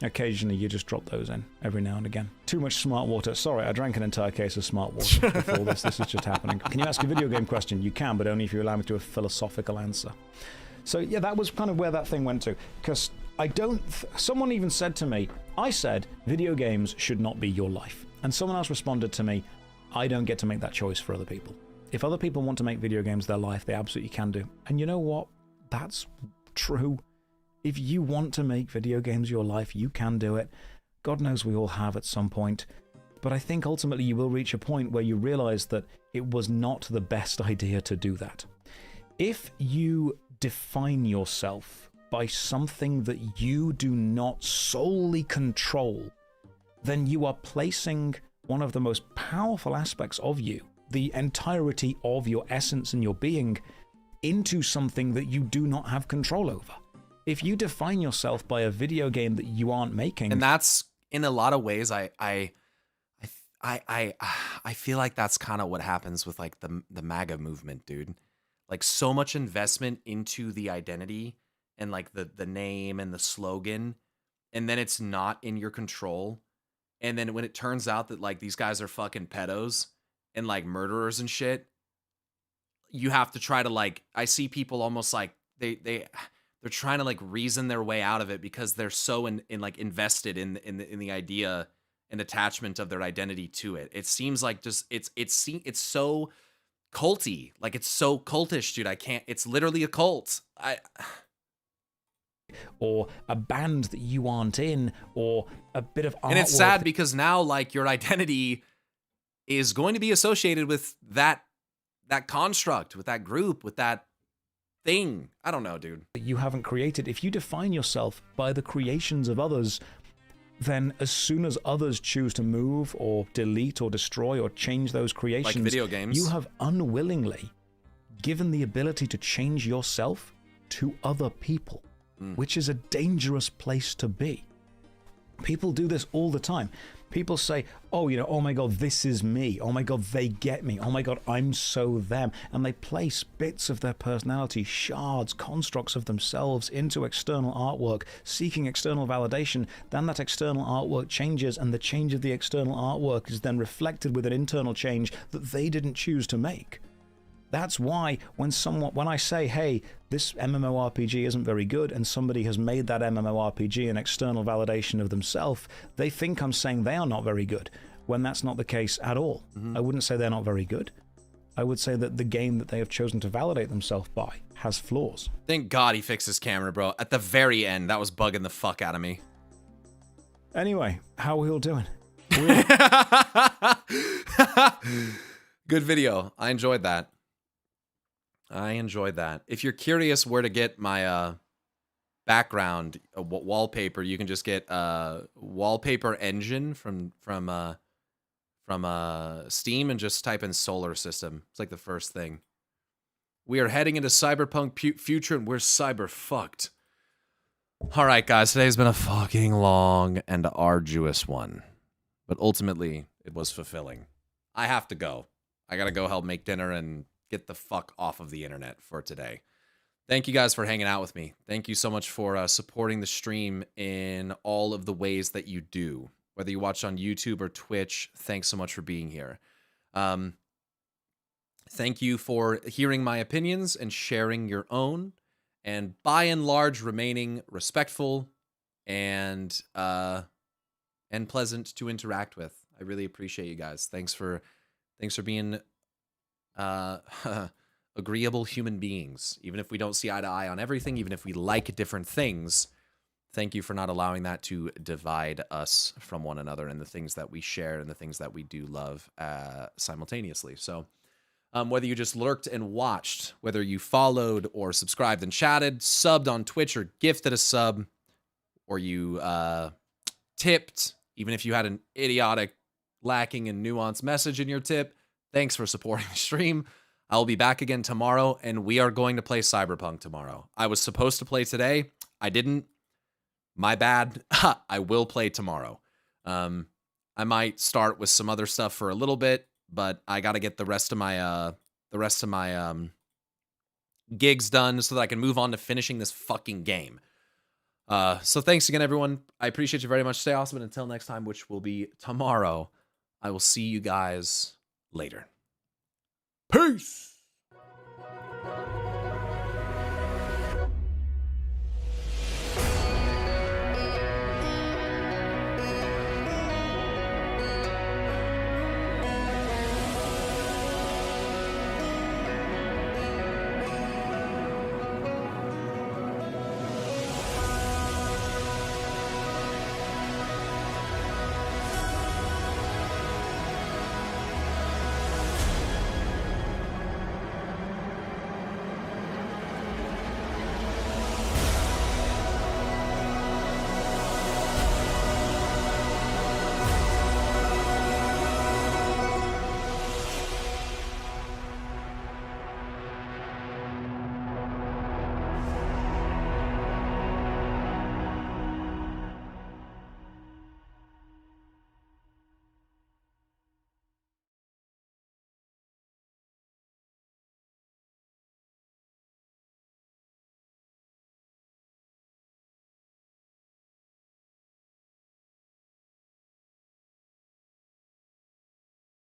Occasionally, you just drop those in every now and again. Too much smart water. Sorry, I drank an entire case of smart water before this. This is just happening. Can you ask a video game question? You can, but only if you allow me to a philosophical answer. So yeah, that was kind of where that thing went to. Because I don't... someone even said to me, I said, video games should not be your life. And someone else responded to me, I don't get to make that choice for other people. If other people want to make video games their life, they absolutely can do. And you know what? That's true. If you want to make video games your life, you can do it. God knows we all have at some point. But I think ultimately you will reach a point where you realize that it was not the best idea to do that. If you define yourself by something that you do not solely control, then you are placing one of the most powerful aspects of you, the entirety of your essence and your being, into something that you do not have control over. If you define yourself by a video game that you aren't making, and that's in a lot of ways, I feel like that's kind of what happens with like the MAGA movement, dude. Like so much investment into the identity and like the name and the slogan, and then it's not in your control. And then when it turns out that like these guys are fucking pedos and like murderers and shit, you have to try to like, I see people almost like they're trying to like reason their way out of it because they're so in like invested in the idea and attachment of their identity to it. It seems like just it's so culty, like it's so cultish, dude. It's literally a cult. Or a band that you aren't in, or a bit of artwork. And it's sad because now like your identity is going to be associated with that construct, with that group, with that thing. I don't know, dude. You haven't created. If you define yourself by the creations of others, then as soon as others choose to move or delete or destroy or change those creations, like video games, you have unwillingly given the ability to change yourself to other people, which is a dangerous place to be. People do this all the time. People say, oh, you know, oh my God, this is me. Oh my God, they get me. Oh my God, I'm so them. And they place bits of their personality, shards, constructs of themselves into external artwork, seeking external validation. Then that external artwork changes, and the change of the external artwork is then reflected with an internal change that they didn't choose to make. That's why when I say, hey, this MMORPG isn't very good, and somebody has made that MMORPG an external validation of themselves, they think I'm saying they are not very good, when that's not the case at all. I wouldn't say they're not very good. I would say that the game that they have chosen to validate themselves by has flaws. Thank God he fixed his camera, bro. At the very end, that was bugging the fuck out of me. Anyway, how are we all doing? Good video. I enjoyed that. If you're curious where to get my background wallpaper, you can just get wallpaper engine from Steam and just type in solar system. It's like the first thing. We are heading into cyberpunk future, and we're cyber fucked. All right, guys, today's been a fucking long and arduous one, but ultimately it was fulfilling. I have to go. I gotta go help make dinner and get the fuck off of the internet for today. Thank you guys for hanging out with me. Thank you so much for supporting the stream in all of the ways that you do. Whether you watch on YouTube or Twitch, thanks so much for being here. Thank you for hearing my opinions and sharing your own, and by and large remaining respectful and pleasant to interact with. I really appreciate you guys. Thanks for being agreeable human beings. Even if we don't see eye to eye on everything, even if we like different things, thank you for not allowing that to divide us from one another and the things that we share and the things that we do love simultaneously. So whether you just lurked and watched, whether you followed or subscribed and chatted, subbed on Twitch or gifted a sub, or you tipped, even if you had an idiotic, lacking in nuance message in your tip, thanks for supporting the stream. I'll be back again tomorrow, and we are going to play Cyberpunk tomorrow. I was supposed to play today. I didn't. My bad. I will play tomorrow. I might start with some other stuff for a little bit, but I got to get the rest of my gigs done so that I can move on to finishing this fucking game. So thanks again, everyone. I appreciate you very much. Stay awesome, and until next time, which will be tomorrow, I will see you guys later. Peace!